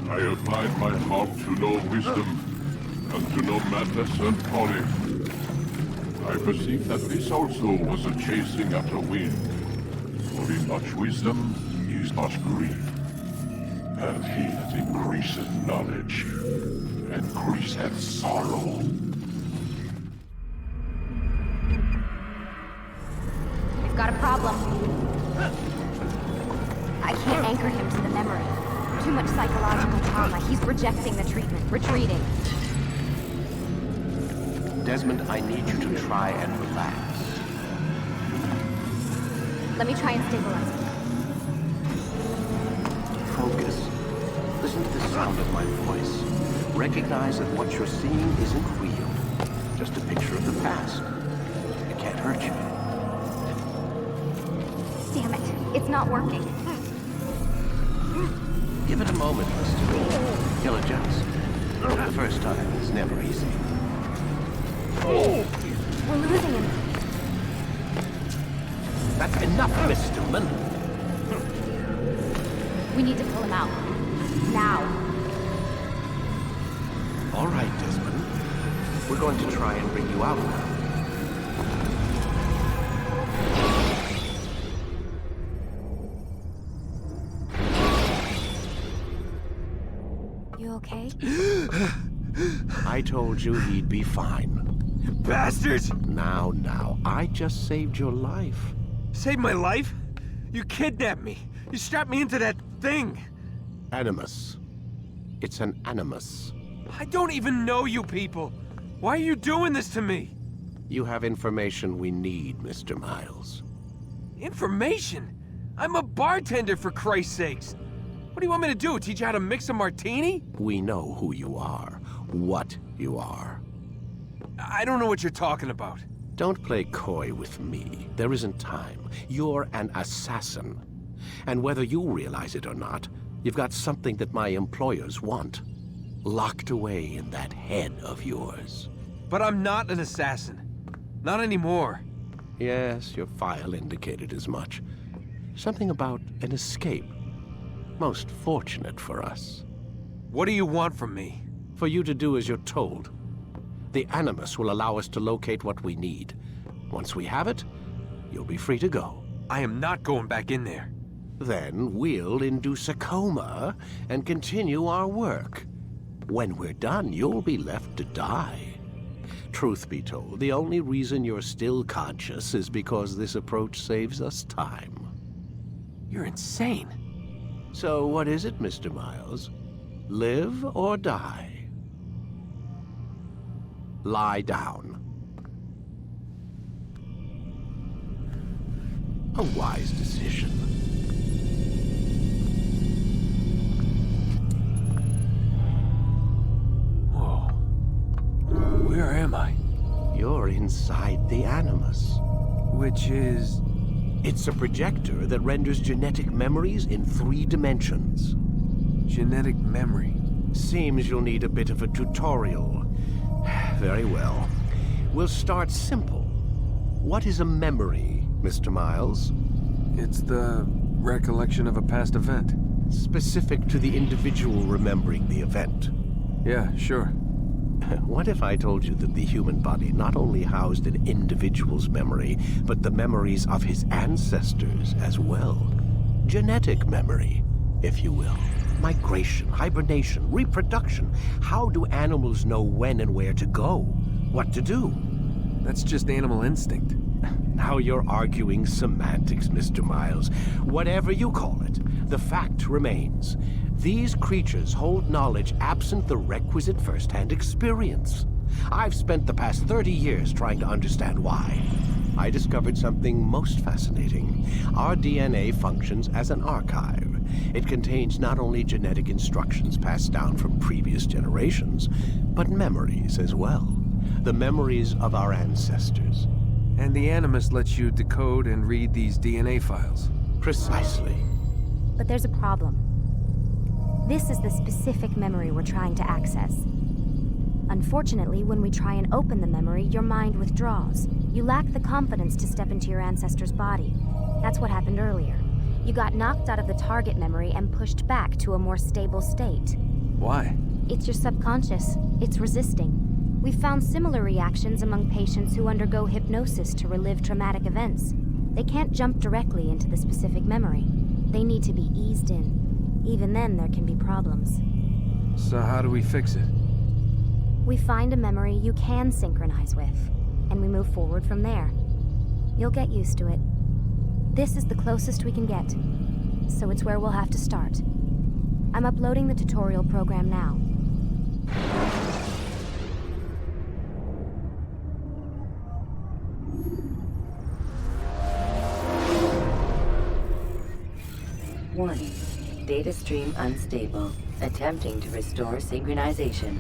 I applied my heart to know wisdom, and to know madness and folly. I perceive that this also was a chasing after wind. For in much wisdom is much grief. And he that increaseth knowledge, increaseth sorrow. We've got a problem. I can't anchor him to the memory. Too much psychological trauma. He's rejecting the treatment, retreating. Desmond, I need you to try and relax. Let me try and stabilize him. Focus. Listen to the sound of my voice. Recognize that what you're seeing isn't real. Just a picture of the past. It can't hurt you. Damn it. It's not working. Give it a moment, Mr. He'll adjust. The first time is never easy. We're losing him. That's enough, Mr. Stillman. We need to pull him out. Now. All right, Desmond. We're going to try and bring you out now. You okay? I told you he'd be fine. Bastards! Now, I just saved your life. Saved my life? You kidnapped me. You strapped me into that thing. Animus. It's an animus. I don't even know you people. Why are you doing this to me? You have information we need, Mr. Miles. Information? I'm a bartender, for Christ's sakes. What do you want me to do? Teach you how to mix a martini? We know who you are, what you are. I don't know what you're talking about. Don't play coy with me. There isn't time. You're an assassin. And whether you realize it or not, you've got something that my employers want. Locked away in that head of yours. But I'm not an assassin. Not anymore. Yes, your file indicated as much. Something about an escape. Most fortunate for us. What do you want from me? For you to do as you're told. The Animus will allow us to locate what we need. Once we have it, you'll be free to go. I am not going back in there. Then we'll induce a coma and continue our work. When we're done, you'll be left to die. Truth be told, the only reason you're still conscious is because this approach saves us time. You're insane. So what is it, Mr. Miles? Live or die? Lie down. A wise decision. Whoa. Where am I? You're inside the Animus. Which is... It's a projector that renders genetic memories in 3 dimensions. genetic memory. Seems you'll need a bit of a tutorial. Very well. We'll start simple. What is a memory, Mr. Miles? It's the recollection of a past event. Specific to the individual remembering the event. Yeah, sure. What if I told you that the human body not only housed an individual's memory, but the memories of his ancestors as well? Genetic memory, if you will. Migration, hibernation, reproduction. How do animals know when and where to go? What to do? That's just animal instinct. Now you're arguing semantics, Mr. Miles. Whatever you call it, the fact remains. These creatures hold knowledge absent the requisite first-hand experience. I've spent the past 30 years trying to understand why. I discovered something most fascinating. Our DNA functions as an archive. It contains not only genetic instructions passed down from previous generations, but memories as well. The memories of our ancestors. And the Animus lets you decode and read these DNA files. Precisely. But there's a problem. This is the specific memory we're trying to access. Unfortunately, when we try and open the memory, your mind withdraws. You lack the confidence to step into your ancestor's body. That's what happened earlier. You got knocked out of the target memory and pushed back to a more stable state. Why? It's your subconscious. It's resisting. We've found similar reactions among patients who undergo hypnosis to relive traumatic events. They can't jump directly into the specific memory. They need to be eased in. Even then, there can be problems. So how do we fix it? We find a memory you can synchronize with, and we move forward from there. You'll get used to it. This is the closest we can get, so it's where we'll have to start. I'm uploading the tutorial program now. Warning. Data stream unstable. Attempting to restore synchronization.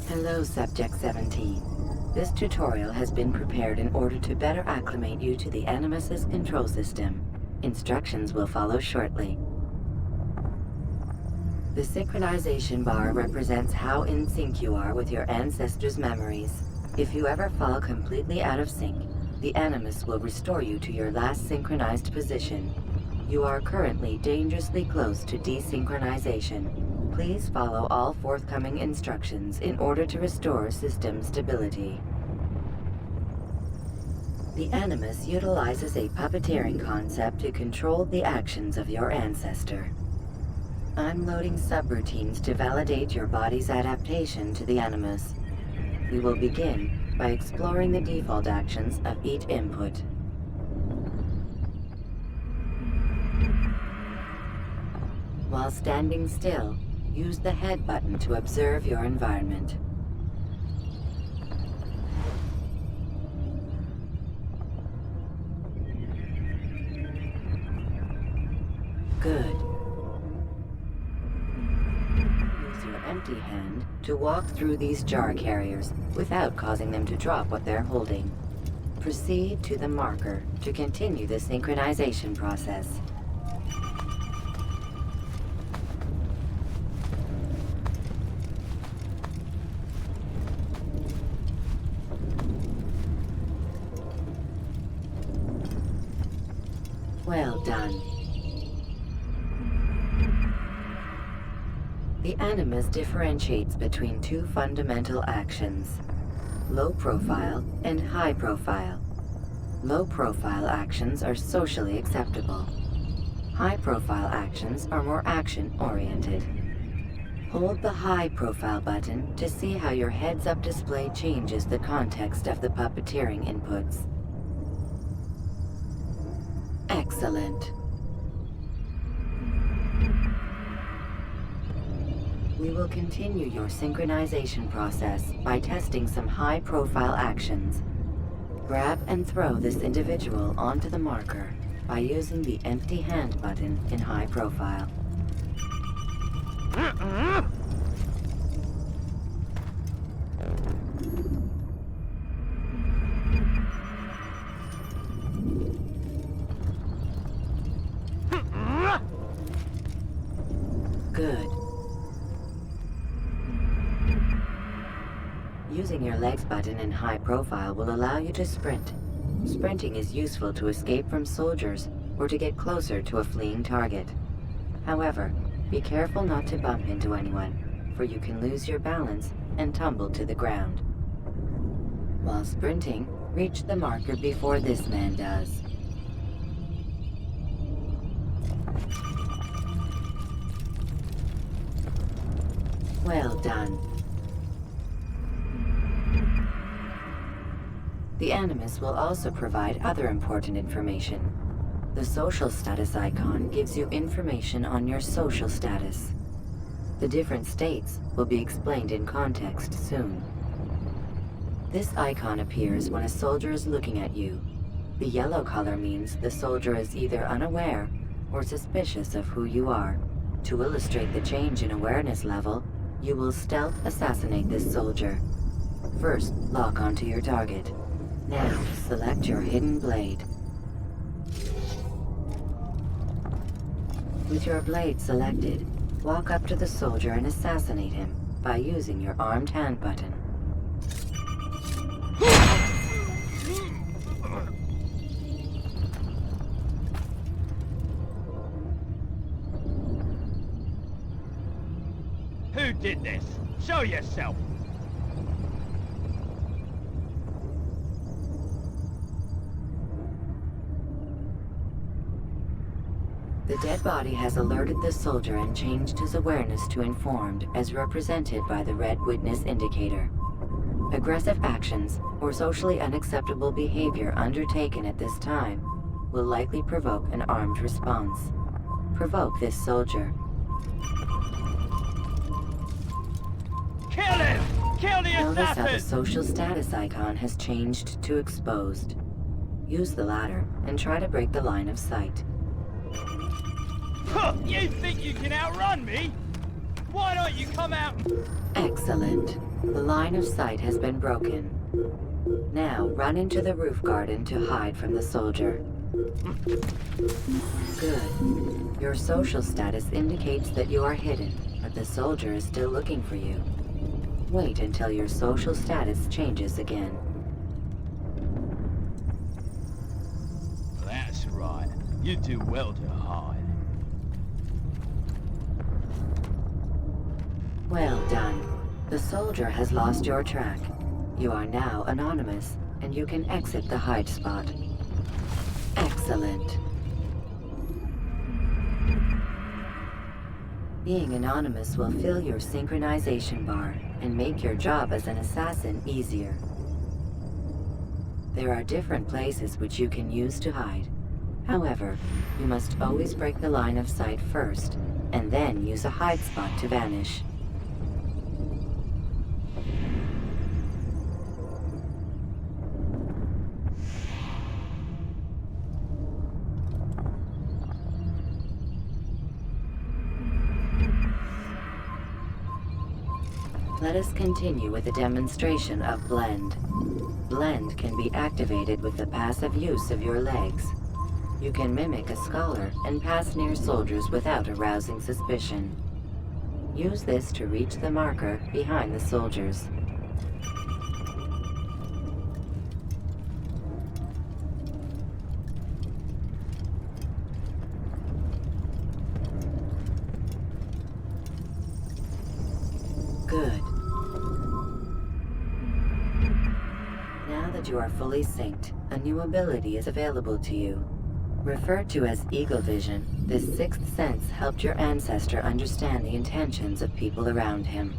Hello, Subject 17. This tutorial has been prepared in order to better acclimate you to the Animus's control system. Instructions will follow shortly. The synchronization bar represents how in sync you are with your ancestors' memories. If you ever fall completely out of sync, the Animus will restore you to your last synchronized position. You are currently dangerously close to desynchronization. Please follow all forthcoming instructions in order to restore system stability. The Animus utilizes a puppeteering concept to control the actions of your ancestor. I'm loading subroutines to validate your body's adaptation to the Animus. We will begin by exploring the default actions of each input. While standing still, use the head button to observe your environment. Good. Use your empty hand to walk through these jar carriers without causing them to drop what they're holding. Proceed to the marker to continue the synchronization process. Well done. The Animus differentiates between two fundamental actions: low profile and high profile. Low profile actions are socially acceptable. High profile actions are more action-oriented. Hold the high profile button to see how your heads-up display changes the context of the puppeteering inputs. Excellent. We will continue your synchronization process by testing some high-profile actions. Grab and throw this individual onto the marker by using the empty hand button in high profile. Good. Using your legs button in high profile will allow you to sprint. Sprinting is useful to escape from soldiers or to get closer to a fleeing target. However, be careful not to bump into anyone, for you can lose your balance and tumble to the ground. While sprinting, reach the marker before this man does. Well done. The Animus will also provide other important information. The social status icon gives you information on your social status. The different states will be explained in context soon. This icon appears when a soldier is looking at you. The yellow color means the soldier is either unaware or suspicious of who you are. To illustrate the change in awareness level, you will stealth assassinate this soldier. First, lock onto your target. Now, select your hidden blade. With your blade selected, walk up to the soldier and assassinate him by using your armed hand button. Who did this? Show yourself! The dead body has alerted the soldier and changed his awareness to informed, as represented by the red witness indicator. Aggressive actions or socially unacceptable behavior undertaken at this time will likely provoke an armed response. Provoke this soldier. Kill him! Kill the Notice how the assassin! social status icon has changed to exposed. Use the latter and try to break the line of sight. Huh, you think you can outrun me? Why don't you come out? Excellent. The line of sight has been broken. Now run into the roof garden to hide from the soldier. Good. Your social status indicates that you are hidden, but the soldier is still looking for you. Wait until your social status changes again. That's right. You do well to hide. Well done. The soldier has lost your track. You are now anonymous, and you can exit the hide spot. Excellent. Being anonymous will fill your synchronization bar and make your job as an assassin easier. There are different places which you can use to hide. However, you must always break the line of sight first, and then use a hide spot to vanish. Let us continue with a demonstration of Blend. Blend can be activated with the passive use of your legs. You can mimic a scholar and pass near soldiers without arousing suspicion. Use this to reach the marker behind the soldiers. Good. Now that you are fully synced, a new ability is available to you. Referred to as Eagle Vision, this sixth sense helped your ancestor understand the intentions of people around him.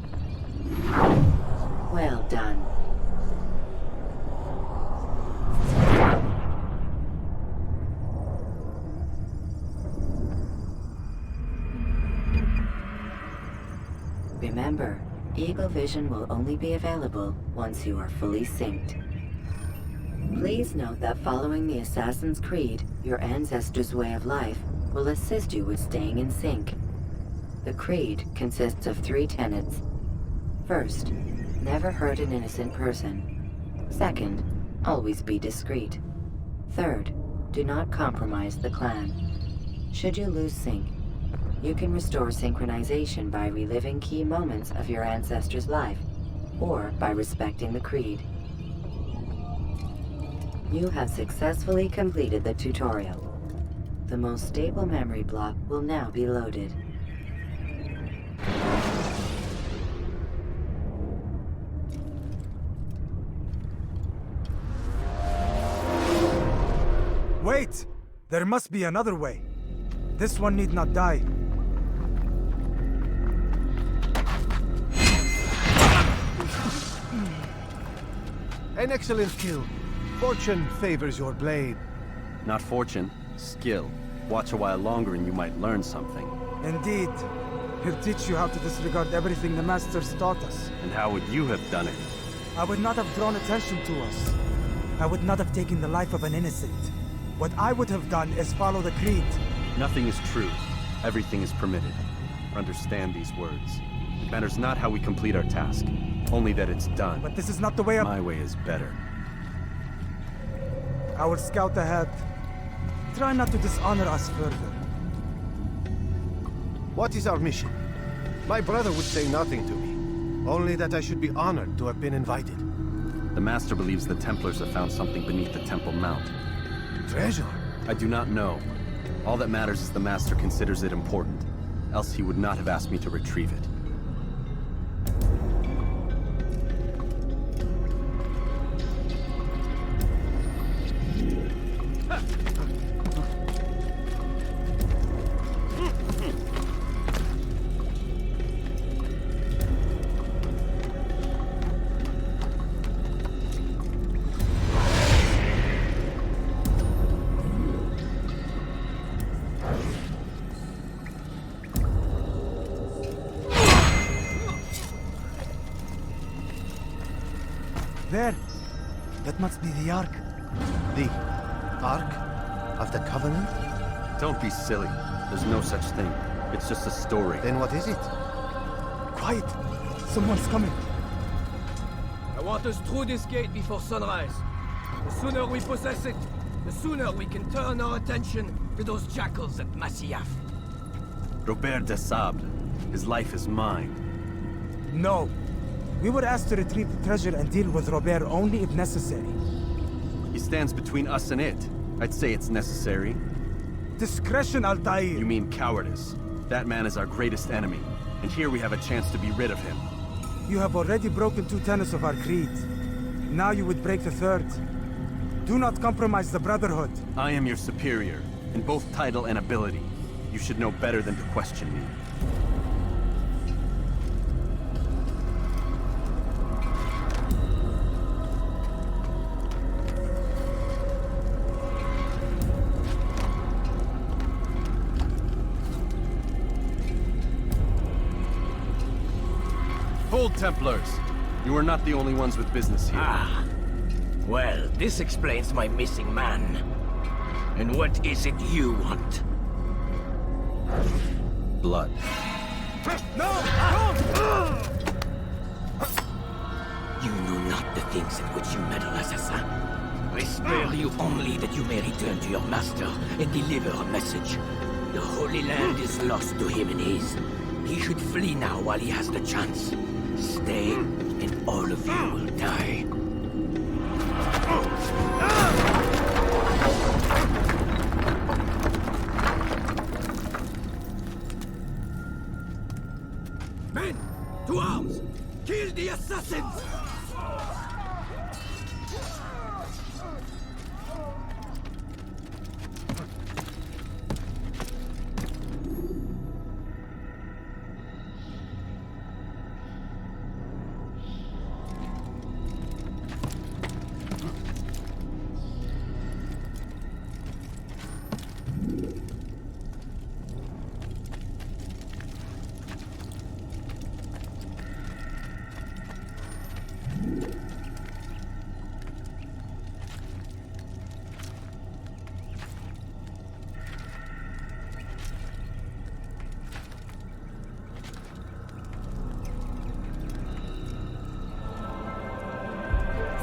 Well done. Remember, Eagle Vision will only be available once you are fully synced. Please note that following the Assassin's Creed, your ancestors' way of life will assist you with staying in sync. The Creed consists of 3 tenets. First, never hurt an innocent person. Second, always be discreet. Third, do not compromise the clan. Should you lose sync, you can restore synchronization by reliving key moments of your ancestor's life, or by respecting the Creed. You have successfully completed the tutorial. The most stable memory block will now be loaded. Wait! There must be another way. This one need not die. An excellent kill. Fortune favors your blade. Not fortune, skill. Watch a while longer and you might learn something. Indeed. He'll teach you how to disregard everything the Masters taught us. And how would you have done it? I would not have drawn attention to us. I would not have taken the life of an innocent. What I would have done is follow the Creed. Nothing is true. Everything is permitted. Understand these words. It matters not how we complete our task, only that it's done. But this is not the way of... My way is better. I will scout ahead. Try not to dishonor us further. What is our mission? My brother would say nothing to me. Only that I should be honored to have been invited. The Master believes the Templars have found something beneath the Temple Mount. Treasure? I do not know. All that matters is the Master considers it important. Else he would not have asked me to retrieve it. There! That must be the Ark. The Ark of the Covenant? Don't be silly. There's no such thing. It's just a story. Then what is it? Quiet! Someone's coming. I want us through this gate before sunrise. The sooner we possess it, the sooner we can turn our attention to those jackals at Masyaf. Robert de Sablé. His life is mine. No. We were asked to retrieve the treasure and deal with Robert only if necessary. He stands between us and it. I'd say it's necessary. Discretion, Altair! You mean cowardice. That man is our greatest enemy, and here we have a chance to be rid of him. You have already broken 2 tenets of our creed. Now you would break the 3rd. Do not compromise the Brotherhood. I am your superior, in both title and ability. You should know better than to question me. Hold, Templars! You are not the only ones with business here. Ah. Well, this explains my missing man. And what is it you want? Blood. No! You know not the things at which you meddle, assassin. I spare you only that you may return to your master and deliver a message. The Holy Land is lost to him and his. He should flee now while he has the chance. Stay, and all of you will die. Men, to arms! Kill the assassins!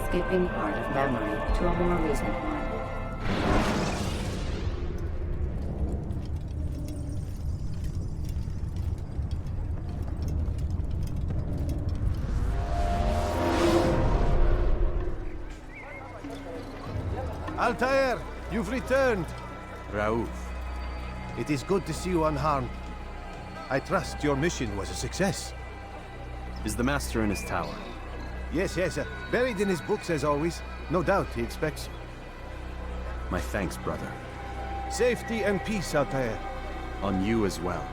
Skipping part of memory to a more recent one. Altair, you've returned. Raouf. It is good to see you unharmed. I trust your mission was a success. Is the Master in his tower? Yes, buried in his books as always. No doubt he expects. My thanks, brother. Safety and peace, Altair. On you as well.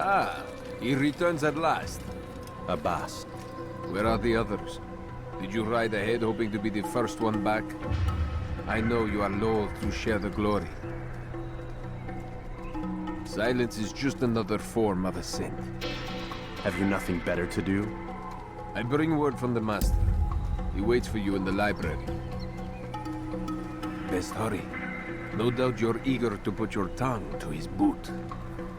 Ah, he returns at last. Abbas. Where are the others? Did you ride ahead hoping to be the first one back? I know you are loath to share the glory. Silence is just another form of assent. Have you nothing better to do? I bring word from the Master. He waits for you in the library. Best hurry. No doubt you're eager to put your tongue to his boot.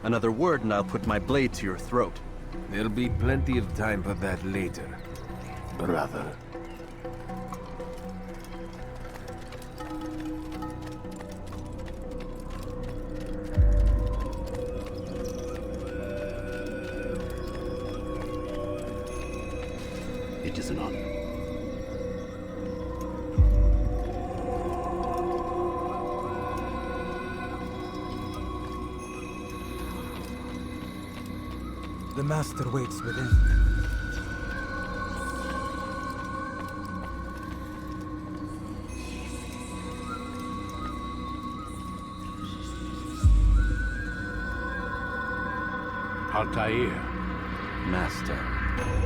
Another word and I'll put my blade to your throat. There'll be plenty of time for that later, brother. It is an honor. The Master waits within. Altair. Master.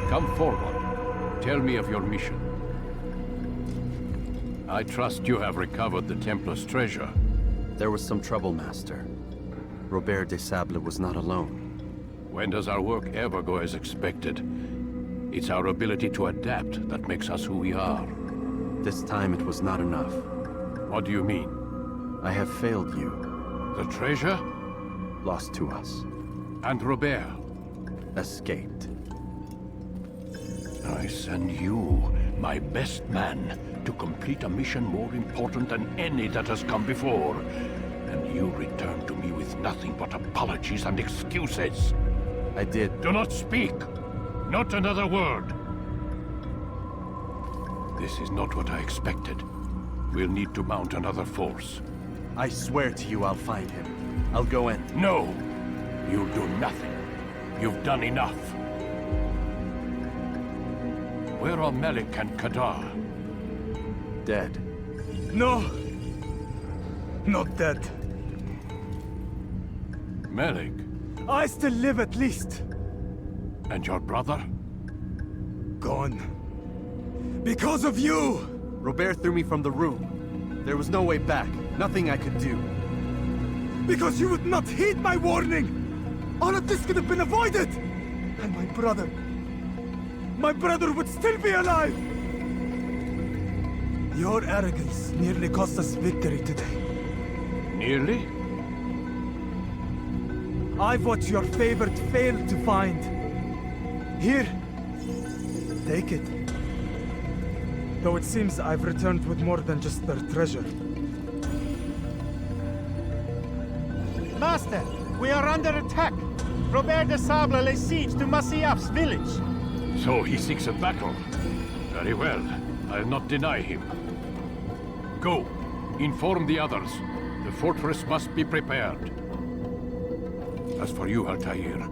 Come forward. Tell me of your mission. I trust you have recovered the Templar's treasure. There was some trouble, Master. Robert de Sablé was not alone. When does our work ever go as expected? It's our ability to adapt that makes us who we are. This time it was not enough. What do you mean? I have failed you. The treasure? Lost to us. And Robert? Escaped. I send you my best man, to complete a mission more important than any that has come before. And you return to me with nothing but apologies and excuses. I did. Do not speak! Not another word! This is not what I expected. We'll need to mount another force. I swear to you I'll find him. I'll go in. No! You'll do nothing. You've done enough. Where are Melik and Kadar? Dead. No! Not dead. Melik? I still live at least. And your brother? Gone. Because of you! Robert threw me from the room. There was no way back. Nothing I could do. Because you would not heed my warning! All of this could have been avoided! And my brother... my brother would still be alive! Your arrogance nearly cost us victory today. Nearly? I've what your favorite failed to find. Here. Take it. Though it seems I've returned with more than just their treasure. Master, we are under attack. Robert de Sablé lays siege to Masyaf's village. So he seeks a battle. Very well. I'll not deny him. Go. Inform the others. The fortress must be prepared. As for you, Altair,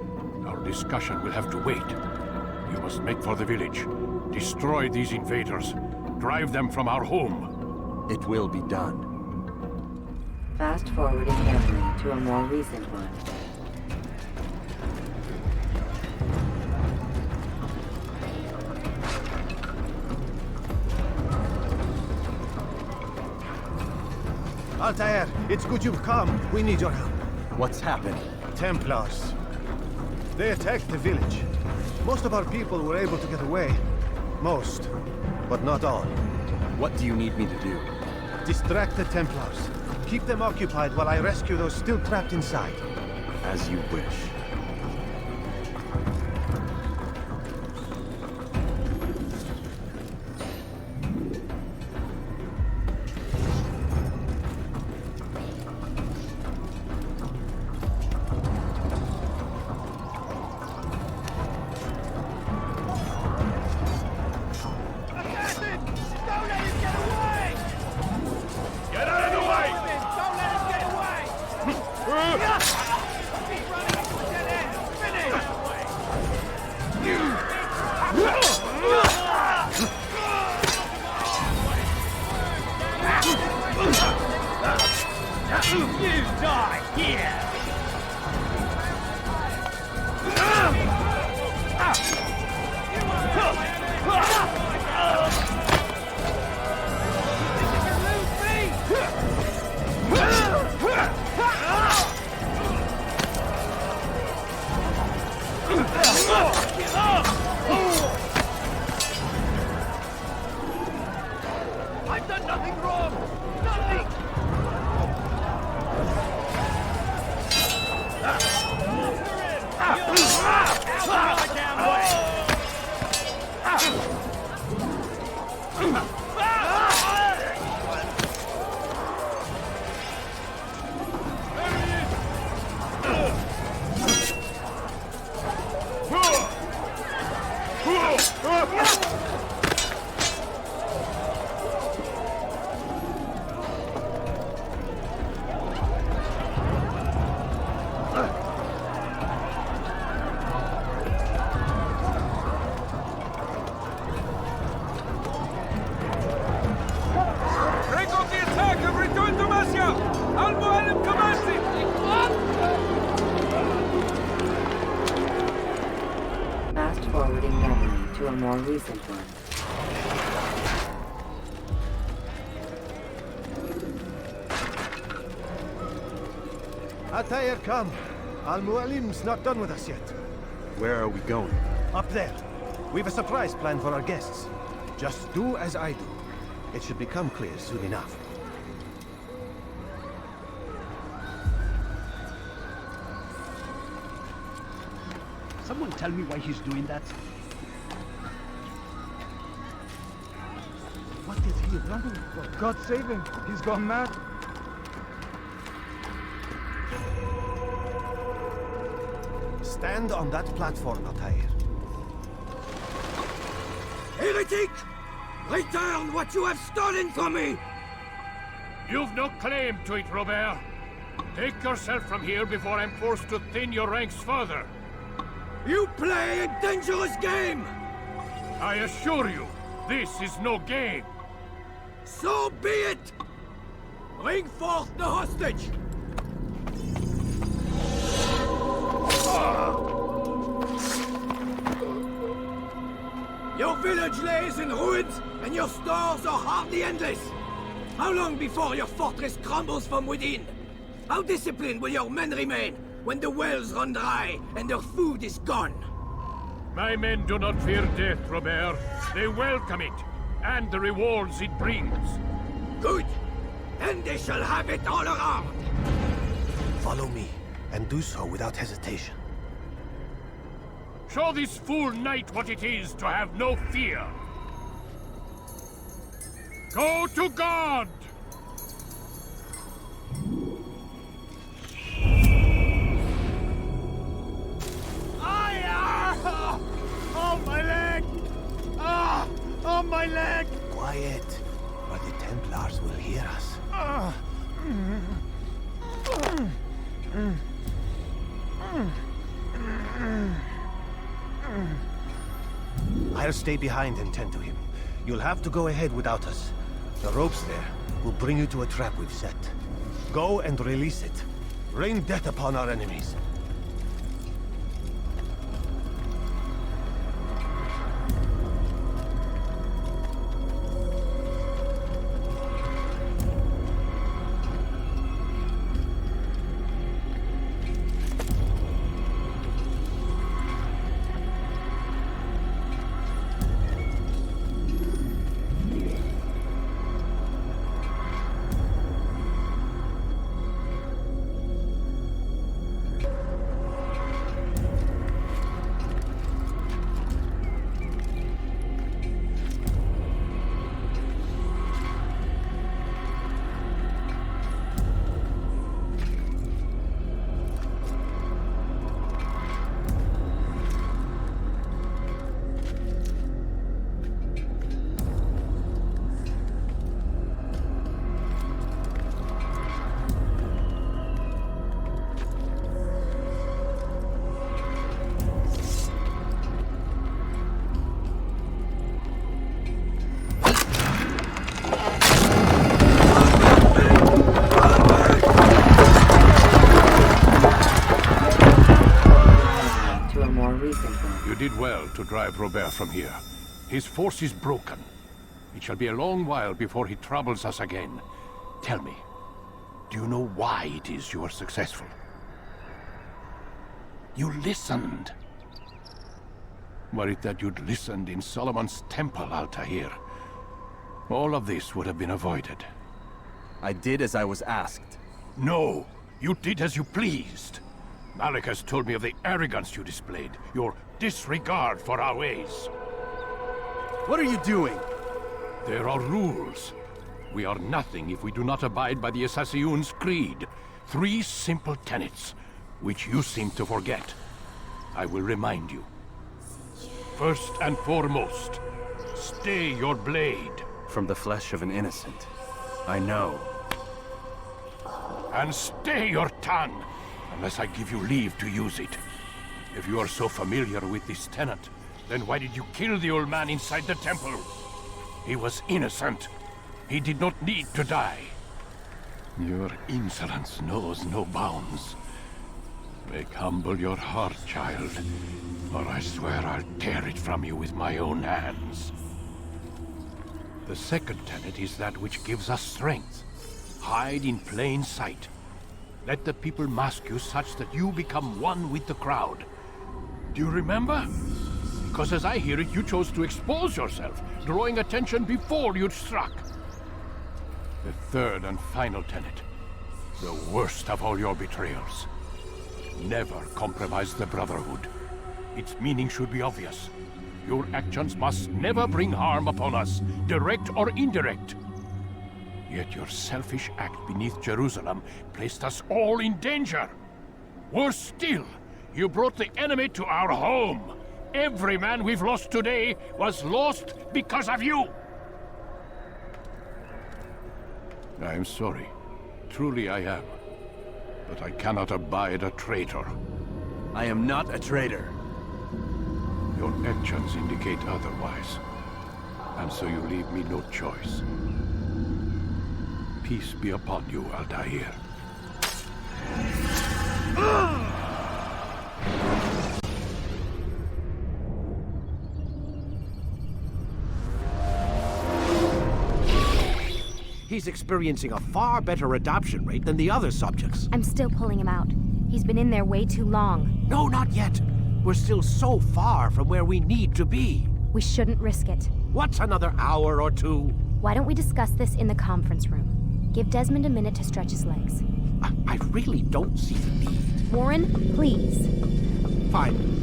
our discussion will have to wait. You must make for the village. Destroy these invaders. Drive them from our home. It will be done. Fast-forwarding memory to a more recent one. Altair, it's good you've come. We need your help. What's happened? Templars. They attacked the village. Most of our people were able to get away. Most, but not all. What do you need me to do? Distract the Templars. Keep them occupied while I rescue those still trapped inside. As you wish. I've done nothing wrong! Nothing! More recent one. Altair, come. Al-Mualim's not done with us yet. Where are we going? Up there. We've a surprise plan for our guests. Just do as I do. It should become clear soon enough. Someone tell me why he's doing that? God save him. He's gone mad. Stand on that platform, Altair. Heretic! Return what you have stolen from me! You've no claim to it, Robert. Take yourself from here before I'm forced to thin your ranks further. You play a dangerous game! I assure you, this is no game. So be it! Bring forth the hostage! Your village lays in ruins, and your stores are hardly endless. How long before your fortress crumbles from within? How disciplined will your men remain when the wells run dry and their food is gone? My men do not fear death, Robert. They welcome it, and the rewards it brings. Good. Then they shall have it all around. Follow me, and do so without hesitation. Show this fool knight what it is to have no fear. Go to God! Oh, my leg! Ah! Oh, my leg! Quiet, or the Templars will hear us. I'll stay behind and tend to him. You'll have to go ahead without us. The ropes there will bring you to a trap we've set. Go and release it. Rain death upon our enemies. To drive Robert from here. His force is broken. It shall be a long while before he troubles us again. Tell me, do you know why it is you are successful? You listened. Were it that you'd listened in Solomon's temple, Altair, all of this would have been avoided. I did as I was asked. No, you did as you pleased. Malik has told me of the arrogance you displayed, your disregard for our ways. What are you doing? There are rules. We are nothing if we do not abide by the Assassin's creed. 3 simple tenets, which you seem to forget. I will remind you. First and foremost, stay your blade. From the flesh of an innocent. I know. And stay your tongue, unless I give you leave to use it. If you are so familiar with this tenet, then why did you kill the old man inside the temple? He was innocent. He did not need to die. Your insolence knows no bounds. Make humble your heart, child, or I swear I'll tear it from you with my own hands. The second tenet is that which gives us strength. Hide in plain sight. Let the people mask you such that you become one with the crowd. Do you remember? Because as I hear it, you chose to expose yourself, drawing attention before you'd struck. The third and final tenet. The worst of all your betrayals. Never compromise the Brotherhood. Its meaning should be obvious. Your actions must never bring harm upon us, direct or indirect. Yet your selfish act beneath Jerusalem placed us all in danger. Worse still, you brought the enemy to our home. Every man we've lost today was lost because of you. I am sorry. Truly I am. But I cannot abide a traitor. I am not a traitor. Your actions indicate otherwise. And so you leave me no choice. Peace be upon you, Altair. He's experiencing a far better adoption rate than the other subjects. I'm still pulling him out. He's been in there way too long. No, not yet. We're still so far from where we need to be. We shouldn't risk it. What's another hour or two? Why don't we discuss this in the conference room? Give Desmond a minute to stretch his legs. I really don't see the need. Warren, please. Fine.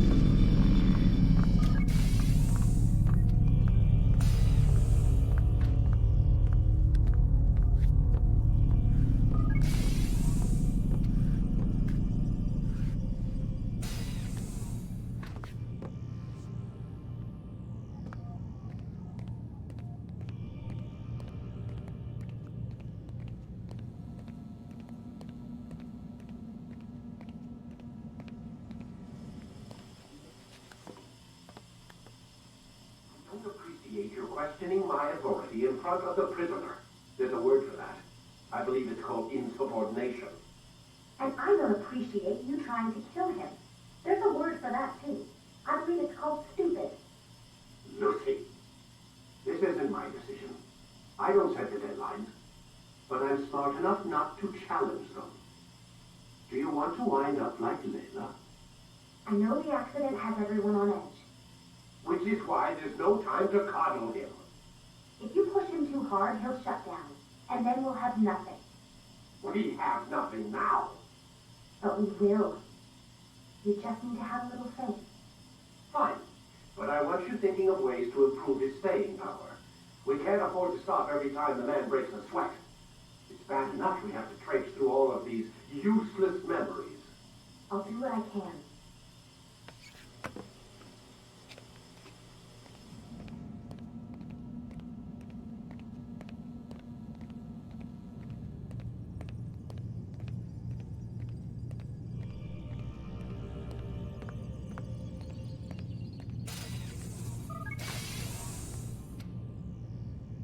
You're questioning my authority in front of the prisoner. There's a word for that. I believe it's called insubordination. And I don't appreciate you trying to kill him. There's a word for that, too. I believe it's called stupid. Lucy, this isn't my decision. I don't set the deadlines. But I'm smart enough not to challenge them. Do you want to wind up like Layla? I know the accident has everyone on edge. Which is why there's no time to coddle him. If you push him too hard, he'll shut down. And then we'll have nothing. We have nothing now. But we will. You just need to have a little faith. Fine. But I want you thinking of ways to improve his staying power. We can't afford to stop every time the man breaks a sweat. It's bad enough we have to traipse through all of these useless memories. I'll do what I can.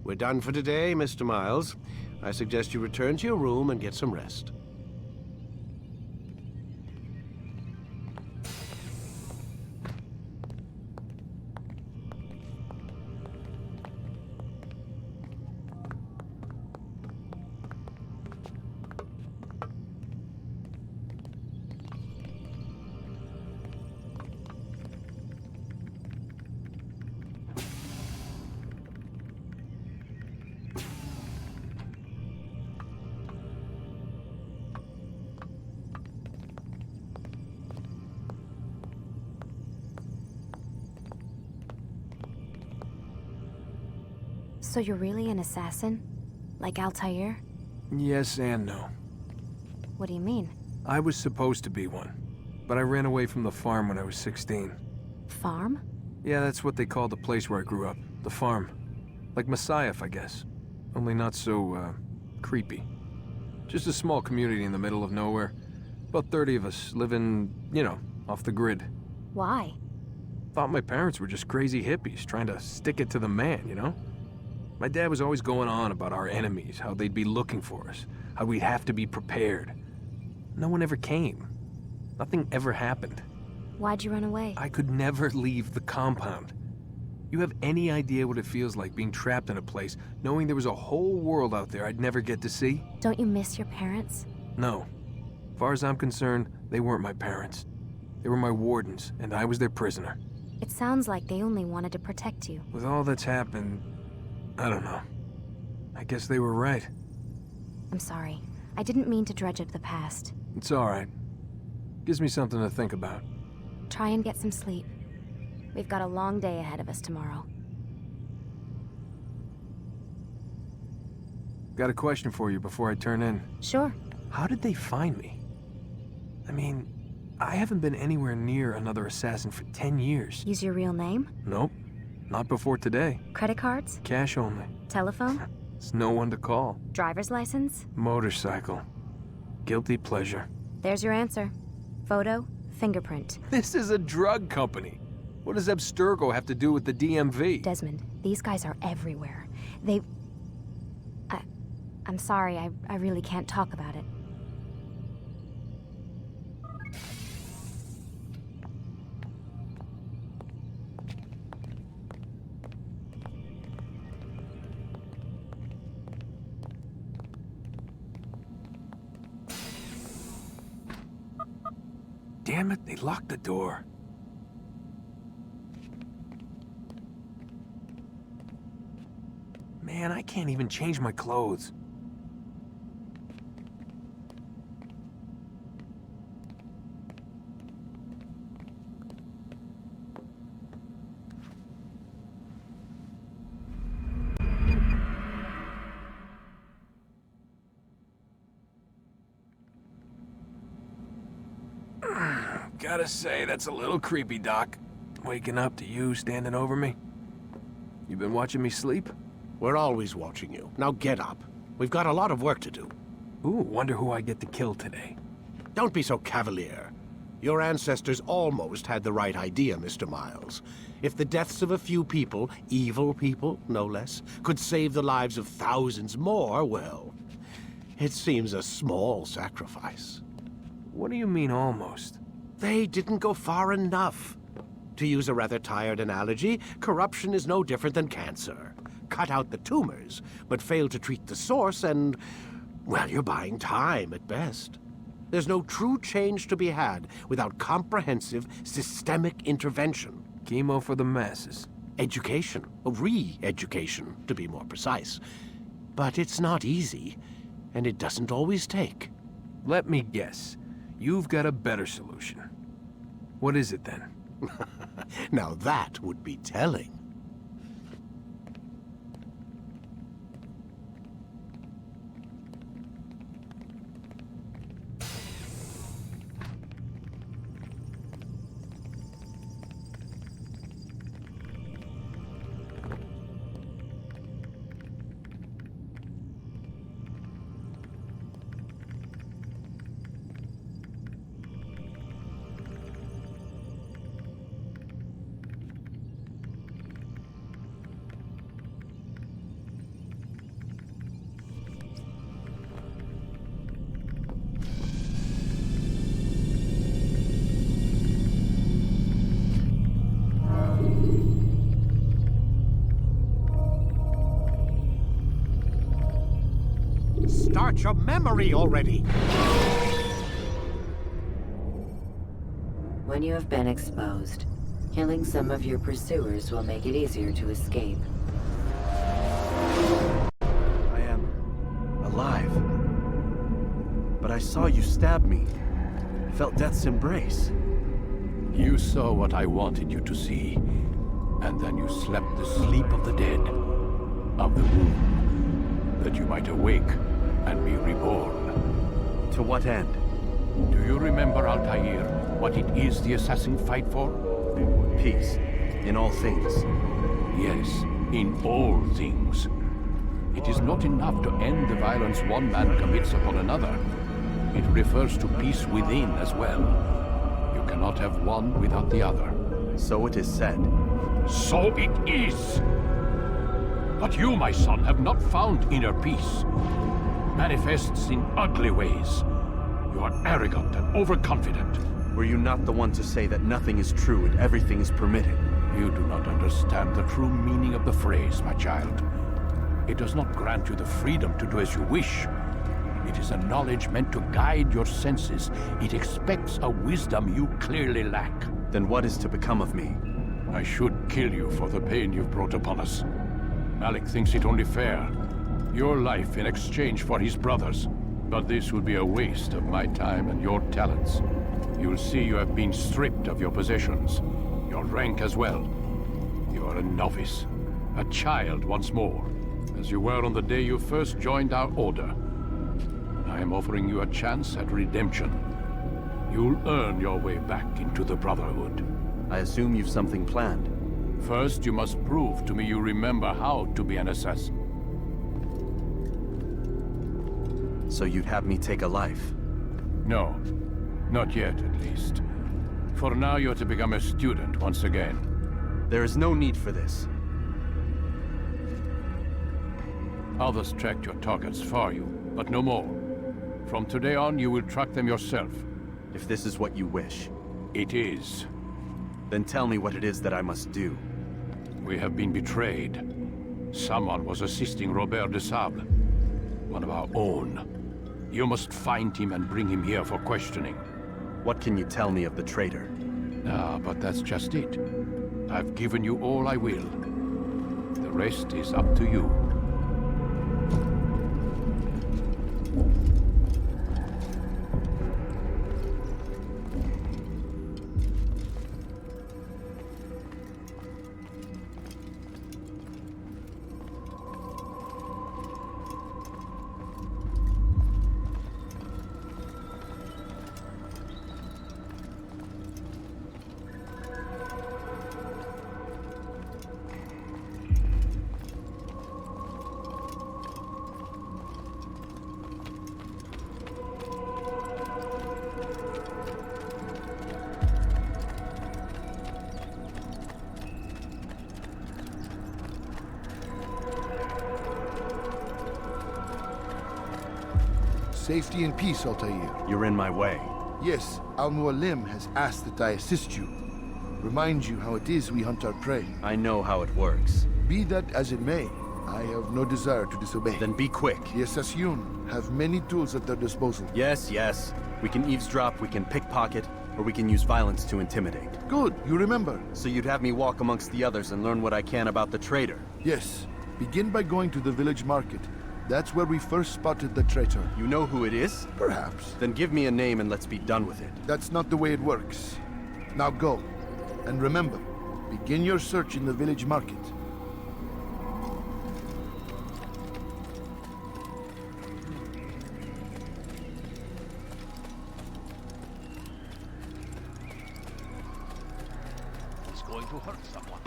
We're done for today, Mr. Miles. I suggest you return to your room and get some rest. So you're really an assassin? Like Altair? Yes and no. What do you mean? I was supposed to be one, but I ran away from the farm when I was 16. Farm? Yeah, that's what they called the place where I grew up. The farm. Like Messiah, I guess. Only not so, creepy. Just a small community in the middle of nowhere. About 30 of us living, you know, off the grid. Why? Thought my parents were just crazy hippies trying to stick it to the man, you know? My dad was always going on about our enemies, how they'd be looking for us, how we'd have to be prepared. No one ever came. Nothing ever happened. Why'd you run away? I could never leave the compound. You have any idea what it feels like being trapped in a place, knowing there was a whole world out there I'd never get to see? Don't you miss your parents? No. As far as I'm concerned, they weren't my parents. They were my wardens, and I was their prisoner. It sounds like they only wanted to protect you. With all that's happened, I don't know. I guess they were right. I'm sorry. I didn't mean to dredge up the past. It's all right. Gives me something to think about. Try and get some sleep. We've got a long day ahead of us tomorrow. Got a question for you before I turn in. Sure. How did they find me? I mean, I haven't been anywhere near another assassin for 10 years. Use your real name? Nope. Not before today. Credit cards? Cash only. Telephone? There's no one to call. Driver's license? Motorcycle. Guilty pleasure. There's your answer. Photo, fingerprint. This is a drug company. What does Abstergo have to do with the DMV? Desmond, these guys are everywhere. I'm sorry, I really can't talk about it. Damn it, they locked the door. Man, I can't even change my clothes. Gotta say, that's a little creepy, Doc. Waking up to you standing over me. You been watching me sleep? We're always watching you. Now get up. We've got a lot of work to do. Ooh, wonder who I get to kill today. Don't be so cavalier. Your ancestors almost had the right idea, Mr. Miles. If the deaths of a few people, evil people, no less, could save the lives of thousands more, well, it seems a small sacrifice. What do you mean, almost? They didn't go far enough. To use a rather tired analogy, corruption is no different than cancer. Cut out the tumors, but fail to treat the source and, well, you're buying time at best. There's no true change to be had without comprehensive, systemic intervention. Chemo for the masses. Education, re-education, to be more precise. But it's not easy, and it doesn't always take. Let me guess. You've got a better solution. What is it, then? Now that would be telling. Start your memory already! When you have been exposed, killing some of your pursuers will make it easier to escape. I am alive. But I saw you stab me. Felt death's embrace. You saw what I wanted you to see, and then you slept the sleep of the dead, of the womb, that you might awake and be reborn. To what end? Do you remember, Altair, what it is the assassins fight for? Peace. In all things. Yes, in all things. It is not enough to end the violence one man commits upon another. It refers to peace within as well. You cannot have one without the other. So it is said. So it is! But you, my son, have not found inner peace. Manifests in ugly ways. You are arrogant and overconfident. Were you not the one to say that nothing is true and everything is permitted? You do not understand the true meaning of the phrase, my child. It does not grant you the freedom to do as you wish. It is a knowledge meant to guide your senses. It expects a wisdom you clearly lack. Then what is to become of me? I should kill you for the pain you've brought upon us. Alec thinks it only fair. Your life in exchange for his brother's. But this would be a waste of my time and your talents. You'll see you have been stripped of your possessions. Your rank as well. You are a novice. A child once more. as you were on the day you first joined our order. I am offering you a chance at redemption. You'll earn your way back into the Brotherhood. I assume you've something planned. First, you must prove to me you remember how to be an assassin. So you'd have me take a life? No. Not yet, at least. For now, you're to become a student once again. There is no need for this. Others tracked your targets for you, but no more. From today on, you will track them yourself. If this is what you wish. It is. Then tell me what it is that I must do. We have been betrayed. Someone was assisting Robert de Sable, one of our own. You must find him and bring him here for questioning. What can you tell me of the traitor? Ah, but that's just it. I've given you all I will. The rest is up to you. Safety and peace, Altair. You're in my way. Yes, Al-Mualim has asked that I assist you. Remind you how it is we hunt our prey. I know how it works. Be that as it may, I have no desire to disobey. Then be quick. The Assassin have many tools at their disposal. Yes, yes. We can eavesdrop, we can pickpocket, or we can use violence to intimidate. Good, you remember. So you'd have me walk amongst the others and learn what I can about the traitor? Yes. Begin by going to the village market. That's where we first spotted the traitor. You know who it is? Perhaps. Then give me a name and let's be done with it. That's not the way it works. Now go. And remember, begin your search in the village market. It's going to hurt someone.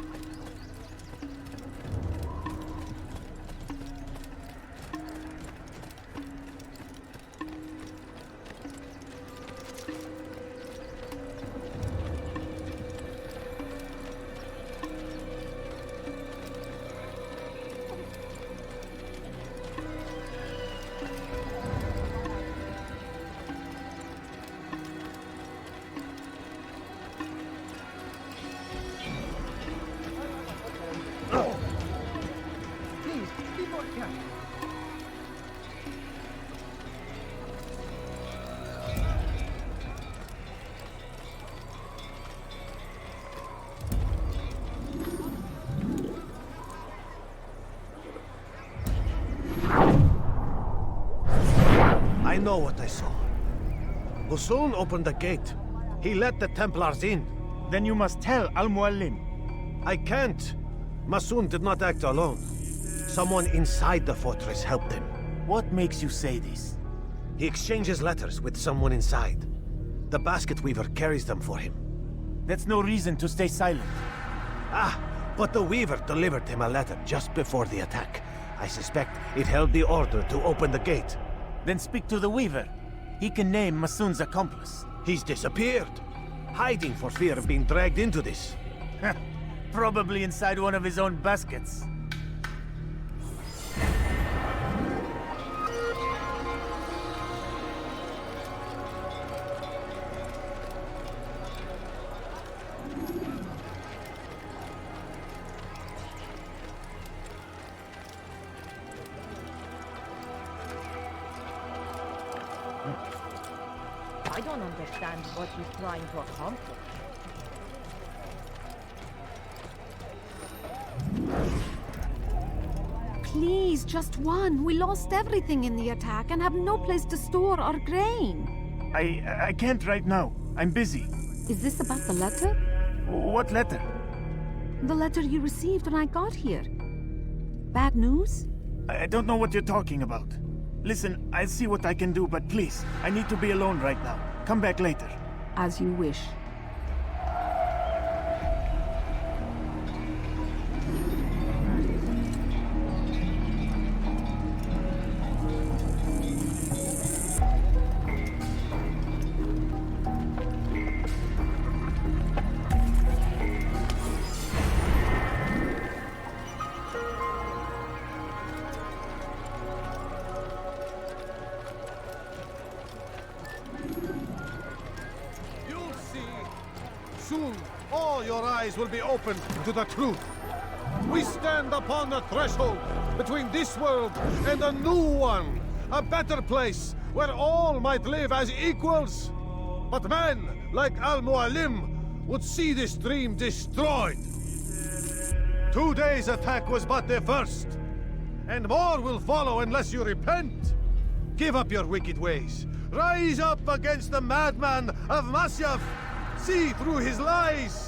I know what I saw. Ghusl opened the gate. He let the Templars in. Then you must tell Al-Mualim. I can't. Masoon did not act alone. Someone inside the fortress helped him. What makes you say this? He exchanges letters with someone inside. The basket weaver carries them for him. That's no reason to stay silent. Ah, but the weaver delivered him a letter just before the attack. I suspect it held the order to open the gate. Then speak to the weaver. He can name Masoon's accomplice. He's disappeared. Hiding for fear of being dragged into this. Probably inside one of his own baskets. I don't understand what he's trying to accomplish. Please, just one. We lost everything in the attack and have no place to store our grain. I can't right now. I'm busy. Is this about the letter? What letter? The letter you received when I got here. Bad news? I don't know what you're talking about. Listen, I'll see what I can do, but please, I need to be alone right now. Come back later. As you wish. Will be opened to the truth. We stand upon the threshold between this world and a new one, a better place where all might live as equals. But men like Al-Mualim would see this dream destroyed. Today's attack was but the first, and more will follow unless you repent. Give up your wicked ways. Rise up against the madman of Masyaf. See through his lies.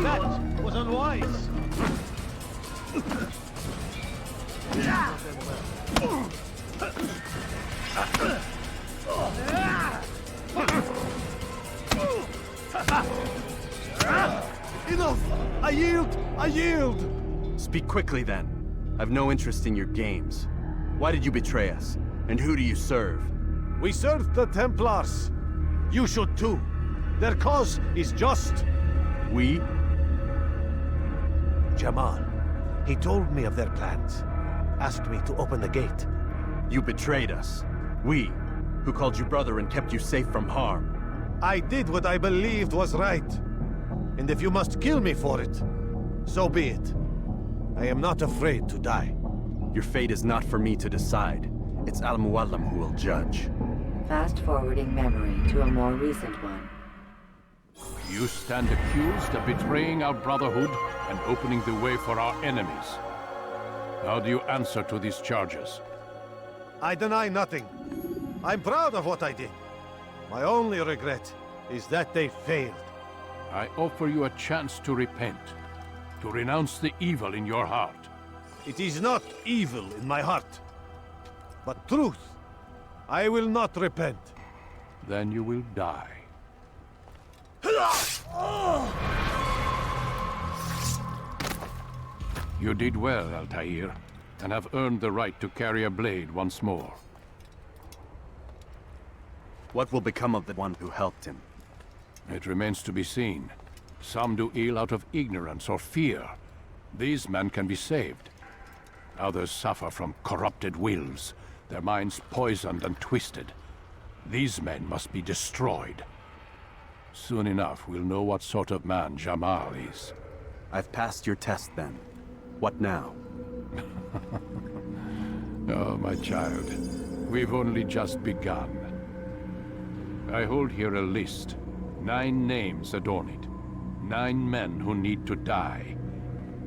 That was unwise. Enough! I yield! I yield! Speak quickly then. I've no interest in your games. Why did you betray us? And who do you serve? We serve the Templars. You should too. Their cause is just. We? Jamal. He told me of their plans. Asked me to open the gate. You betrayed us. We, who called you brother and kept you safe from harm. I did what I believed was right. And if you must kill me for it, so be it. I am not afraid to die. Your fate is not for me to decide. It's Al-Mualim who will judge. Fast-forwarding memory to a more recent one. You stand accused of betraying our brotherhood and opening the way for our enemies. How do you answer to these charges? I deny nothing. I'm proud of what I did. My only regret is that they failed. I offer you a chance to repent, to renounce the evil in your heart. It is not evil in my heart, but truth. I will not repent. Then you will die. You did well, Altair, and have earned the right to carry a blade once more. What will become of the one who helped him? It remains to be seen. Some do ill out of ignorance or fear. These men can be saved. Others suffer from corrupted wills, their minds poisoned and twisted. These men must be destroyed. Soon enough, we'll know what sort of man Jamal is. I've passed your test, then. What now? Oh, my child. We've only just begun. I hold here a list. 9 names adorn it. 9 men who need to die.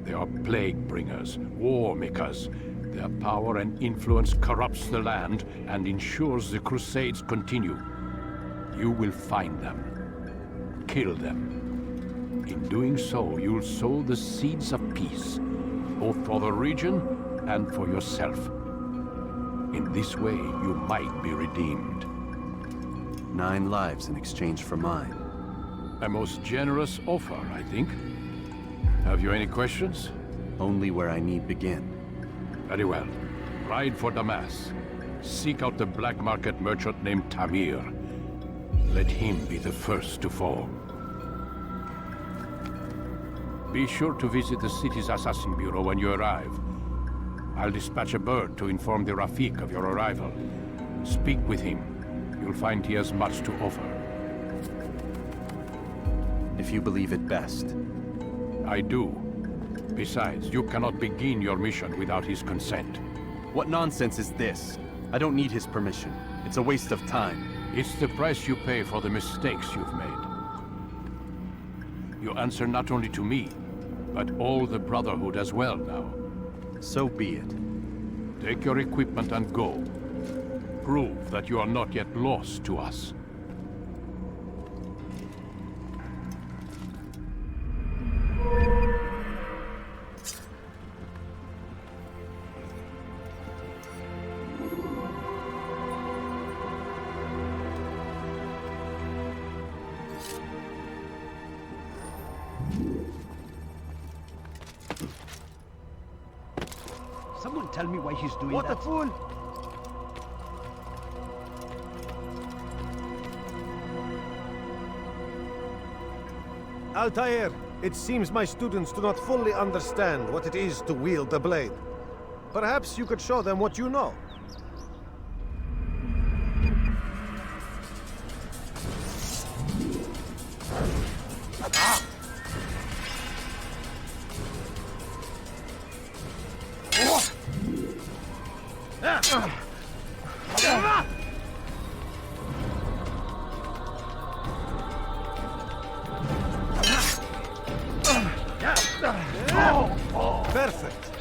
They are plague bringers, war makers. Their power and influence corrupts the land and ensures the Crusades continue. You will find them. Kill them. In doing so, you'll sow the seeds of peace, both for the region and for yourself. In this way, you might be redeemed. 9 lives in exchange for mine. A most generous offer, I think. Have you any questions? Only where I need begin. Very well. Ride for Damas. Seek out the black market merchant named Tamir. Let him be the first to fall. Be sure to visit the city's assassin bureau when you arrive. I'll dispatch a bird to inform the Rafik of your arrival. Speak with him. You'll find he has much to offer. If you believe it best. I do. Besides, you cannot begin your mission without his consent. What nonsense is this? I don't need his permission. It's a waste of time. It's the price you pay for the mistakes you've made. You answer not only to me, but all the Brotherhood as well now. So be it. Take your equipment and go. Prove that you are not yet lost to us. Someone tell me why he's doing What that. a fool! Altair, it seems my students do not fully understand what it is to wield the blade. Perhaps you could show them what you know. Perfect.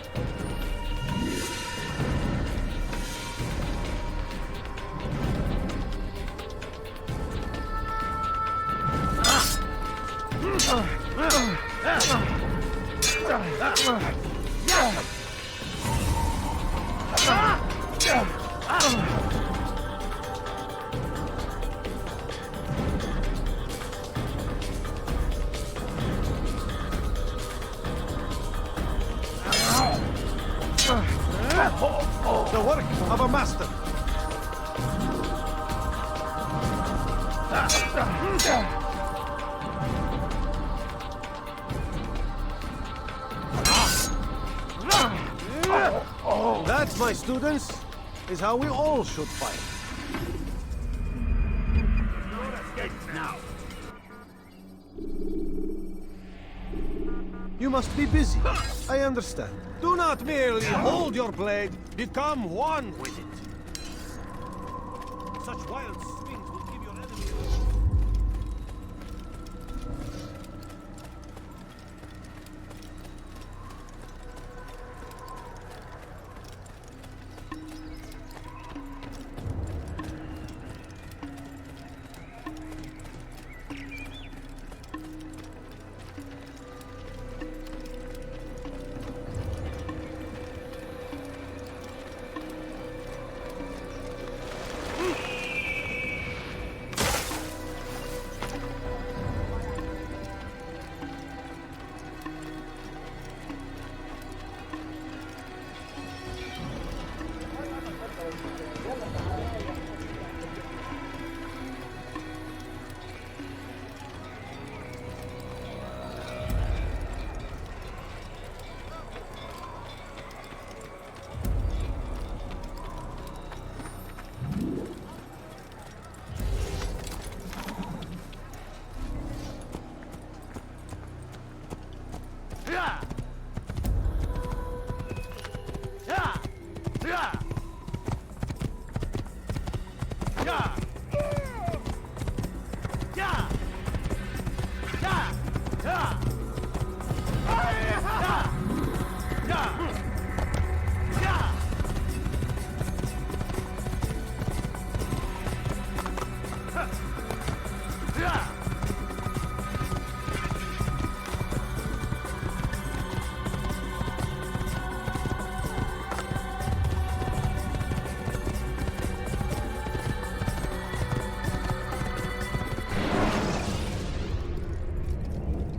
The work of a master. That, my students, is how we all should fight. You must be busy. I understand. Do not merely hold your blade, become one with it. Such wild swings will give your enemy...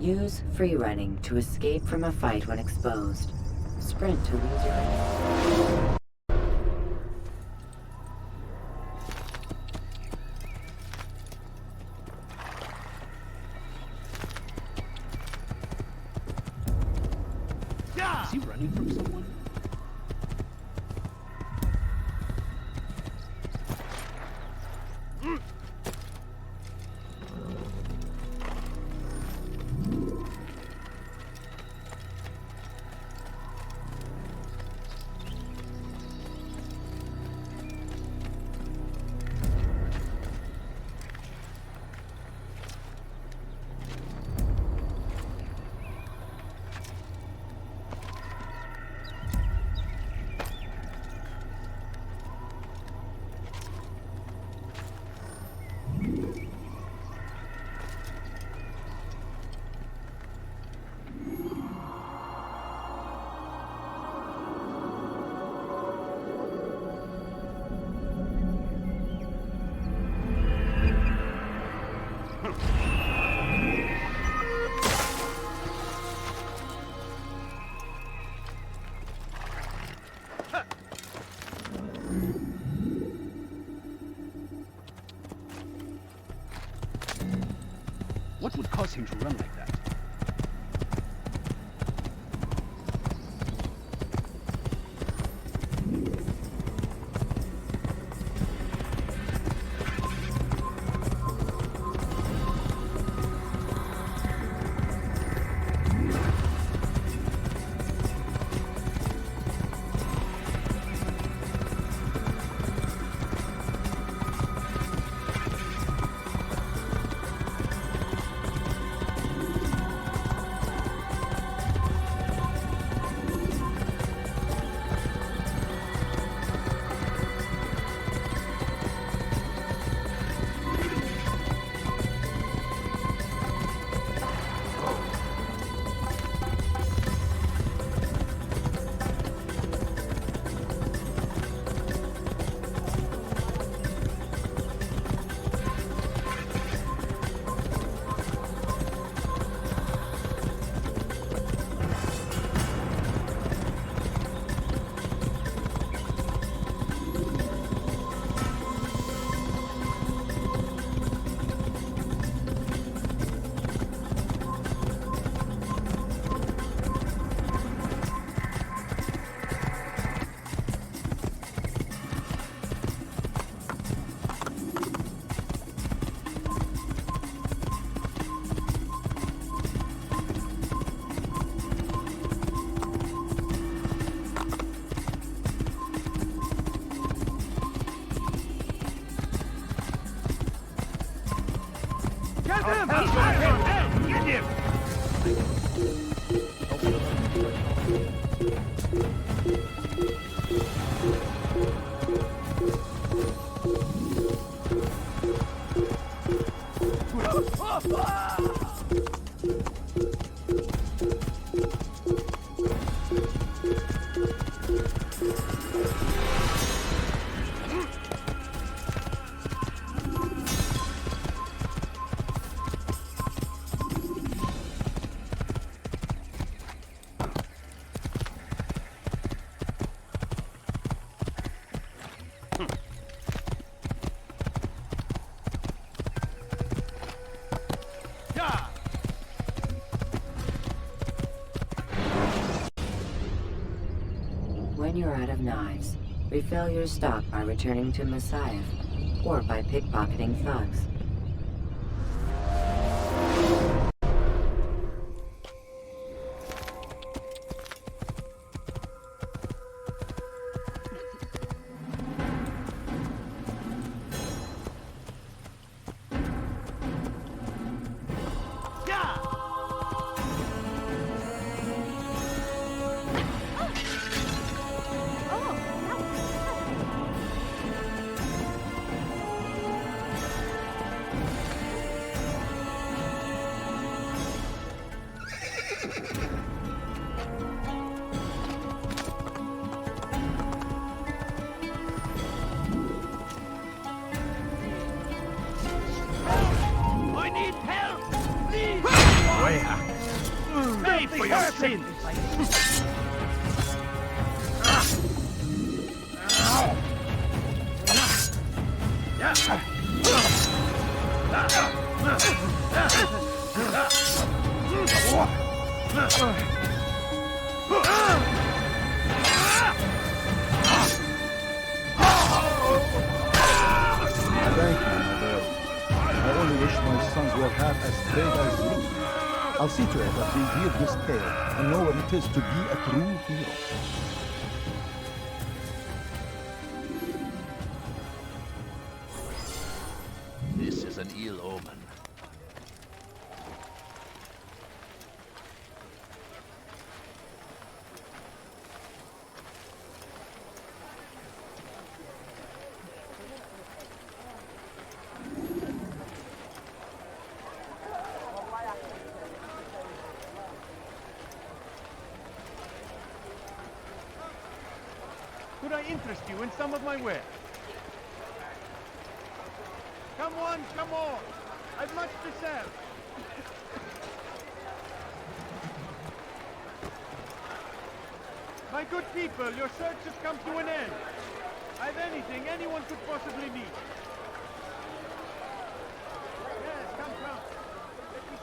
Use free running to escape from a fight when exposed. Sprint to lose your enemy. Is he running from someone? What would cause him to run like that? When you're out of knives, refill your stock by returning to Messiah, or by pickpocketing thugs. I'll see to it that we hear this tale and know what it is to be a true hero. This is an ill omen. Could I interest you in some of my wares? Come on, come on! I've much to sell! My good people, your search has come to an end. I've anything anyone could possibly need. Yes, come, come. Let me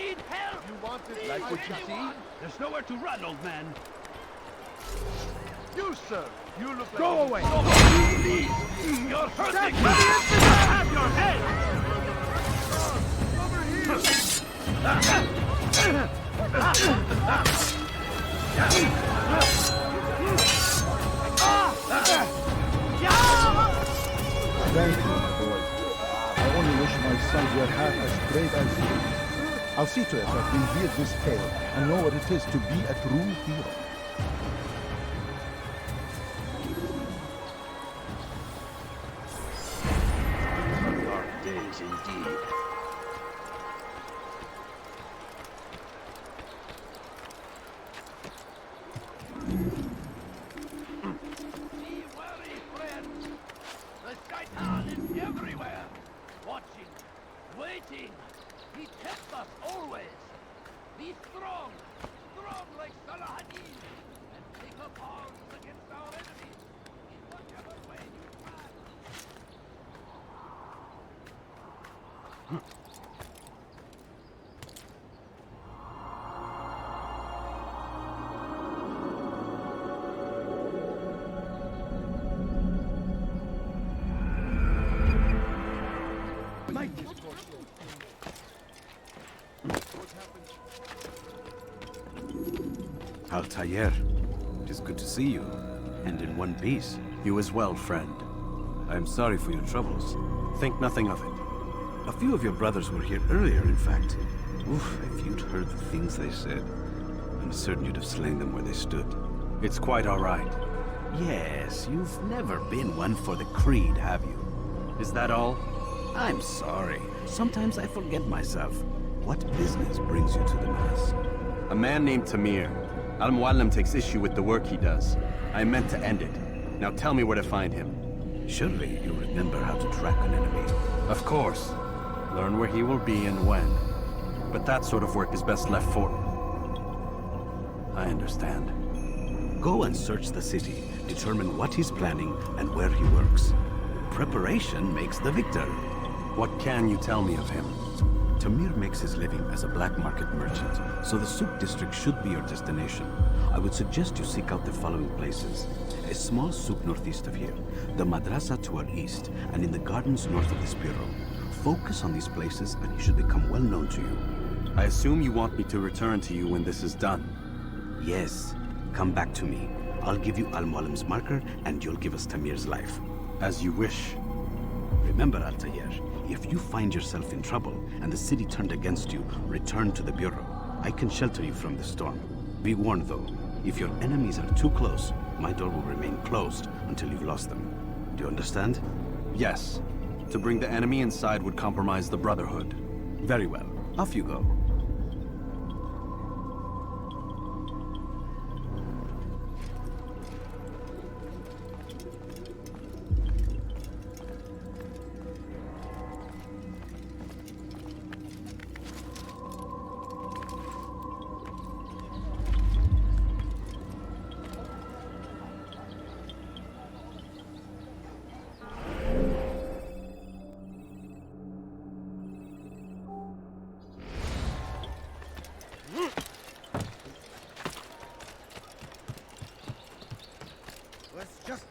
need help! You want to like what you see? There's nowhere to run, old man. You, sir! You look like... Go away! Please! You're hurting me! Have your head! Thank you, my boy. I only wish my sons were half as brave as you. I'll see to it that we hear this tale and know what it is to be a true hero. Dark days indeed. Be wary, friends. The Shaitan is everywhere. Watching, waiting. He tempts us always. Be strong. Strong like Salah Addin. And take up arms against our enemies. In whatever way you can. Altair, it is good to see you, and in one piece. You as well, friend. I am sorry for your troubles. Think nothing of it. A few of your brothers were here earlier, in fact. Oof, if you'd heard the things they said, I'm certain you'd have slain them where they stood. It's quite all right. Yes, you've never been one for the creed, have you? Is that all? I'm sorry. Sometimes I forget myself. What business brings you to the Mass? A man named Tamir. Al-Muallim takes issue with the work he does. I meant to end it. Now tell me where to find him. Surely you remember how to track an enemy. Of course. Learn where he will be and when. But that sort of work is best left for... I understand. Go and search the city, determine what he's planning and where he works. Preparation makes the victor. What can you tell me of him? Tamir makes his living as a black market merchant, so the souk district should be your destination. I would suggest you seek out the following places. A small souk northeast of here, the madrasa to our east, and in the gardens north of this bureau. Focus on these places and he should become well known to you. I assume you want me to return to you when this is done. Yes. Come back to me. I'll give you Al-Muallim's marker and you'll give us Tamir's life. As you wish. Remember, Altair, if you find yourself in trouble and the city turned against you, return to the bureau. I can shelter you from the storm. Be warned though, if your enemies are too close, my door will remain closed until you've lost them. Do you understand? Yes. To bring the enemy inside would compromise the Brotherhood. Very well. Off you go.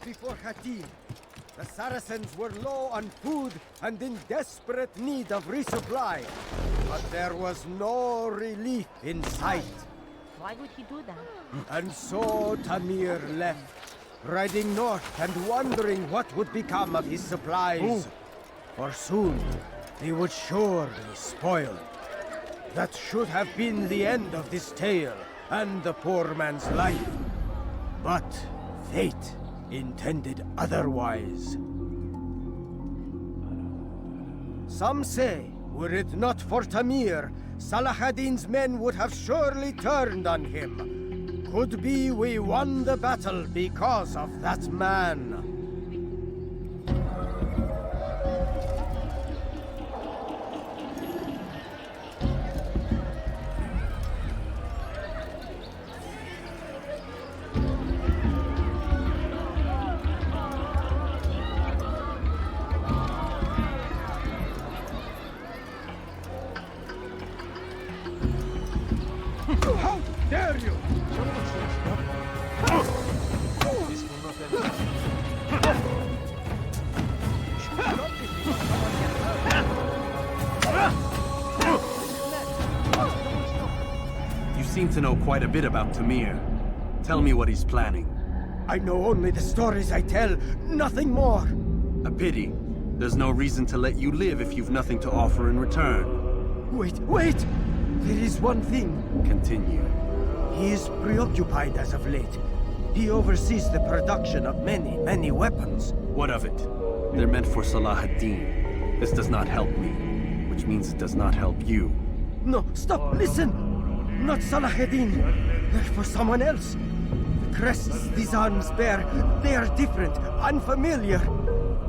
Before Hakim, the Saracens were low on food and in desperate need of resupply. But there was no relief in sight. Why would he do that? And so Tamir left, riding north and wondering what would become of his supplies. For soon, they would surely spoil. That should have been the end of this tale and the poor man's life. But fate intended otherwise. Some say, were it not for Tamir, Salah ad-Din's men would have surely turned on him. Could be we won the battle because of that man. seem to know quite a bit about Tamir. Tell me what he's planning. I know only the stories I tell, nothing more. A pity. There's no reason to let you live if you've nothing to offer in return. Wait! There is one thing. Continue. He is preoccupied as of late. He oversees the production of many weapons. What of it? They're meant for Salah ad-Din. This does not help me, which means it does not help you. No, stop, listen! Not Salah ad-Din. They're for someone else. The crests these arms bear, they are different, unfamiliar.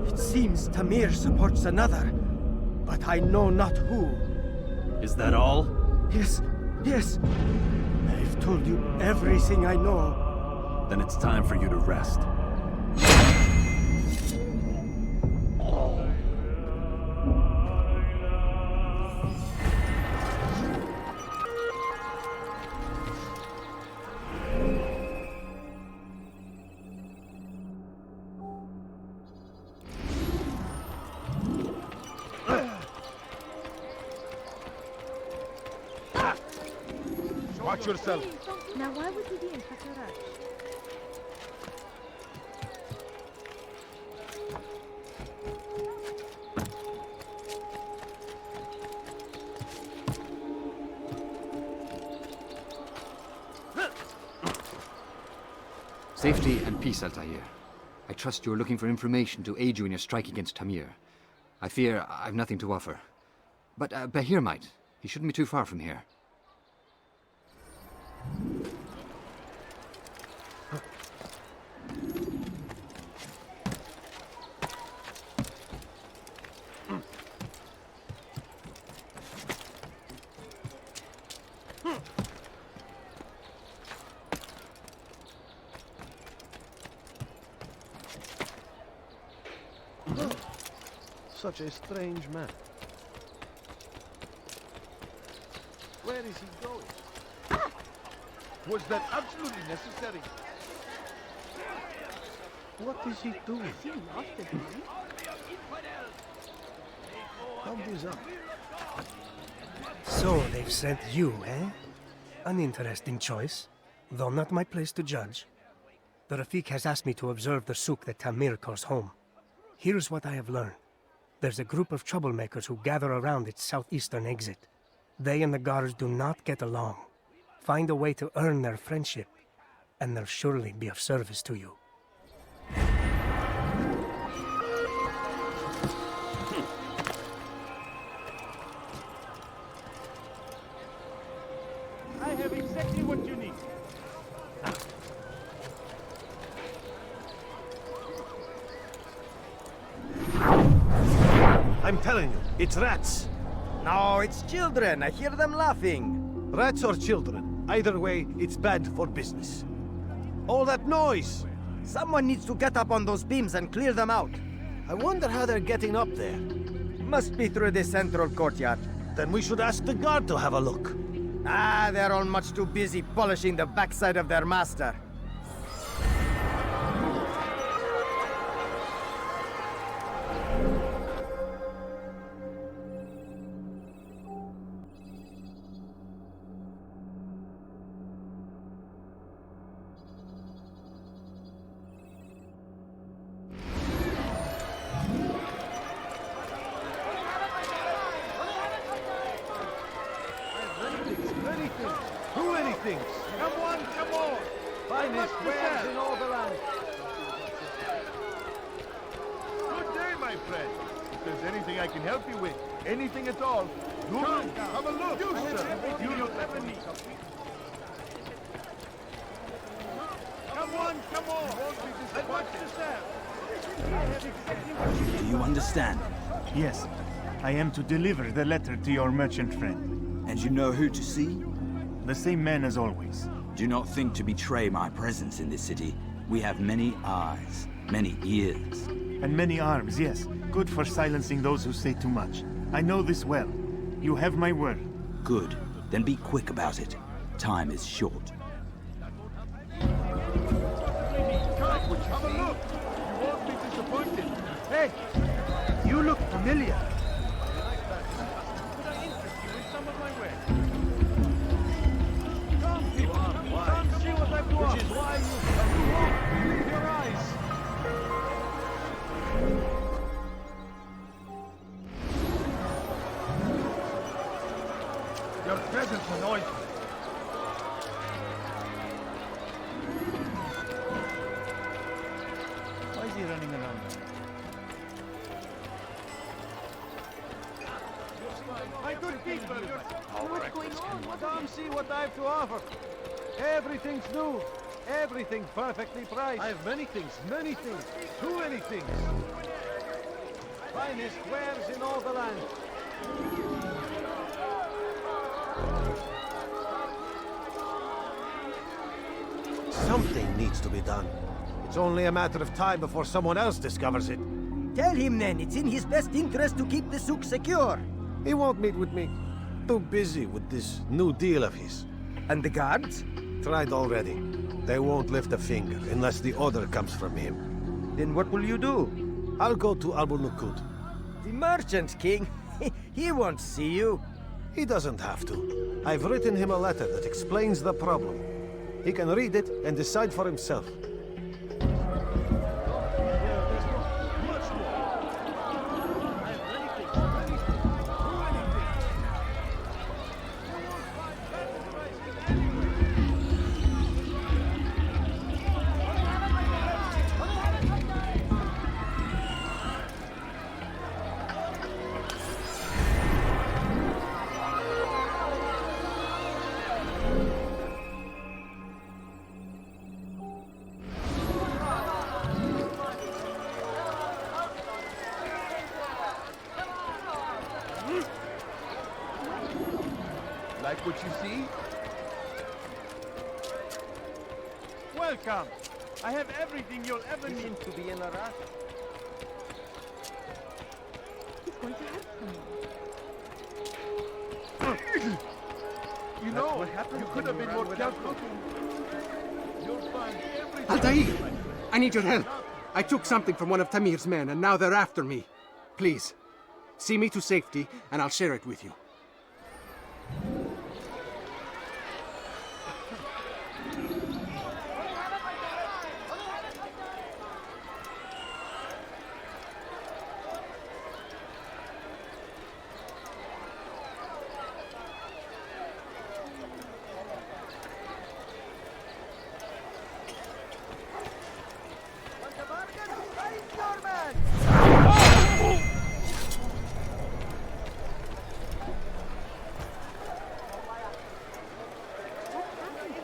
It seems Tamir supports another, but I know not who. Is that all? Yes. I've told you everything I know. Then it's time for you to rest. Watch yourself. Now why would he be in such a rush? Safety and peace, Altair. I trust you are looking for information to aid you in your strike against Tamir. I fear I've nothing to offer. But Bahir might. He shouldn't be too far from here. Such a strange man. Where is he going? Was that absolutely necessary? What is he doing? How bizarre. So they've sent you, eh? An interesting choice, though not my place to judge. The Rafik has asked me to observe the souk that Tamir calls home. Here's what I have learned. There's a group of troublemakers who gather around its southeastern exit. They and the guards do not get along. Find a way to earn their friendship, and they'll surely be of service to you. I have exactly what you need. I'm telling you, it's rats. No, it's children. I hear them laughing. Rats or children. Either way, it's bad for business. All that noise! Someone needs to get up on those beams and clear them out. I wonder how they're getting up there. Must be through the central courtyard. Then we should ask the guard to have a look. They're all much too busy polishing the backside of their master. Come on! Finest wares in all the land. Good day, my friend. If there's anything I can help you with, anything at all, come, have a look. You, sir, you'll ever need. Come on! I want to serve. Do you understand? Yes. I am to deliver the letter to your merchant friend. And you know who to see? The same man as always. Do not think to betray my presence in this city. We have many eyes, many ears. And many arms, yes. Good for silencing those who say too much. I know this well. You have my word. Good. Then be quick about it. Time is short. Have a look. You won't be disappointed. Hey, you look familiar. Could I interest you in some of my wares? Come, Your presence annoys me. Why is he running around? My good people, what's going on? Come see what I have to offer. Everything's new. Everything perfectly priced. I have many things. Too many things. Finest wares in all the land. Something needs to be done. It's only a matter of time before someone else discovers it. Tell him then, it's in his best interest to keep the souk secure. He won't meet with me. Too busy with this new deal of his. And the guards? Tried already. They won't lift a finger unless the order comes from him. Then what will you do? I'll go to Nuquod. The merchant king? He won't see you. He doesn't have to. I've written him a letter that explains the problem. He can read it and decide for himself. Like what you see? Welcome. I have everything you'll ever need to be in a rush. He's going to have some. You know, you could have been more careful. You'll find everything. Altair! I need your help. I took something from one of Tamir's men, and now they're after me. Please, see me to safety, and I'll share it with you.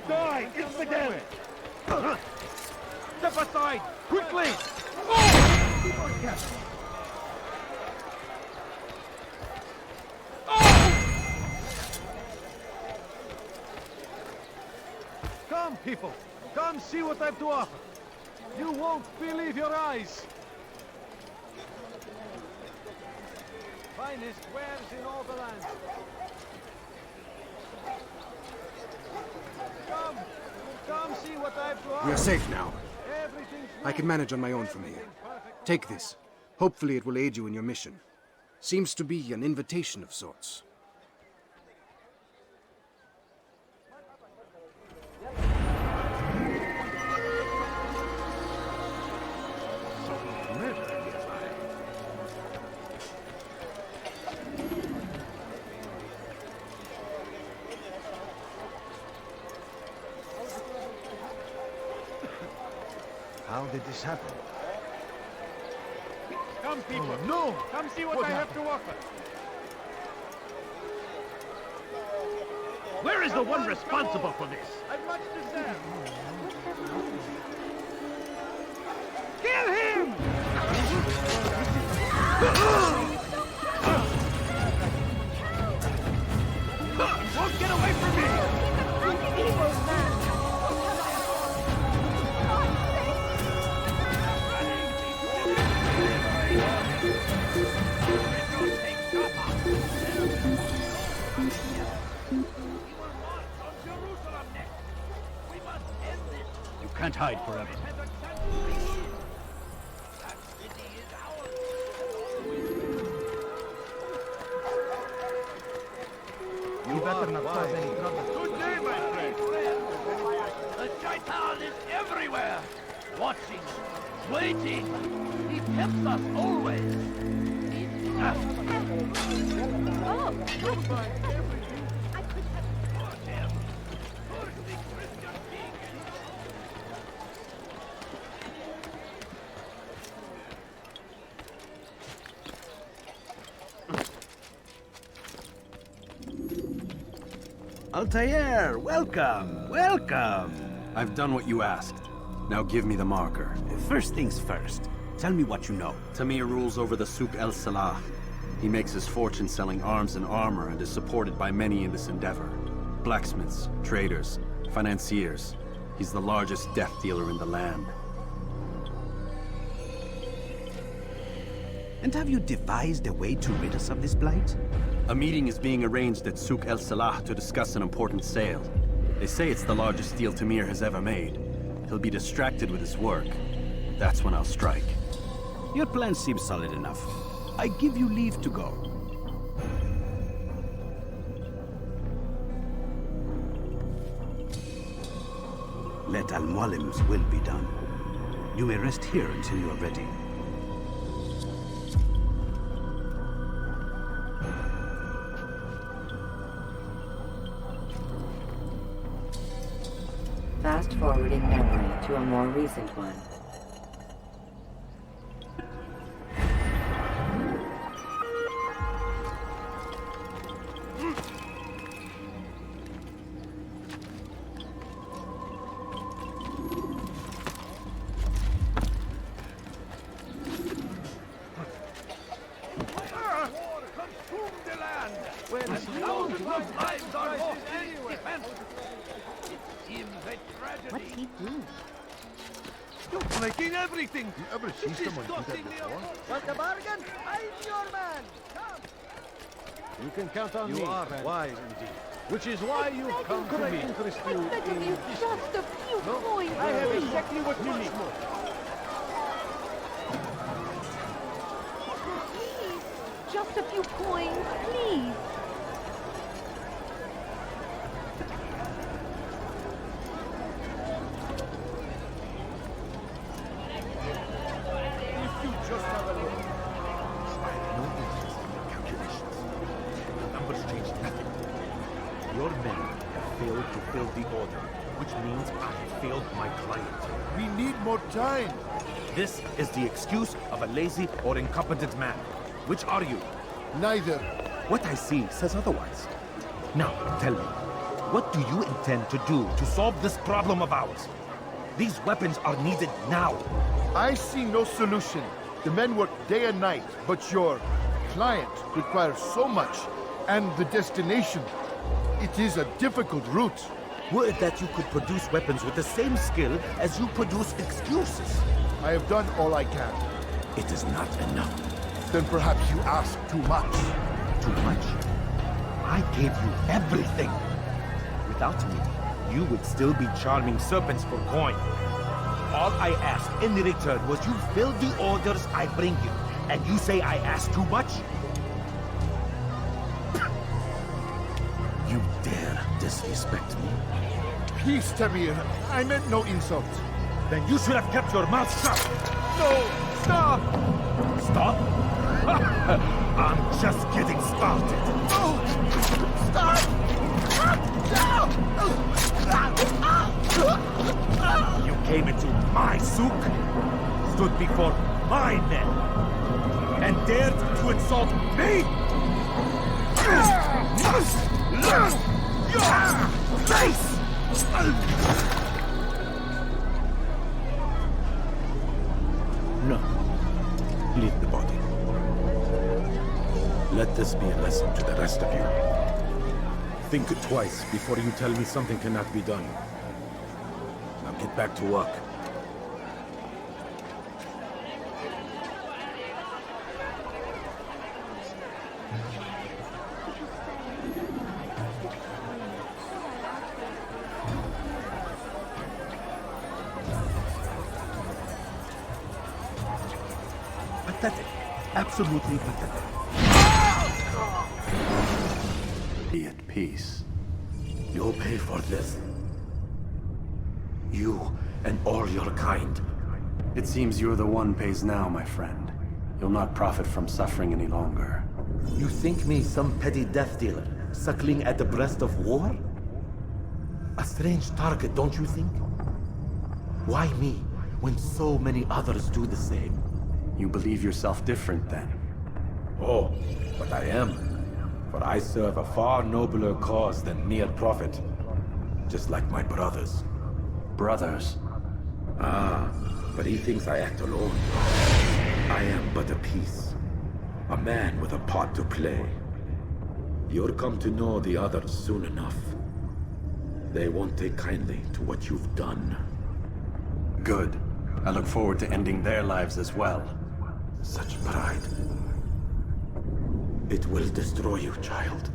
Die! Infidel! Step aside! Quickly! Come, people! Come see what I have to offer! You won't believe your eyes! Finest wares in all the land! Come see what I have to offer! We are safe now. I can manage on my own from here. Take this. Hopefully it will aid you in your mission. Seems to be an invitation of sorts. How did this happen? Come, people! Oh, no! Come see what I have to offer! Where is the one responsible for this? I've much to sell! Kill him! He won't get away from me! You can't hide forever. You better not cause any trouble. Good day, my friend. The shaitan is everywhere. Watching, waiting. He tempts us always. Altair, welcome, welcome. I've done what you asked. Now give me the marker. First things first. Tell me what you know. Tamir rules over the Souk El Salah. He makes his fortune selling arms and armor and is supported by many in this endeavor. Blacksmiths, traders, financiers. He's the largest death dealer in the land. And have you devised a way to rid us of this blight? A meeting is being arranged at Souk El Salah to discuss an important sale. They say it's the largest deal Tamir has ever made. He'll be distracted with his work. That's when I'll strike. Your plan seems solid enough. I give you leave to go. Let Al-Mualim's will be done. You may rest here until you are ready. Fast-forwarding memory to a more recent one. What's he doing? You're breaking everything! You ever see someone do that before? Want a bargain? I'm your man! Come! You can count on me. You are wise indeed. Which is why you've come to me. Interest you in just a few coins. I have exactly what you need. Please, just a few coins, please. Just have a look. I have no interest in your calculations. The numbers change nothing. Your men have failed to fill the order, which means I have failed my client. We need more time. This is the excuse of a lazy or incompetent man. Which are you? Neither. What I see says otherwise. Now, tell me, what do you intend to do to solve this problem of ours? These weapons are needed now. I see no solution. The men work day and night, but your client requires so much, and the destination. It is a difficult route. Would that you could produce weapons with the same skill as you produce excuses. I have done all I can. It is not enough. Then perhaps you ask too much. Too much? I gave you everything. Without me, you would still be charming serpents for coin. All I ask in return was you fill the orders I bring you. And you say I ask too much? You dare disrespect me? Peace, Tamir. I meant no insult. Then you should have kept your mouth shut. No! Stop! Stop? I'm just getting started. No! Stop! You came into my souk, stood before my men, and dared to insult me? Your face! No. Leave the body. Let this be a lesson to the rest of you. Think twice before you tell me something cannot be done. Now get back to work. Pathetic. Absolutely pathetic. Be at peace. You'll pay for this. You and all your kind. It seems you're the one pays now, my friend. You'll not profit from suffering any longer. You think me some petty death dealer, suckling at the breast of war? A strange target, don't you think? Why me, when so many others do the same? You believe yourself different, then? Oh, but I am. For I serve a far nobler cause than mere profit. Just like my brothers. Brothers? Ah, but he thinks I act alone. I am but a piece. A man with a part to play. You'll come to know the others soon enough. They won't take kindly to what you've done. Good. I look forward to ending their lives as well. Such pride. It will destroy you, child.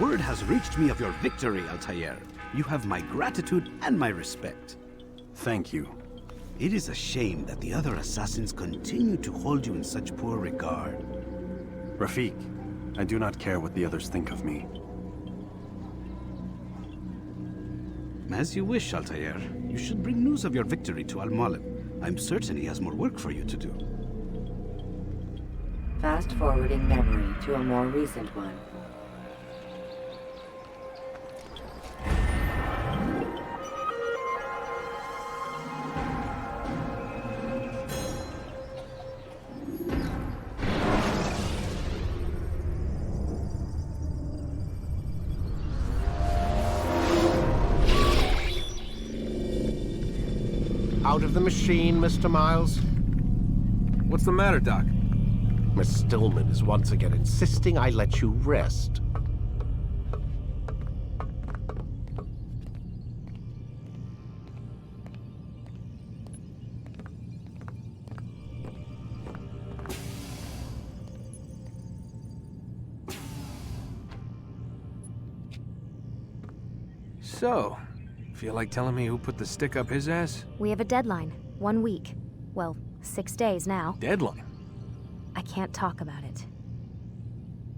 Word has reached me of your victory, Altair. You have my gratitude and my respect. Thank you. It is a shame that the other assassins continue to hold you in such poor regard. Rafik, I do not care what the others think of me. As you wish, Altair. You should bring news of your victory to Al-Malib. I'm certain he has more work for you to do. Fast-forwarding memory to a more recent one. Out of the machine, Mr. Miles? What's the matter, Doc? Miss Stillman is once again insisting I let you rest. So, feel like telling me who put the stick up his ass? We have a deadline. 1 week. Well, 6 days now. Deadline? I can't talk about it.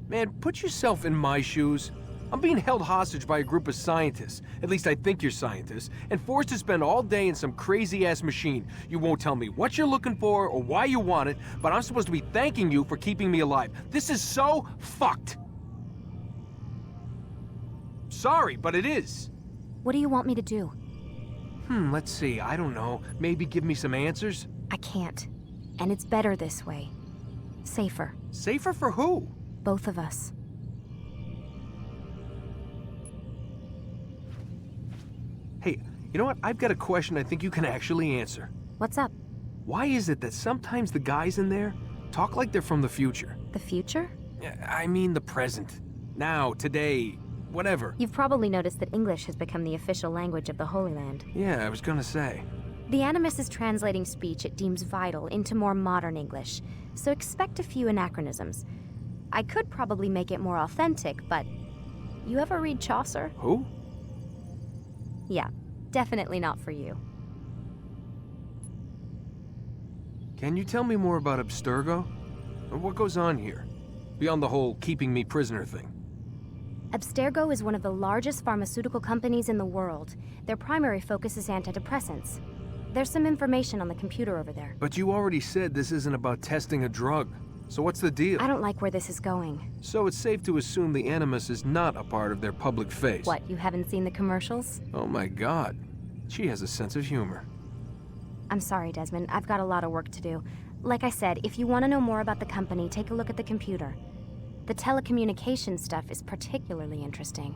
Man, put yourself in my shoes. I'm being held hostage by a group of scientists, at least I think you're scientists, and forced to spend all day in some crazy-ass machine. You won't tell me what you're looking for or why you want it, but I'm supposed to be thanking you for keeping me alive. This is so fucked. Sorry, but it is. What do you want me to do? Let's see, I don't know. Maybe give me some answers? I can't. And it's better this way. Safer. Safer for who? Both of us. Hey, you know what? I've got a question I think you can actually answer. What's up? Why is it that sometimes the guys in there talk like they're from the future? The future? I mean the present. Now, today, whatever. You've probably noticed that English has become the official language of the Holy Land. Yeah, I was gonna say. The Animus is translating speech it deems vital into more modern English, so expect a few anachronisms. I could probably make it more authentic, but... You ever read Chaucer? Who? Yeah, definitely not for you. Can you tell me more about Abstergo? Or what goes on here? Beyond the whole keeping me prisoner thing. Abstergo is one of the largest pharmaceutical companies in the world. Their primary focus is antidepressants. There's some information on the computer over there. But you already said this isn't about testing a drug. So what's the deal? I don't like where this is going. So it's safe to assume the Animus is not a part of their public face. What, you haven't seen the commercials? Oh my god. She has a sense of humor. I'm sorry, Desmond. I've got a lot of work to do. Like I said, if you want to know more about the company, take a look at the computer. The telecommunication stuff is particularly interesting.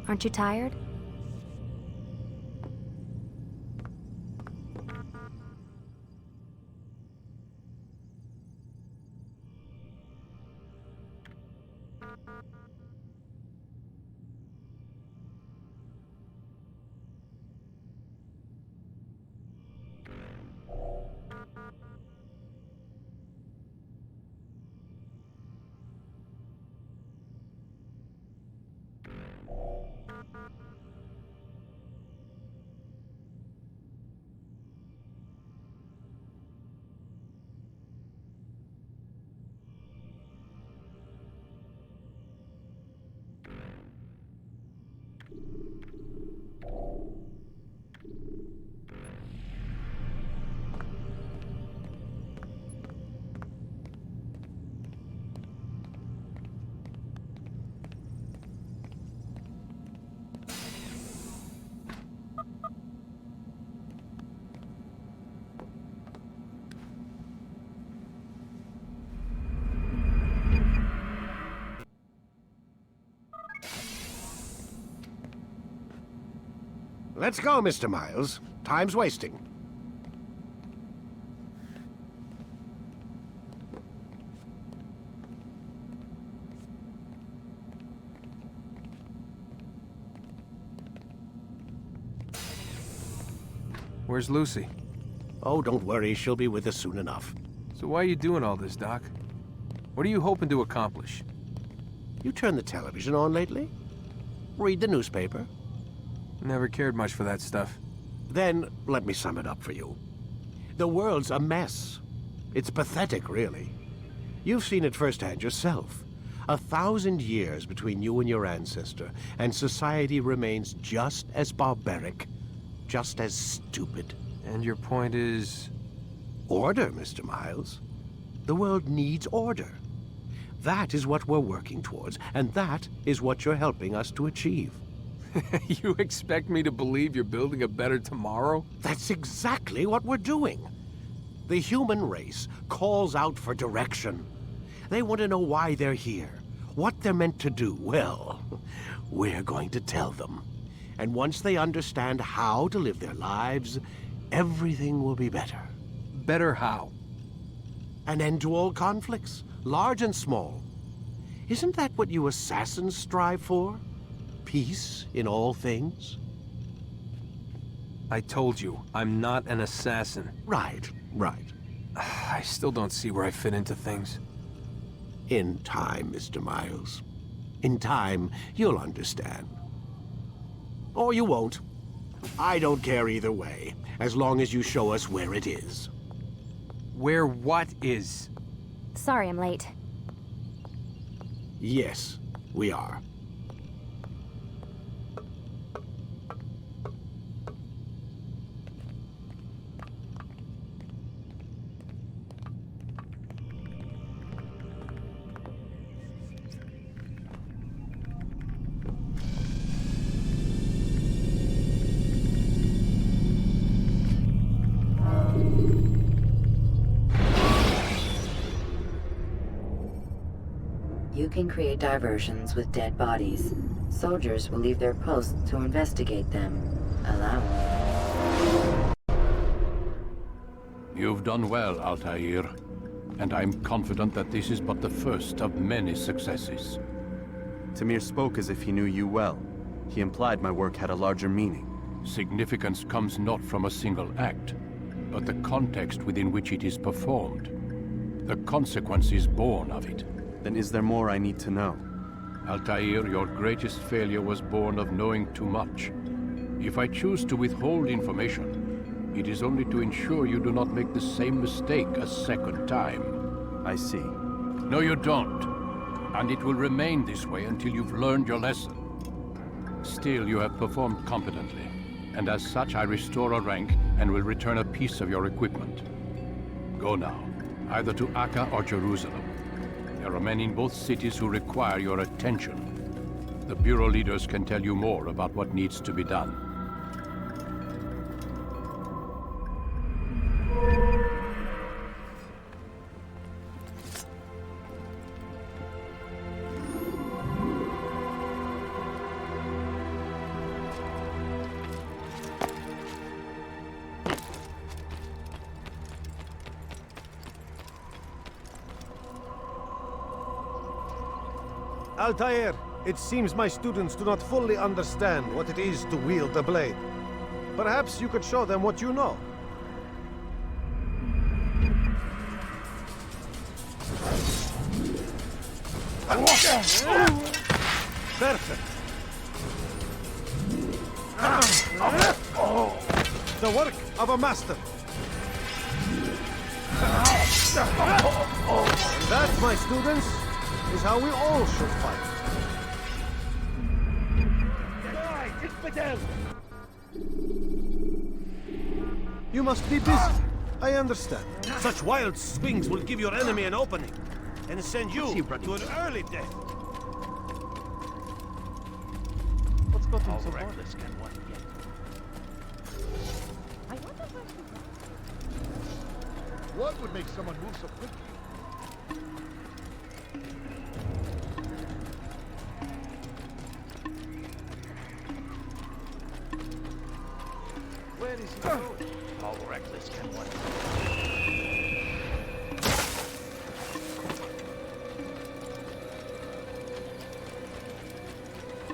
Aren't you tired? Let's go, Mr. Miles. Time's wasting. Where's Lucy? Oh, don't worry. She'll be with us soon enough. So why are you doing all this, Doc? What are you hoping to accomplish? You turned the television on lately? Read the newspaper? Never cared much for that stuff. Then, let me sum it up for you. The world's a mess. It's pathetic, really. You've seen it firsthand yourself. 1,000 years between you and your ancestor, and society remains just as barbaric, just as stupid. And your point is? Order, Mr. Miles. The world needs order. That is what we're working towards, and that is what you're helping us to achieve. You expect me to believe you're building a better tomorrow? That's exactly what we're doing. The human race calls out for direction. They want to know why they're here, what they're meant to do. Well, we're going to tell them. And once they understand how to live their lives, everything will be better. Better how? An end to all conflicts, large and small. Isn't that what you assassins strive for? Peace in all things? I told you, I'm not an assassin. Right. I still don't see where I fit into things. In time, Mr. Miles. In time, you'll understand. Or you won't. I don't care either way, as long as you show us where it is. Where what is? Sorry I'm late. Yes, we are. You can create diversions with dead bodies. Soldiers will leave their posts to investigate them. Allow it. You've done well, Altair. And I'm confident that this is but the first of many successes. Tamir spoke as if he knew you well. He implied my work had a larger meaning. Significance comes not from a single act, but the context within which it is performed. The consequences born of it. Then is there more I need to know? Altair, your greatest failure was born of knowing too much. If I choose to withhold information, it is only to ensure you do not make the same mistake a second time. I see. No, you don't. And it will remain this way until you've learned your lesson. Still, you have performed competently, and as such I restore a rank and will return a piece of your equipment. Go now, either to Akka or Jerusalem. There are men in both cities who require your attention. The Bureau leaders can tell you more about what needs to be done. Altair, it seems my students do not fully understand what it is to wield a blade. Perhaps you could show them what you know. Perfect. The work of a master. And that, my students, is how we all should fight. You must be busy. I understand. Such wild swings will give your enemy an opening and send you to an early death. What's got him How so far? reckless can one get? What would make someone move so quickly? Where is he going? How reckless can one get?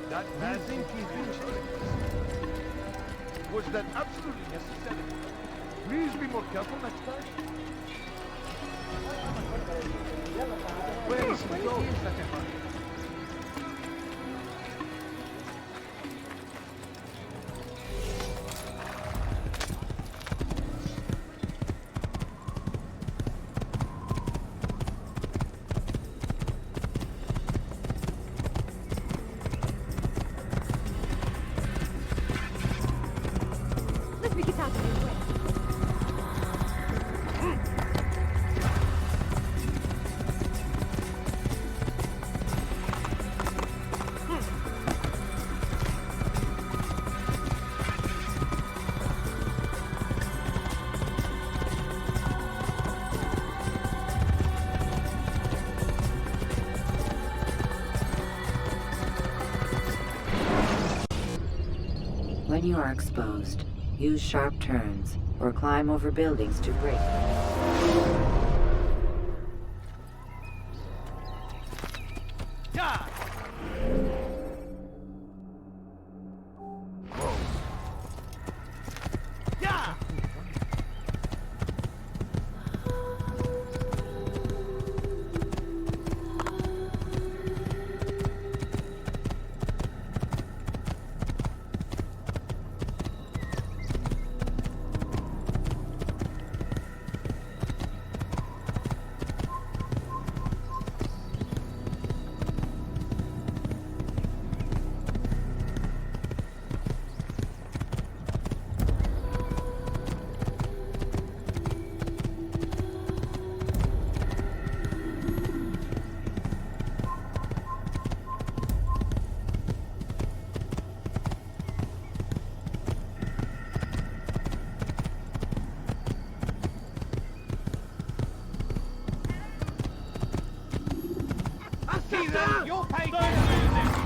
That man thinks he's being tricked. Was that absolutely necessary? Please be more careful next time. Where is he going? Let me get out of your way. When you are exposed, use sharp turns or climb over buildings to break them. You'll pay for music!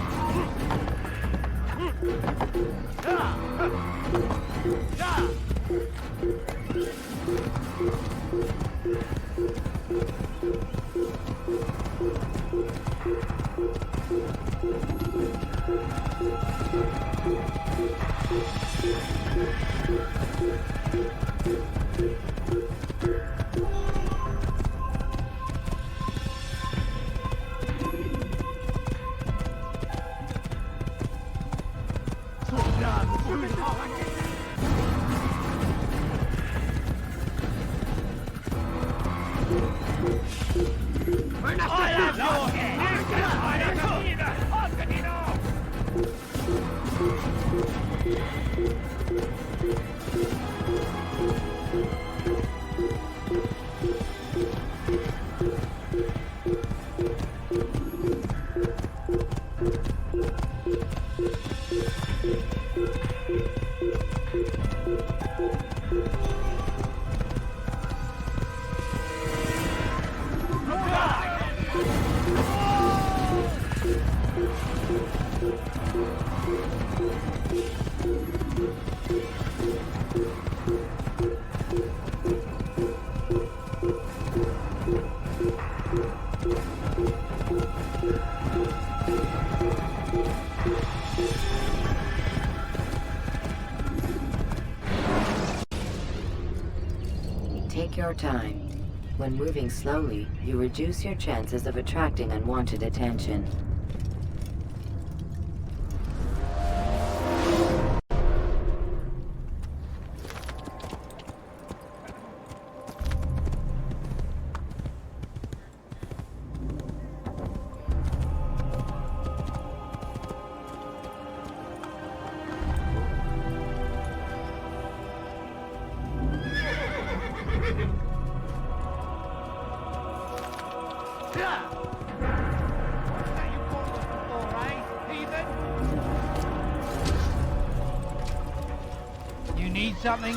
Take your time. When moving slowly, you reduce your chances of attracting unwanted attention. Something.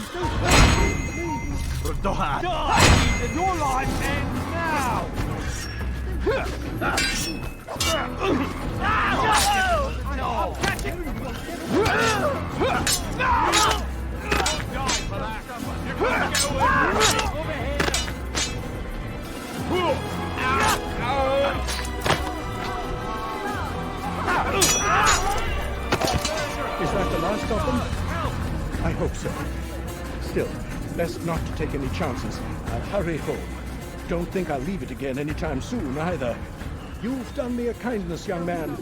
Die! Your life ends now! I'll catch it! Die for that! You're going to get away! Over here! Is that the last of them? I hope so. Still, best not to take any chances. I'll hurry home. Don't think I'll leave it again anytime soon, either. You've done me a kindness, young man.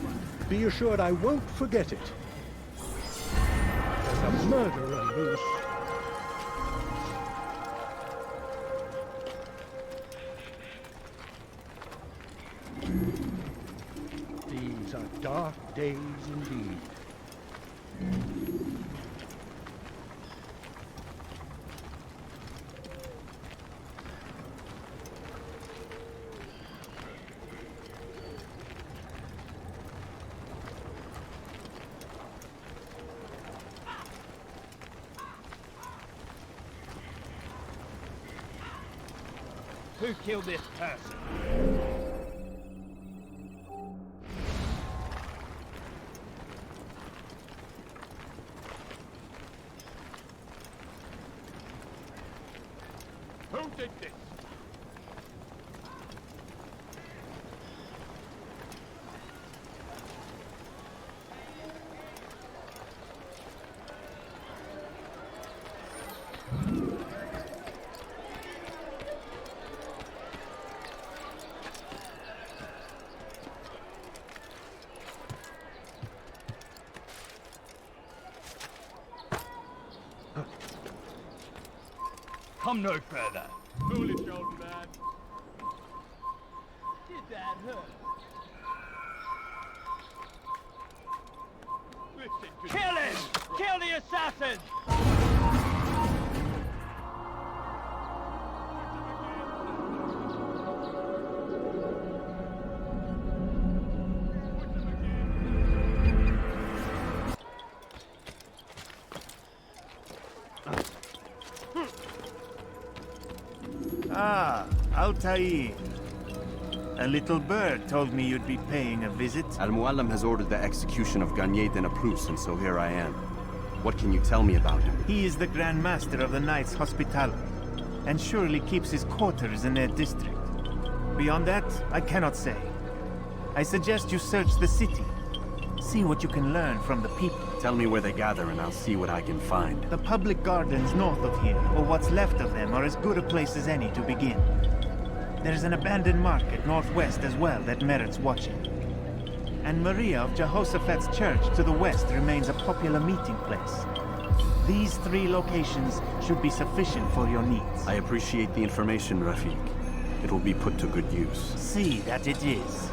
Be assured I won't forget it. There's a murderer loose. These are dark days indeed. Who killed this person? Who did this? Come no further. Foolish old man. Did that hurt? Listen to Kill him! Kill the assassin! Ah, Altair. A little bird told me you'd be paying a visit. Al-Muallim has ordered the execution of Garnier de Naplouse, and so here I am. What can you tell me about him? He is the Grand Master of the Knights Hospitaller, and surely keeps his quarters in their district. Beyond that, I cannot say. I suggest you search the city. See what you can learn from the people. Tell me where they gather and I'll see what I can find. The public gardens north of here, or what's left of them, are as good a place as any to begin. There's an abandoned market northwest as well that merits watching. And Maria of Jehoshaphat's church to the west remains a popular meeting place. These 3 locations should be sufficient for your needs. I appreciate the information, Rafiq. It will be put to good use. See that it is.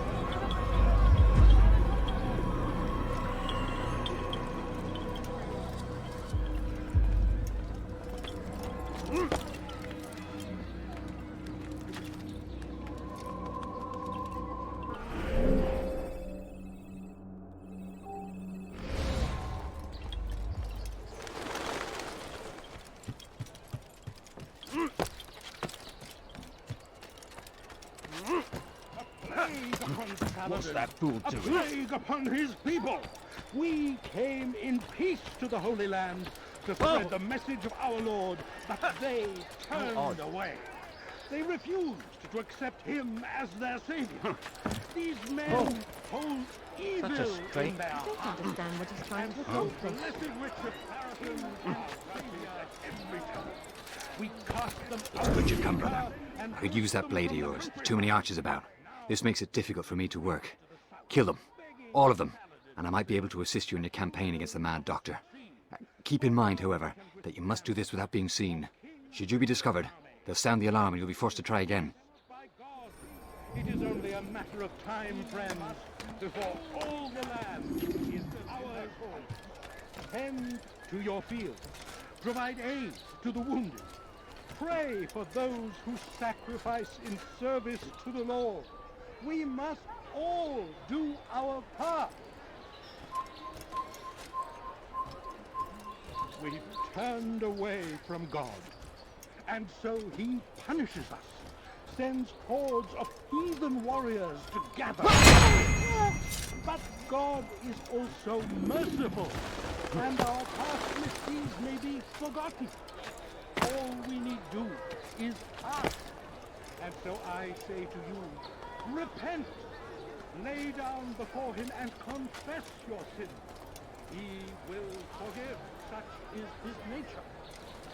What's that fool doing? A plague upon his people! We came in peace to the Holy Land to spread the message of our Lord, but they turned away. They refused to accept him as their savior. These men hold evil in their hearts. I don't understand what he's trying to The accomplish. blessed rich of Saracens are savior every time. We cast them It's good you come, brother. I could use that blade of yours. Too many archers about. This makes it difficult for me to work. Kill them. All of them. And I might be able to assist you in your campaign against the Mad Doctor. Keep in mind, however, that you must do this without being seen. Should you be discovered, they'll sound the alarm and you'll be forced to try again. It is only a matter of time, friends, before all the land is ours. Tend to your fields. Provide aid to the wounded. Pray for those who sacrifice in service to the Lord. We must all do our part. We've turned away from God, and so he punishes us, sends hordes of heathen warriors to gather. But God is also merciful, and our past misdeeds may be forgotten. All we need do is ask. And so I say to you, repent, lay down before him and confess your sins. He will forgive, such is his nature.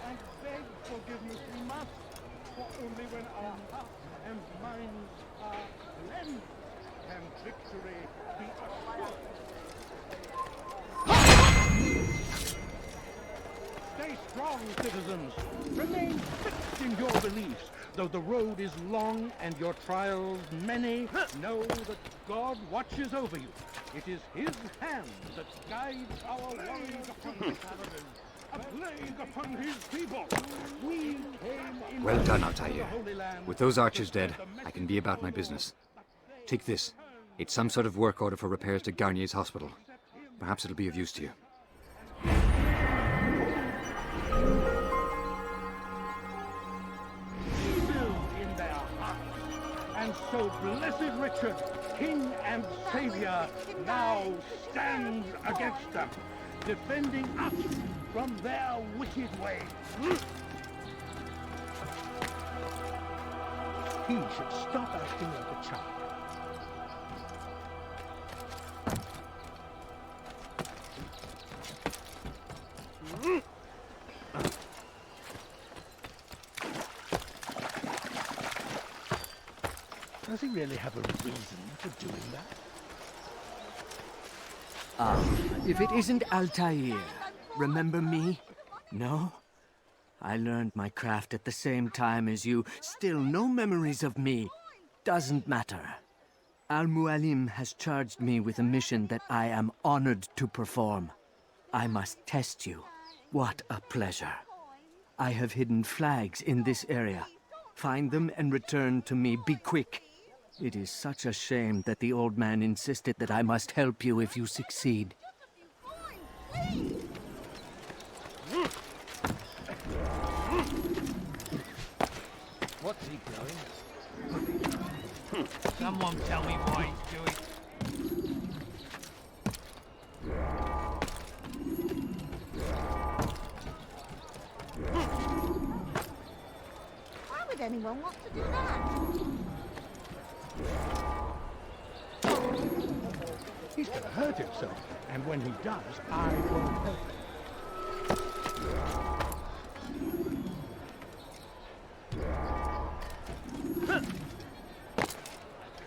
And beg forgiveness we must, for only when our hearts and minds are cleansed can victory be assured. Stay strong, citizens. Remain fixed in your beliefs. Though the road is long and your trials many, know that God watches over you. It is his hand that guides our warriors upon the paladin. A plague upon his people. We came in Well done, Altair. With those archers dead, I can be about my business. Take this. It's some sort of work order for repairs to Garnier's hospital. Perhaps it'll be of use to you. And so blessed Richard, King and Savior, now stands against them, defending us from their wicked ways. He should stop acting like a child. Does he really have a reason for doing that? If it isn't Altair, remember me? No? I learned my craft at the same time as you. Still no memories of me. Doesn't matter. Al-Mualim has charged me with a mission that I am honored to perform. I must test you. What a pleasure. I have hidden flags in this area. Find them and return to me. Be quick. It is such a shame that the old man insisted that I must help you if you succeed. What's he doing? Someone tell me why he's doing. Why would anyone want to do that? He's gonna hurt himself, and when he does, I won't help him.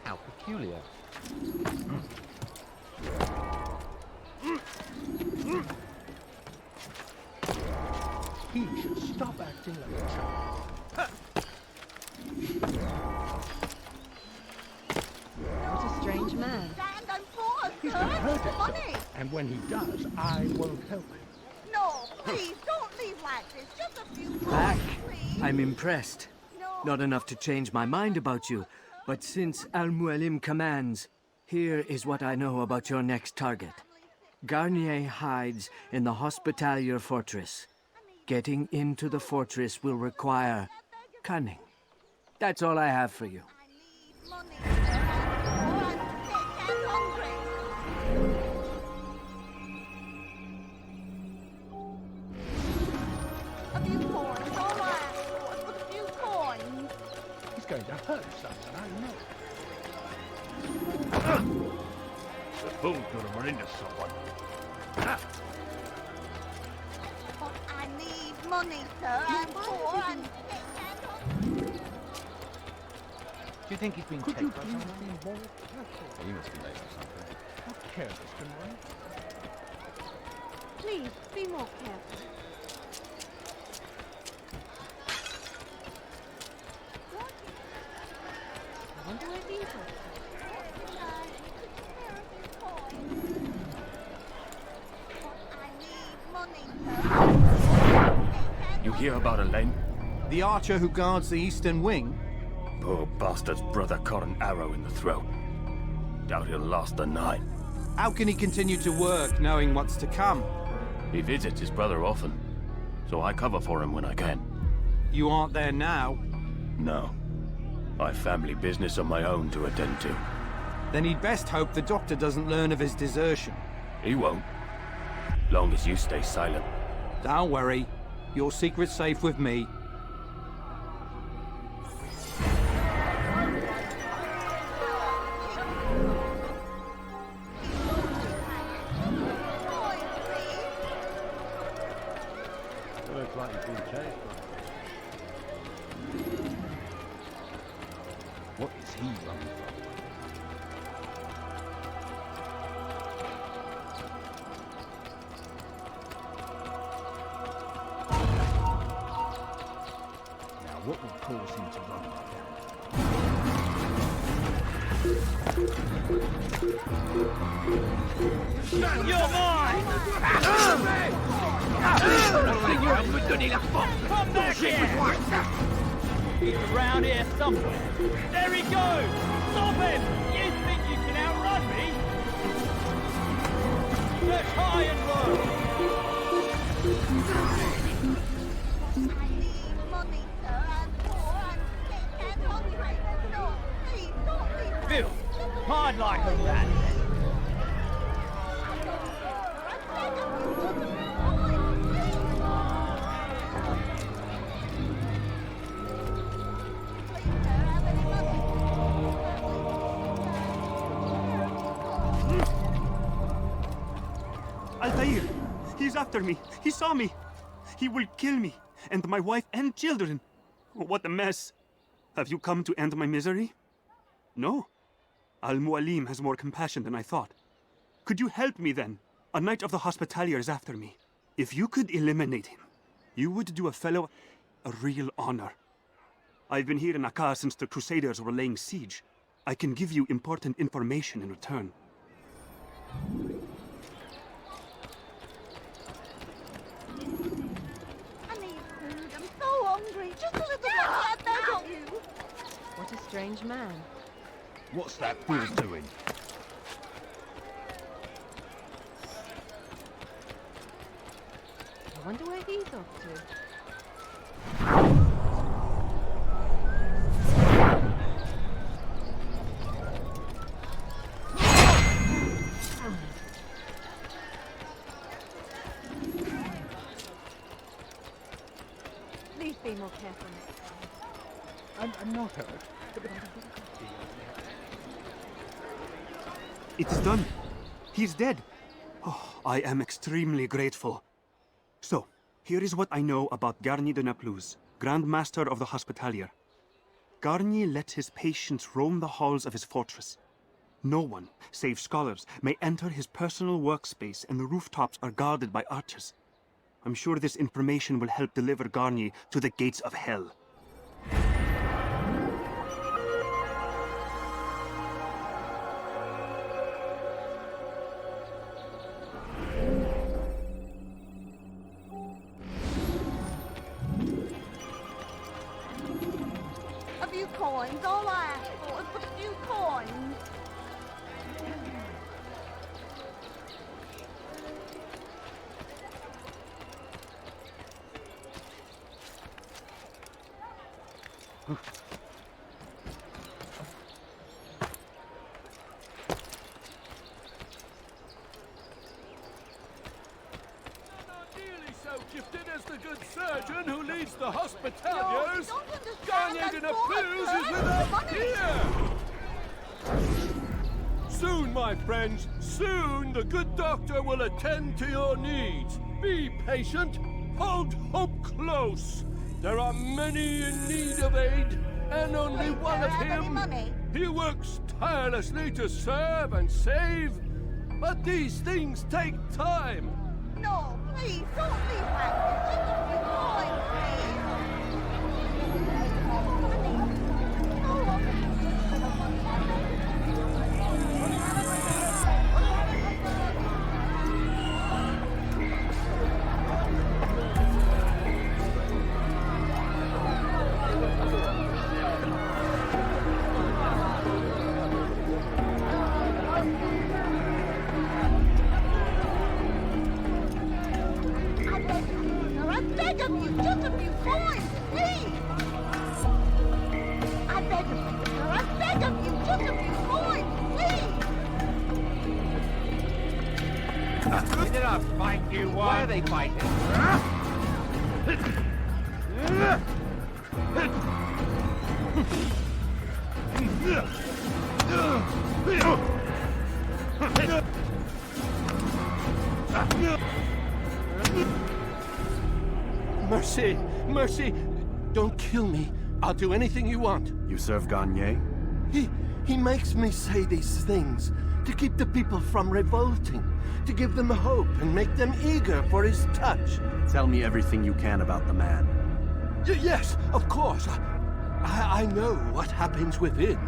How peculiar. He should stop acting like a child. What a strange man. He's gonna hurt himself, and when he does, I won't help him. No, please, don't leave like this. Just a few Back. please. I'm impressed. Not enough to change my mind about you, but since Al-Mualim commands, here is what I know about your next target. Garnier hides in the Hospitalier Fortress. Getting into the fortress will require cunning. That's all I have for you. A few coins, all right. But a few coins. He's going to hurt someone, I know. The fool's gonna run into someone. But I need money, sir. I'm poor and... Do you think he's been taken by someone? He must be late or something. Not careless, Conroy. Please, be more careful. I wonder where these are. You hear about Elaine? The archer who guards the eastern wing? Poor bastard's brother caught an arrow in the throat. Doubt he'll last the night. How can he continue to work, knowing what's to come? He visits his brother often, so I cover for him when I can. You aren't there now? No. I've family business of my own to attend to. Then he'd best hope the doctor doesn't learn of his desertion. He won't. Long as you stay silent. Don't worry. Your secret's safe with me. Looks like he's been chased. What is he running from? Now, what would cause him to run like that? You're mine! Come back here! He's around here somewhere. There he goes! Stop him! You think you can outrun me? Search high and low! I need money, sir. I'm poor and sick and hungry. No, please don't leave me. Bill, I'd like a rat. Altair! He's after me! He saw me! He will kill me, and my wife and children! What a mess! Have you come to end my misery? No. Al-Mualim has more compassion than I thought. Could you help me then? A knight of the Hospitalier is after me. If you could eliminate him, you would do a fellow a real honor. I've been here in Akkar since the Crusaders were laying siege. I can give you important information in return. Just a little bit, I beg of you. What a strange man. What's that fool doing? I wonder where he's off to. Please be more careful next time. I'm not hurt. It's done. He's dead. Oh, I am extremely grateful. So, here is what I know about Garnier de Naplouse, Grand Master of the Hospitalier. Garnier lets his patients roam the halls of his fortress. No one, save scholars, may enter his personal workspace, and the rooftops are guarded by archers. I'm sure this information will help deliver Garnier to the gates of hell. A few coins, all I ask for is but a few coins. Gifted as the good surgeon who leads the Hospitaliers, Garnier de Naplouse is without fear! Soon, my friends, soon the good doctor will attend to your needs. Be patient. Hold hope close. There are many in need of aid, and only one of him. He works tirelessly to serve and save, but these things take time. No, please, don't leave like this. Just a few coins, please. I beg of you, just a few coins, please. I beg of you, sir. I beg of you, just a few coins, please. Did I fight you? Why are they fighting? Mercy, mercy! Don't kill me. I'll do anything you want. You serve Garnier? He makes me say these things to keep the people from revolting, to give them hope and make them eager for his touch. Tell me everything you can about the man. Yes, of course. I know what happens within,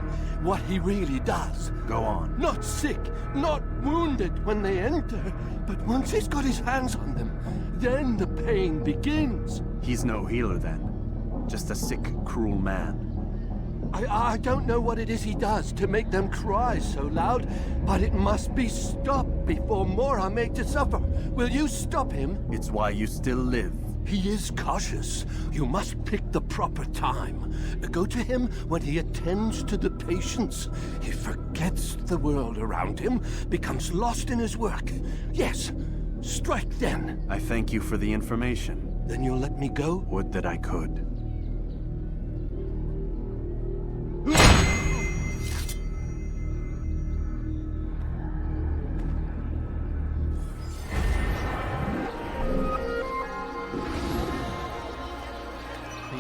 what he really does. Go on. Not sick, not wounded when they enter, but once he's got his hands on them, then the pain begins. He's no healer then. Just a sick, cruel man. I don't know what it is he does to make them cry so loud, but it must be stopped before more are made to suffer. Will you stop him? It's why you still live. He is cautious. You must pick the proper time. Go to him when he attends to the patients. He forgets the world around him, becomes lost in his work. Yes, strike then. I thank you for the information. Then you'll let me go? Would that I could.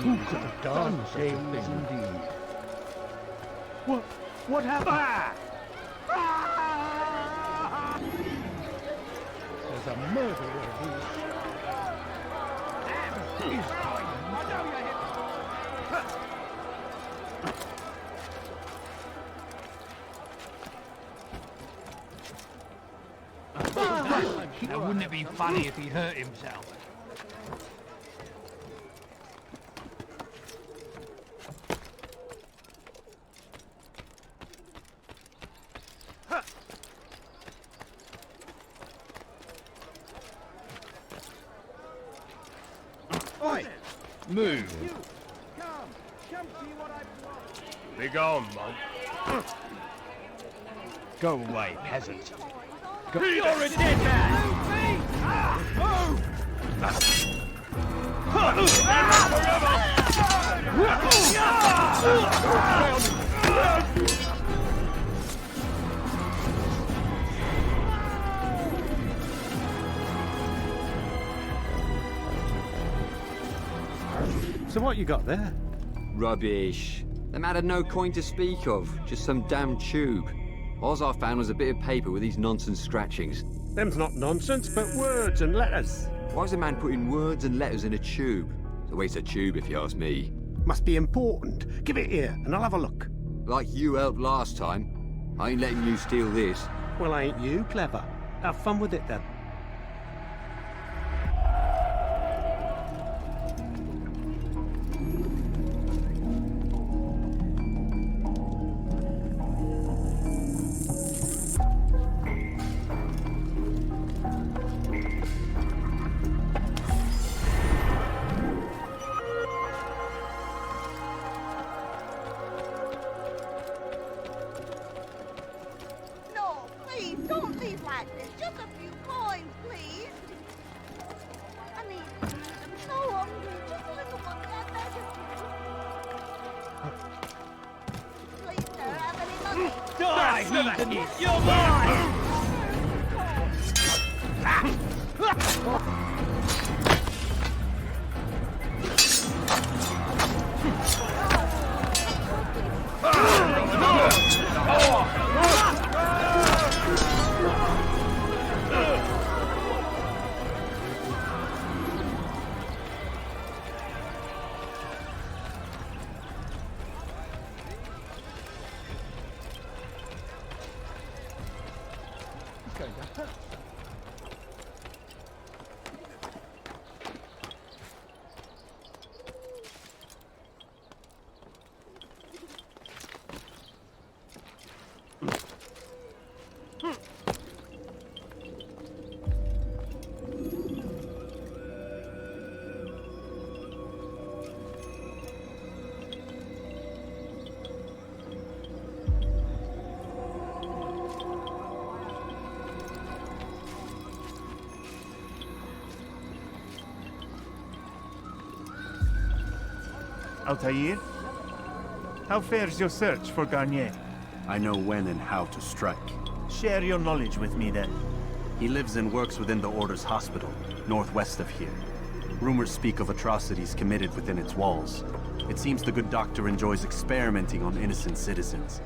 These are darn days indeed. What happened? There's a murderer loose. He's going. Now, wouldn't it be funny if he hurt himself? Oi! Move. You! Come see what I've brought. Be gone, monk. Go away, peasant. You're a dead man! Move! So what you got there? Rubbish. The man had no coin to speak of, just some damn tube. All I found was a bit of paper with these nonsense scratchings. Them's not nonsense, but words and letters. Why's a man putting words and letters in a tube? It's a waste of tube, if you ask me. Must be important. Give it here, and I'll have a look. Like you helped last time. I ain't letting you steal this. Well, ain't you clever? Have fun with it, then. Altair? How fares your search for Garnier? I know when and how to strike. Share your knowledge with me, then. He lives and works within the Order's hospital, northwest of here. Rumors speak of atrocities committed within its walls. It seems the good doctor enjoys experimenting on innocent citizens.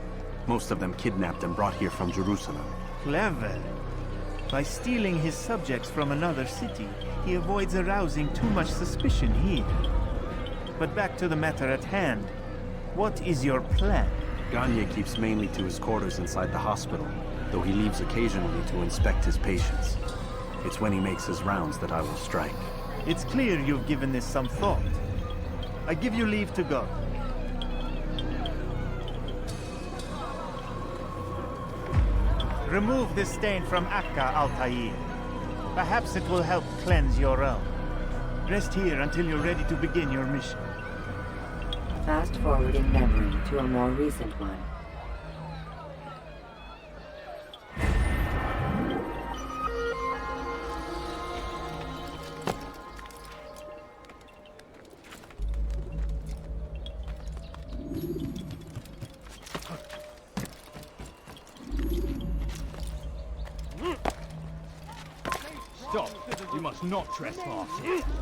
Most of them kidnapped and brought here from Jerusalem. Clever. By stealing his subjects from another city, he avoids arousing too much suspicion here. But back to the matter at hand. What is your plan? Garnier keeps mainly to his quarters inside the hospital, though he leaves occasionally to inspect his patients. It's when he makes his rounds that I will strike. It's clear you've given this some thought. I give you leave to go. Remove this stain from Akka, Altair. Perhaps it will help cleanse your realm. Rest here until you're ready to begin your mission. Fast-forwarding memory to a more recent one. Stop! You must not trespass.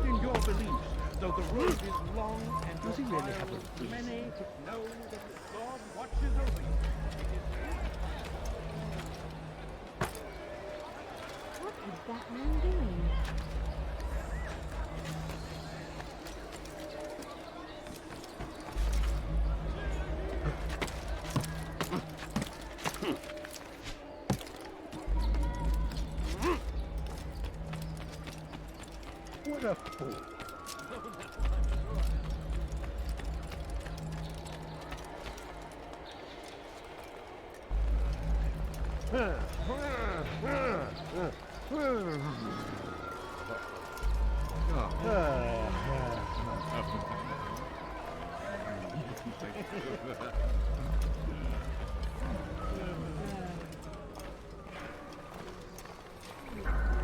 In your beliefs, though the road is long and does he really have a many know that God watches over you. What is that man doing? What a fool.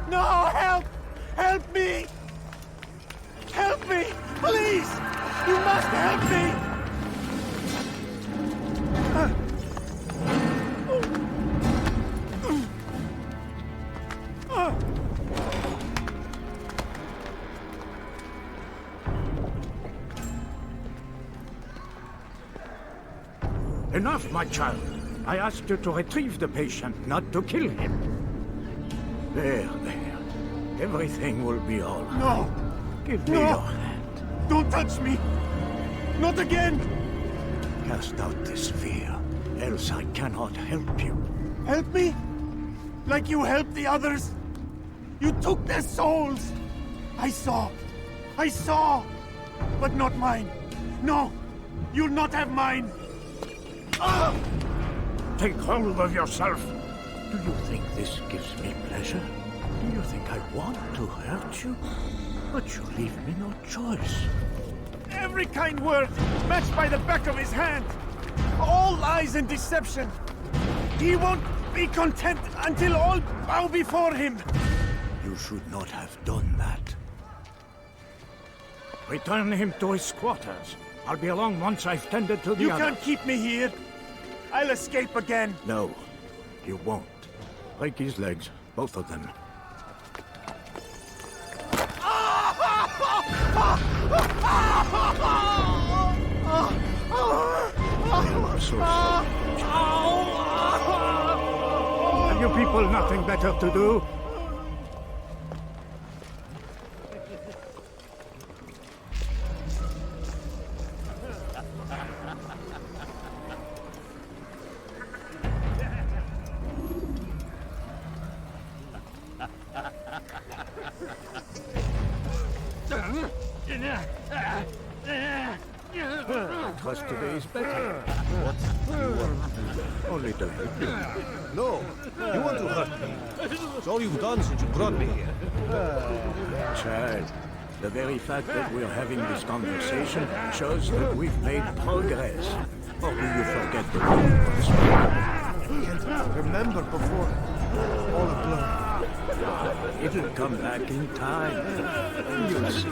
No, help! Help me! Help me! Please! You must help me! Enough, my child. I asked you to retrieve the patient, not to kill him. There. Everything will be all right. No! Give me your hand. Don't touch me! Not again! Cast out this fear, else I cannot help you. Help me? Like you helped the others? You took their souls! I saw! But not mine! No! You'll not have mine! Take hold of yourself! Do you think this gives me pleasure? Do you think I want to hurt you? But you leave me no choice. Every kind word matched by the back of his hand! All lies and deception! He won't be content until all bow before him! You should not have done that. Return him to his quarters. I'll be along once I've tended to the You others. can't keep me here! I'll escape again! No, you won't. Break his legs, both of them. I'm so sorry. Have you people nothing better to do? breakfast today is better. What do you want? Only to help you. No, you want to hurt me. It's all you've done since you brought me here. Child, the very fact that we're having this conversation shows that we've made progress. Or do you forget the meaning of this? I can't remember before all the blood. It'll come back in time. You'll see.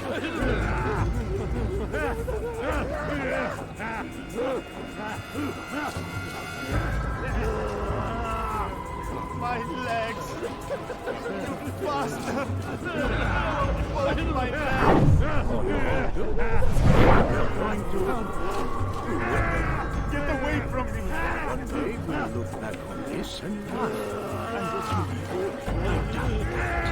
My legs! You bastard! What my legs! Get away from me! One day we'll look back on this and laugh. And I've done that.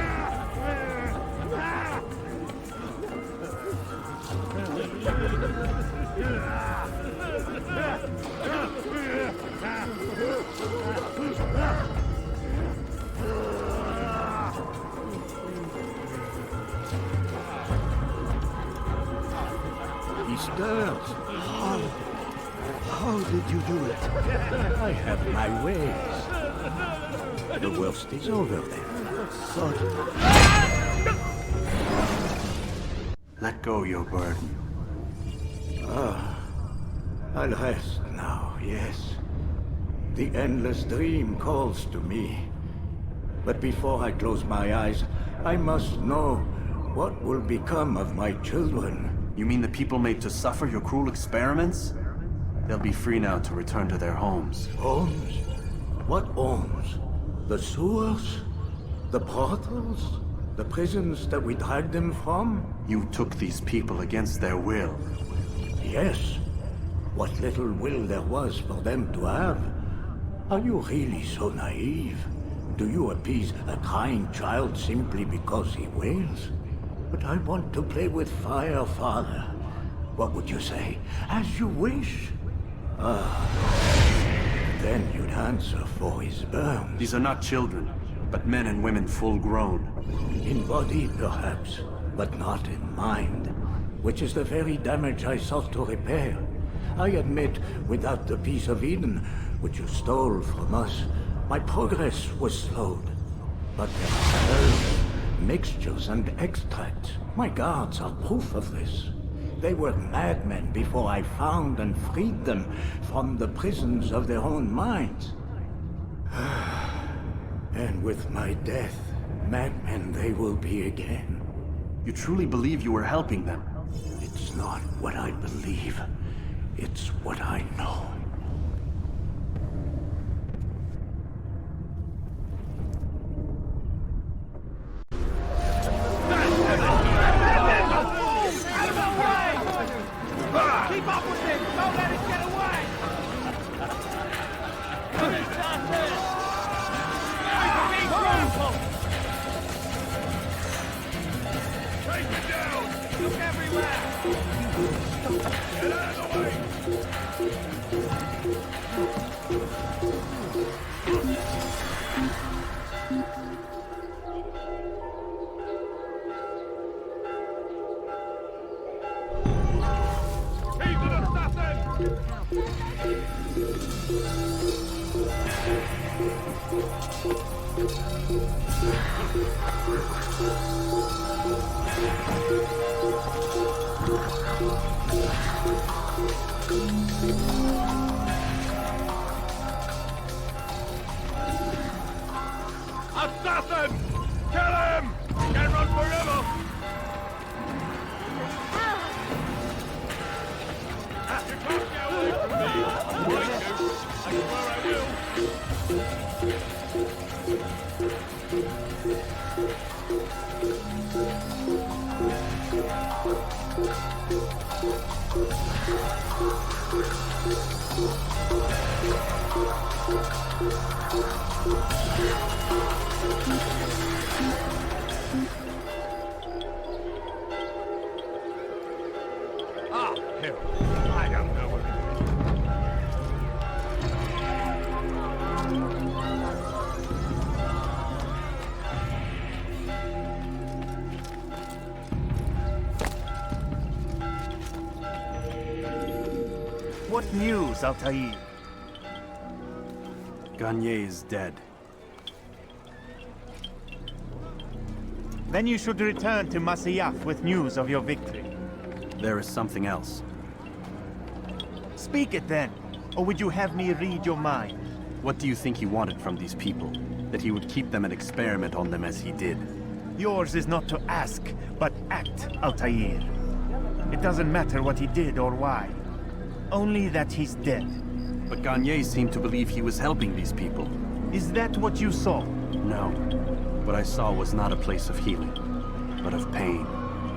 He stirs. How did you do it? I have my ways. The worst is over then. Let go your burden. I'll rest now, yes. The endless dream calls to me. But before I close my eyes, I must know what will become of my children. You mean the people made to suffer your cruel experiments? They'll be free now to return to their homes. Homes? What homes? The sewers? The portals? The prisons that we dragged them from? You took these people against their will. Yes. What little will there was for them to have. Are you really so naive? Do you appease a crying child simply because he wails? But I want to play with fire, Father. What would you say? As you wish. Then you'd answer for his burns. These are not children, but men and women full grown. In body, perhaps, but not in mind. Which is the very damage I sought to repair. I admit, without the piece of Eden, which you stole from us, my progress was slowed. But there are herbs, mixtures, and extracts. My guards are proof of this. They were madmen before I found and freed them from the prisons of their own minds. And with my death, madmen they will be again. You truly believe you were helping them? It's not what I believe. It's what I know. Keep up with him! Don't let him get away! Take it down! Look everywhere! Get out of the way! He's an assassin! Assassin! Kill him! Can't run forever! You can't get away from me! I'm going to! I swear I will! Ah, hell. I don't know what What news, Altair? Garnier is dead. Then you should return to Masyaf with news of your victory. There is something else. Speak it then, or would you have me read your mind? What do you think he wanted from these people? That he would keep them and experiment on them as he did? Yours is not to ask, but act, Altair. It doesn't matter what he did or why. Only that he's dead. But Garnier seemed to believe he was helping these people. Is that what you saw? No. What I saw was not a place of healing, but of pain.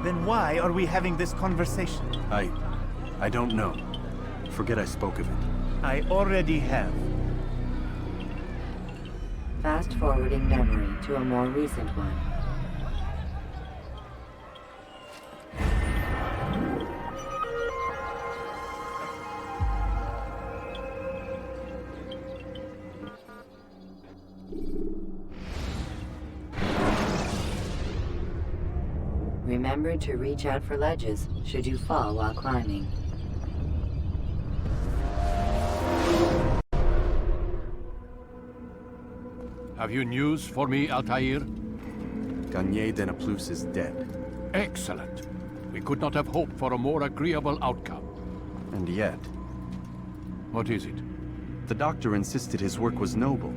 Then why are we having this conversation? I don't know. Forget I spoke of it. I already have. Fast-forwarding memory to a more recent one. Remember to reach out for ledges should you fall while climbing. Have you news for me, Altair? Garnier de Naplouse is dead. Excellent. We could not have hoped for a more agreeable outcome. And yet... What is it? The doctor insisted his work was noble.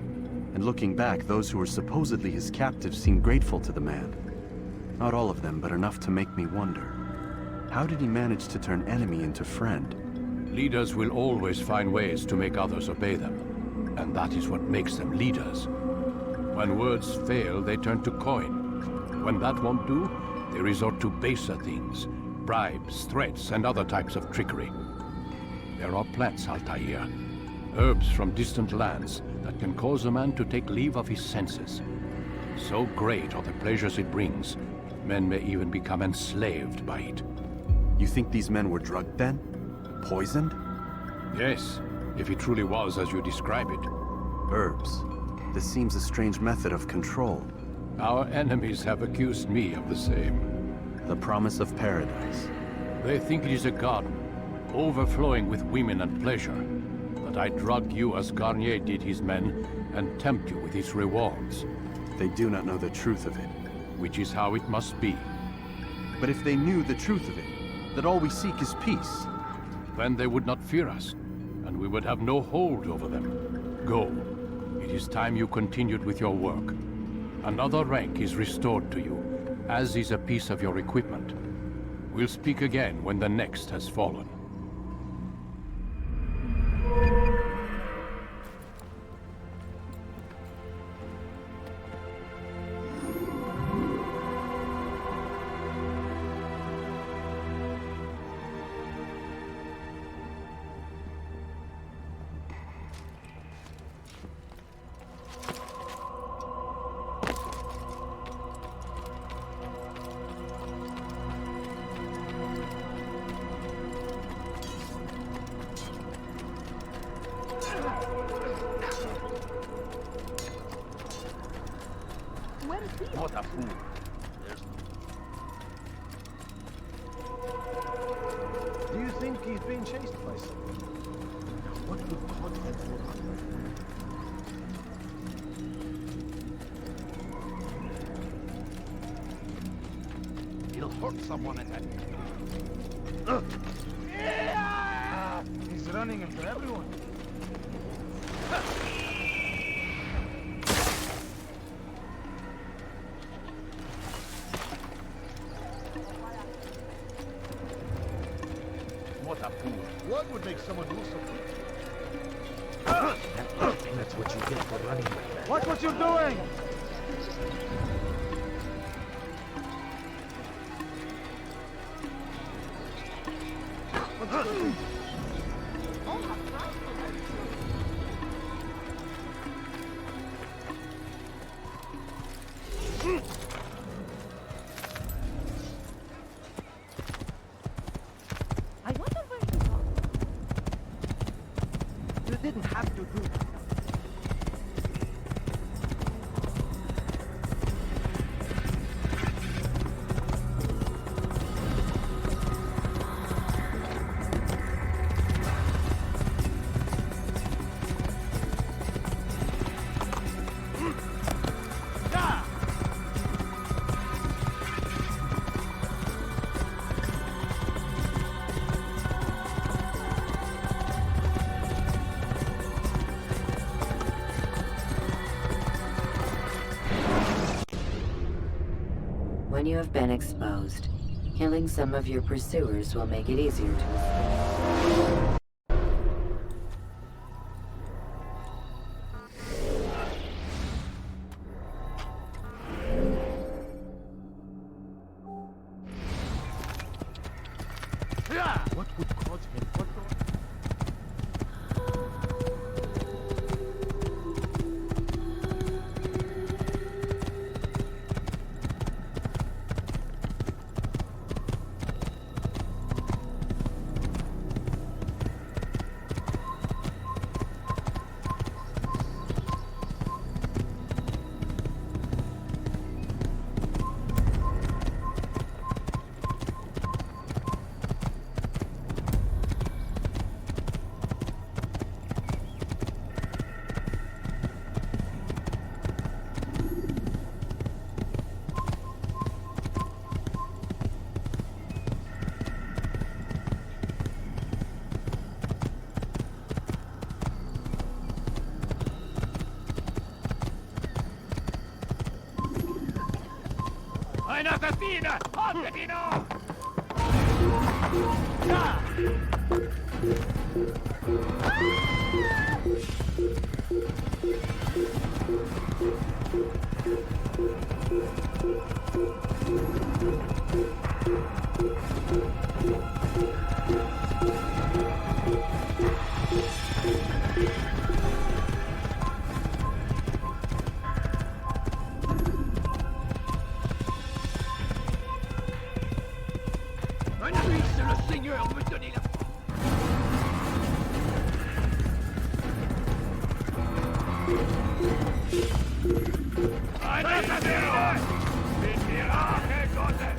And looking back, those who were supposedly his captives seemed grateful to the man. Not all of them, but enough to make me wonder. How did he manage to turn enemy into friend? Leaders will always find ways to make others obey them. And that is what makes them leaders. When words fail, they turn to coin. When that won't do, they resort to baser things. Bribes, threats, and other types of trickery. There are plants, Altair. Herbs from distant lands that can cause a man to take leave of his senses. So great are the pleasures it brings, men may even become enslaved by it. You think these men were drugged then? Poisoned? Yes, if it truly was as you describe it. Herbs. This seems a strange method of control. Our enemies have accused me of the same. The promise of paradise. They think it is a garden, overflowing with women and pleasure. That I drug you as Garnier did his men, and tempt you with his rewards. They do not know the truth of it. Which is how it must be. But if they knew the truth of it, that all we seek is peace... Then they would not fear us, and we would have no hold over them. Go. It is time you continued with your work. Another rank is restored to you, as is a piece of your equipment. We'll speak again when the next has fallen. What a fool. Do you think he's being chased by someone? What would cause that to happen? He'll hurt someone at that. He's running into everyone. What would make someone move so quick? That's what you get for running like that. Watch what you're doing! Didn't have to do that. When you have been exposed, killing some of your pursuers will make it easier to escape. What would cause him? What Ein assassino! Assassino! Un ami, c'est le Seigneur me donner la... Un assassino! Finira che cose!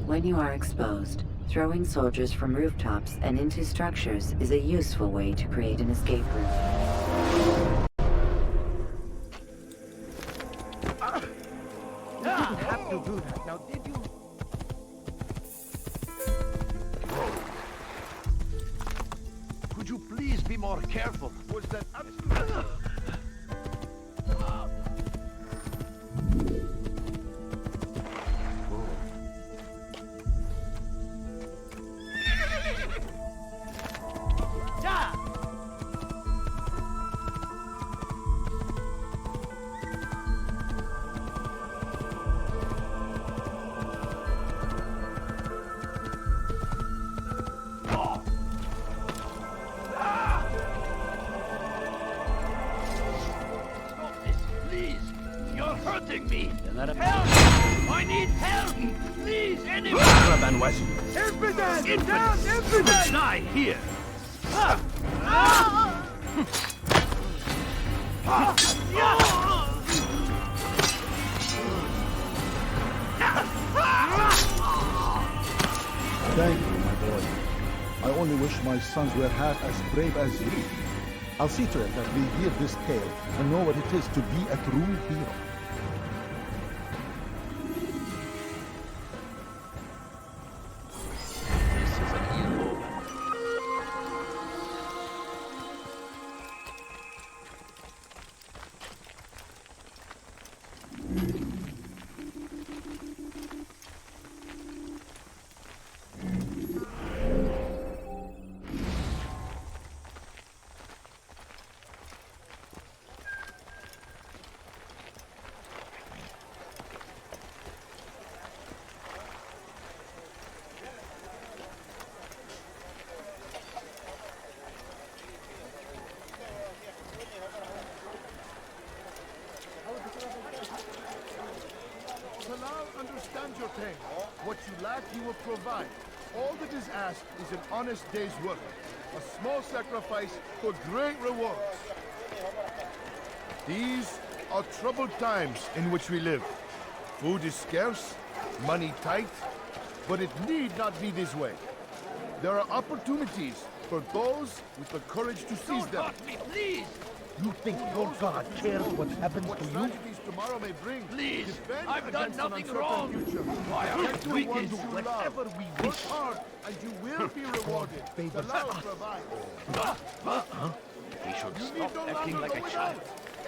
When you are exposed, throwing soldiers from rooftops and into structures is a useful way to create an escape route. You didn't have to do that, now did you? Could you please be more careful? Was that absolutely... killing me! Help! I need help! Please, anyone! Infidel! Down, infidel! Die here! Thank you, my boy. I only wish my sons were half as brave as you. I'll see to it that we hear this tale and know what it is to be a true hero. Talal understands your pain. What you lack, he will provide. All that is asked is an honest day's work. A small sacrifice for great rewards. These are troubled times in which we live. Food is scarce, money tight, but it need not be this way. There are opportunities for those with the courage to seize them. Don't hurt me, please! You think your God cares what happens to you? Tragedies tomorrow may bring. Please, Defend I've done against an nothing uncertain wrong. Future. Why are Protect the we ones do you whatever love. we Work wish. hard, and you will be rewarded. favors Talal us. provides. He should You stop need no acting longer like go a without. child.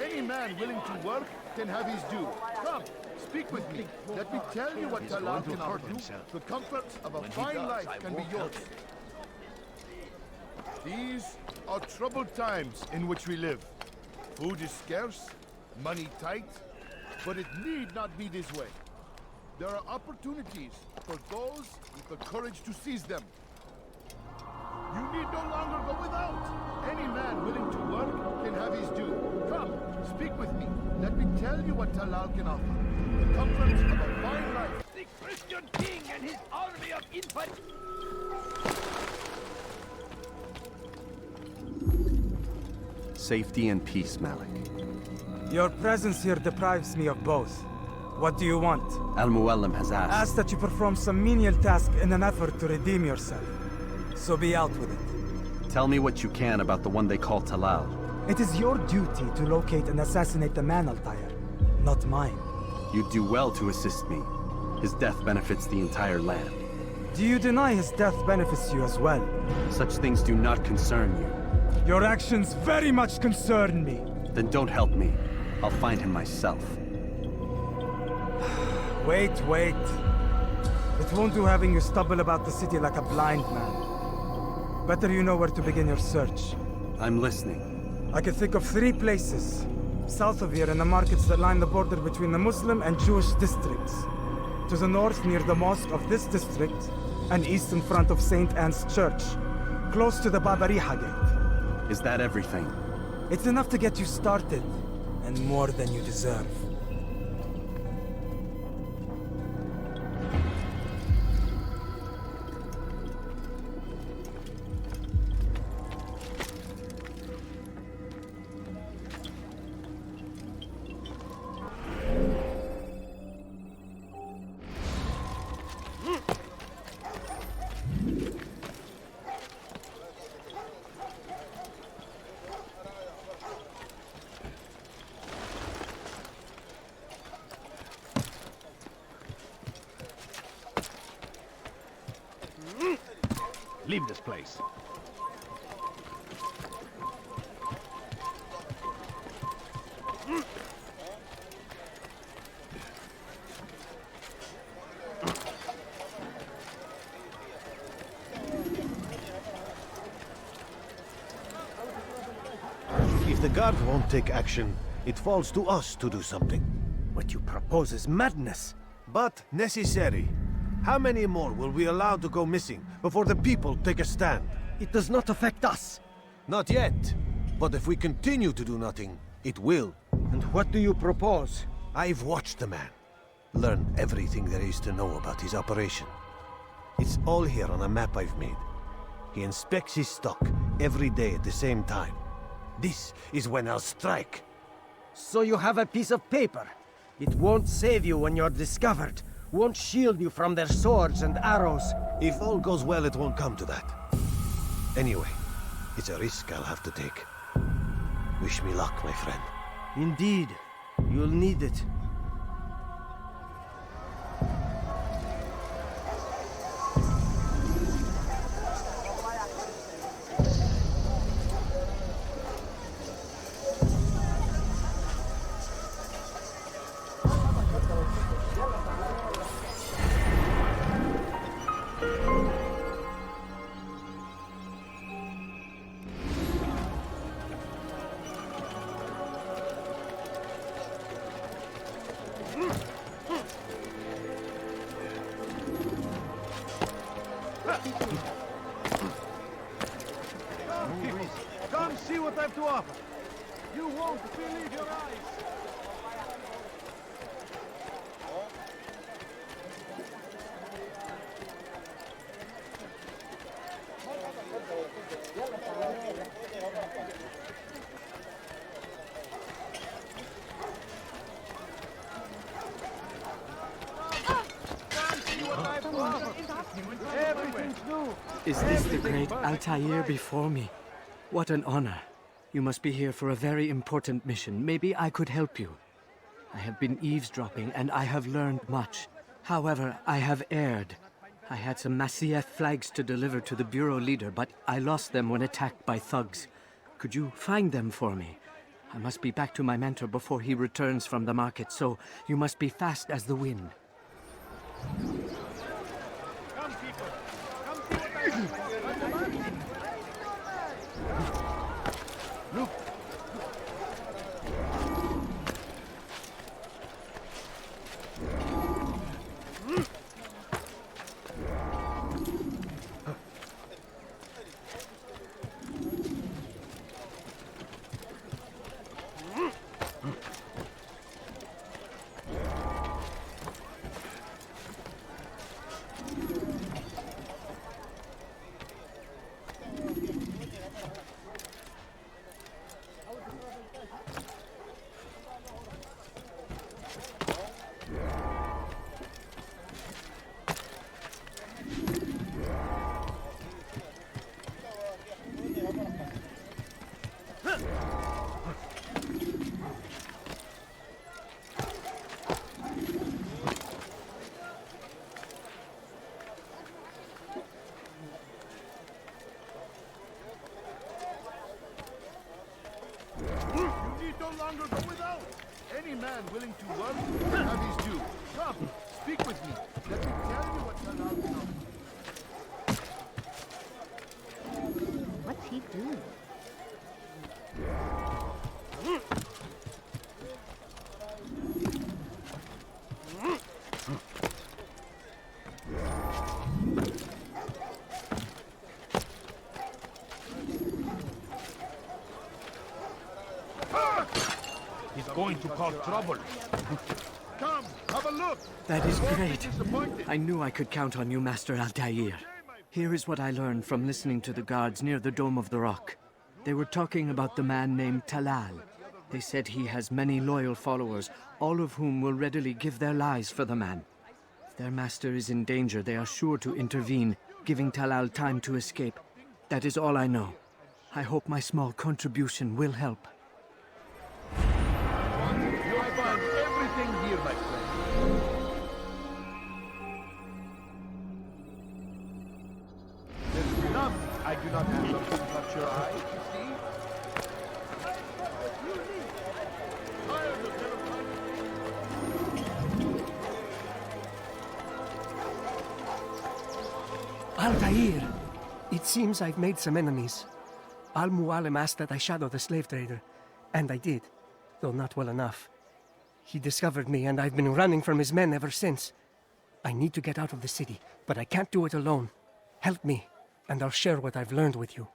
Any man willing to work can have his due. Come, speak with me. Let me tell you what Talal can offer you. The comforts of a fine life can be yours. These are troubled times in which we live. Food is scarce, money tight, but it need not be this way. There are opportunities for those with the courage to seize them. You need no longer go without. Any man willing to work can have his due. Come, speak with me. Let me tell you what Talal can offer. The comforts of a fine life. The Christian king and his army of infants. Safety and peace, Malik. Your presence here deprives me of both. What do you want? Al-Muallim has asked. Ask that you perform some menial task in an effort to redeem yourself. So be out with it. Tell me what you can about the one they call Talal. It is your duty to locate and assassinate the man, Altair, not mine. You'd do well to assist me. His death benefits the entire land. Do you deny his death benefits you as well? Such things do not concern you. Your actions very much concern me. Then don't help me. I'll find him myself. Wait. It won't do having you stumble about the city like a blind man. Better you know where to begin your search. I'm listening. I can think of 3 places. South of here in the markets that line the border between the Muslim and Jewish districts. To the north near the mosque of this district, and east in front of St. Anne's Church, close to the Babariha Gate. Is that everything? It's enough to get you started, and more than you deserve. Leave this place. If the guard won't take action, it falls to us to do something. What you propose is madness. But necessary. How many more will we allow to go missing before the people take a stand? It does not affect us. Not yet. But if we continue to do nothing, it will. And what do you propose? I've watched the man. Learned everything there is to know about his operation. It's all here on a map I've made. He inspects his stock every day at the same time. This is when I'll strike. So you have a piece of paper. It won't save you when you're discovered. Won't shield you from their swords and arrows. If all goes well, it won't come to that. Anyway, it's a risk I'll have to take. Wish me luck, my friend. Indeed. You'll need it. Come see what I've to offer. You won't believe your eyes. Everything's new. Is this the great Altair before me? What an honor. You must be here for a very important mission. Maybe I could help you. I have been eavesdropping, and I have learned much. However, I have erred. I had some Masyaf flags to deliver to the bureau leader, but I lost them when attacked by thugs. Could you find them for me? I must be back to my mentor before he returns from the market, so you must be fast as the wind. Come, people. Come see what I have. Look. No longer go without. Any man willing to work will have his due. Come, speak with me. Let me tell you what Talal knows. What's he doing? Going to cause trouble. Come, have a look. That is great. I knew I could count on you, Master Altair. Here is what I learned from listening to the guards near the Dome of the Rock. They were talking about the man named Talal. They said he has many loyal followers, all of whom will readily give their lives for the man. If their master is in danger, they are sure to intervene, giving Talal time to escape. That is all I know. I hope my small contribution will help. You'll find everything here, my friend. There's nothing I do not have to touch your eye, you see? Altair! It seems I've made some enemies. Al-Mualim asked that I shadow the slave trader, and I did, though not well enough. He discovered me, and I've been running from his men ever since. I need to get out of the city, but I can't do it alone. Help me, and I'll share what I've learned with you.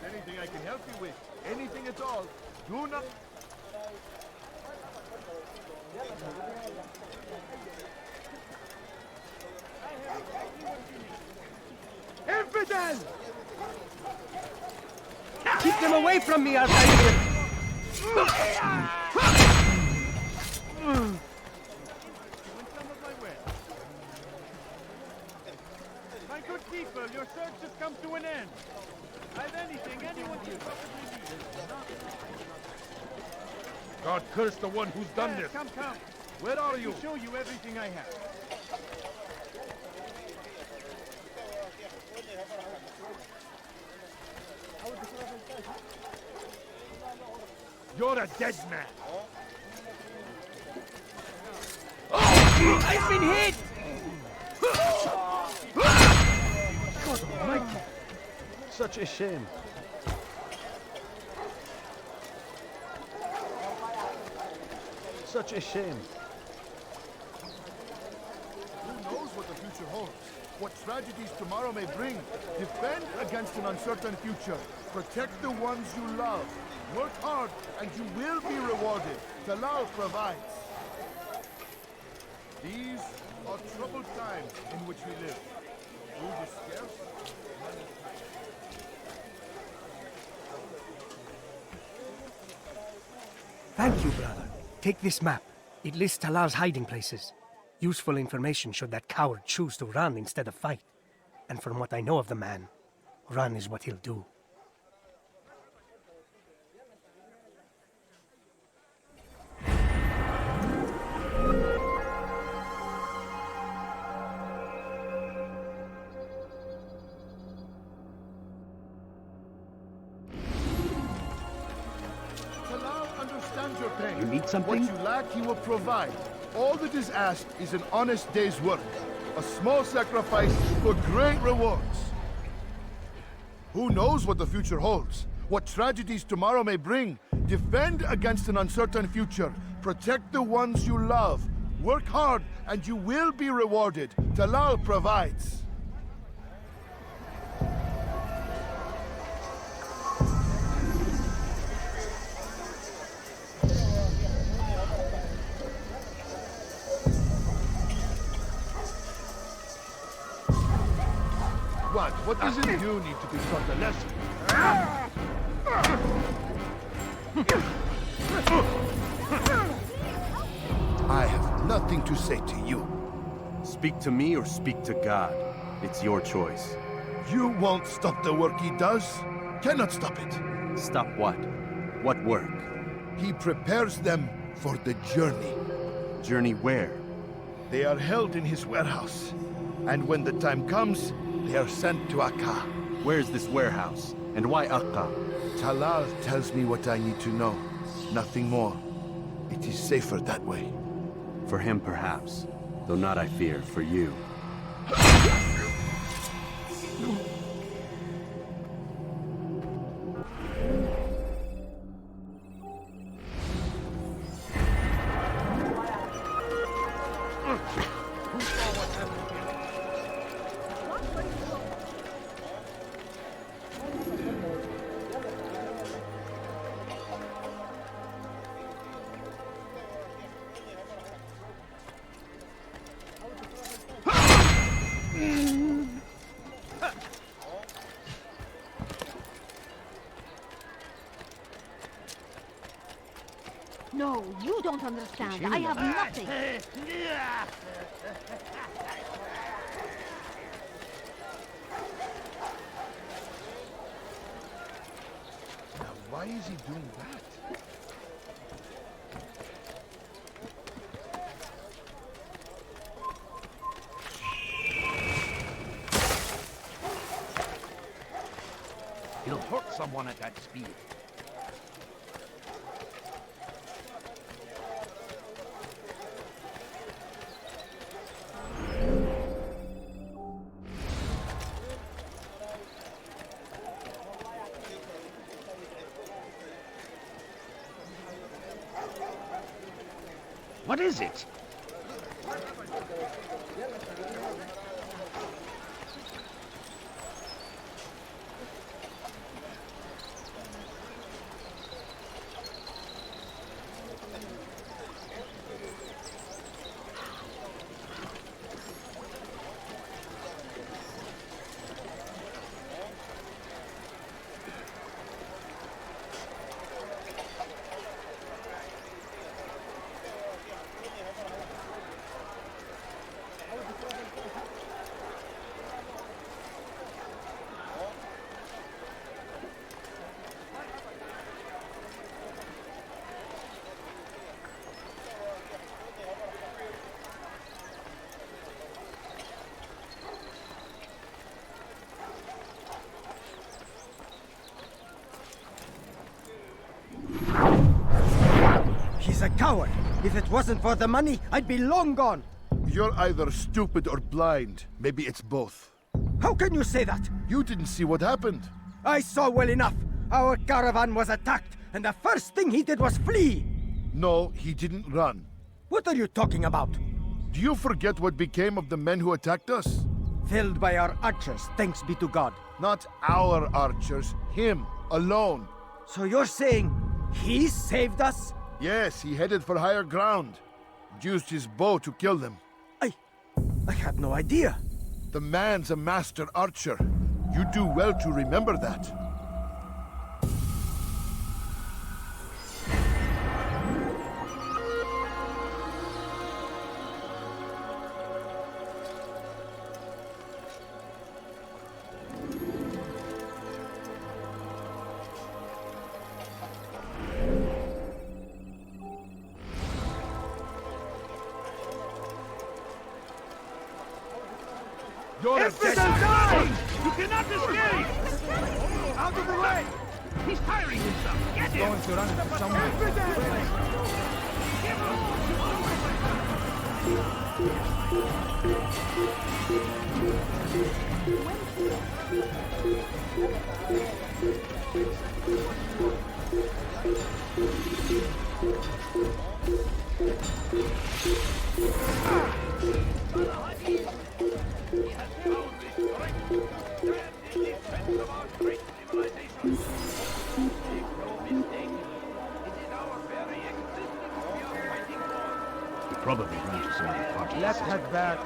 Anything I can help you with? Do not... Infidel! Keep them away from me, Altair! My good people, your search has come to an end. I've anything anyone can possibly need. God curse the one who's done this. Come. Where are you? Let me show you everything I have. You're a dead man. I've been hit! God almighty! Such a shame. Such a shame. Who knows what the future holds? What tragedies tomorrow may bring? Defend against an uncertain future. Protect the ones you love. Work hard, and you will be rewarded. Talal provides. These are troubled times in which we live. Food is scarce, money tight. Thank you, brother. Take this map. It lists Talal's hiding places. Useful information should that coward choose to run instead of fight. And from what I know of the man, run is what he'll do. You need something? What you lack, he will provide. All that is asked is an honest day's work. A small sacrifice for great rewards. Who knows what the future holds? What tragedies tomorrow may bring? Defend against an uncertain future. Protect the ones you love. Work hard, and you will be rewarded. Talal provides. What doesn't you need to be taught a lesson? I have nothing to say to you. Speak to me or speak to God. It's your choice. You won't stop the work he does. Cannot stop it. Stop what? What work? He prepares them for the journey. Journey where? They are held in his warehouse. And when the time comes, they are sent to Akka. Where's this warehouse? And why Akka? Talal tells me what I need to know. Nothing more. It is safer that way. For him, perhaps. Though not, I fear, for you. No, you don't understand. I have nothing. Now, why is he doing that? He'll hurt someone at that speed. What is it? coward. If it wasn't for the money, I'd be long gone. You're either stupid or blind. Maybe it's both. How can you say that? You didn't see what happened. I saw well enough. Our caravan was attacked, and the first thing he did was flee. No, he didn't run. What are you talking about? Do you forget what became of the men who attacked us? Felled by our archers, thanks be to God. Not our archers, him, alone. So you're saying he saved us? Yes, he headed for higher ground. Used his bow to kill them. I had no idea. The man's a master archer. You do well to remember that. You cannot escape! Out of the way! He's tiring himself! Get him! Going to run into someone. Probably ran to some other party. Let's head back.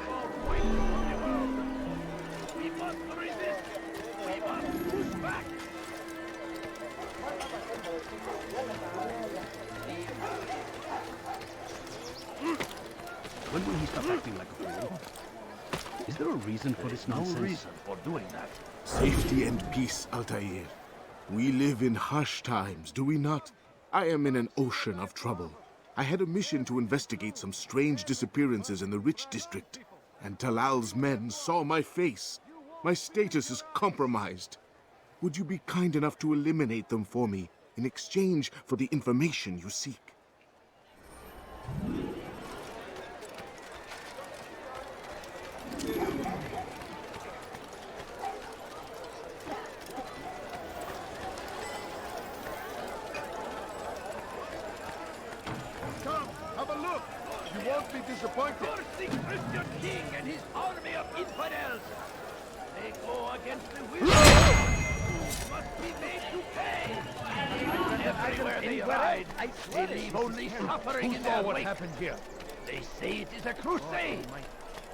We must resist! We must push back! When will he stop acting like a fool? Is there a reason for this nonsense? No reason for doing that. Safety and peace, Altair. We live in harsh times, do we not? I am in an ocean of trouble. I had a mission to investigate some strange disappearances in the rich district, and Talal's men saw my face. My status is compromised. Would you be kind enough to eliminate them for me in exchange for the information you seek? Come, have a look. You won't be disappointed. Cursing Christian king and his army of infidels. They go against the will. Must be made to pay. Everywhere they ride, they leave only suffering in their wake. happened here? They say it is a crusade.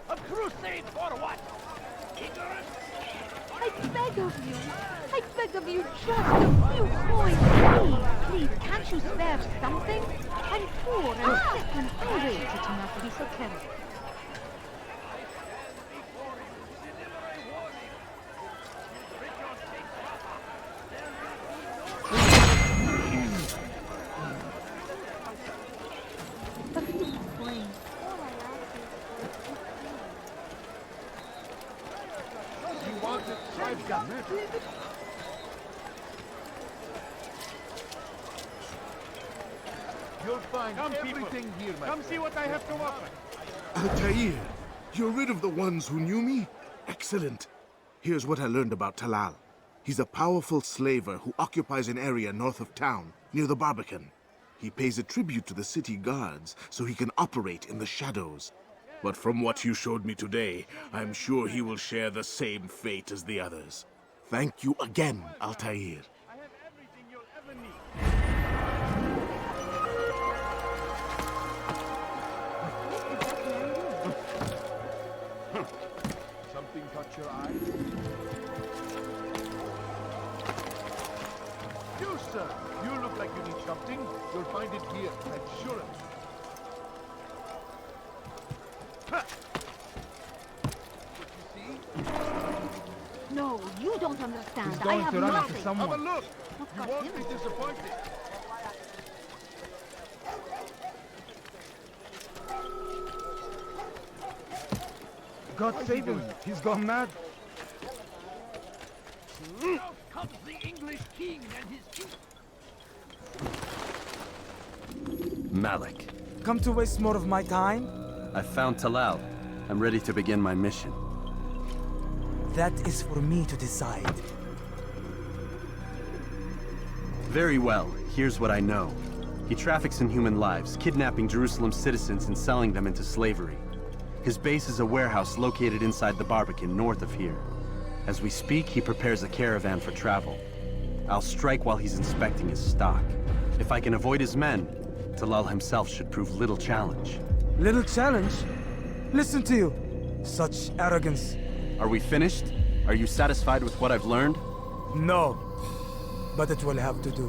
A crusade for what? Ignorance? I beg of you, just a few coins, please. Please, can't you spare something? I'm poor and sick and hungry. It not be so terrible. I've got it. You'll find everything here, my Come see what I have to offer. Altair, you're rid of the ones who knew me? Excellent. Here's what I learned about Talal. He's a powerful slaver who occupies an area north of town, near the Barbican. He pays a tribute to the city guards so he can operate in the shadows. But from what you showed me today, I'm sure he will share the same fate as the others. Thank you again, Altair. I have everything you'll ever need. Something caught your eye? You, sir. You look like you need something. You'll find it here, I'm sure of it. No, you don't understand. He's I going have to run nothing. into someone. Have a look. What You got won't him? be disappointed. God save him. He's gone mad. Now comes the English king and his chief. Malik, Come to waste more of my time? I've found Talal. I'm ready to begin my mission. That is for me to decide. Very well. Here's what I know. He traffics in human lives, kidnapping Jerusalem citizens and selling them into slavery. His base is a warehouse located inside the Barbican, north of here. As we speak, he prepares a caravan for travel. I'll strike while he's inspecting his stock. If I can avoid his men, Talal himself should prove little challenge. Little challenge? Listen to you. Such arrogance. Are we finished? Are you satisfied with what I've learned? No. But it will have to do.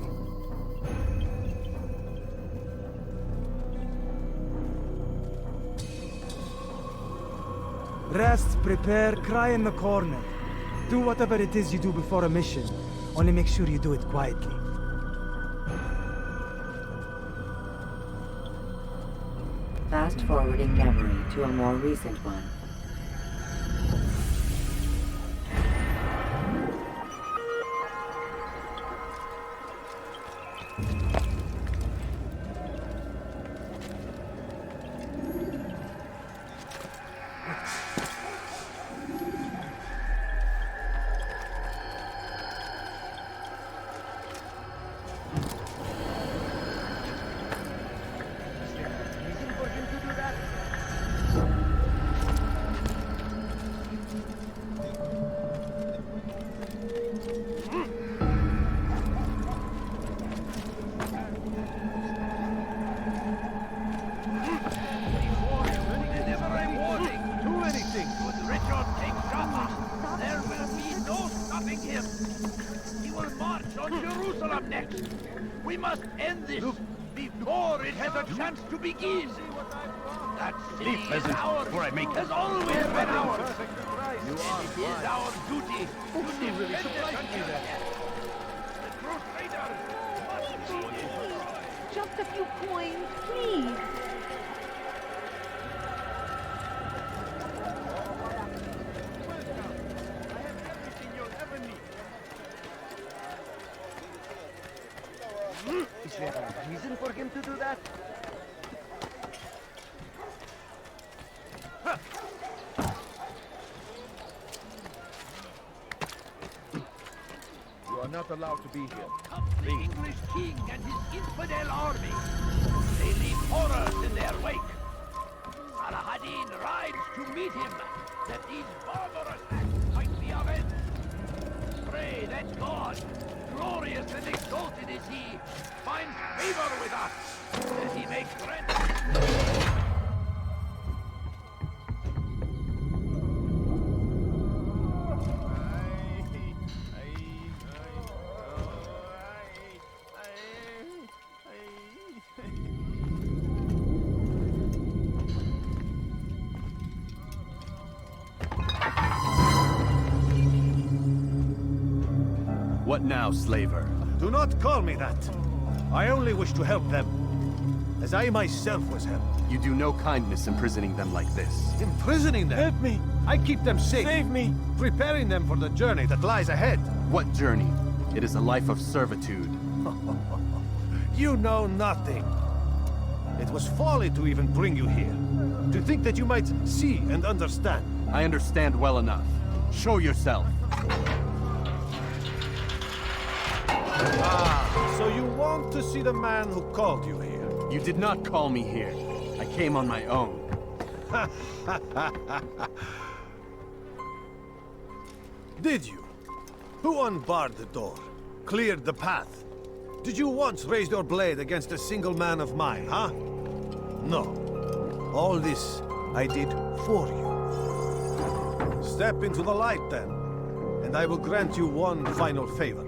Rest, prepare, cry in the corner. Do whatever it is you do before a mission. Only make sure you do it quietly. Fast-forwarding memory to a more recent one. We must end this before it has a chance to begin. That city is ours, has always been ours. And it is our duty to defend it until death. The Crusader must be destroyed. Just a few coins, please. Is there a reason for him to do that? You are not allowed to be here. The English king and his infidel army. They leave horrors in their wake. Addin rides to meet him, that these barbarous acts might be avenged. Pray that God, glorious and exalted is he, finds favor with us, that he may grant. What now, slaver? Do not call me that. I only wish to help them, as I myself was helped. You do no kindness imprisoning them like this. Imprisoning them? Help me! I keep them safe. Save me! Preparing them for the journey that lies ahead. What journey? It is a life of servitude. You know nothing. It was folly to even bring you here. To think that you might see and understand. I understand well enough. Show yourself. Ah, so you want to see the man who called you here? You did not call me here. I came on my own. Did you? Who unbarred the door? Cleared the path? Did you once raise your blade against a single man of mine, huh? No. All this I did for you. Step into the light, then, and I will grant you one final favor.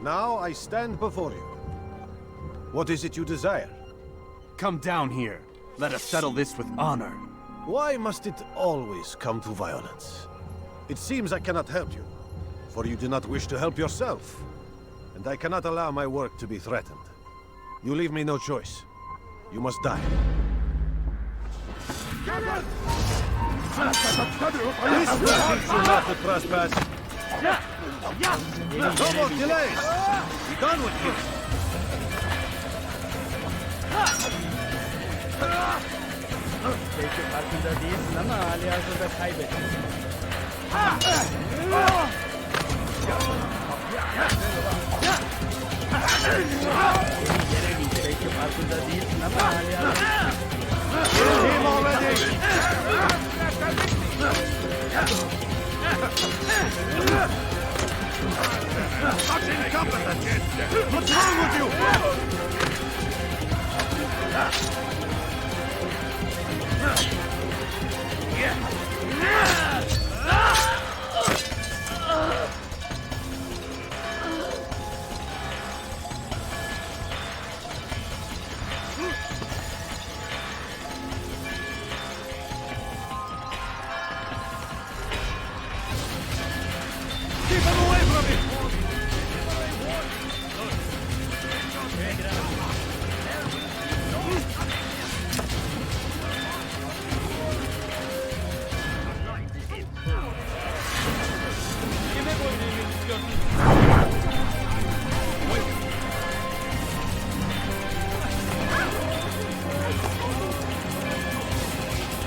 Now I stand before you. What is it you desire? Come down here. Let us settle this with honor. Why must it always come to violence? It seems I cannot help you, for you do not wish to help yourself. And I cannot allow my work to be threatened. You leave me no choice. You must die. This will teach you not to trespass. No more delays. Be done with you. Belki farkında değilsin ama halihazırda kaybettin. Belki farkında değilsin ama halihazırda... Team already! Such incompetence! What's wrong with you? Keep him away from me!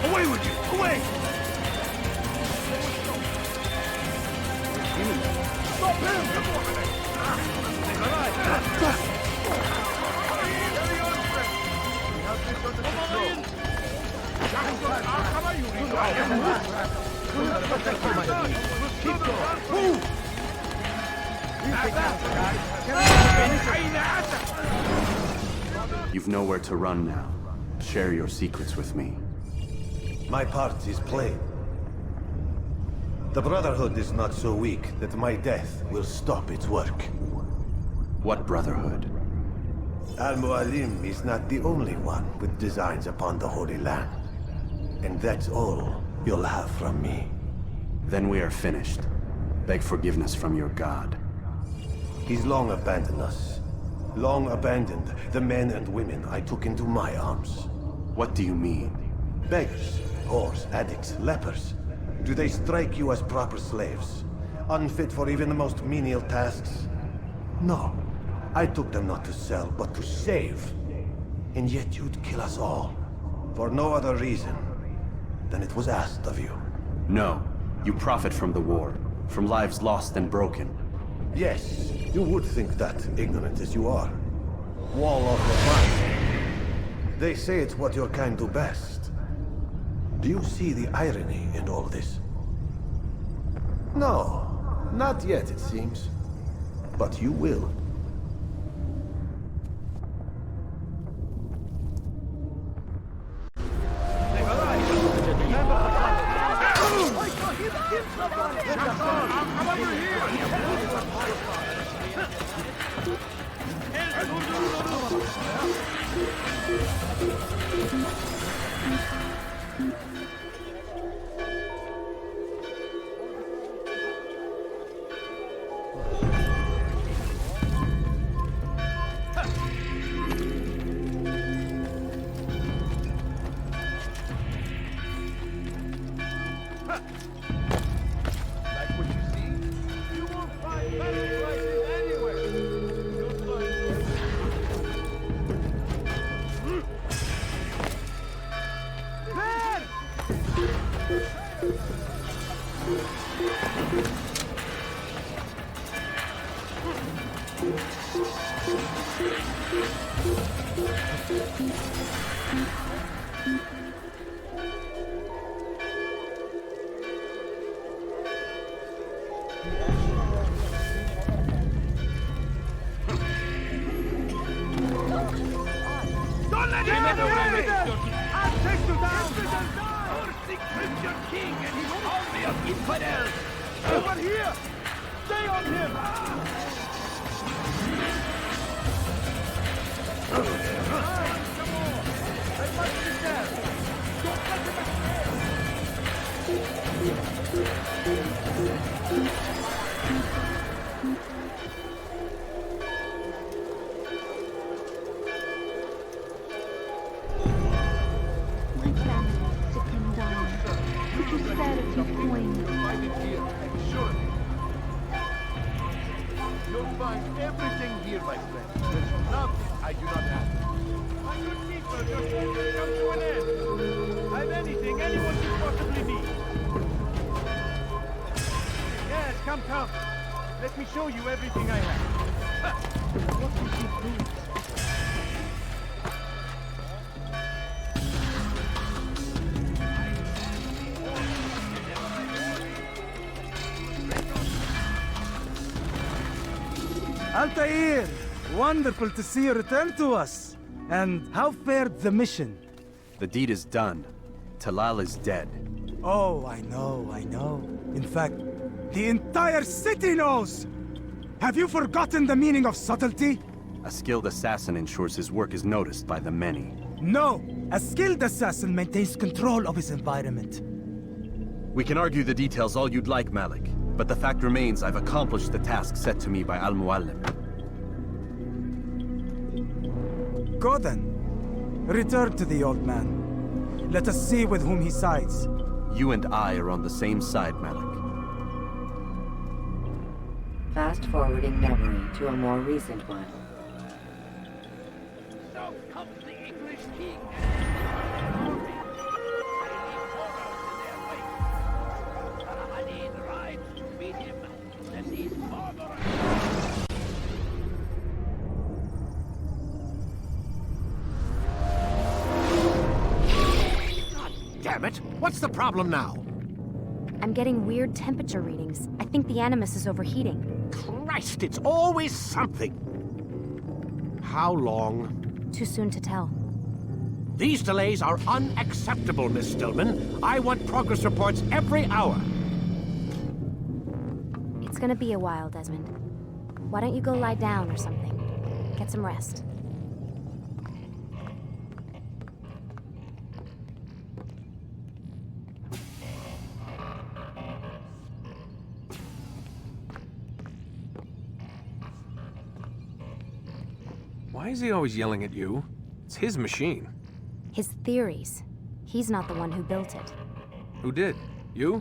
Away with you! Away! Stop him! You've nowhere to run now. Share your secrets with me. My part is plain. The Brotherhood is not so weak that my death will stop its work. What Brotherhood? Al-Mualim is not the only one with designs upon the Holy Land. And that's all you'll have from me. Then we are finished. Beg forgiveness from your god. He's long abandoned us. Long abandoned the men and women I took into my arms. What do you mean? Beggars, whores, addicts, lepers. Do they strike you as proper slaves? Unfit for even the most menial tasks? No. I took them not to sell, but to save. And yet you'd kill us all. For no other reason than it was asked of you. No. You profit from the war. From lives lost and broken. Yes, you would think that, ignorant as you are. Wall off your mind. They say it's what your kind do best. Do you see the irony in all this? No, not yet, it seems. But you will. find everything here, my friend. There's nothing I do not have. My good people, your search has come to an end. I've anything anyone could possibly need. Yes, come. Let me show you everything I have. What is he doing? Altair! Wonderful to see you return to us. And how fared the mission? The deed is done. Talal is dead. Oh, I know. In fact, the entire city knows! Have you forgotten the meaning of subtlety? A skilled assassin ensures his work is noticed by the many. No! A skilled assassin maintains control of his environment. We can argue the details all you'd like, Malik. But the fact remains I've accomplished the task set to me by Al-Muallim. Go then. Return to the old man. Let us see with whom he sides. You and I are on the same side, Malik. Fast-forwarding memory to a more recent one. So comes the English king and his army. They leave horrors in their wake. Addin rides to meet him, and his father... God damn it! What's the problem now? I'm getting weird temperature readings. I think the Animus is overheating. Christ, it's always something! How long? Too soon to tell. These delays are unacceptable, Miss Stillman. I want progress reports every hour. It's gonna be a while, Desmond. Why don't you go lie down or something? Get some rest. Why is he always yelling at you? It's his machine. His theories. He's not the one who built it. Who did? You?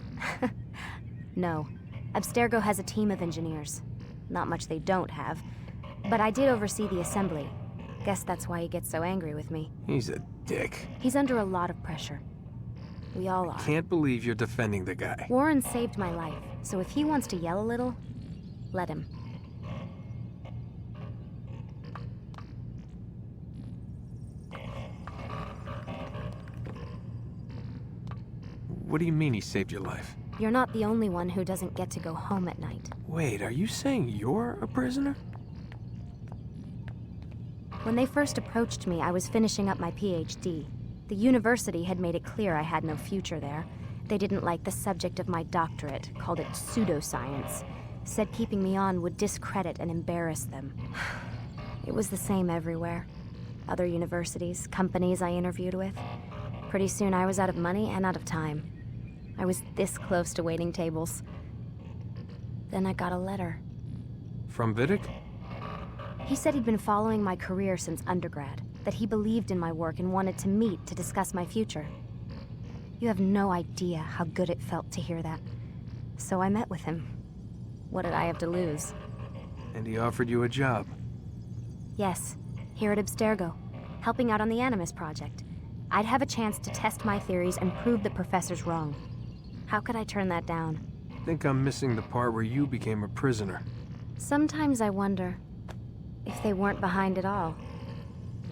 No. Abstergo has a team of engineers. Not much they don't have. But I did oversee the assembly. Guess that's why he gets so angry with me. He's a dick. He's under a lot of pressure. We all are. Can't believe you're defending the guy. Warren saved my life, so if he wants to yell a little, let him. What do you mean he saved your life? You're not the only one who doesn't get to go home at night. Wait, are you saying you're a prisoner? When they first approached me, I was finishing up my PhD. The university had made it clear I had no future there. They didn't like the subject of my doctorate, called it pseudoscience. Said keeping me on would discredit and embarrass them. It was the same everywhere. Other universities, companies I interviewed with. Pretty soon I was out of money and out of time. I was this close to waiting tables. Then I got a letter. From Vidic? He said he'd been following my career since undergrad, that he believed in my work and wanted to meet to discuss my future. You have no idea how good it felt to hear that. So I met with him. What did I have to lose? And he offered you a job? Yes, here at Abstergo, helping out on the Animus project. I'd have a chance to test my theories and prove the professor's wrong. How could I turn that down? I think I'm missing the part where you became a prisoner. Sometimes I wonder if they weren't behind it all.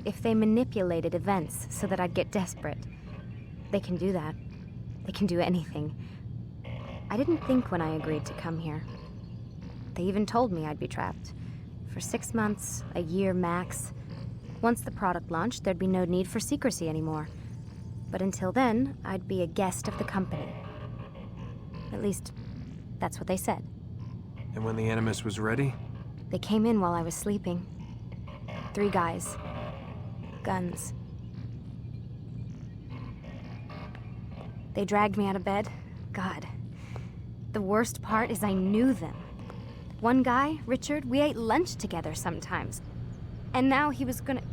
If they manipulated events so that I'd get desperate. They can do that. They can do anything. I didn't think when I agreed to come here. They even told me I'd be trapped. For 6 months, a year max. Once the product launched, there'd be no need for secrecy anymore. But until then, I'd be a guest of the company. At least, that's what they said. And when the Animus was ready? They came in while I was sleeping. 3 guys. Guns. They dragged me out of bed. God. The worst part is I knew them. One guy, Richard, we ate lunch together sometimes. And now he was gonna...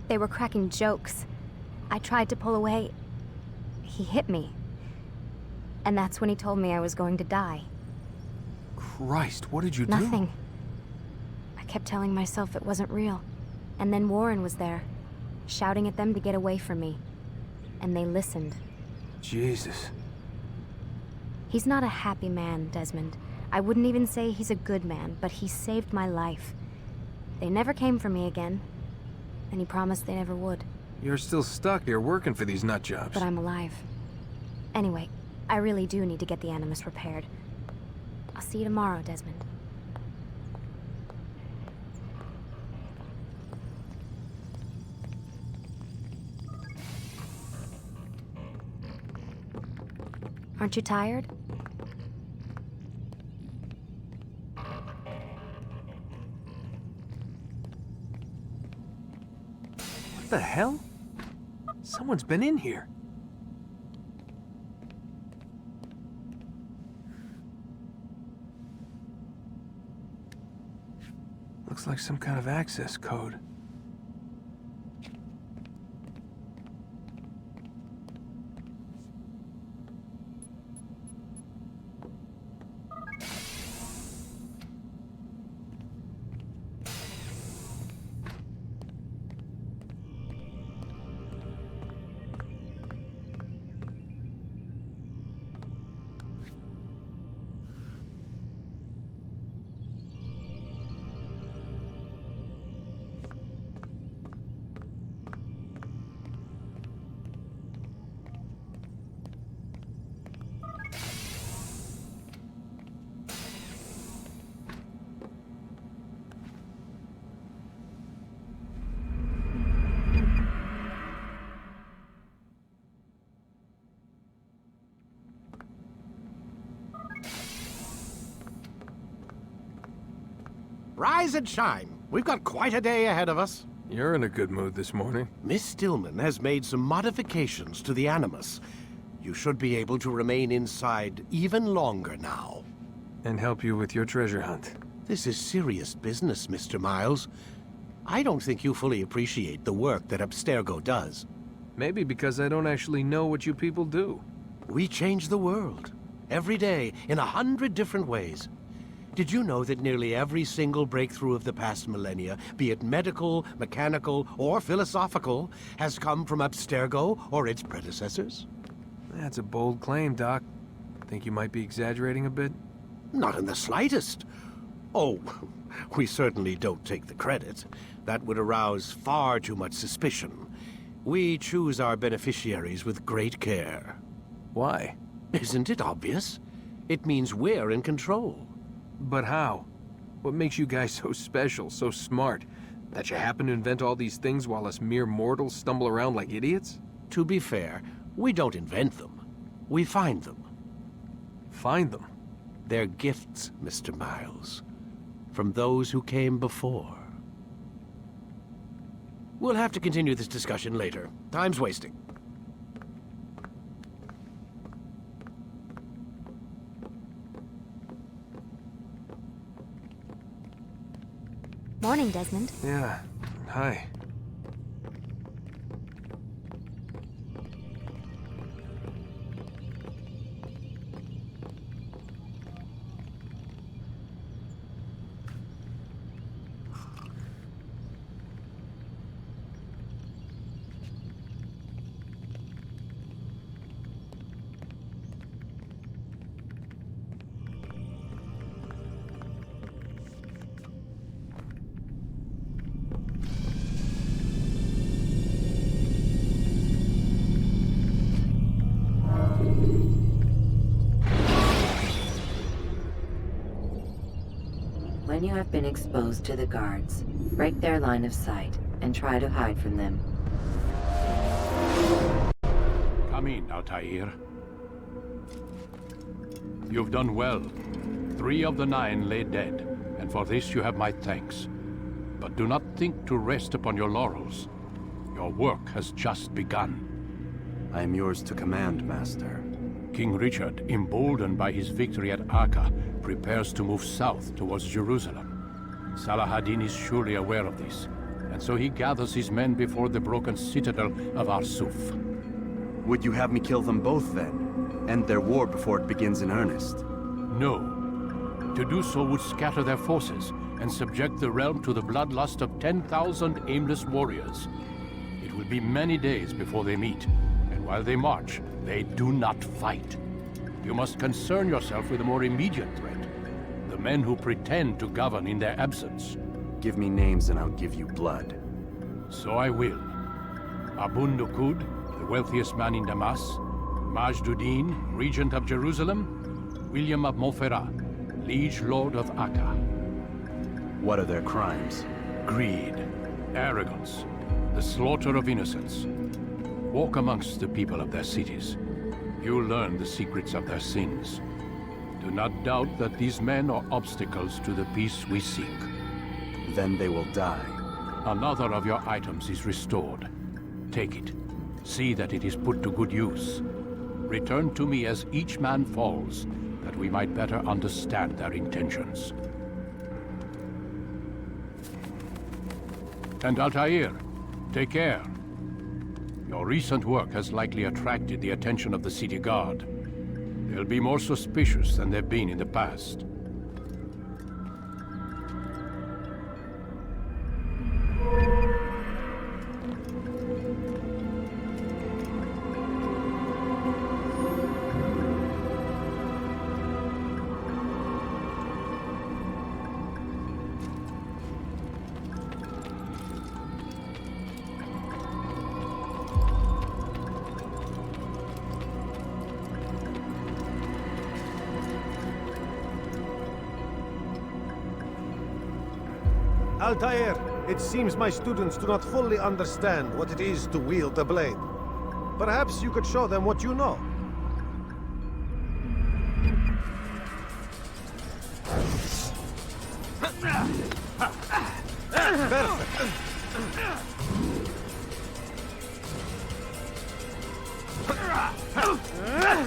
They were cracking jokes. I tried to pull away. He hit me. And that's when he told me I was going to die. Christ, what did you do? Nothing. kept telling myself it wasn't real. And then Warren was there, shouting at them to get away from me. And they listened. Jesus. He's not a happy man, Desmond. I wouldn't even say he's a good man, but he saved my life. They never came for me again, and he promised they never would. You're still stuck here working for these nut jobs. But I'm alive. Anyway, I really do need to get the Animus repaired. I'll see you tomorrow, Desmond. Aren't you tired? What the hell? Someone's been in here. Looks like some kind of access code. Rise and shine. We've got quite a day ahead of us. You're in a good mood this morning. Miss Stillman has made some modifications to the Animus. You should be able to remain inside even longer now. And help you with your treasure hunt. This is serious business, Mr. Miles. I don't think you fully appreciate the work that Abstergo does. Maybe because I don't actually know what you people do. We change the world. Every day, in 100 different ways. Did you know that nearly every single breakthrough of the past millennia, be it medical, mechanical, or philosophical, has come from Abstergo or its predecessors? That's a bold claim, Doc. Think you might be exaggerating a bit? Not in the slightest. Oh, we certainly don't take the credit. That would arouse far too much suspicion. We choose our beneficiaries with great care. Why? Isn't it obvious? It means we're in control. But how? What makes you guys so special, so smart? That you happen to invent all these things while us mere mortals stumble around like idiots? To be fair, we don't invent them. We find them. Find them? They're gifts, Mr. Miles. From those who came before. We'll have to continue this discussion later. Time's wasting. Morning, Desmond. Yeah. Hi. When you have been exposed to the guards, break their line of sight and try to hide from them. Come in, Altair. You've done well. 3 of the 9 lay dead, and for this you have my thanks. But do not think to rest upon your laurels. Your work has just begun. I am yours to command, Master. King Richard, emboldened by his victory at Acre, prepares to move south towards Jerusalem. Saladin is surely aware of this, and so he gathers his men before the broken citadel of Arsuf. Would you have me kill them both, then? End their war before it begins in earnest? No. To do so would scatter their forces, and subject the realm to the bloodlust of 10,000 aimless warriors. It will be many days before they meet, and while they march, they do not fight. You must concern yourself with a more immediate threat. The men who pretend to govern in their absence. Give me names and I'll give you blood. So I will. Nuquod, the wealthiest man in Damas. Majd, Regent of Jerusalem. William of Montferrat, Liege Lord of Acre. What are their crimes? Greed, arrogance, the slaughter of innocents. Walk amongst the people of their cities. You'll learn the secrets of their sins. Do not doubt that these men are obstacles to the peace we seek. Then they will die. Another of your items is restored. Take it. See that it is put to good use. Return to me as each man falls, that we might better understand their intentions. And Altair, take care. Your recent work has likely attracted the attention of the city guard. They'll be more suspicious than they've been in the past. Altair, it seems my students do not fully understand what it is to wield a blade. Perhaps you could show them what you know. Perfect.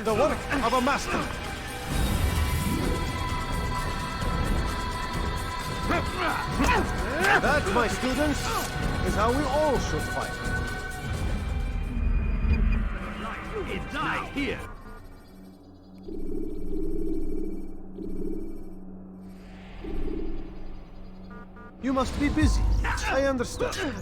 The work of a master. That, my students, is how we all should fight. You die here. You must be busy. I understand.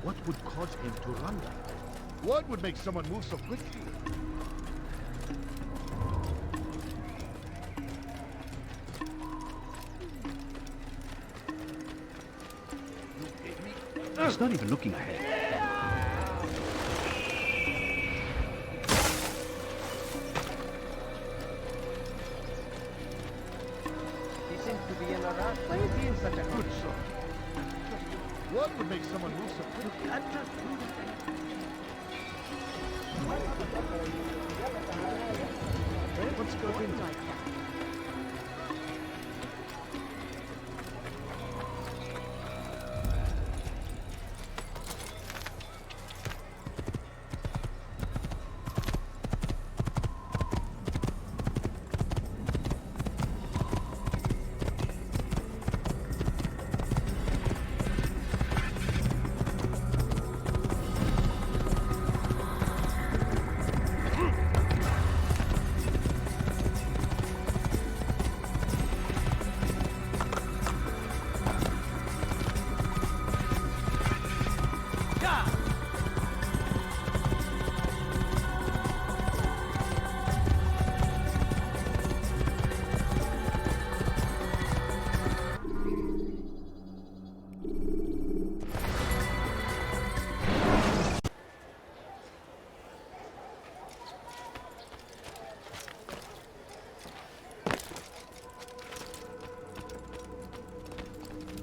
What would cause him to run like that? What would make someone move so quickly? He's not even looking ahead. He seems to be in a rush. Why is he in such a good shot? What would make someone move so quickly? What's going on?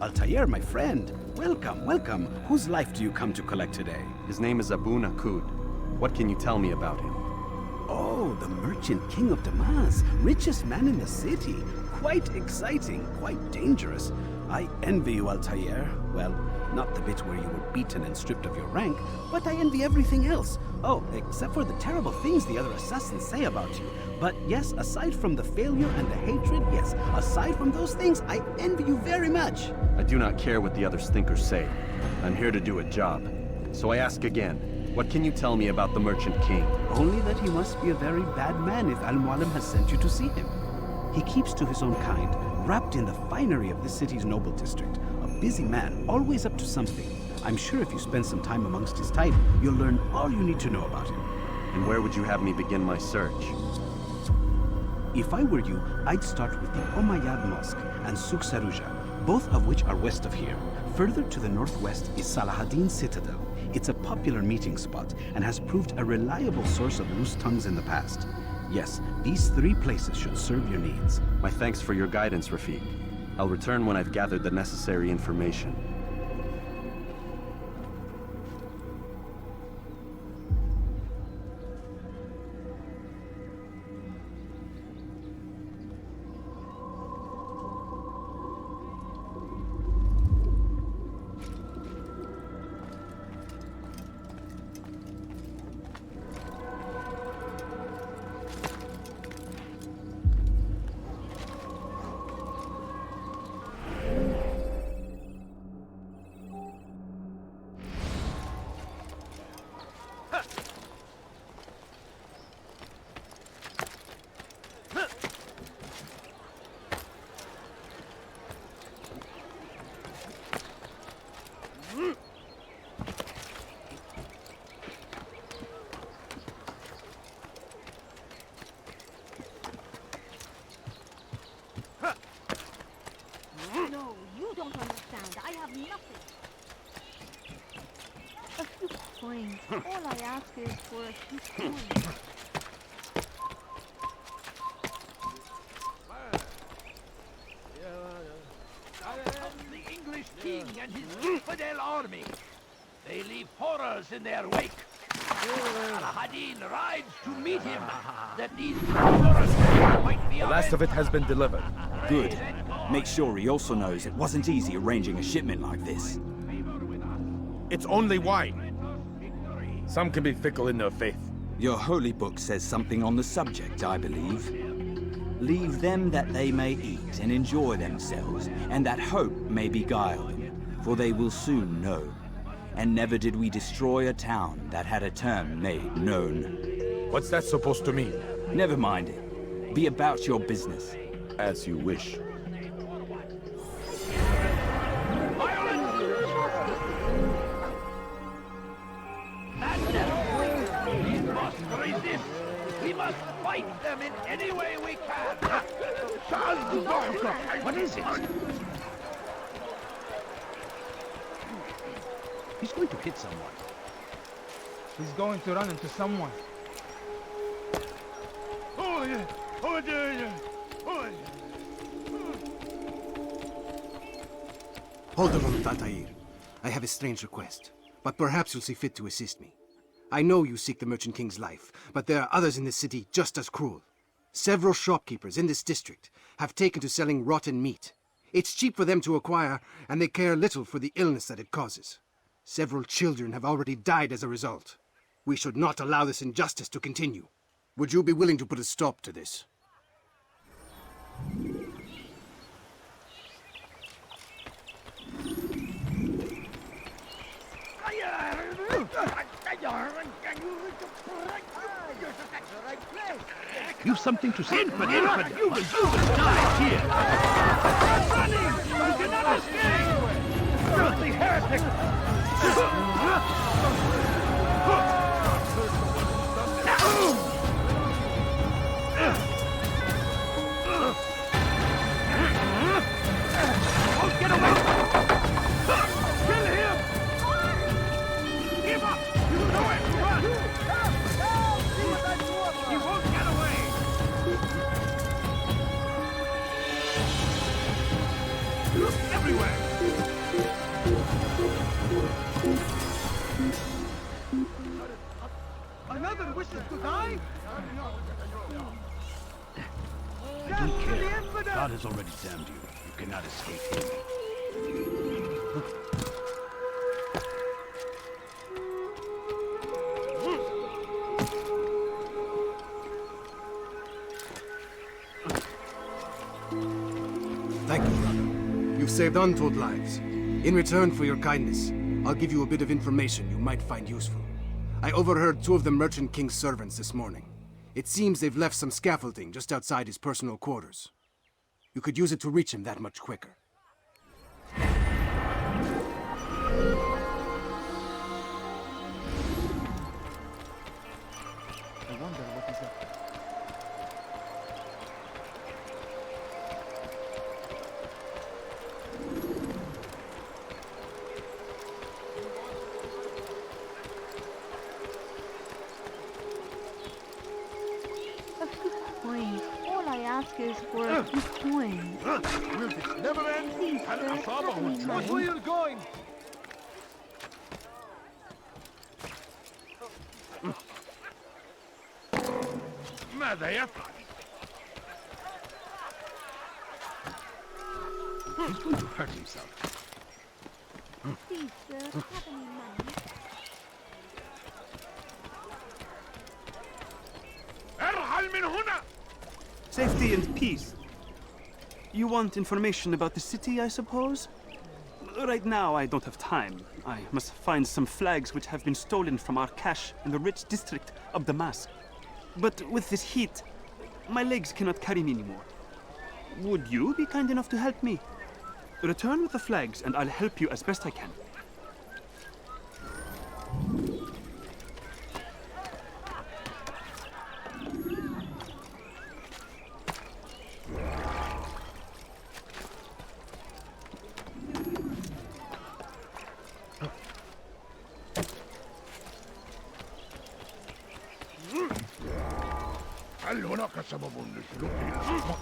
Altair, my friend. Welcome, welcome. Whose life do you come to collect today? His name is Nuquod. What can you tell me about him? Oh, the merchant king of Damas. Richest man in the city. Quite exciting, quite dangerous. I envy you, Altair. Well, Not the bit where you were beaten and stripped of your rank, but I envy everything else. Oh, except for the terrible things the other assassins say about you. But yes, aside from the failure and the hatred, yes, aside from those things, I envy you very much. I do not care what the others think or say. I'm here to do a job. So I ask again, what can you tell me about the Merchant King? Only that he must be a very bad man if Al-Mualim has sent you to see him. He keeps to his own kind, wrapped in the finery of this city's noble district. A busy man, always up to something. I'm sure if you spend some time amongst his type, you'll learn all you need to know about him. And where would you have me begin my search? If I were you, I'd start with the Umayyad Mosque and Souk Sarouja, both of which are west of here. Further to the northwest is Salahaddin Citadel. It's a popular meeting spot and has proved a reliable source of loose tongues in the past. Yes, these 3 places should serve your needs. My thanks for your guidance, Rafiq. I'll return when I've gathered the necessary information. No, you don't understand. I have nothing. A few coins. All I ask is for a few coins. The English king and his infidel army. They leave horrors in their wake. Al-Addin rides to meet him, that these horrors might be The last of it has been delivered. Good. Make sure he also knows it wasn't easy arranging a shipment like this. It's only wine. Some can be fickle in their faith. Your holy book says something on the subject, I believe. Leave them that they may eat and enjoy themselves, and that hope may beguile them, for they will soon know. And never did we destroy a town that had a term made known. What's that supposed to mean? Never mind it. Be about your business. As you wish. We must resist. We must fight them in any way we can. What is it? He's going to hit someone. He's going to run into someone. Oh, yeah. Oh, yeah, yeah. Oh, yeah. Hold on, Altair. I have a strange request, but perhaps you'll see fit to assist me. I know you seek the Merchant King's life, but there are others in this city just as cruel. Several shopkeepers in this district have taken to selling rotten meat. It's cheap for them to acquire, and they care little for the illness that it causes. Several children have already died as a result. We should not allow this injustice to continue. Would you be willing to put a stop to this? You've something to say, but you will die here. Running! You cannot escape! Filthy heretic! Don't get away! Kill him! Give up! You know it! Run! He won't get away! Look everywhere! Another wishes to die? I don't care. God has already damned you. You cannot escape him. saved untold lives. In return for your kindness, I'll give you a bit of information you might find useful. I overheard 2 of the Merchant King's servants this morning. It seems they've left some scaffolding just outside his personal quarters. You could use it to reach him that much quicker. I wonder what is up. A few coins. All I ask is for a few coins. Will this never end? Please, sir, have me Watch money. where you're going! ماذا يفعل؟ He's going to hurt himself. Please, sir, have any money. ارحل من هنا! Safety and peace. You want information about the city, I suppose? Right now, I don't have time. I must find some flags which have been stolen from our cache in the rich district of Damascus. But with this heat, my legs cannot carry me anymore. Would you be kind enough to help me? Return with the flags, and I'll help you as best I can. هل هناك سبب لسلوك الأحمق؟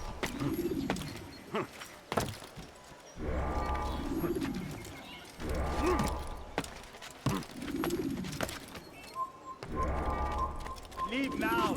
Leave now!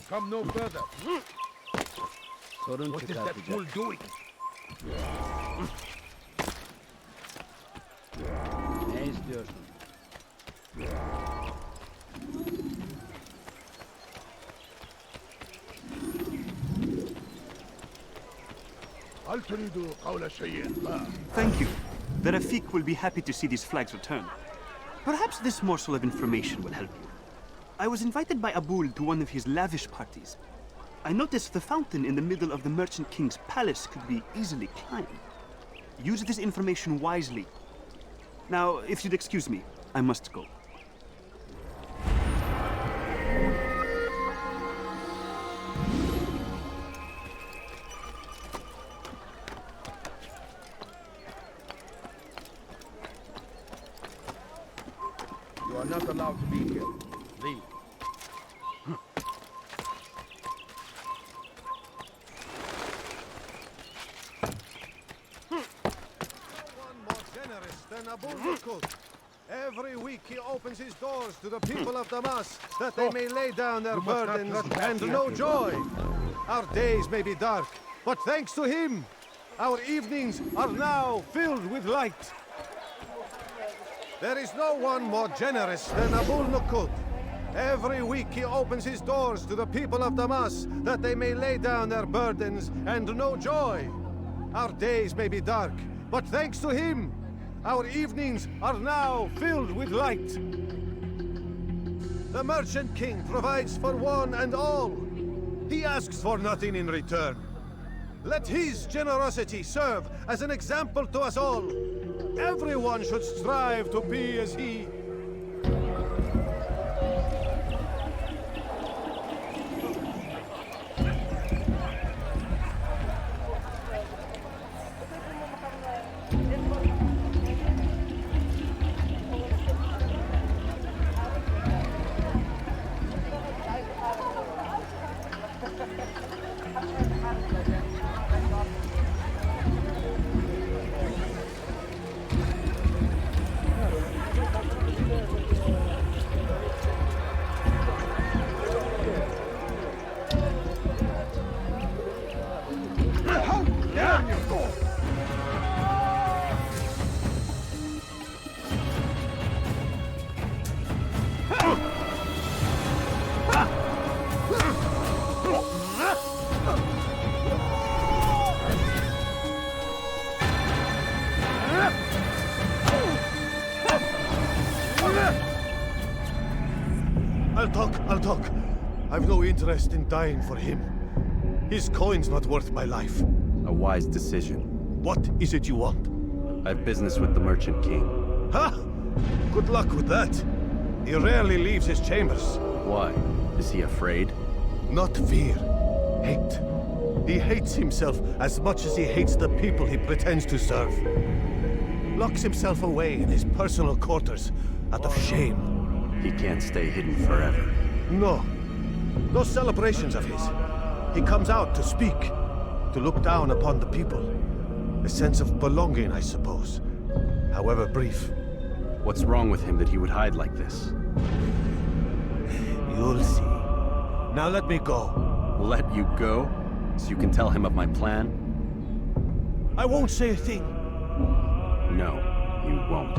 Come no further. What is that fool doing? Ne istiyorsun? هل تريد قول شيء ما؟ Thank you. The Rafik will be happy to see these flags return. Perhaps this morsel of information will help you. I was invited by Abul to one of his lavish parties. I noticed the fountain in the middle of the Merchant King's palace could be easily climbed. Use this information wisely. Now, if you'd excuse me, I must go. You are not allowed to be here. Leave. Than Abu Nuquod. Every week he opens his doors to the people of Damas that they may lay down their burdens and know joy. Our days may be dark, but thanks to him, our evenings are now filled with light. There is no one more generous than Abu Nuquod. Every week he opens his doors to the people of Damas that they may lay down their burdens and know joy. Our days may be dark, but thanks to him, our evenings are now filled with light. The Merchant King provides for one and all. He asks for nothing in return. Let his generosity serve as an example to us all. Everyone should strive to be as he. on you! I'll talk. I've no interest in dying for him. His coin's not worth my life. A wise decision. What is it you want? I have business with the Merchant King. Ha! Good luck with that. He rarely leaves his chambers. Why? Is he afraid? Not fear. Hate. He hates himself as much as he hates the people he pretends to serve. Locks himself away in his personal quarters out of shame. He can't stay hidden forever. No. No celebrations of his. He comes out to speak, to look down upon the people. A sense of belonging, I suppose, however brief. What's wrong with him that he would hide like this? You'll see. Now let me go. Let you go? So you can tell him of my plan? I won't say a thing. No, you won't.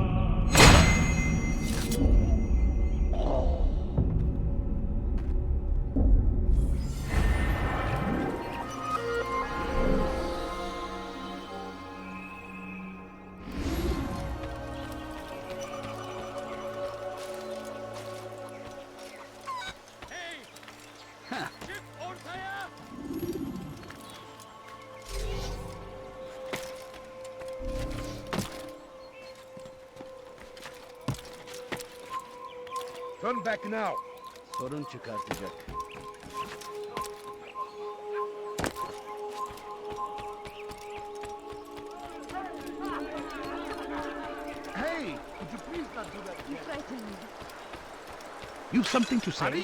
Turn back now. Sorun çıkartacak. Hey, could you please not do that? You frighten me. You've something to say?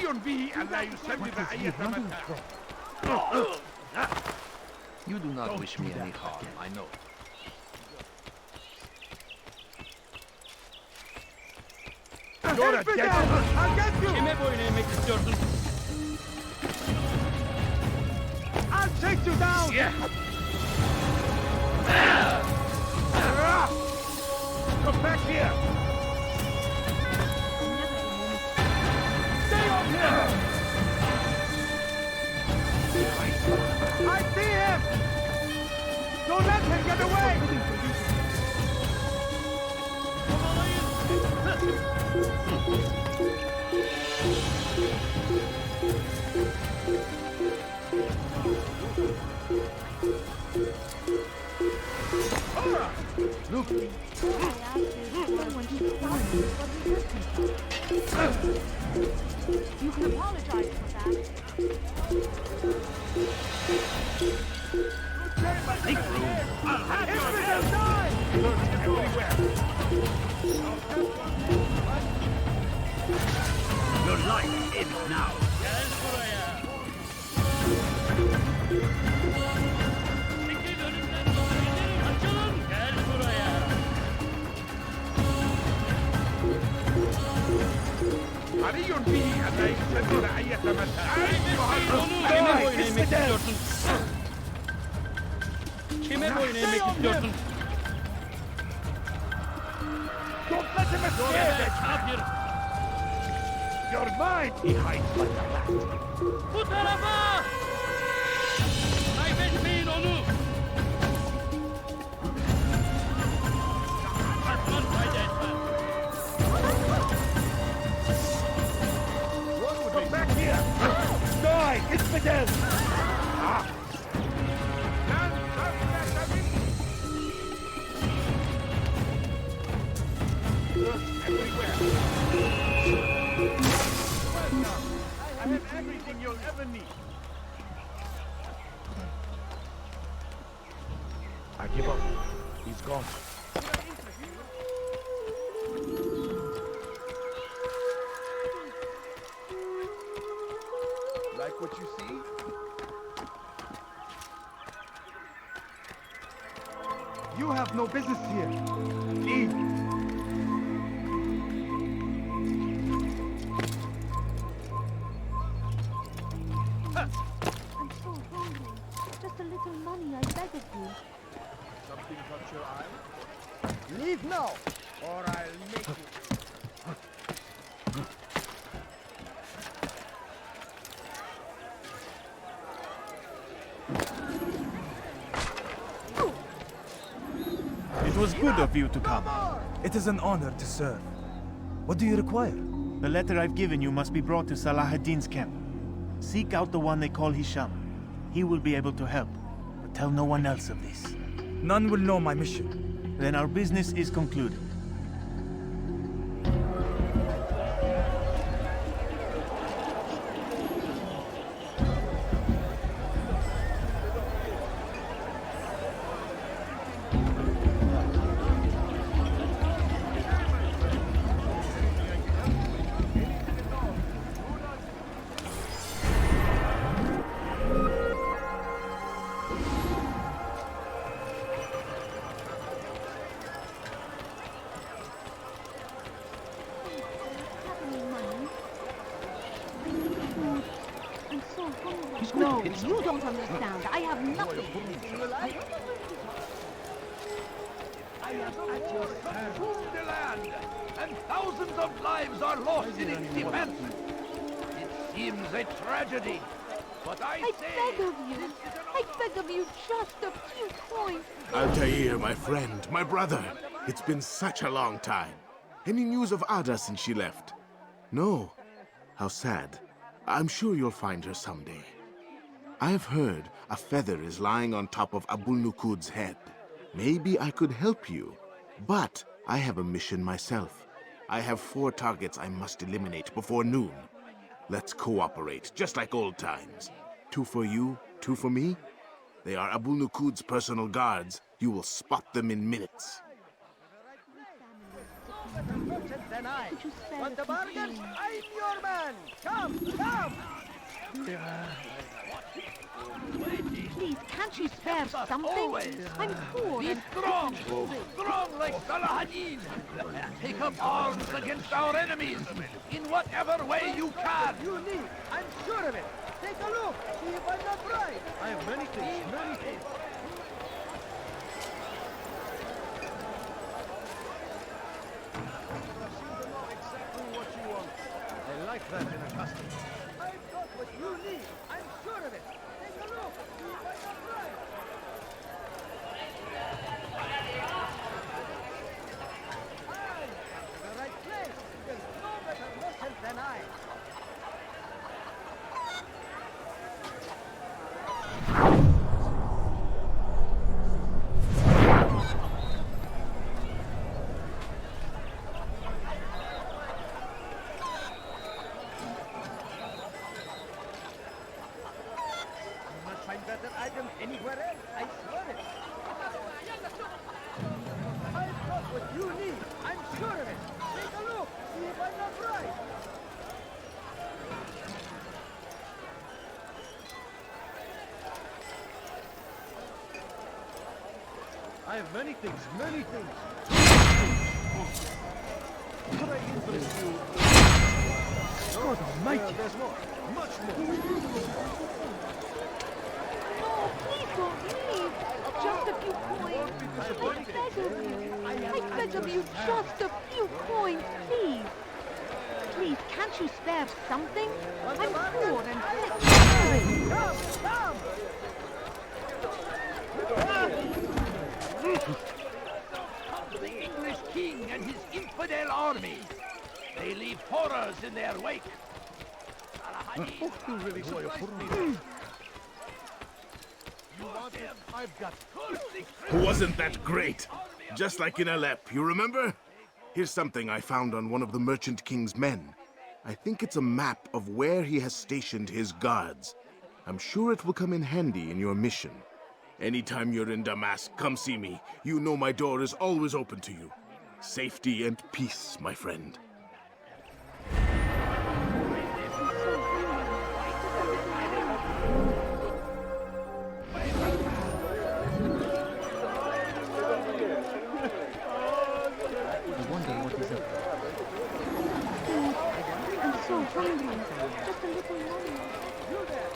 You do not wish me any harm, I know. You're a dead. I'll get you! Kime boyun eğmek istiyorsun? I'll chase you down! Yeah. Come back here! Stay on here! I see him! Don't let him get away! Look! You can apologize for that. Make room. I'll have your He'll die! everywhere. Your life ends now. Gel buraya. Çekil önümden doğru. Açılın. Gel buraya. Arıyorum bir adayı sen de ayetlemez. Kime boyun eğmek istiyorsun? Kime boyun eğmek istiyorsun? Don't let him escape! Kafir. You're mine! He hides like a rat. Bu tarafa! Kaybetmeyin onu! Kaçman fayda etmez. Come back here! Die! Infidel! Ah! Everywhere! I have everything you'll ever need. I give up. He's gone. Like what you see? You have no business here. Leave. I'm so hungry. Just a little money, I beg of you. Something caught your eye? Leave now, or I'll make you. It was good of you to come. It is an honor to serve. What do you require? The letter I've given you must be brought to Salah ad-Din's camp. Seek out the one they call Hisham. He will be able to help, but tell no one else of this. None will know my mission. Then our business is concluded. No, you don't understand. I have nothing. I am at your service. The land, and thousands of lives are lost in its defense. It seems a tragedy, but I beg of you. I beg of you just a few coins. Altair, my friend, my brother. It's been such a long time. Any news of Ada since she left? No. How sad. I'm sure you'll find her someday. I have heard a feather is lying on top of Abu Nuquod's head. Maybe I could help you, but I have a mission myself. I have 4 targets I must eliminate before noon. Let's cooperate, just like old times. 2 for you, 2 for me. They are Abu Nuquod's personal guards. You will spot them in minutes. Want the bargain? I'm your man! Come, come! Please, can't you spare something? Always. I'm poor. Be strong! Strong like Salah ad-Din! Take up arms against our enemies in whatever way you can! You need, I'm sure of it! Take a look! See if I'm not right! I have many things, many things. I like that in a customer. I've got what you need. I'm sure of it. Take a look. See if I'm not right. I'm in the right place. There's no better merchant than I. Anywhere else, I swear it. I've got what you need. I'm sure of it. Take a look. See if I'm not right. I have many things, many things. Could I interest you? God almighty. There's more. Much more. Please don't leave. Just a few coins. I beg of you just a few coins, please. Please, can't you spare something? I'm poor and sick. Come! The English king and his infidel army. They leave horrors in their wake. You really surprised me. I've got... Wasn't that great? Just like in Aleppo, you remember? Here's something I found on one of the Merchant King's men. I think it's a map of where he has stationed his guards. I'm sure it will come in handy in your mission. Anytime you're in Damascus, come see me. You know my door is always open to you. Safety and peace, my friend. Just a little longer. You there!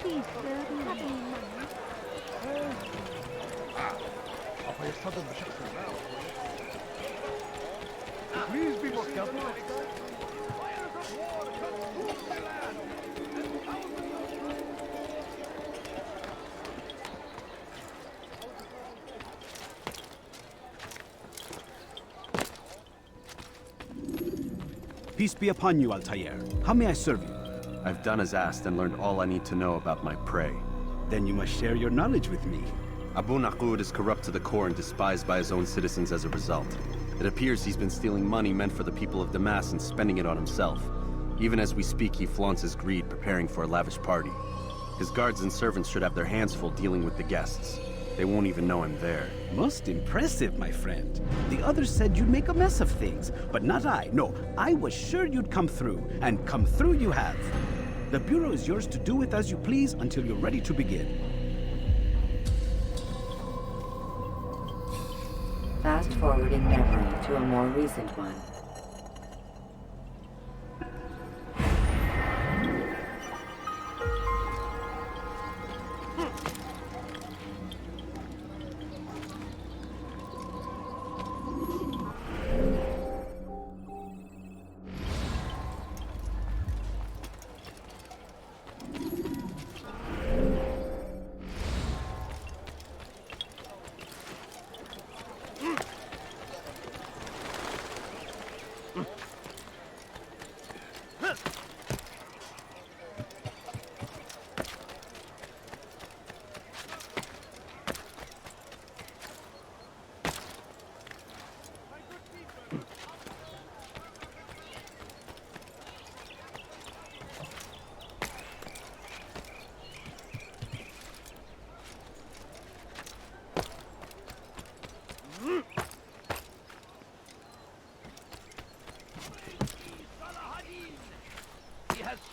Please, sir, do you have any money? Please be more careful. Peace be upon you, Altair. How may I serve you? I've done as asked and learned all I need to know about my prey. Then you must share your knowledge with me. Abu Nuquod is corrupt to the core and despised by his own citizens as a result. It appears he's been stealing money meant for the people of Damas and spending it on himself. Even as we speak, he flaunts his greed, preparing for a lavish party. His guards and servants should have their hands full dealing with the guests. They won't even know I'm there. Most impressive, my friend. The others said you'd make a mess of things, but not I. No, I was sure you'd come through, and come through you have. The Bureau is yours to do with as you please until you're ready to begin. Fast forward in memory to a more recent one.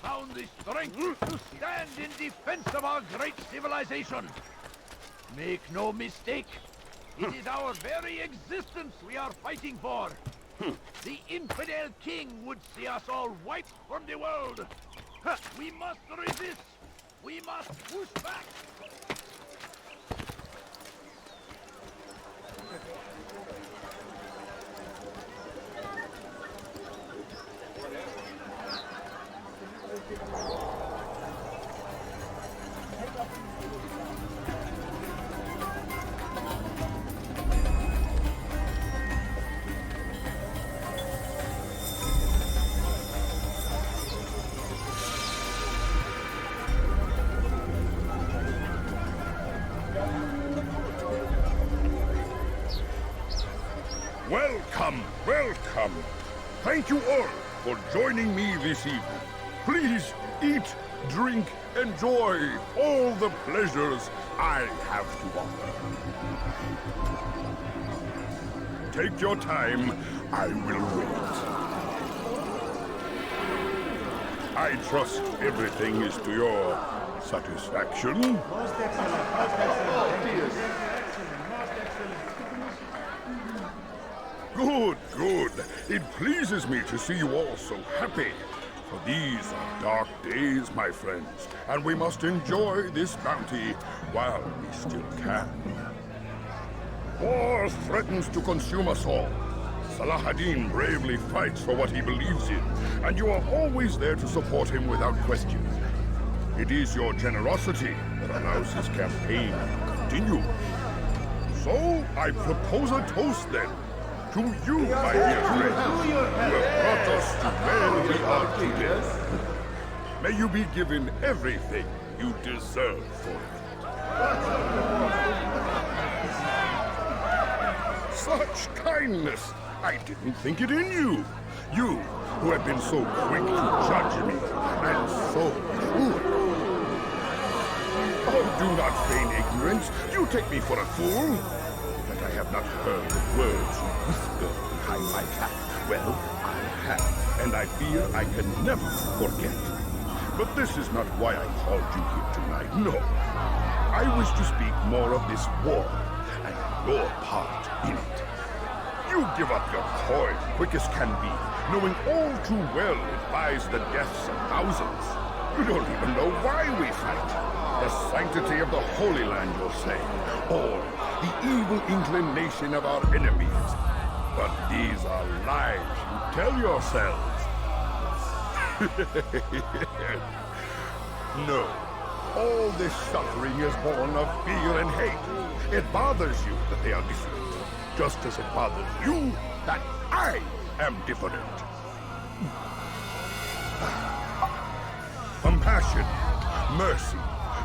Found the strength to stand in defense of our great civilization. Make no mistake, it is our very existence we are fighting for. The infidel king would see us all wiped from the world. We must resist. We must push back. Welcome, welcome. Thank you all for joining me this evening. Please eat, drink, enjoy all the pleasures I have to offer. Take your time, I will wait. I trust everything is to your satisfaction. Most excellent, most excellent. Good, good. It pleases me to see you all so happy. For these are dark days, my friends, and we must enjoy this bounty while we still can. War threatens to consume us all. Salah Addin bravely fights for what he believes in, and you are always there to support him without question. It is your generosity that allows his campaign to continue. So, I propose a toast then. To you, my dear friends, who have brought us to where we are today. May you be given everything you deserve for it. Such kindness! I didn't think it in you. You, who have been so quick to judge me, and so cruel. Oh, do not feign ignorance. You take me for a fool. That I have not heard the words you whisper behind my back. Well, I have, and I fear I can never forget. But this is not why I called you here tonight, no. I wish to speak more of this war, and your part in it. You give up your coin quick as can be, knowing all too well it buys the deaths of thousands. You don't even know why we fight. The sanctity of the Holy Land, you'll say, or the evil inclination of our enemies. But these are lies you tell yourselves. No. All this suffering is born of fear and hate. It bothers you that they are different, just as it bothers you that I am different. Compassion, mercy,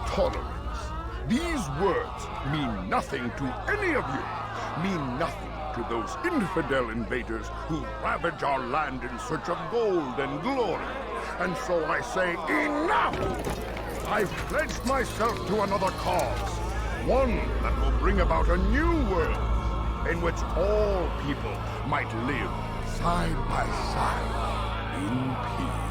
tolerance. These words mean nothing to any of you. Mean nothing to those infidel invaders who ravage our land in search of gold and glory. And so I say, enough! I've pledged myself to another cause. One that will bring about a new world in which all people might live side by side in peace.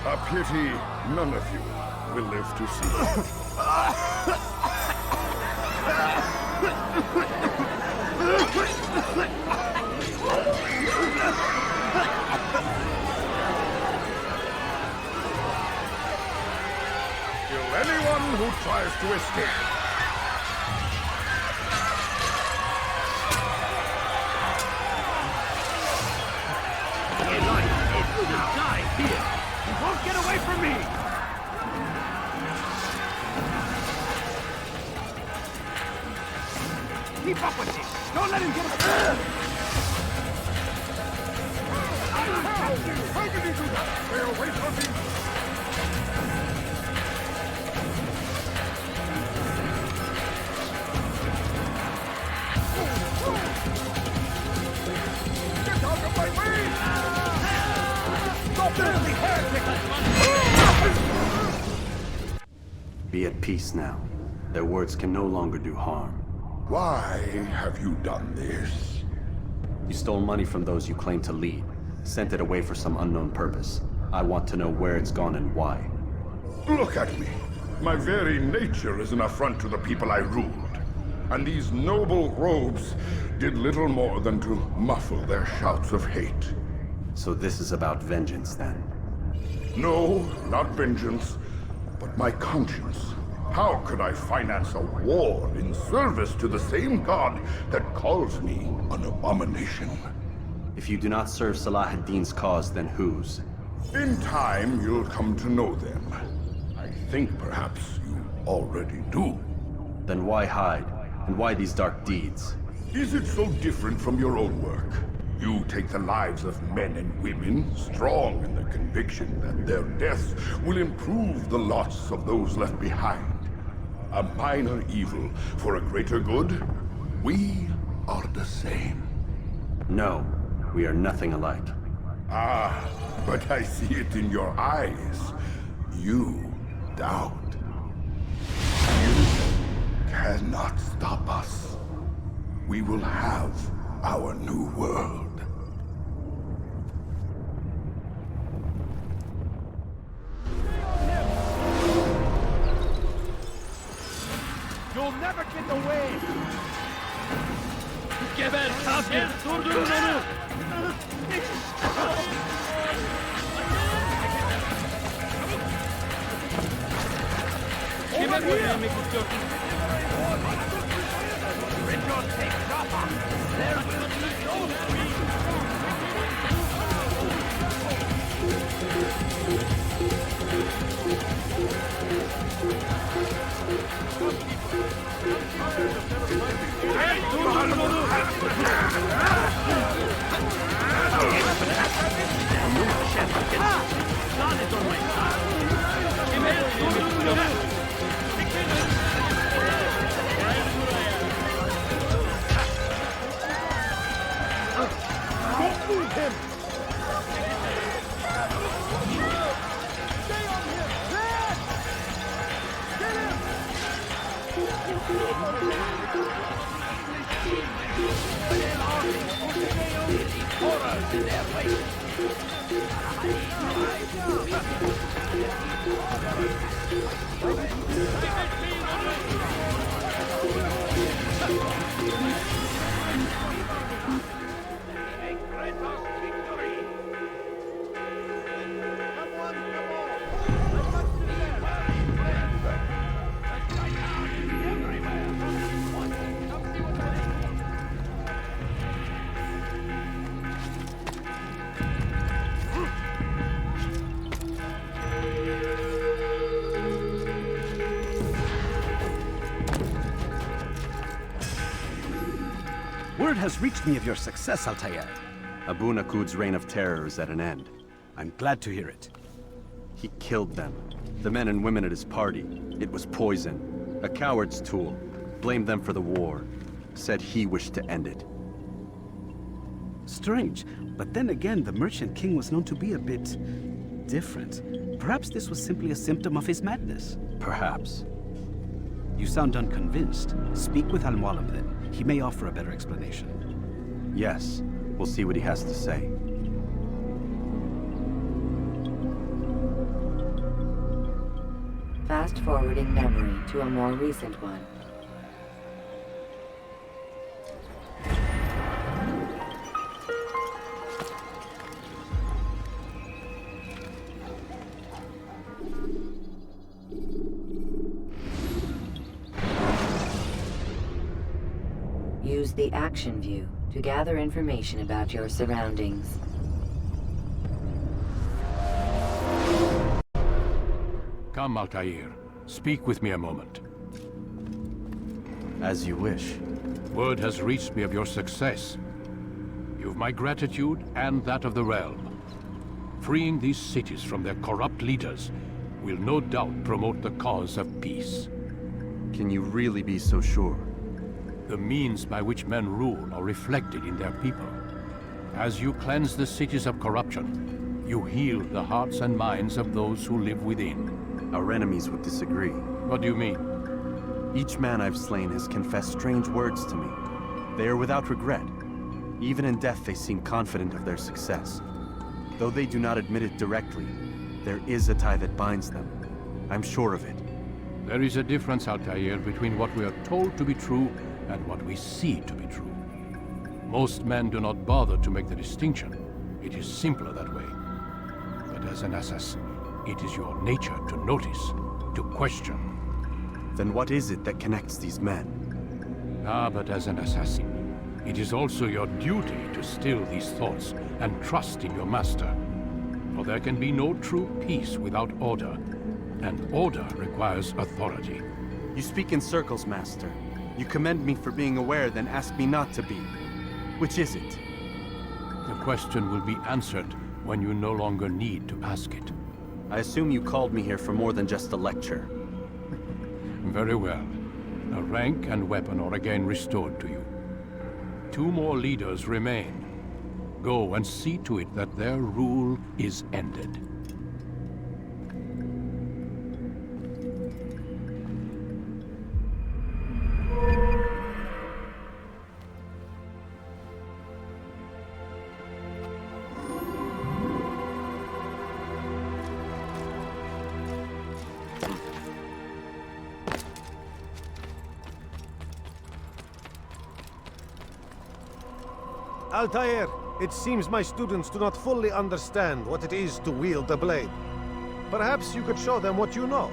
A pity none of you will live to see it. Kill anyone who tries to escape. Die here! You won't get away from me! Keep up with him! Don't let him get away! How did you do that? Stay away from me! Get out of my way! Be at peace now. Their words can no longer do harm. Why have you done this? You stole money from those you claim to lead, sent it away for some unknown purpose. I want to know where it's gone and why. Look at me. My very nature is an affront to the people I ruled. And these noble robes did little more than to muffle their shouts of hate. So this is about vengeance, then? No, not vengeance, but my conscience. How could I finance a war in service to the same god that calls me an abomination? If you do not serve Salah ad-Din's cause, then whose? In time, you'll come to know them. I think perhaps you already do. Then why hide? And why these dark deeds? Is it so different from your own work? You take the lives of men and women, strong in the conviction that their deaths will improve the lots of those left behind. A minor evil for a greater good? We are the same. No, we are nothing alike. Ah, but I see it in your eyes. You doubt. You cannot stop us. We will have our new world. You'll never get away! Geber Tamir! Durdurun onu! Kime boyun eğmek istiyorsun? Regent takes Joppa! There will be no free! Hey, durdurun onu! Lanet olmayın! Kime durdurun onu! Don't move him! Stay on him! Red! Get him! Horrors in their faces! Word has reached me of your success, Altair. Abu Nuqod's reign of terror is at an end. I'm glad to hear it. He killed them. The men and women at his party. It was poison. A coward's tool. Blamed them for the war. Said he wished to end it. Strange, but then again, the Merchant King was known to be a bit different. Perhaps this was simply a symptom of his madness. Perhaps. You sound unconvinced. Speak with Al-Mualim then. He may offer a better explanation. Yes. We'll see what he has to say. Fast-forwarding memory to a more recent one. Use the action view to gather information about your surroundings. Come, Altair. Speak with me a moment. As you wish. Word has reached me of your success. You've my gratitude and that of the realm. Freeing these cities from their corrupt leaders will no doubt promote the cause of peace. Can you really be so sure? The means by which men rule are reflected in their people. As you cleanse the cities of corruption, you heal the hearts and minds of those who live within. Our enemies would disagree. What do you mean? Each man I've slain has confessed strange words to me. They are without regret. Even in death they seem confident of their success. Though they do not admit it directly, there is a tie that binds them. I'm sure of it. There is a difference, Altair, between what we are told to be true and what we see to be true. Most men do not bother to make the distinction. It is simpler that way. But as an assassin, it is your nature to notice, to question. Then what is it that connects these men? But as an assassin, it is also your duty to still these thoughts and trust in your master. For there can be no true peace without order, and order requires authority. You speak in circles, Master. You commend me for being aware, then ask me not to be. Which is it? The question will be answered when you no longer need to ask it. I assume you called me here for more than just a lecture. Very well. A rank and weapon are again restored to you. 2 more leaders remain. Go and see to it that their rule is ended. Altair, it seems my students do not fully understand what it is to wield the blade. Perhaps you could show them what you know.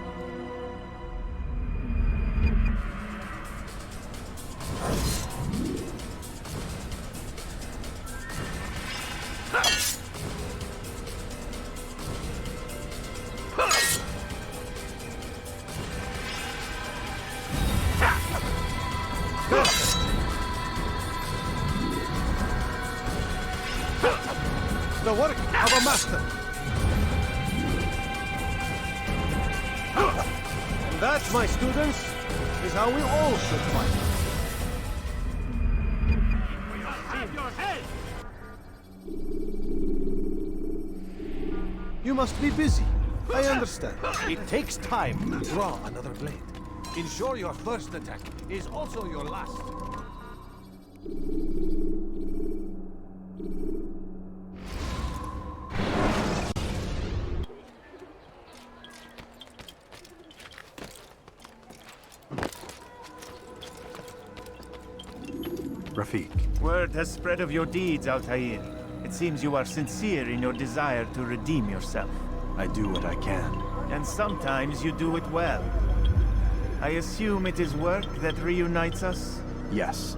The work of a master. And that, my students, is how we all should fight. Have your head! You must be busy. I understand. It takes time to draw another blade. Ensure your first attack is also your last. Rafiq. Word has spread of your deeds, Altair. It seems you are sincere in your desire to redeem yourself. I do what I can. And sometimes you do it well. I assume it is work that reunites us? Yes.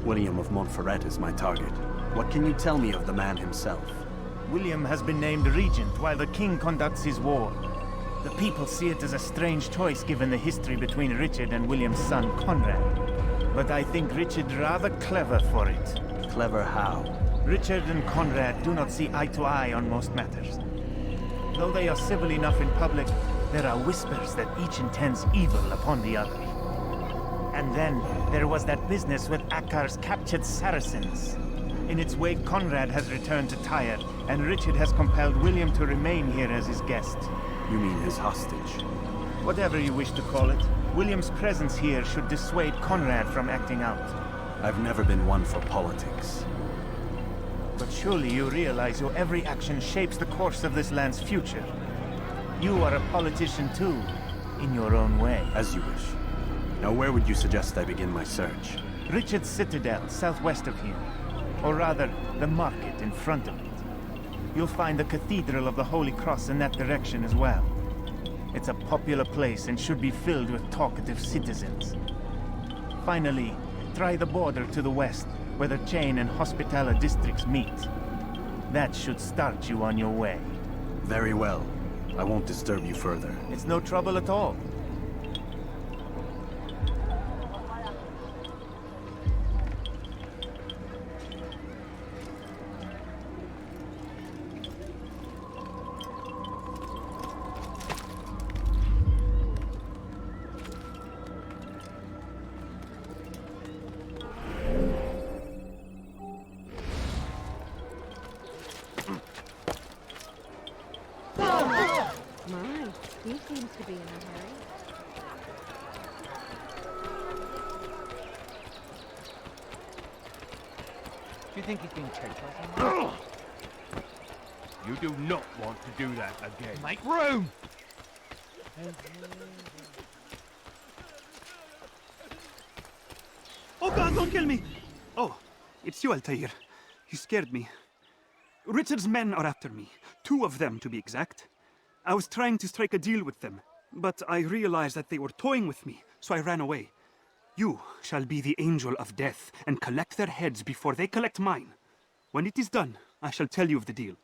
William of Montferrat is my target. What can you tell me of the man himself? William has been named Regent while the king conducts his war. The people see it as a strange choice given the history between Richard and William's son, Conrad. but I think Richard rather clever for it. Clever how? Richard and Conrad do not see eye to eye on most matters. Though they are civil enough in public, there are whispers that each intends evil upon the other. And then there was that business with Akkar's captured Saracens. In its wake, Conrad has returned to Tyre, and Richard has compelled William to remain here as his guest. You mean his hostage? Whatever you wish to call it, William's presence here should dissuade Conrad from acting out. I've never been one for politics. But surely you realize your every action shapes the course of this land's future. You are a politician too, in your own way. As you wish. Now where would you suggest I begin my search? Richard's Citadel, southwest of here. Or rather, the market in front of it. You'll find the Cathedral of the Holy Cross in that direction as well. It's a popular place and should be filled with talkative citizens. Finally, try the border to the west, where the Chain and Hospitaller districts meet. That should start you on your way. Very well. I won't disturb you further. It's no trouble at all. He seems to be in a hurry. Do you think he's being chased by someone? You do not want to do that again. Make room! Oh God, don't kill me! Oh, it's you, Altair. You scared me. Richard's men are after me. 2 of them, to be exact. I was trying to strike a deal with them, but I realized that they were toying with me, so I ran away. You shall be the angel of death and collect their heads before they collect mine. When it is done, I shall tell you of the deal.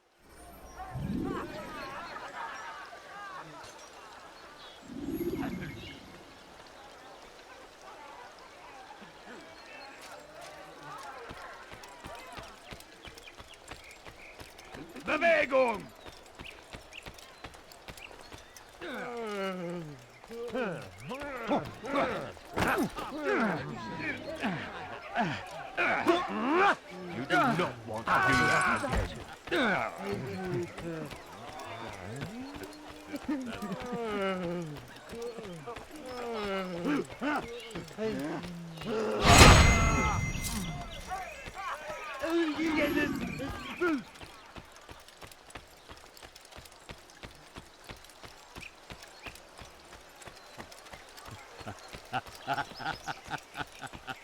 Bewegung! You do not want to do that again.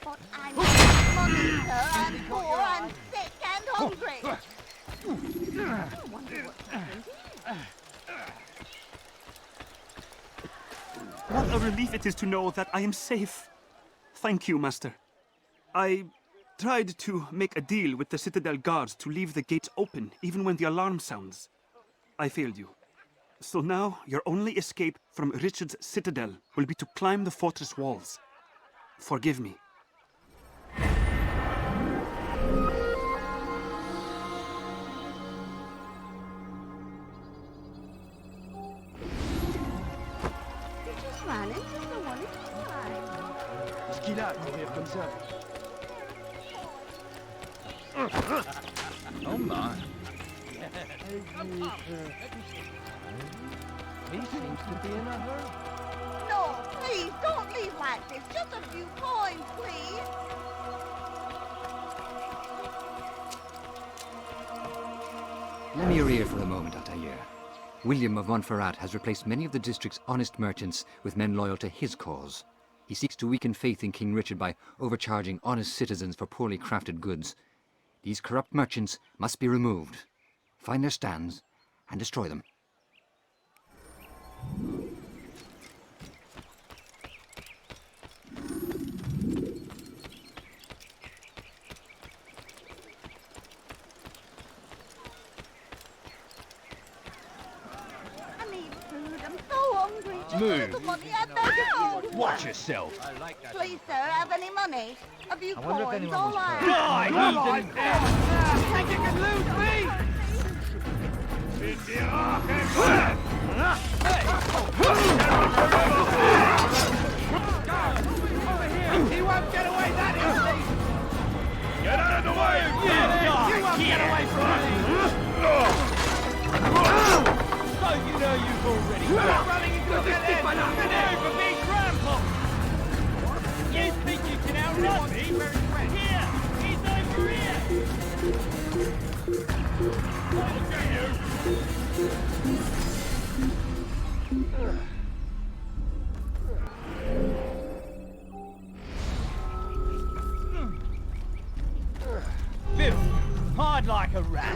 But I'm money, sir. I'm poor, I'm sick and hungry. I wonder what's happened here. What a relief it is to know that I am safe. Thank you, Master. I tried to make a deal with the Citadel guards to leave the gates open even when the alarm sounds. I failed you. So now your only escape from Richard's Citadel will be to climb the fortress walls. Forgive me. You just ran into someone, it's fine. Ce qu'il a, courir comme ça. Oh my. He seems to be in a hurry. No, please, don't leave like this. Just a few coins, please. Lend me your ear for a moment, Altair. William of Montferrat has replaced many of the district's honest merchants with men loyal to his cause. He seeks to weaken faith in King Richard by overcharging honest citizens for poorly crafted goods. These corrupt merchants must be removed. Find their stands and destroy them. I need food. I'm so hungry. Just a little money. I beg you! Watch yourself. Please, sir, have any money? A few I wonder if coins, anyone all was right. Die, heathen! Think you can lose me? He won't get away that easily! Get out of the way! You won't get away from me! So you know you've already got running into a dead end! Canary for being trampled! You think you can outrun me? Here! He's over here! I'll get you! Bill, hide like a rat.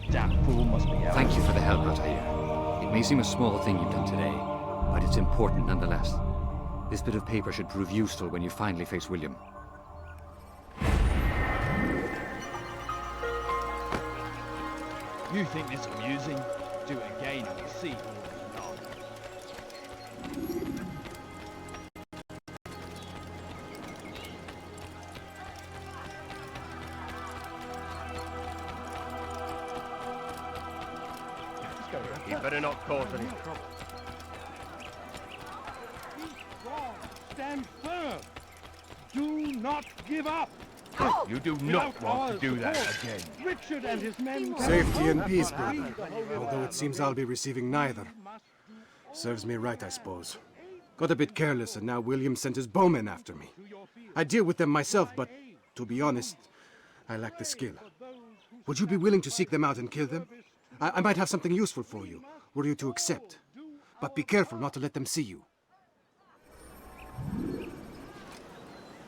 That fool must be out. Thank you for the help, Altair. It may seem a small thing you've done today, but it's important nonetheless. This bit of paper should prove useful when you finally face William. You think this amusing? Do it again and you'll see. He better not cause any trouble. Be strong. Stand firm. Do not give up. You do not want to do that again. Richard and his men. Safety and peace, brother. Although it seems I'll be receiving neither. Serves me right, I suppose. Got a bit careless, and now William sent his bowmen after me. I deal with them myself, but to be honest, I lack the skill. Would you be willing to seek them out and kill them? I might have something useful for you, were you to accept. But be careful not to let them see you.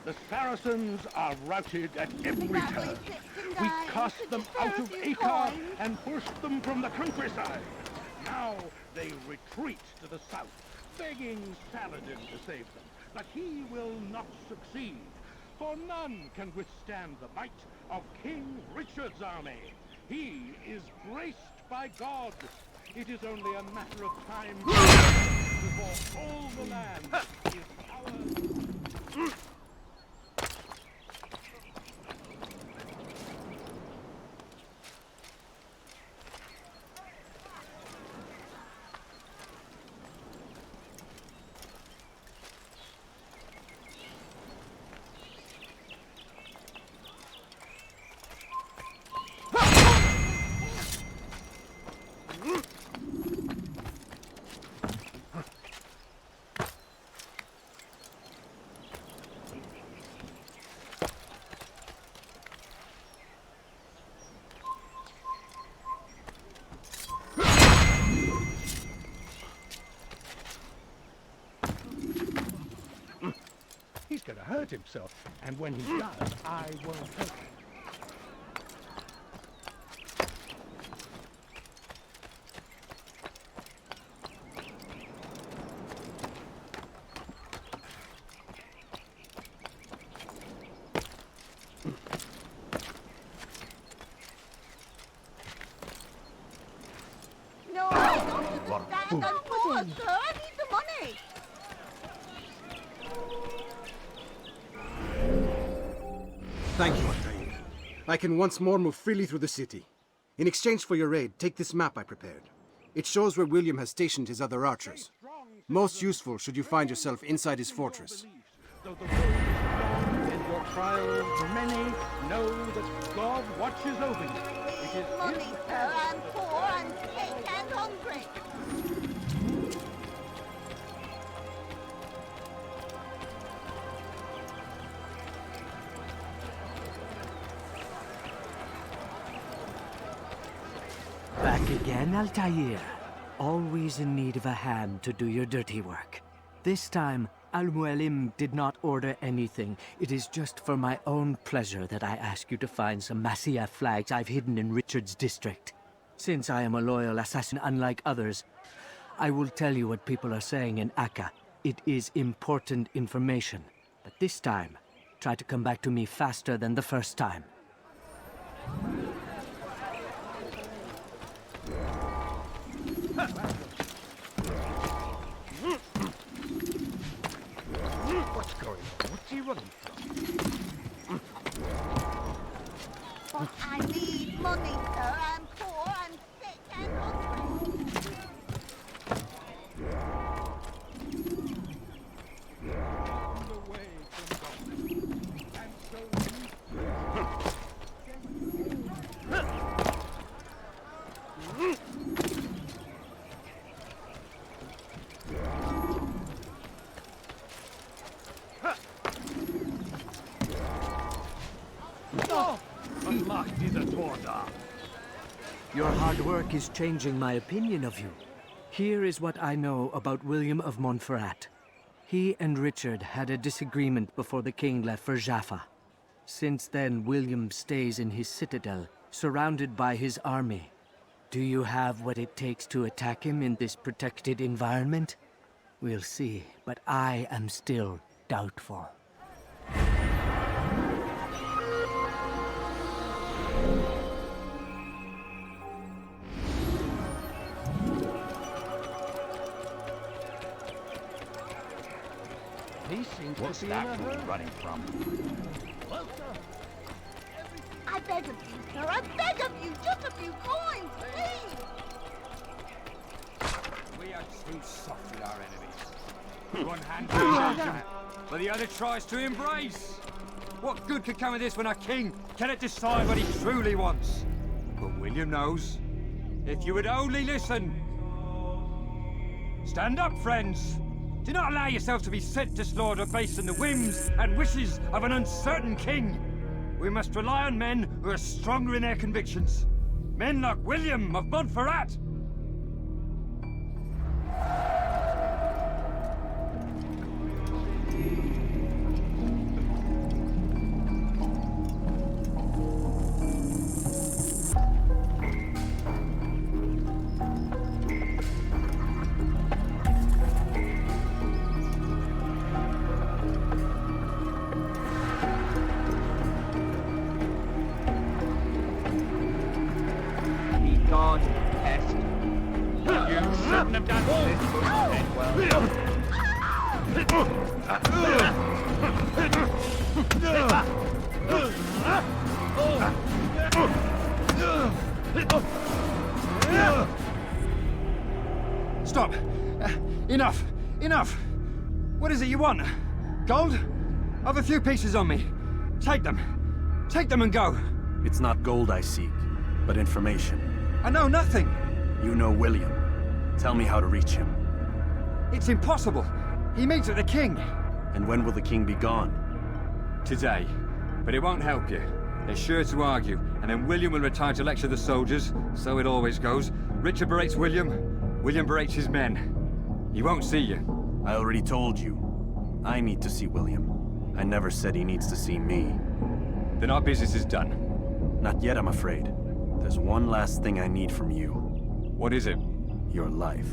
The Saracens are routed at every turn. We cast them out of Acre and pushed them from the countryside. Now they retreat to the south, begging Saladin to save them. But he will not succeed, for none can withstand the might of King Richard's army. He is graced by God. It is only a matter of time before all the land is ours. He's going to hurt himself, and when he does, I will hurt him. No, I don't understand. I'm poor, sir. I need the money. Thank you, Altair. I can once more move freely through the city. In exchange for your aid, take this map I prepared. It shows where William has stationed his other archers. Most useful should you find yourself inside his fortress. Though the road is long and your trials many, know that God watches over you. It is Money, sir. I'm poor, I'm sick and hungry. Back again, Altair. Always in need of a hand to do your dirty work. This time, Al-Mualim did not order anything. It is just for my own pleasure that I ask you to find some Masyaf flags I've hidden in Richard's district. Since I am a loyal assassin unlike others, I will tell you what people are saying in Akka. It is important information. But this time, try to come back to me faster than the first time. need money, sir. I'm poor and sick and hungry. Your hard work is changing my opinion of you. Here is what I know about William of Montferrat. He and Richard had a disagreement before the king left for Jaffa. Since then, William stays in his citadel, surrounded by his army. Do you have what it takes to attack him in this protected environment? We'll see, but I am still doubtful. He seems What's to be that in a hurry. running from? Well, sir, I beg of you, sir. I beg of you. Just a few coins, please. We are too soft with our enemies. One hand pushes, but the other tries to embrace. What good could come of this when a king cannot decide what he truly wants? But William knows. If you would only listen. Stand up, friends. Do not allow yourself to be sent to slaughter based on the whims and wishes of an uncertain king. We must rely on men who are stronger in their convictions. Men like William of Montferrat. Stop! Enough! Enough! What is it you want? Gold? I've a few pieces on me. Take them. Take them and go. It's not gold I seek, but information. I know nothing. You know William. Tell me how to reach him. It's impossible. He meets with the king. And when will the king be gone? Today. But it won't help you. They're sure to argue, and then William will retire to lecture the soldiers. So it always goes. Richard berates William. William berates his men. He won't see you. I already told you. I need to see William. I never said he needs to see me. Then our business is done. Not yet, I'm afraid. There's one last thing I need from you. What is it? Your life.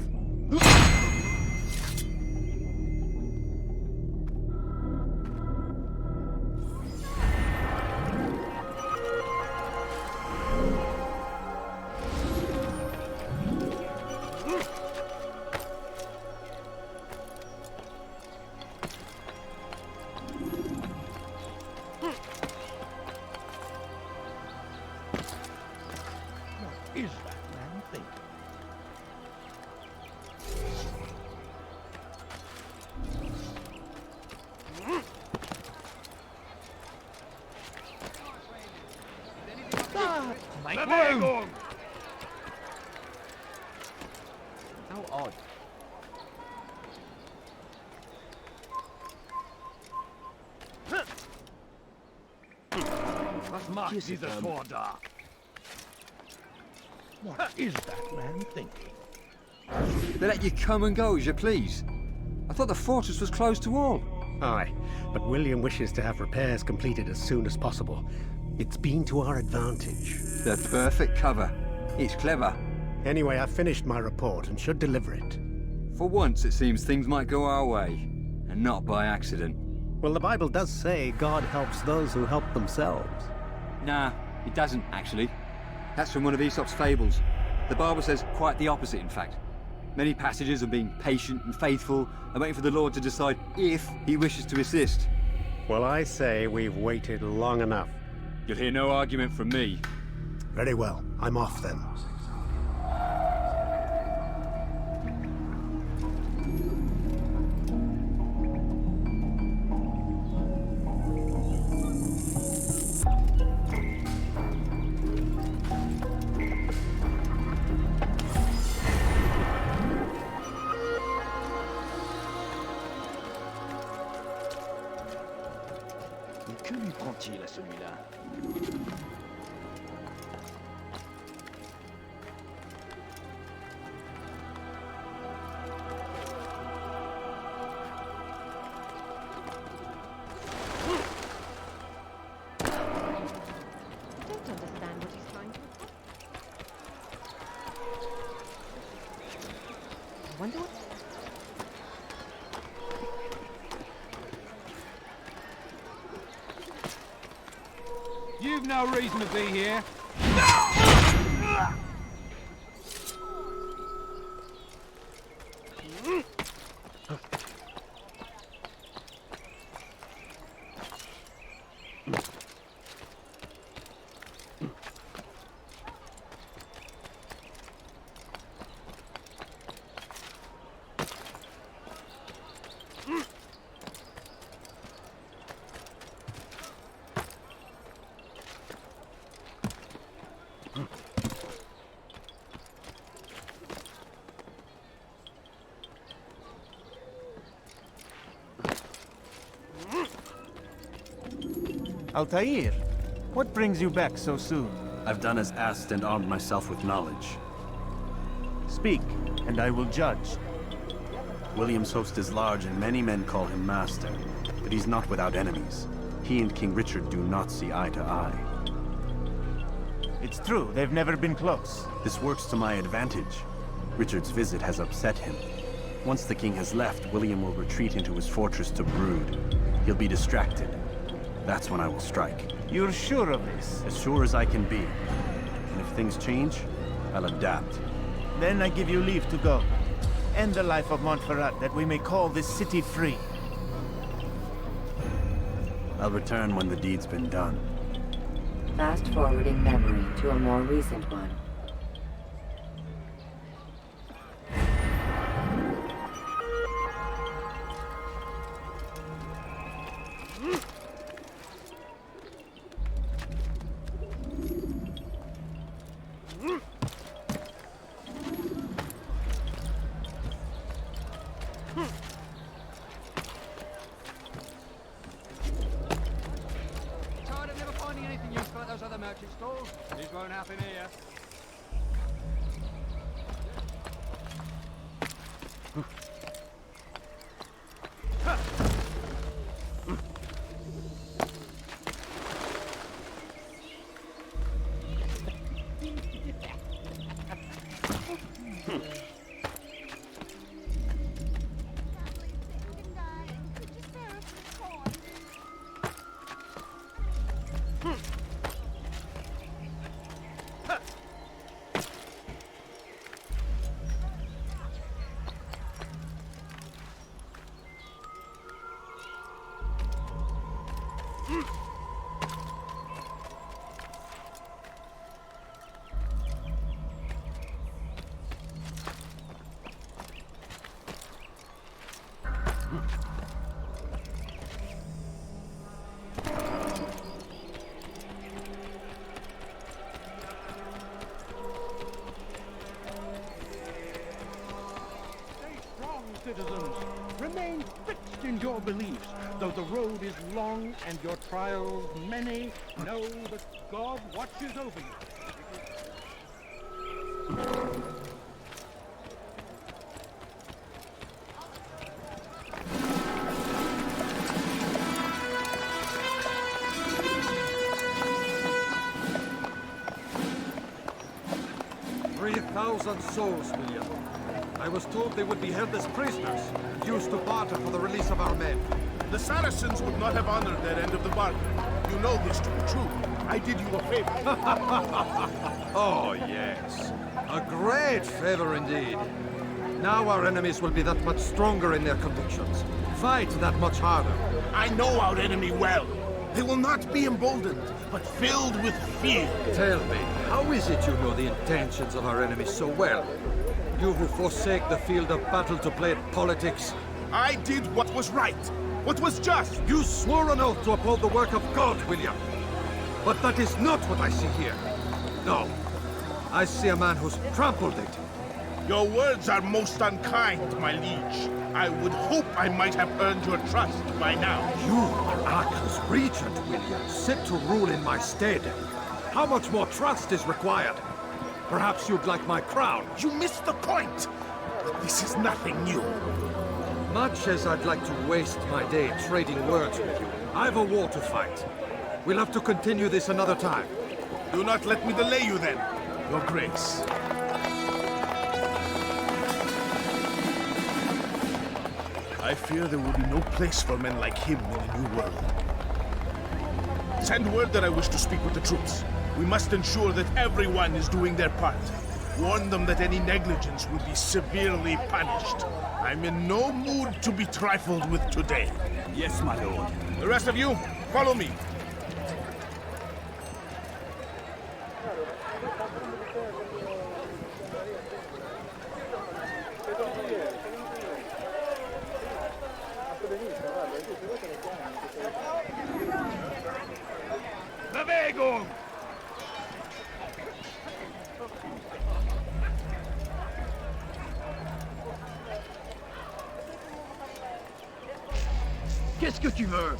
is that man thinking? How odd. Was macht dieses Tor da? What is that man thinking? They let you come and go as you please. I thought the fortress was closed to all. Aye, but William wishes to have repairs completed as soon as possible. It's been to our advantage. The perfect cover. It's clever. Anyway, I've finished my report and should deliver it. For once, it seems things might go our way, and not by accident. Well, the Bible does say God helps those who help themselves. Nah, it doesn't, actually. That's from one of Aesop's fables. The Bible says quite the opposite, in fact. Many passages of being patient and faithful and waiting for the Lord to decide if he wishes to assist. Well, I say we've waited long enough. You'll hear no argument from me. Very well. I'm off then. Que lui prend-il à celui-là? You've no reason to be here. Altair, what brings you back so soon? I've done as asked and armed myself with knowledge. Speak, and I will judge. William's host is large and many men call him master, but he's not without enemies. He and King Richard do not see eye to eye. It's true, they've never been close. This works to my advantage. Richard's visit has upset him. Once the king has left, William will retreat into his fortress to brood. He'll be distracted. That's when I will strike. You're sure of this? As sure as I can be. And if things change, I'll adapt. Then I give you leave to go. End the life of Montferrat, that we may call this city free. I'll return when the deed's been done. Fast-forwarding memory to a more recent one. Tired of never finding anything useful at those other merchant stores? These won't happen here. Citizens, remain fixed in your beliefs. Though the road is long and your trials many, know that God watches over you. Souls, William. I was told they would be held as prisoners, used to barter for the release of our men. The Saracens would not have honored their end of the bargain. You know this to be true. I did you a favor. Oh, yes. A great favor indeed. Now our enemies will be that much stronger in their convictions. Fight that much harder. I know our enemy well. They will not be emboldened, but filled with fear. Tell me, how is it you know the intentions of our enemies so well? You who forsake the field of battle to play at politics. I did what was right, what was just. You swore an oath to uphold the work of God, William. But that is not what I see here. No. I see a man who's trampled it. Your words are most unkind, my liege. I would hope I might have earned your trust by now. You are Arkham's regent, William, set to rule in my stead. How much more trust is required? Perhaps you'd like my crown. You missed the point! This is nothing new. Much as I'd like to waste my day trading words with you, I've a war to fight. We'll have to continue this another time. Do not let me delay you then, Your Grace. I fear there will be no place for men like him in the New World. Send word that I wish to speak with the troops. We must ensure that everyone is doing their part. Warn them that any negligence will be severely punished. I'm in no mood to be trifled with today. Yes, my lord. The rest of you, follow me. Bewegung! Qu'est-ce que tu veux?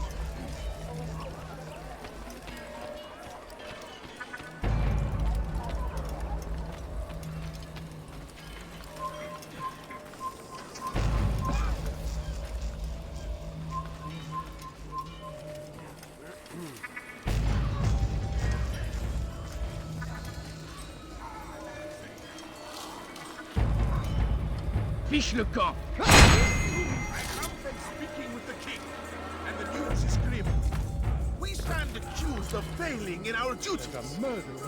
Fiche le camp! I have been speaking with the king, and the news is grim. We stand accused of failing in our duties.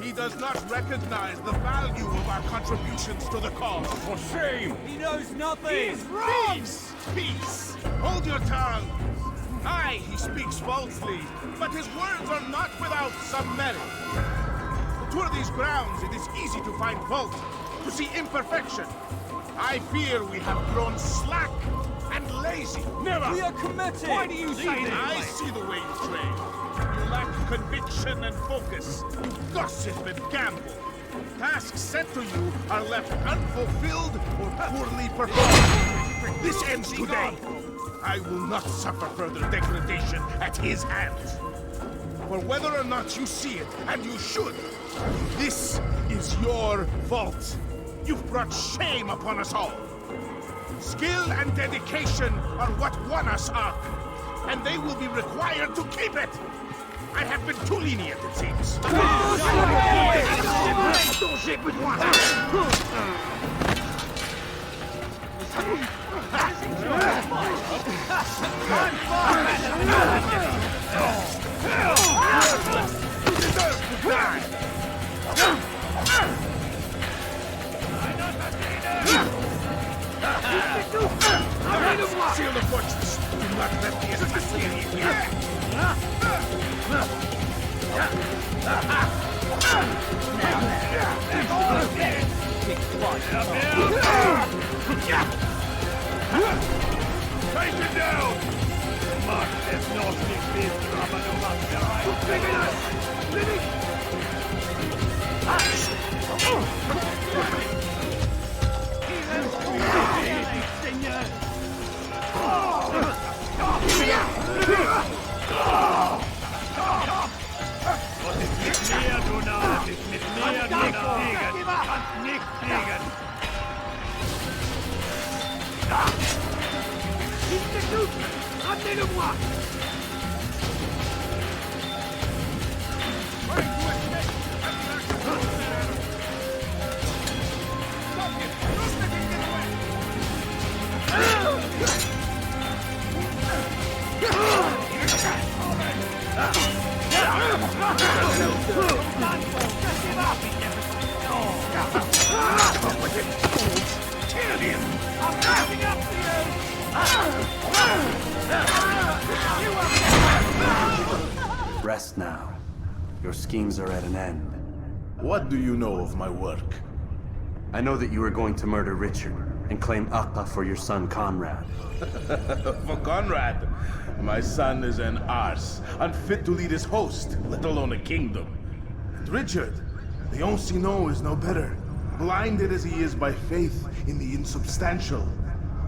He does not recognize the value of our contributions to the cause. For shame! He knows nothing! He's wrong! Peace! Hold your tongue! Aye, he speaks falsely, but his words are not without some merit. To tour these grounds, it is easy to find fault, to see imperfection. I fear we have grown slack and lazy. Never! We are committed! Why do you say that? I see the way you train. You lack conviction and focus. You gossip and gamble. Tasks set to you are left unfulfilled or poorly performed. This ends today. I will not suffer further degradation at his hands. For whether or not you see it, and you should, this is your fault. You've brought shame upon us all. Skill and dedication are what won us Ark, and they will be required to keep it. I have been too lenient, it seems. Seal the fortress. Do not let the assassinate here. Take it down! Mark this Gnostic beast drama no Montferrat. Ramenez-le-moi! Kill him! I'm catching up to you! Rest now. Your schemes are at an end. What do you know of my work? I know that you are going to murder Richard and claim Akka for your son Conrad. For Conrad? My son is an arse, unfit to lead his host, let alone a kingdom. And Richard, the Ancien is no better. Blinded as he is by faith in the insubstantial.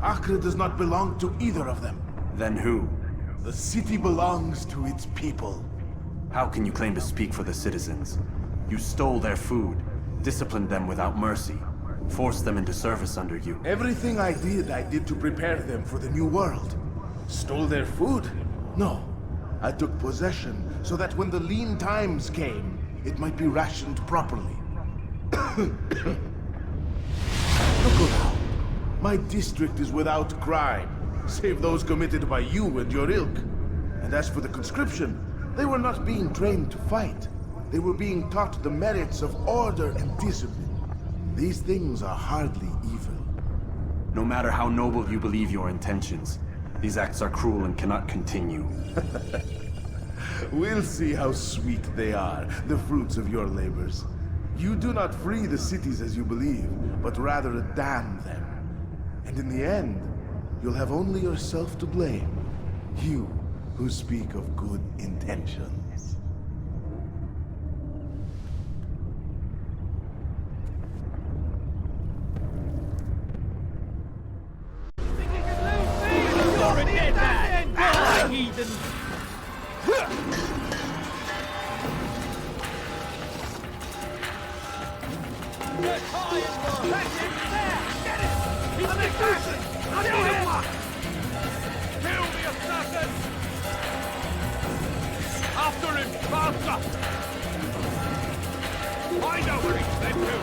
Acre does not belong to either of them. Then who? The city belongs to its people. How can you claim to speak for the citizens? You stole their food, disciplined them without mercy, forced them into service under you. Everything I did to prepare them for the new world. Stole their food? No. I took possession so that when the lean times came, it might be rationed properly. Look around. My district is without crime, save those committed by you and your ilk. And as for the conscription, they were not being trained to fight. They were being taught the merits of order and discipline. These things are hardly evil. No matter how noble you believe your intentions, these acts are cruel and cannot continue. We'll see how sweet they are, the fruits of your labors. You do not free the cities as you believe, but rather damn them. And in the end, you'll have only yourself to blame. You who speak of good intentions. You're a dead man! Heathen! Get high and low! That's it! There! Get it! He's an assassin! Kill him! Kill the assassin! After him! Faster! I know where he's sent to!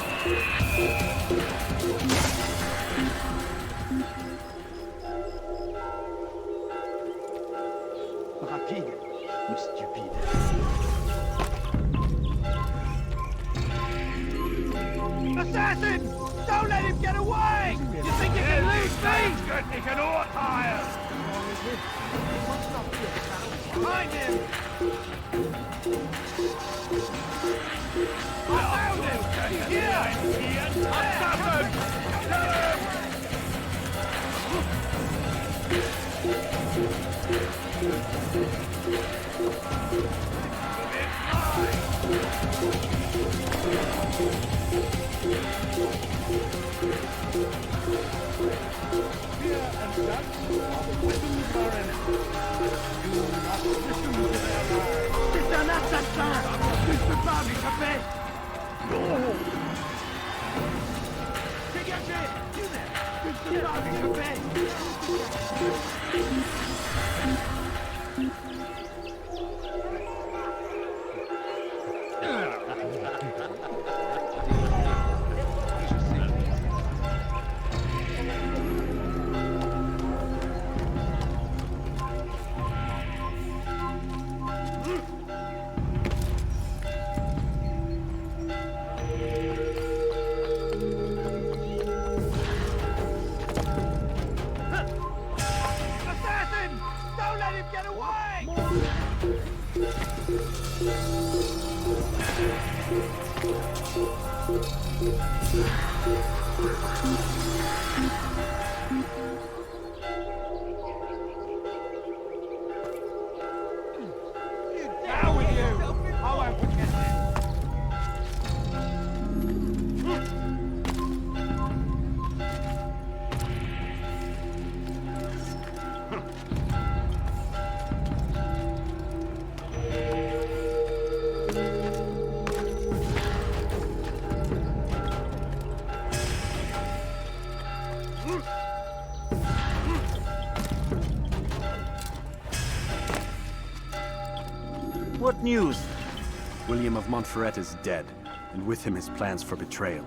Rapide, ou stupide. Assassin! Don't let him get away! You think you can lose me? Good, he can all tire! Find him! I found him! Here! Assassin! Kill him! Fear and doubt are the weapons of our enemy. Do not listen to their lies. C'est un assassin! Tu ne peux pas m'échapper! Non! Dégagez! Tu ne peux pas m'échapper! What news? William of Montferrat is dead, and with him his plans for betrayal.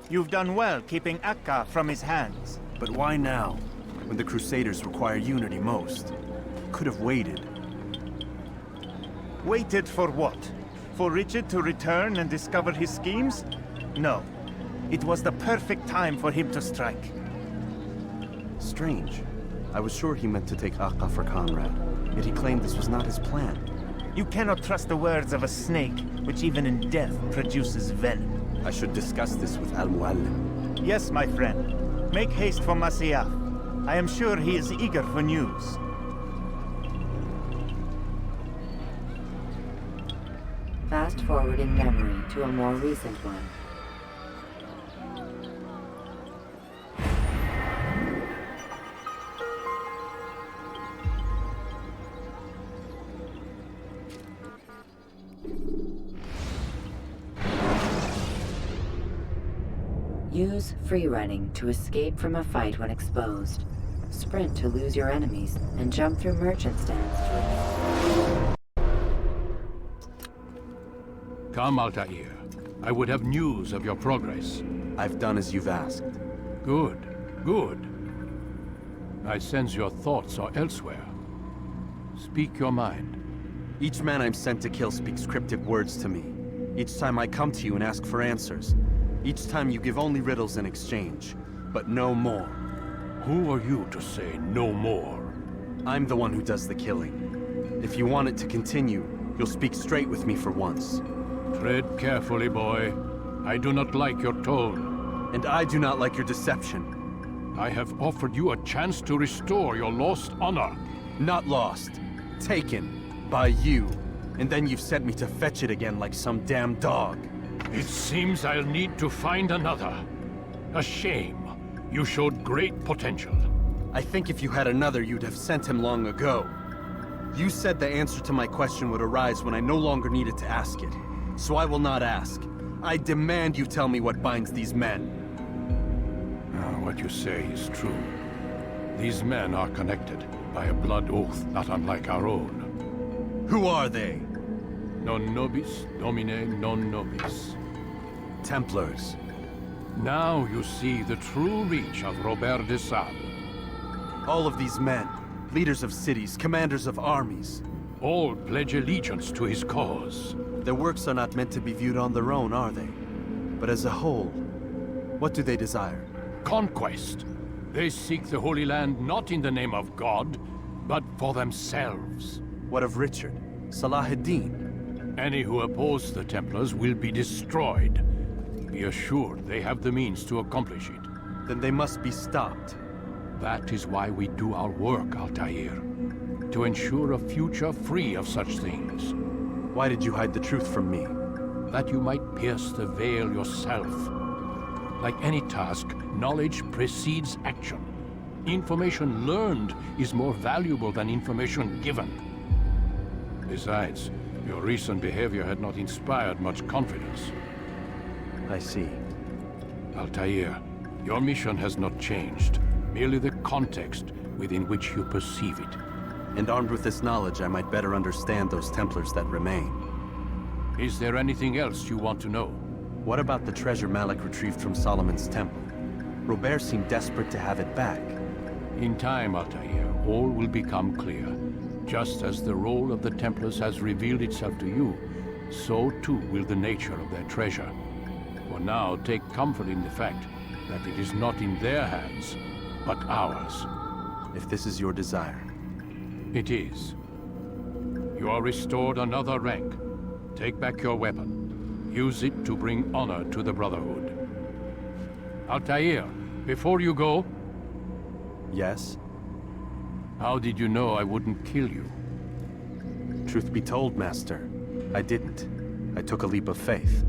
You've done well keeping Akka from his hands. But why now, when the Crusaders require unity most? Could have waited. Waited for what? For Regent to return and discover his schemes? No. It was the perfect time for him to strike. Strange. I was sure he meant to take Akka for Conrad, yet he claimed this was not his plan. You cannot trust the words of a snake, which even in death produces venom. I should discuss this with Al-Muallim. Yes, my friend. Make haste for Masyaf. I am sure he is eager for news. Fast-forwarding memory to a more recent one. Use free running to escape from a fight when exposed. Sprint to lose your enemies, and jump through merchant stands to... Come, Altair. I would have news of your progress. I've done as you've asked. Good, good. I sense your thoughts are elsewhere. Speak your mind. Each man I'm sent to kill speaks cryptic words to me. Each time I come to you and ask for answers. Each time you give only riddles in exchange, but no more. Who are you to say no more? I'm the one who does the killing. If you want it to continue, you'll speak straight with me for once. Tread carefully, boy. I do not like your tone. And I do not like your deception. I have offered you a chance to restore your lost honor. Not lost. Taken. By you. And then you've sent me to fetch it again like some damn dog. It seems I'll need to find another. A shame. You showed great potential. I think if you had another, you'd have sent him long ago. You said the answer to my question would arise when I no longer needed to ask it. So I will not ask. I demand you tell me what binds these men. What you say is true. These men are connected by a blood oath not unlike our own. Who are they? Non nobis, domine non nobis. Templars. Now you see the true reach of Robert de Sable. All of these men, leaders of cities, commanders of armies. All pledge allegiance to his cause. Their works are not meant to be viewed on their own, are they? But as a whole, what do they desire? Conquest. They seek the Holy Land not in the name of God, but for themselves. What of Richard? Salah ad-Din? Any who oppose the Templars will be destroyed. Be assured they have the means to accomplish it. Then they must be stopped. That is why we do our work, Altair. To ensure a future free of such things. Why did you hide the truth from me? That you might pierce the veil yourself. Like any task, knowledge precedes action. Information learned is more valuable than information given. Besides, your recent behavior had not inspired much confidence. I see. Altair, your mission has not changed. Merely the context within which you perceive it. And armed with this knowledge, I might better understand those Templars that remain. Is there anything else you want to know? What about the treasure Malik retrieved from Solomon's temple? Robert seemed desperate to have it back. In time, Altair, all will become clear. Just as the role of the Templars has revealed itself to you, so too will the nature of their treasure. For now, take comfort in the fact that it is not in their hands, but ours. If this is your desire. It is. You are restored another rank. Take back your weapon. Use it to bring honor to the Brotherhood. Altair, before you go... Yes? How did you know I wouldn't kill you? Truth be told, Master, I didn't. I took a leap of faith.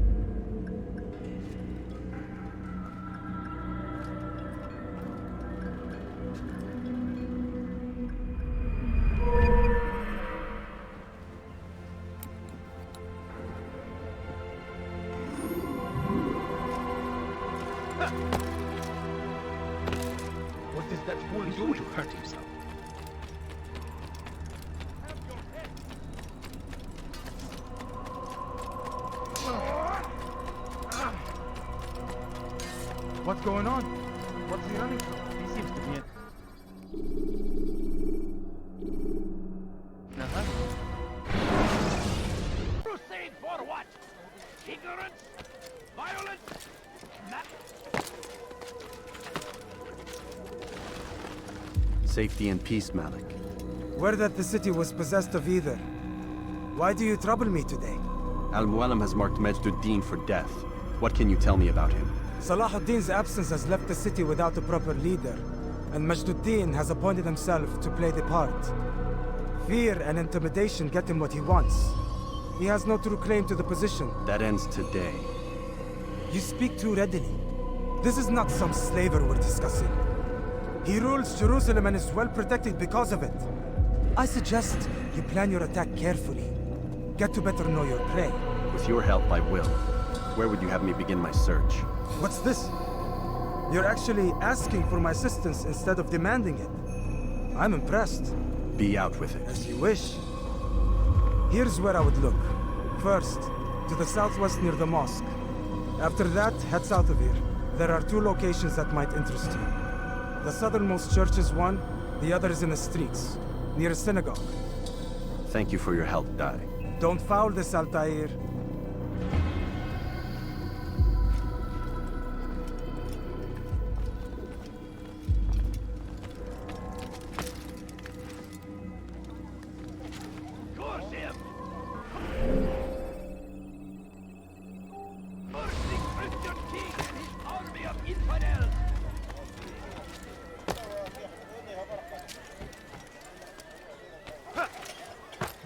What does that fool do to hurt himself? What's going on? What's he running from? He seems to be in... Crusade for what? Ignorance? Violence? Safety and peace, Malik. Word that the city was possessed of either. Why do you trouble me today? Al-Mualim has marked Majd for death. What can you tell me about him? Salahuddin's absence has left the city without a proper leader, and Majd has appointed himself to play the part. Fear and intimidation get him what he wants. He has no true claim to the position. That ends today. You speak too readily. This is not some slaver we're discussing. He rules Jerusalem and is well protected because of it. I suggest you plan your attack carefully. Get to better know your prey. With your help, I will. Where would you have me begin my search? What's this? You're actually asking for my assistance instead of demanding it. I'm impressed. Be out with it. As you wish. Here's where I would look. First, to the southwest near the mosque. After that, head south of here. There are 2 locations that might interest you. The southernmost church is one, the other is in the streets, near a synagogue. Thank you for your help, Dai. Don't foul this, Altair.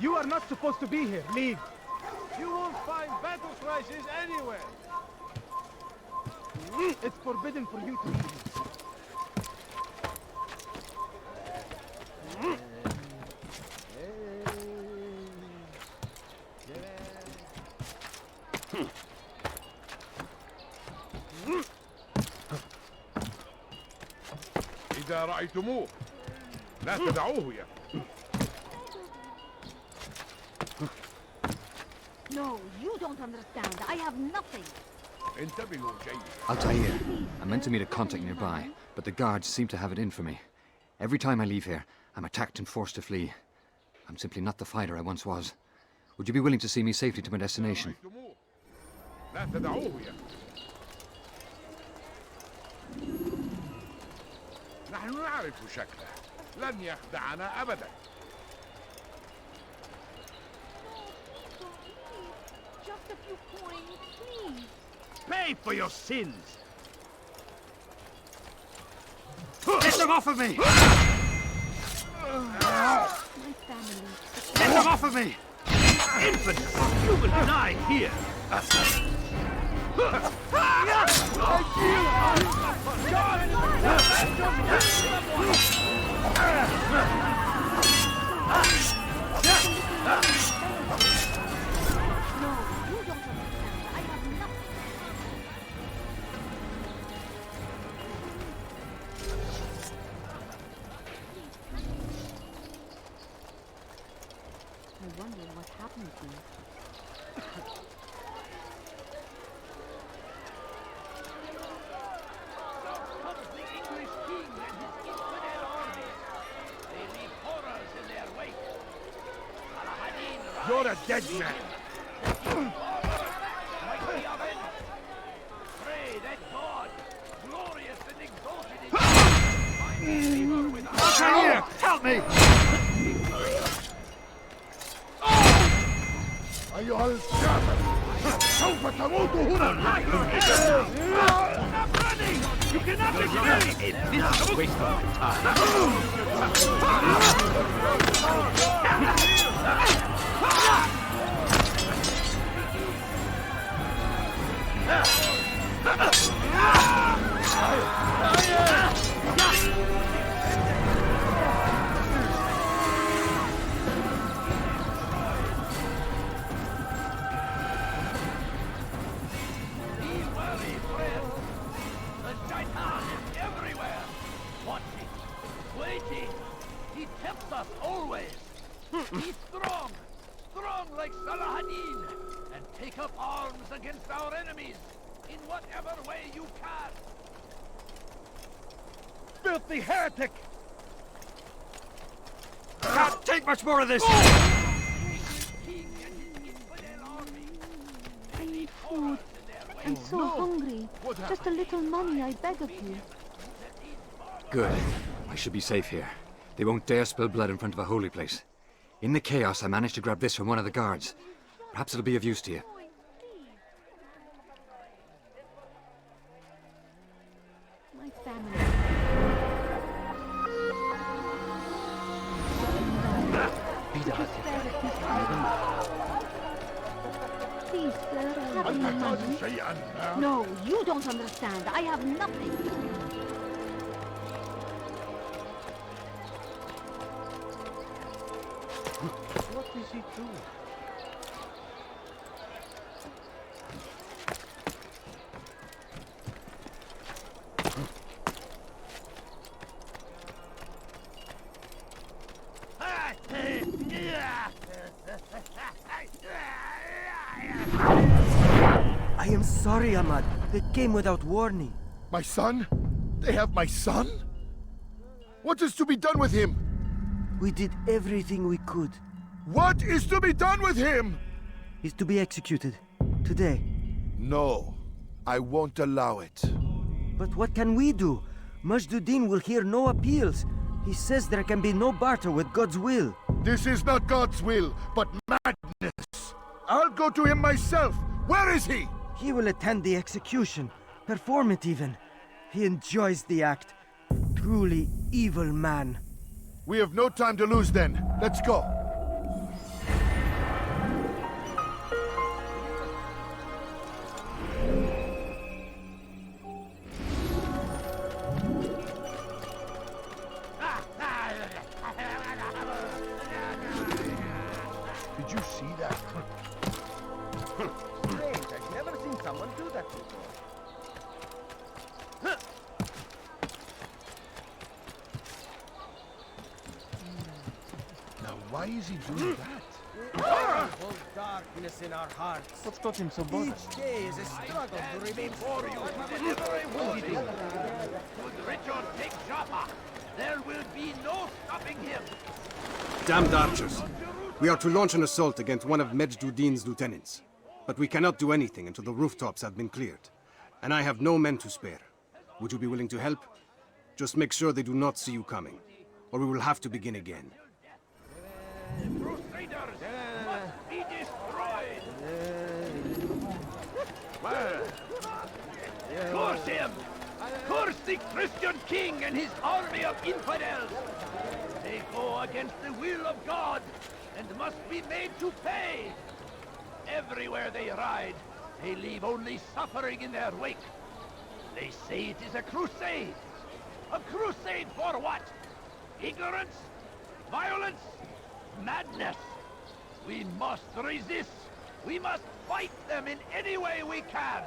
You are not supposed to be here. Leave. You won't find battle prices anywhere. It's forbidden for you to leave. إذا رأيتموه لا تدعوه يا. No, you don't understand. I have nothing. Altair, I meant to meet a contact nearby, but the guards seem to have it in for me. Every time I leave here, I'm attacked and forced to flee. I'm simply not the fighter I once was. Would you be willing to see me safely to my destination? لا تدعوه يا. نحن نعرف شكله. لن يخدعنا أبدا. Just a few coins, please. Pay for your sins! Get them off of me! My family. Get them off of me! Infidel! You will die here! I wonder what happened to you. You're a dead man. Pray that God, glorious and exalted in Altair, help me! أيها الكافر سوف تموت هنا. You cannot be free! This is a waste of time. Be strong! Strong like Salahuddin! And take up arms against our enemies in whatever way you can! Filthy heretic! Can't take much more of this! I need food. I'm so hungry. Just a little money, I beg of you. Good. I should be safe here. They won't dare spill blood in front of a holy place. In the chaos, I managed to grab this from one of the guards. Perhaps it'll be of use to you. My family. Please, sir, I have no money. No, you don't understand. I have nothing. What is he doing? I am sorry, Ahmad. They came without warning. My son? They have my son? What is to be done with him? We did everything we could. What is to be done with him? He's to be executed. Today. No. I won't allow it. But what can we do? Majd will hear no appeals. He says there can be no barter with God's will. This is not God's will, but madness. I'll go to him myself. Where is he? He will attend the execution. Perform it even. He enjoys the act. Truly evil man. We have no time to lose then. Let's go. Did you see that? Strange, I've never seen someone do that before. Now, why is he doing that? We all hold darkness in our hearts. What's got him so bothered? Each day is a struggle to remain for you. Should Regent take Jaffa, there will be no stopping him. Damned archers! We are to launch an assault against one of Majd lieutenants. But we cannot do anything until the rooftops have been cleared. And I have no men to spare. Would you be willing to help? Just make sure they do not see you coming, or we will have to begin again. Crusaders must be destroyed! Curse him! Curse the Christian king and his army of infidels! They go against the will of God and must be made to pay! Everywhere they ride, they leave only suffering in their wake. They say it is a crusade. A crusade for what? Ignorance? Violence? Madness! We must resist! We must fight them in any way we can!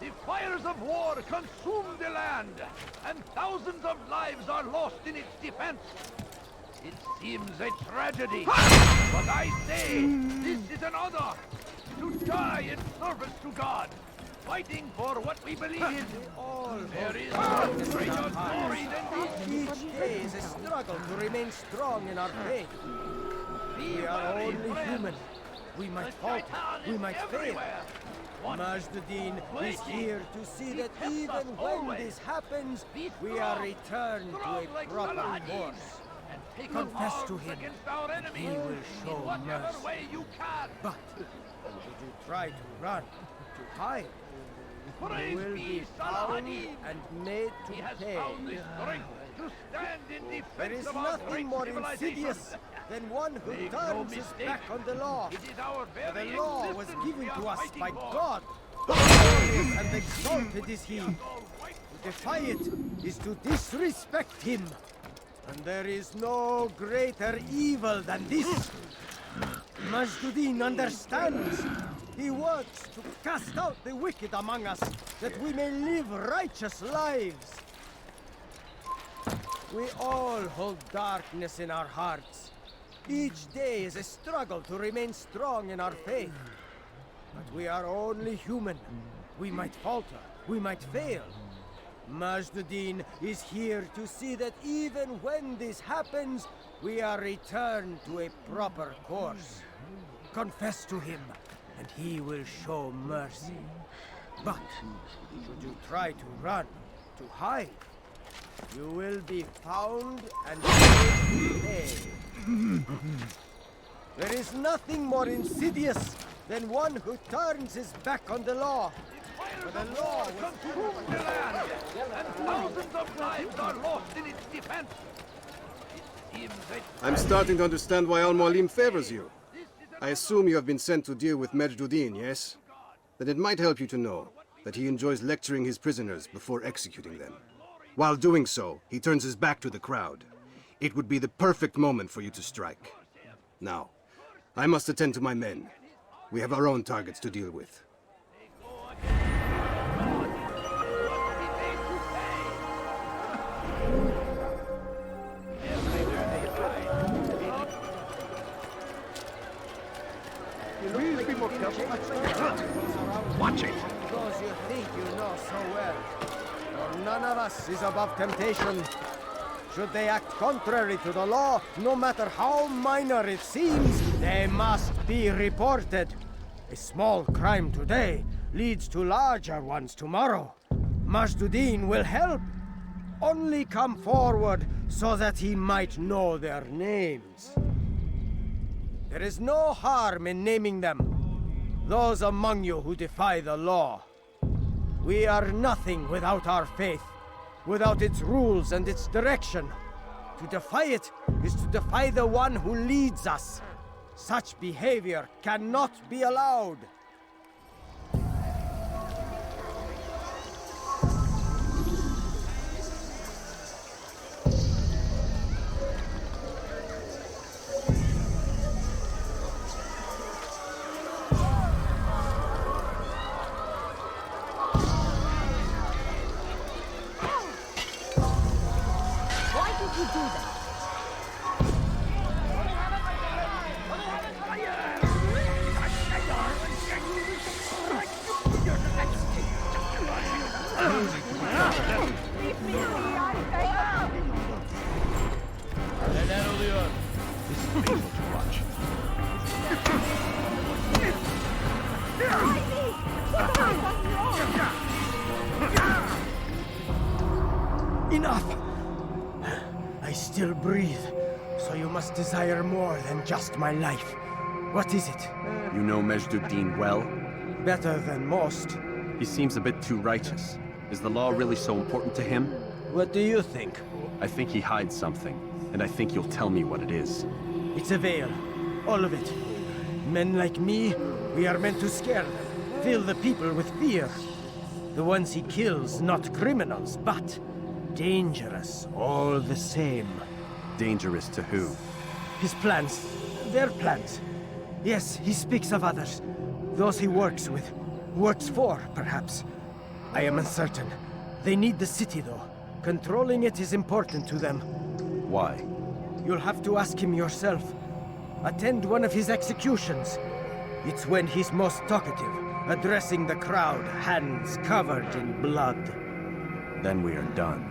The fires of war consume the land, and thousands of lives are lost in its defense. It seems a tragedy, but I say this is an honor to die in service to God, fighting for what we believe in. There is no greater glory than this. Each day is a struggle to remain strong in our faith. We are only human. We might falter, we might fail. Majd is here to see that even when this happens, we are returned to a proper course. Confess to him, he will show mercy. But should you try to run, to hide, you will be found and made to pay. There is nothing more insidious than one who turns his back on the law. For the law was given to us by God. Glorious and exalted is he. To defy it is to disrespect him. And there is no greater evil than this. Majd understands. He wants to cast out the wicked among us, that we may live righteous lives. We all hold darkness in our hearts. Each day is a struggle to remain strong in our faith. But we are only human. We might falter, we might fail. Majd is here to see that even when this happens, we are returned to a proper course. Confess to him, and he will show mercy. But should you try to run, to hide, You will be found and made to pay. There is nothing more insidious than one who turns his back on the law. For the law comes to the land, and thousands of lives are lost in its defense. It seems that I'm starting to understand why Al-Mualim favors you. I assume you have been sent to deal with Majd, yes? Then it might help you to know that he enjoys lecturing his prisoners before executing them. While doing so, he turns his back to the crowd. It would be the perfect moment for you to strike. Now, I must attend to my men. We have our own targets to deal with. Watch it! Those you think you know so well. For none of us is above temptation. Should they act contrary to the law, no matter how minor it seems, they must be reported. A small crime today leads to larger ones tomorrow. Majd will help. Only come forward so that he might know their names. There is no harm in naming them. Those among you who defy the law. We are nothing without our faith, without its rules and its direction. To defy it is to defy the one who leads us. Such behavior cannot be allowed. Enough! I still breathe, so you must desire more than just my life. What is it? You know Majd well? Better than most. He seems a bit too righteous. Is the law really so important to him? What do you think? I think he hides something, and I think you'll tell me what it is. It's a veil. All of it. Men like me, we are meant to scare them, fill the people with fear. The ones he kills, not criminals, but dangerous all the same. Dangerous to who? His plans. Their plans. Yes, he speaks of others. Those he works with. Works for, perhaps. I am uncertain. They need the city, though. Controlling it is important to them. Why? You'll have to ask him yourself. Attend one of his executions. It's when he's most talkative, addressing the crowd, hands covered in blood. Then we are done.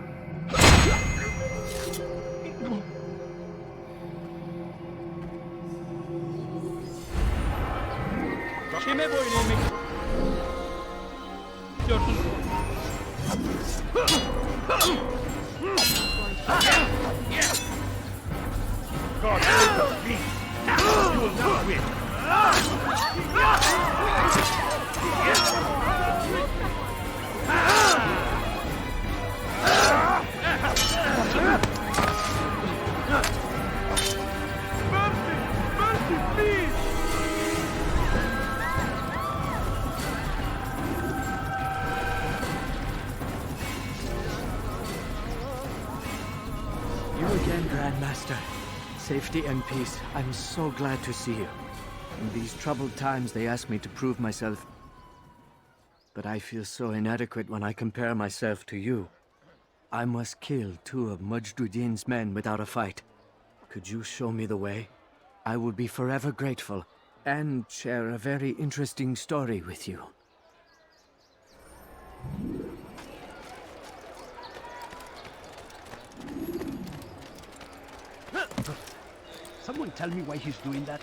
Kime boyun eğmek istiyorsun? God, me. You will never win. Mercy, please. You again, Grandmaster. Safety and peace. I'm so glad to see you. In these troubled times, they ask me to prove myself. But I feel so inadequate when I compare myself to you. I must kill 2 of Majdudin's men without a fight. Could you show me the way? I will be forever grateful, and share a very interesting story with you. Someone tell me why he's doing that?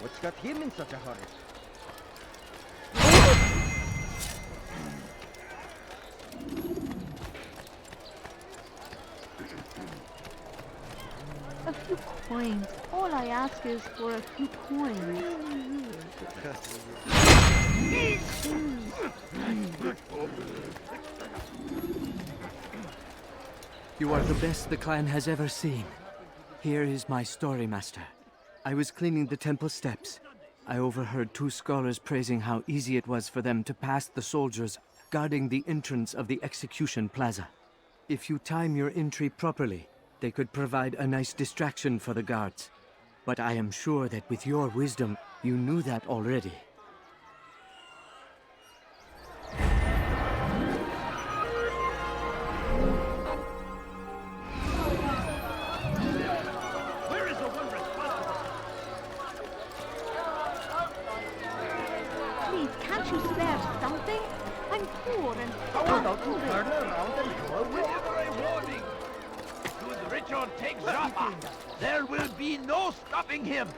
What's got him in such a hurry? mind. All I ask is for a few coins. You are the best the clan has ever seen. Here is my story, Master. I was cleaning the temple steps. I overheard two scholars praising how easy it was for them to pass the soldiers guarding the entrance of the execution plaza. If you time your entry properly, they could provide a nice distraction for the guards. But I am sure that with your wisdom, you knew that already. Where is the one responsible? Please, can't you spare something? I'm poor and Whenever a warning. Should Richard take Jaffa, there will be no stopping him.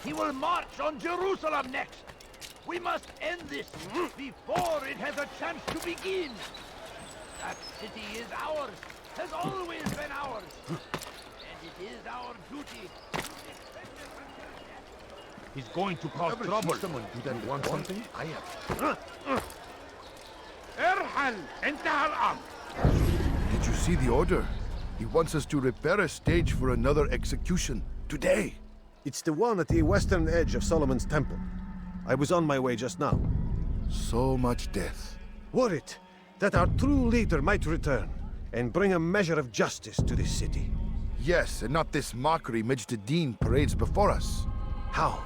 He will march on Jerusalem next. We must end this before it has a chance to begin. That city is ours, has always been ours. And it is our duty. He's going to cause trouble. Someone do that want something? I am. ارحل انتهى الأمر. Did you see the order? He wants us to repair a stage for another execution. Today. It's the one at the western edge of Solomon's temple. I was on my way just now. So much death. Worried that our true leader might return and bring a measure of justice to this city. Yes, and not this mockery Majd Addin parades before us. How?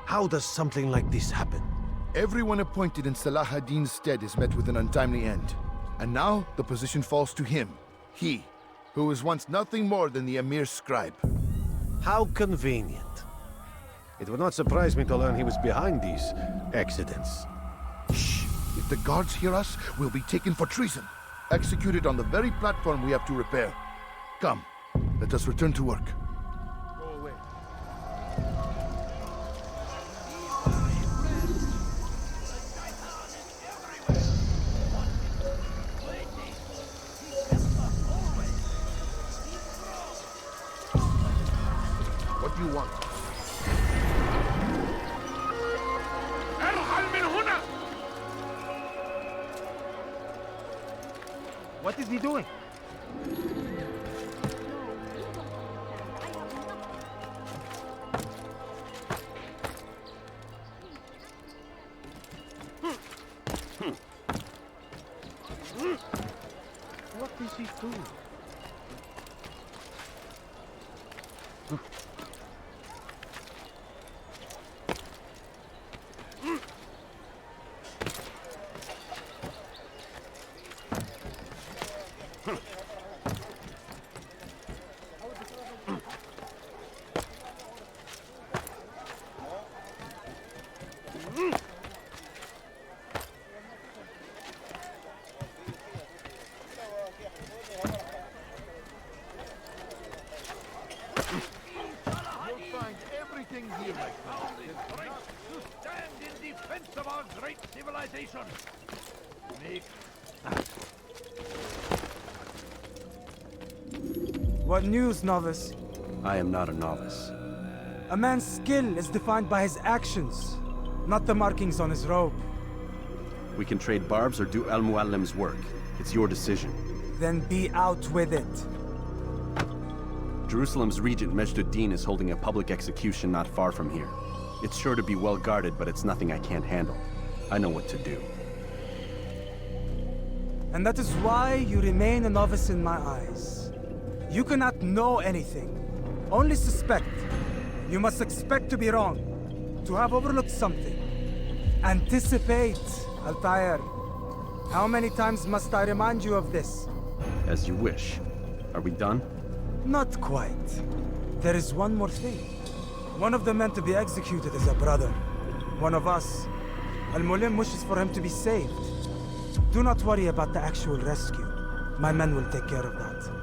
How does something like this happen? Everyone appointed in Salah ad-Din's stead is met with an untimely end. And now, the position falls to him. He, who was once nothing more than the Emir's scribe. How convenient. It would not surprise me to learn he was behind these accidents. Shh! If the guards hear us, we'll be taken for treason. Executed on the very platform we have to repair. Come, let us return to work. Go away. What do you want? ارحل من هنا. What is he doing? What is he doing? What news, Novice? I am not a novice. A man's skill is defined by his actions, not the markings on his robe. We can trade barbs or do Al-Muallim's work. It's your decision. Then be out with it. Jerusalem's Regent Majd Addin is holding a public execution not far from here. It's sure to be well guarded, but it's nothing I can't handle. I know what to do. And that is why you remain a novice in my eyes. You cannot know anything, only suspect. You must expect to be wrong, to have overlooked something. Anticipate, Altair. How many times must I remind you of this? As you wish. Are we done? Not quite. There is one more thing. One of the men to be executed is a brother. One of us. Al-Mulim wishes for him to be saved. Do not worry about the actual rescue. My men will take care of that.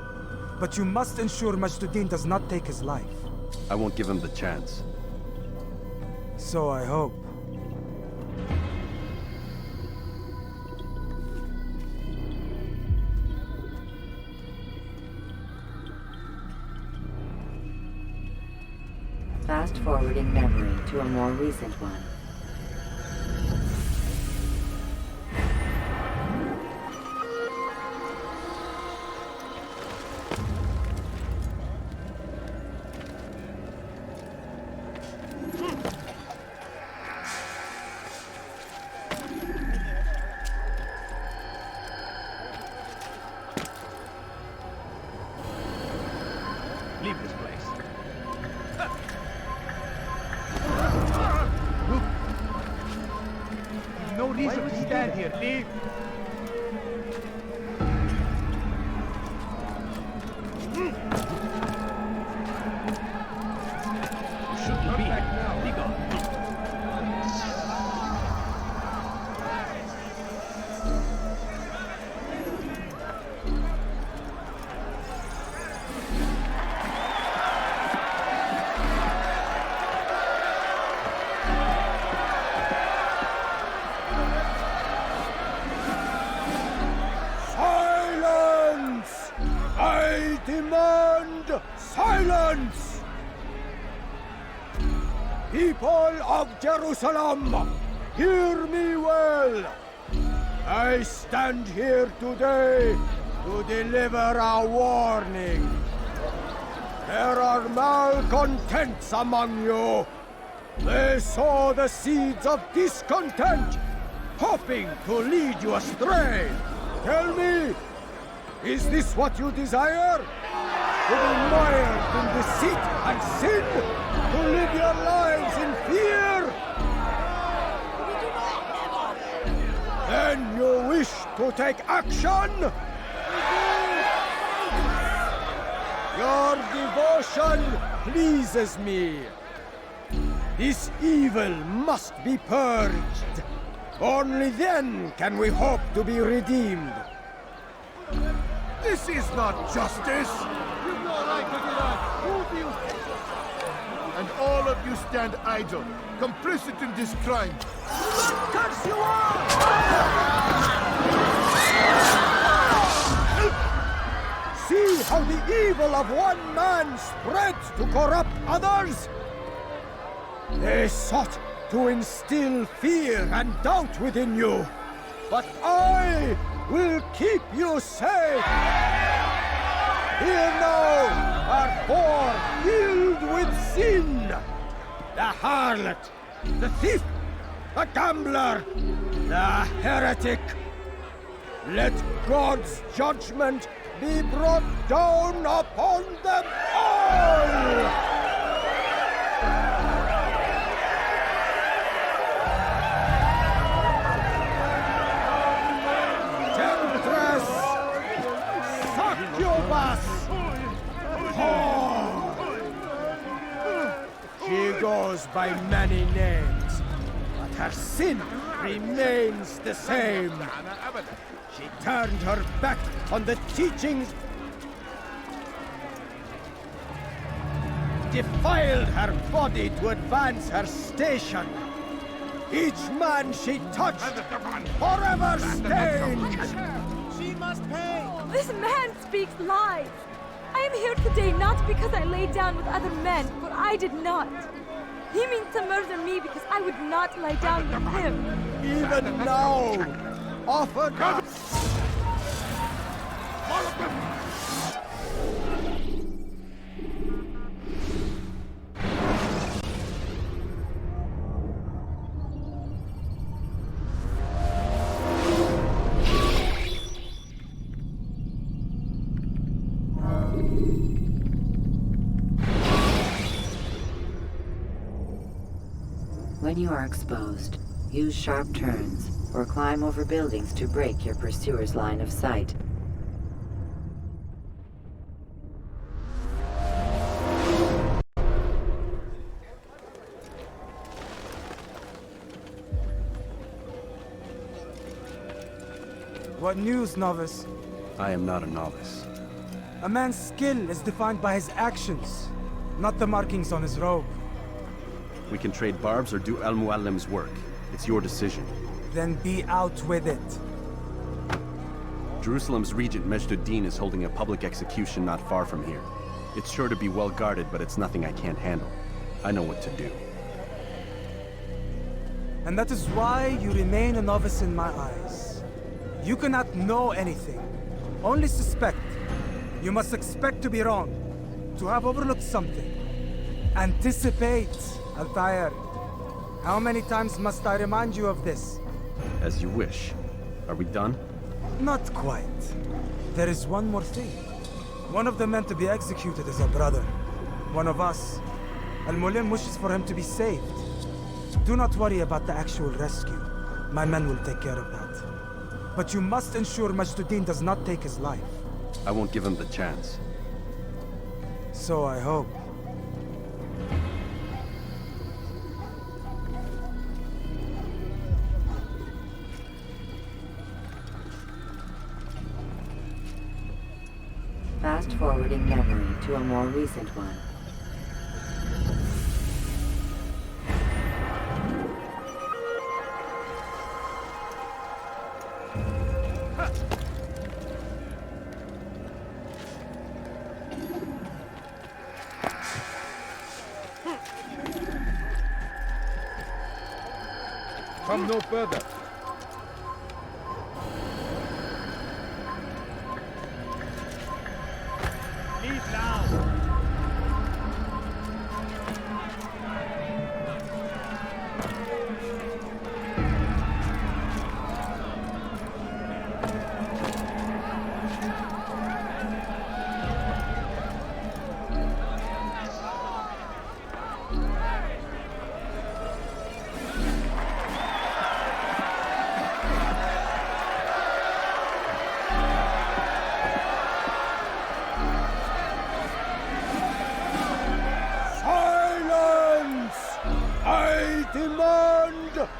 But you must ensure Majd Addin does not take his life. I won't give him the chance. So I hope. fast-forwarding memory to a more recent one. Leave this place. No reason to stand here. Leave. You shouldn't be here. Be gone. Silence! I demand silence! People of Jerusalem, hear me well! I stand here today to deliver a warning. There are malcontents among you. They sow the seeds of discontent, hoping to lead you astray. Tell me, is this what you desire? To be mired in deceit and sin? To live your lives in fear? Then you wish to take action? Your devotion pleases me. This evil must be purged. Only then can we hope to be redeemed. This is not justice! You've no right to do that! Who do you... And all of you stand idle, complicit in this crime. Curse you all! See how the evil of one man spreads to corrupt others? They sought to instill fear and doubt within you, but I will keep you safe. Here now are four filled with sin. The harlot, the thief, the gambler, the heretic. Let God's judgment be brought down upon them all! She goes by many names, but her sin remains the same. She turned her back on the teachings, defiled her body to advance her station. Each man she touched, forever stained. She must pay! This man speaks lies! I am here today not because I lay down with other men, for I did not. He means to murder me because I would not lie down with him. Even now, offer God. When you are exposed, use sharp turns or climb over buildings to break your pursuer's line of sight. What news, Novice? I am not a novice. A man's skill is defined by his actions, not the markings on his robe. We can trade barbs or do Al-Muallim's work. It's your decision. Then be out with it. Jerusalem's Regent Majd Addin is holding a public execution not far from here. It's sure to be well guarded, but it's nothing I can't handle. I know what to do. And that is why you remain a novice in my eyes. You cannot know anything, only suspect. You must expect to be wrong, to have overlooked something. Anticipate, Altair. How many times must I remind you of this? As you wish. Are we done? Not quite. There is one more thing. One of the men to be executed is a brother. One of us. Al-Mulim wishes for him to be saved. Do not worry about the actual rescue. My men will take care of that. But you must ensure Majduddin does not take his life. I won't give him the chance. So I hope. Fast-forwarding memory to a more recent one. Come no further. Leave now.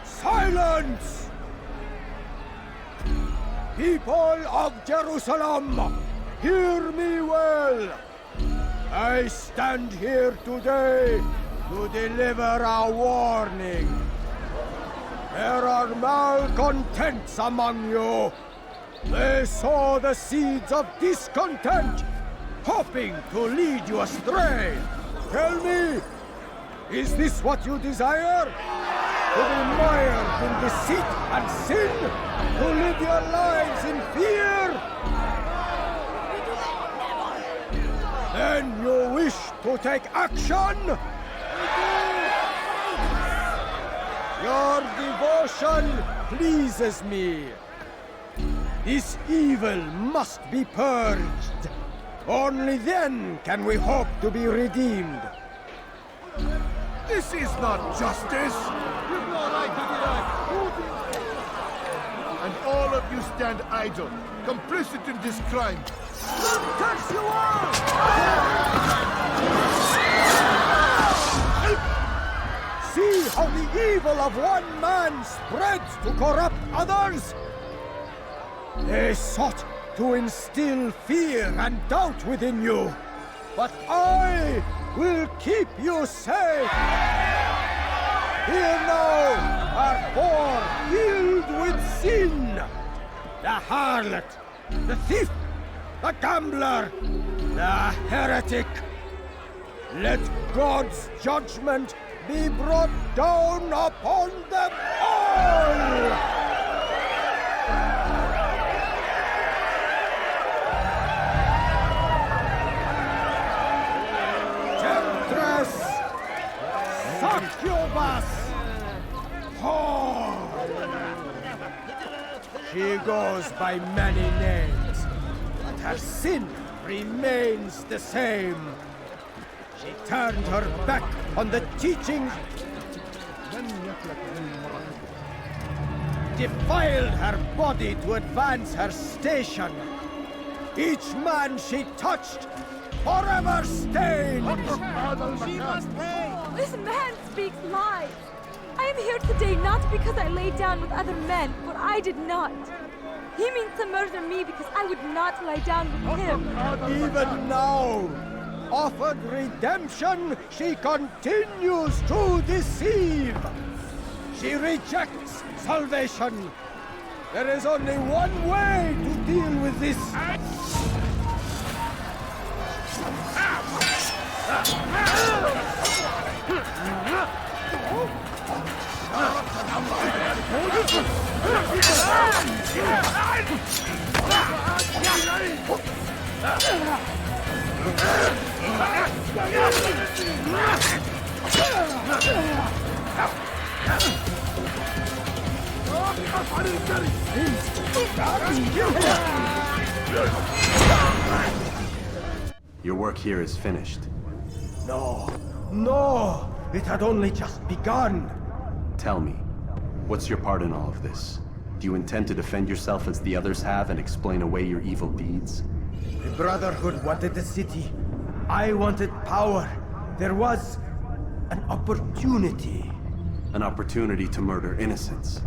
Silence! People of Jerusalem, hear me well. I stand here today to deliver a warning. There are malcontents among you. They sow the seeds of discontent, hoping to lead you astray. Tell me, is this what you desire? To be mired in deceit and sin? To live your lives in fear? Then you wish to take action? Your devotion pleases me. This evil must be purged. Only then can we hope to be redeemed. This is not justice! And all of you stand idle, complicit in this crime. Curse you all! See how the evil of one man spreads to corrupt others? They sought to instill fear and doubt within you, but I will keep you safe. Here now are four filled with sin. The harlot, the thief, the gambler, the heretic. Let God's judgment be brought down upon them all! Succubus! Oh! She goes by many names, but her sin remains the same. She turned her back on the teachings, defiled her body to advance her station. Each man she touched forever stained. She must pay! This man speaks lies! I am here today not because I lay down with other men, for I did not. He means to murder me because I would not lie down with him. Even now, offered redemption, she continues to deceive. She rejects salvation. There is only one way to deal with this. Your work here is finished. No, no! It had only just begun! Tell me, what's your part in all of this? Do you intend to defend yourself as the others have and explain away your evil deeds? The Brotherhood wanted the city. I wanted power. There was an opportunity. An opportunity to murder innocents.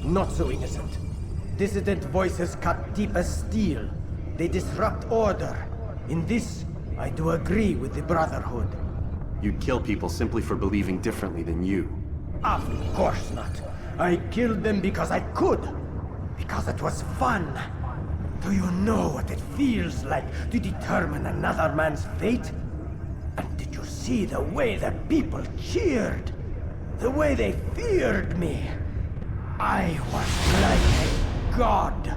Not so innocent. Dissident voices cut deep as steel. They disrupt order. In this, I do agree with the Brotherhood. You'd kill people simply for believing differently than you. Of course not. I killed them because I could. Because it was fun. Do you know what it feels like to determine another man's fate? And did you see the way the people cheered? The way they feared me? I was like a god.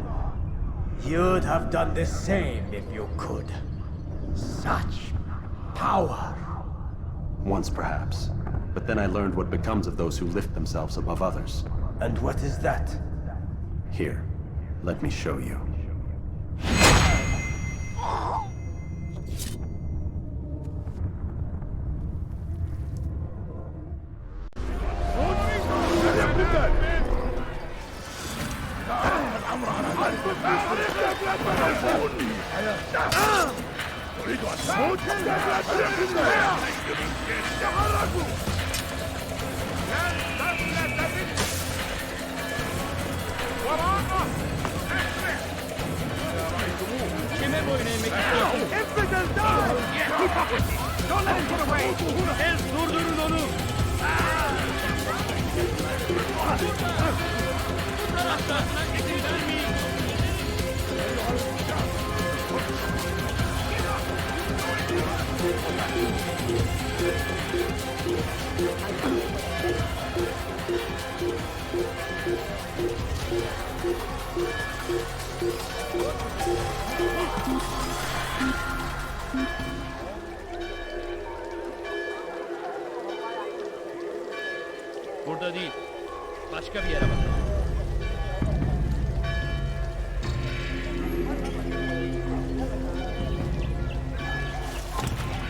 You'd have done the same if you could. Such power. Once, perhaps. But then I learned what becomes of those who lift themselves above others. And what is that? Here, let me show you. Don't let him get away! Burada değil. Başka bir yere bakalım.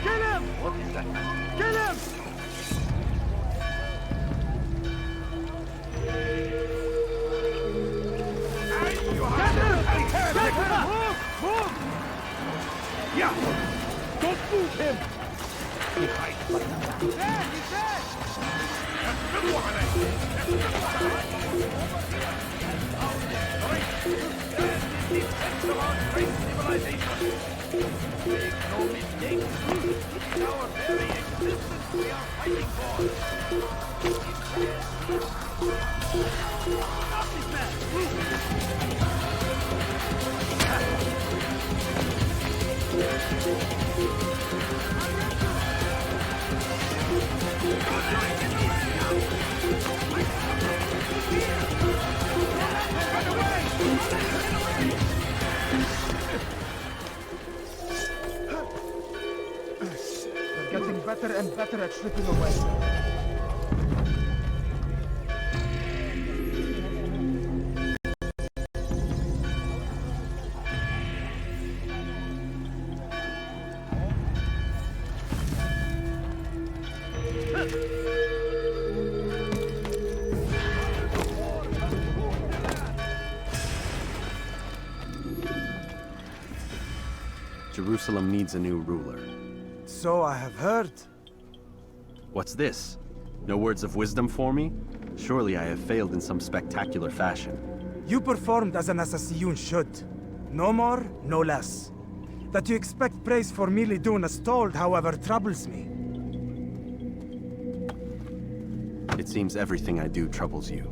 Kill him! What is that? Kill him! Get him! Move! Move! Yeah! Don't move him! He's dead! He's dead! Make no mistake, it is our very existence we are fighting for. Stop this man! They're getting better and better at slipping away. Jerusalem needs a new ruler. So I have heard. What's this? No words of wisdom for me? Surely I have failed in some spectacular fashion. You performed as an assassin should. No more, no less. That you expect praise for merely doing as told, however, troubles me. It seems everything I do troubles you.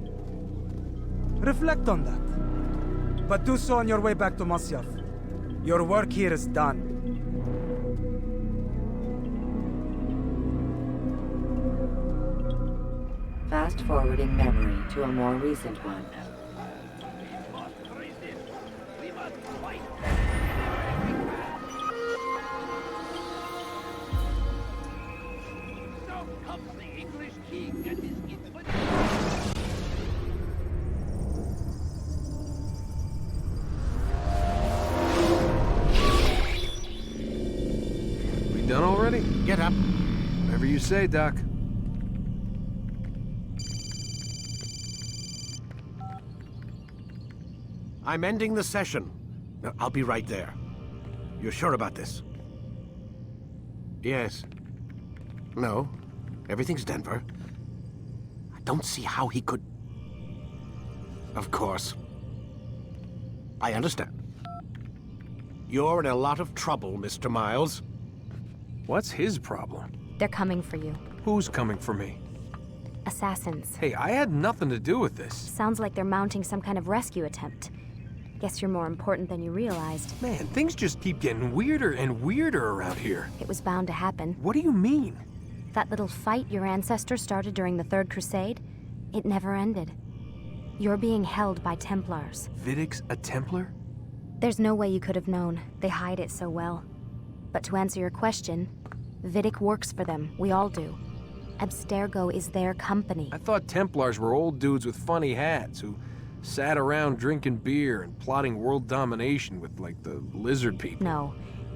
Reflect on that. But do so on your way back to Masyaf. Your work here is done. fast-forwarding memory to a more recent one. We done already? Get up. Whatever you say, Doc. I'm ending the session. I'll be right there. You're sure about this? Yes. No. Everything's Denver. I don't see how he could... Of course. I understand. You're in a lot of trouble, Mr. Miles. What's his problem? They're coming for you. Who's coming for me? Assassins. Hey, I had nothing to do with this. Sounds like they're mounting some kind of rescue attempt. Guess you're more important than you realized. Man, things just keep getting weirder and weirder around here. It was bound to happen. What do you mean? That little fight your ancestors started during the Third Crusade, it never ended. You're being held by Templars. Vidic's a Templar? There's no way you could have known. They hide it so well. But to answer your question, Vidic works for them. We all do. Abstergo is their company. I thought Templars were old dudes with funny hats who sat around drinking beer and plotting world domination with, like, the lizard people. No,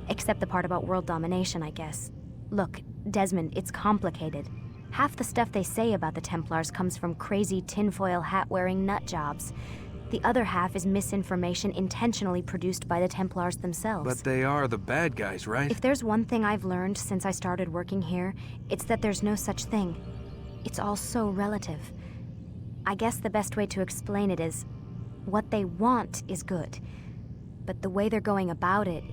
except the part about world domination, I guess. Look, Desmond, it's complicated. Half the stuff they say about the Templars comes from crazy tinfoil hat-wearing nutjobs. The other half is misinformation intentionally produced by the Templars themselves. But they are the bad guys, right? If there's one thing I've learned since I started working here, it's that there's no such thing. It's all so relative. I guess the best way to explain it is, what they want is good. But the way they're going about it,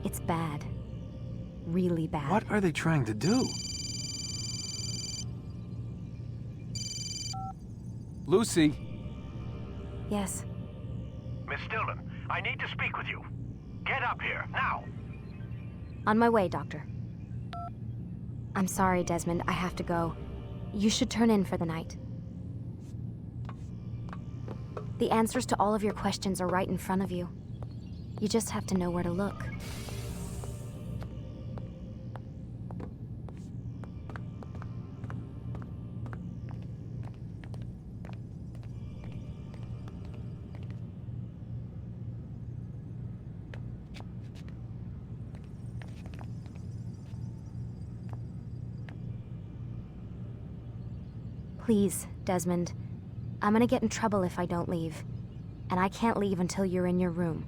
it's bad. Really bad. What are they trying to do? Lucy? Yes. Miss Stillman, I need to speak with you. Get up here, now! On my way, Doctor. I'm sorry, Desmond, I have to go. You should turn in for the night. The answers to all of your questions are right in front of you. You just have to know where to look. Please, Desmond. I'm gonna get in trouble if I don't leave. And I can't leave until you're in your room.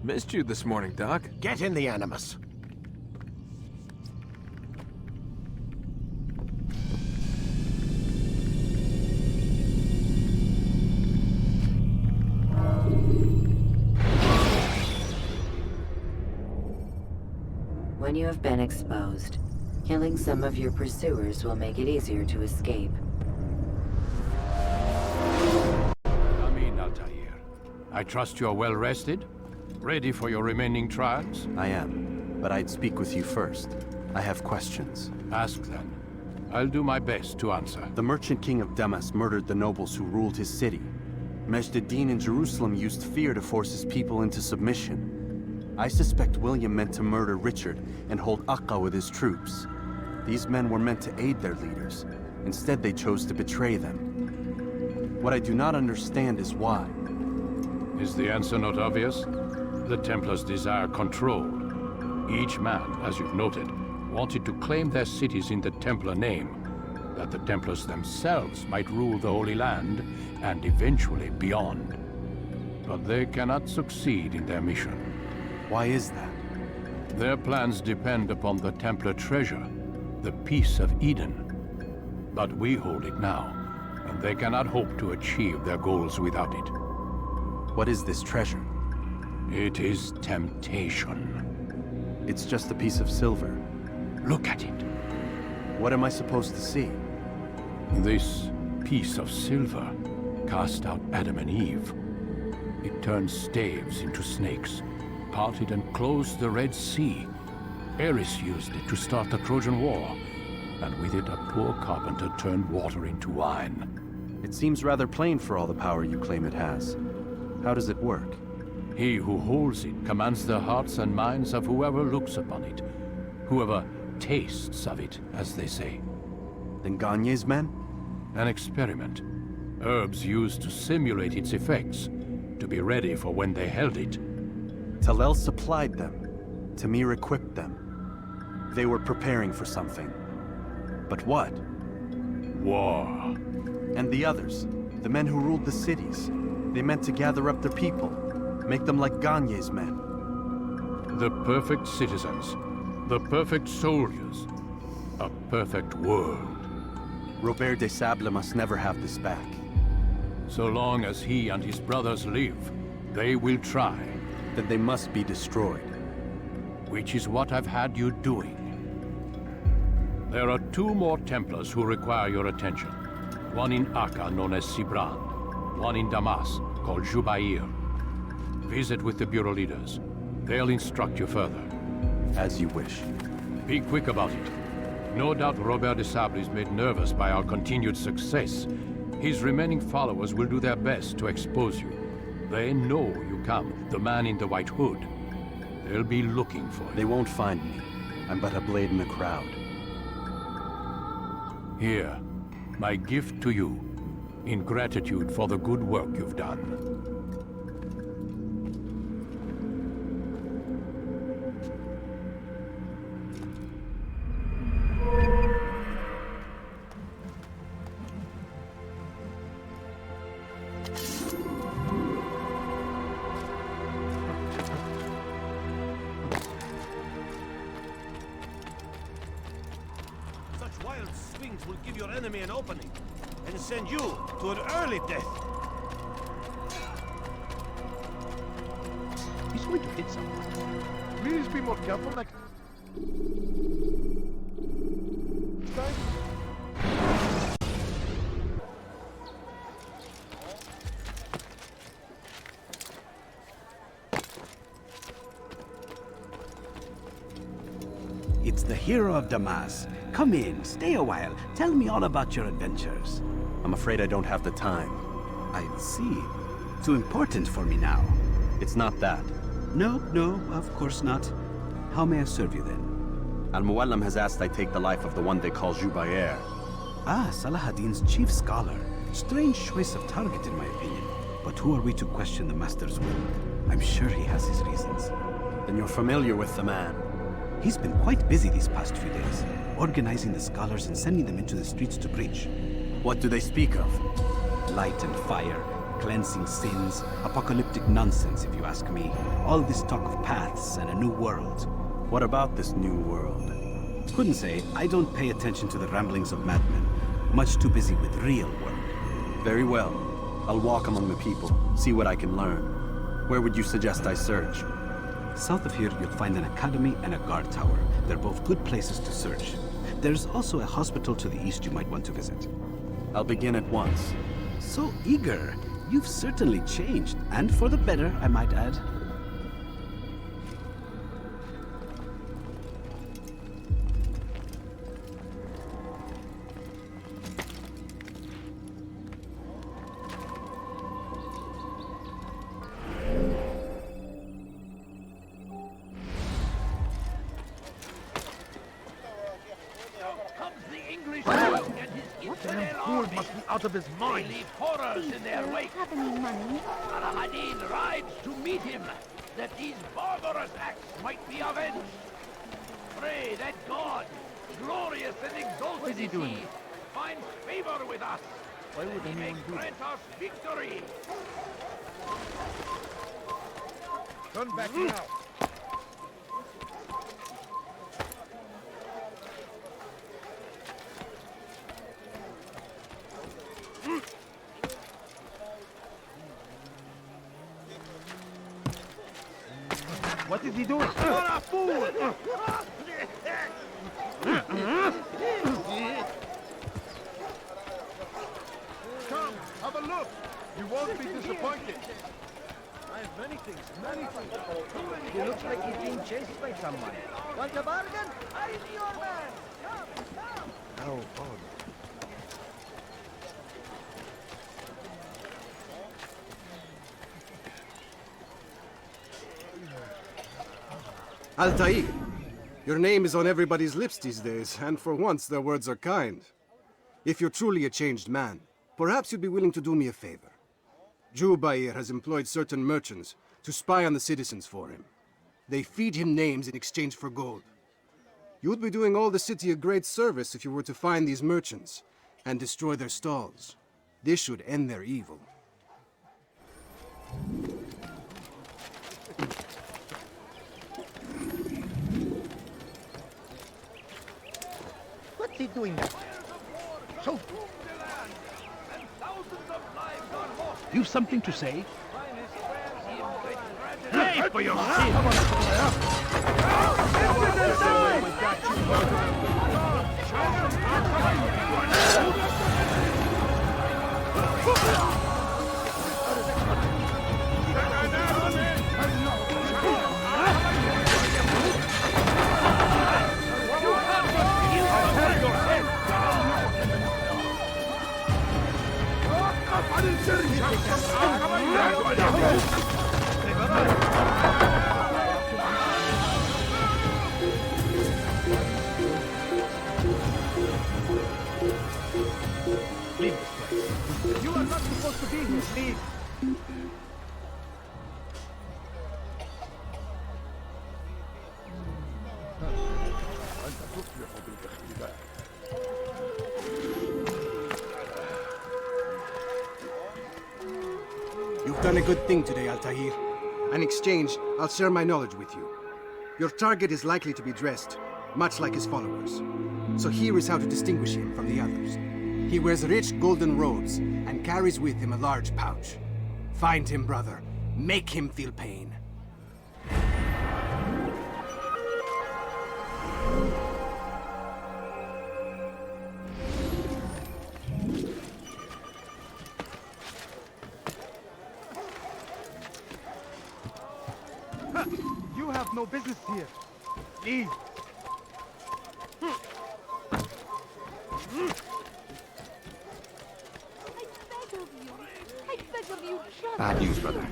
Missed you this morning, Doc. Get in the Animus. When you have been exposed, killing some of your pursuers will make it easier to escape. Come in, Altair. I trust you are well rested? Ready for your remaining trials? I am, but I'd speak with you first. I have questions. Ask then. I'll do my best to answer. The merchant king of Damas murdered the nobles who ruled his city. Majd in Jerusalem used fear to force his people into submission. I suspect William meant to murder Richard and hold Akka with his troops. These men were meant to aid their leaders. Instead, they chose to betray them. What I do not understand is why. Is the answer not obvious? The Templars desire control. Each man, as you've noted, wanted to claim their cities in the Templar name, that the Templars themselves might rule the Holy Land, and eventually beyond. But they cannot succeed in their mission. Why is that? Their plans depend upon the Templar treasure, the Peace of Eden. But we hold it now, and they cannot hope to achieve their goals without it. What is this treasure? It is temptation. It's just a piece of silver. Look at it. What am I supposed to see? This piece of silver cast out Adam and Eve. It turned staves into snakes, parted and closed the Red Sea. Eris used it to start the Trojan War, and with it a poor carpenter turned water into wine. It seems rather plain for all the power you claim it has. How does it work? He who holds it commands the hearts and minds of whoever looks upon it, whoever tastes of it, as they say. Then Garnier's men? An experiment. Herbs used to simulate its effects, to be ready for when they held it. Talal supplied them. Tamir equipped them. They were preparing for something. But what? War. And the others, the men who ruled the cities, they meant to gather up their people, make them like Garnier's men. The perfect citizens, the perfect soldiers, a perfect world. Robert de Sablé must never have this back. So long as he and his brothers live, they will try. Then they must be destroyed. Which is what I've had you doing. There are 2 more Templars who require your attention. One in Akka, known as Sibrand. One in Damas, called Jubair. Visit with the Bureau leaders. They'll instruct you further. As you wish. Be quick about it. No doubt Robert de Sablé is made nervous by our continued success. His remaining followers will do their best to expose you. They know you come, the man in the white hood. They'll be looking for you. They won't find me. I'm but a blade in the crowd. Here, my gift to you, in gratitude for the good work you've done. Will give your enemy an opening, and send you to an early death. He's going to hit someone. Please be more careful next time. It's the hero of Damas. Come in, stay a while. Tell me all about your adventures. I'm afraid I don't have the time. I see. Too important for me now. It's not that. No, of course not. How may I serve you then? Al-Muallim has asked I take the life of the one they call Jubair. Ah, Salah ad-Din's chief scholar. Strange choice of target in my opinion. But who are we to question the Master's will? I'm sure he has his reasons. Then you're familiar with the man. He's been quite busy these past few days, organizing the scholars and sending them into the streets to preach. What do they speak of? Light and fire, cleansing sins, apocalyptic nonsense if you ask me. All this talk of paths and a new world. What about this new world? Couldn't say. I don't pay attention to the ramblings of madmen. Much too busy with real work. Very well. I'll walk among the people, see what I can learn. Where would you suggest I search? South of here, you'll find an academy and a guard tower. They're both good places to search. There's also a hospital to the east you might want to visit. I'll begin at once. So eager. You've certainly changed, and for the better, I might add. Out of his mind. They leave horrors in their wake. Have any money? Addin rides to meet him, that these barbarous acts might be avenged. Pray that God, glorious and exalted is he, finds favor with us. Why would he may anyone do grant us victory. Turn back now. What is he doing? You're a fool! Come, have a look. You won't be disappointed. I have many things. He looks like he's being chased by someone. Want a bargain? I'm your man. Come. How odd. Altair, your name is on everybody's lips these days, and for once their words are kind. If you're truly a changed man, perhaps you'd be willing to do me a favor. Jubair has employed certain merchants to spy on the citizens for him. They feed him names in exchange for gold. You'd be doing all the city a great service if you were to find these merchants and destroy their stalls. This should end their evil. What's he doing there? Shoot! You've something to say? Pay for your sin! Leave this place. You are not supposed to be here. Leave. You've done a good thing today, Altair. In exchange, I'll share my knowledge with you. Your target is likely to be dressed, much like his followers. So here is how to distinguish him from the others. He wears rich golden robes and carries with him a large pouch. Find him, brother. Make him feel pain. You have no business here. Leave. Bad news, brother.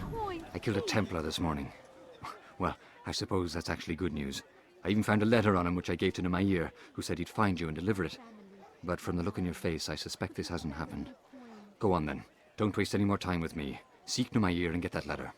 I killed a Templar this morning. Well, I suppose that's actually good news. I even found a letter on him which I gave to Namir, who said he'd find you and deliver it. But from the look in your face, I suspect this hasn't happened. Go on then. Don't waste any more time with me. Seek Namir and get that letter.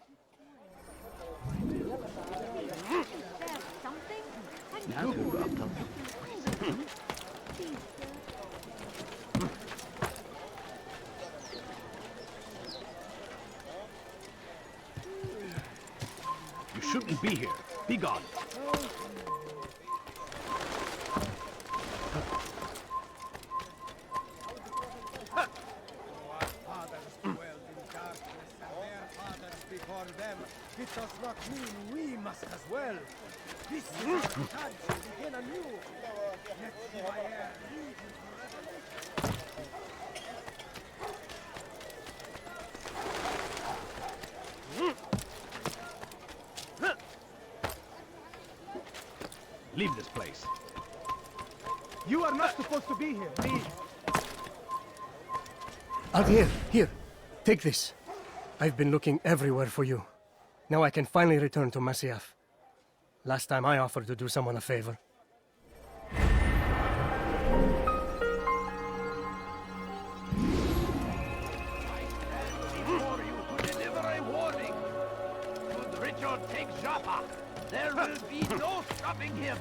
You shouldn't be here. Be gone. It does not mean we must as well. This is our chance to begin anew. Let Jubair lead you forever. Leave this place. You are not supposed to be here. Leave. Altair, here. Take this. I've been looking everywhere for you. Now I can finally return to Masyaf. Last time I offered to do someone a favor. Before you to deliver a warning. Should Richard take Jaffa, there will be no stopping him.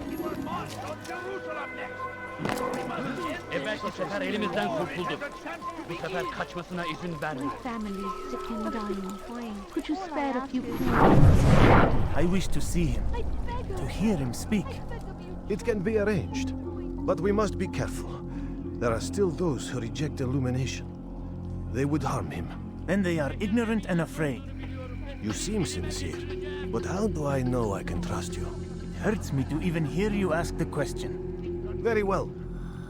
He will march on Jerusalem next. Evet, bu sefer elimizden kurtulduk. Bu sefer kaçmasına izin verme. Family sick and dying. Could you spare a few pounds? I wish to see him, to hear him speak. It can be arranged, but we must be careful. There are still those who reject illumination. They would harm him. And they are ignorant and afraid. You seem sincere, but how do I know I can trust you? It hurts me to even hear you ask the question. Very well.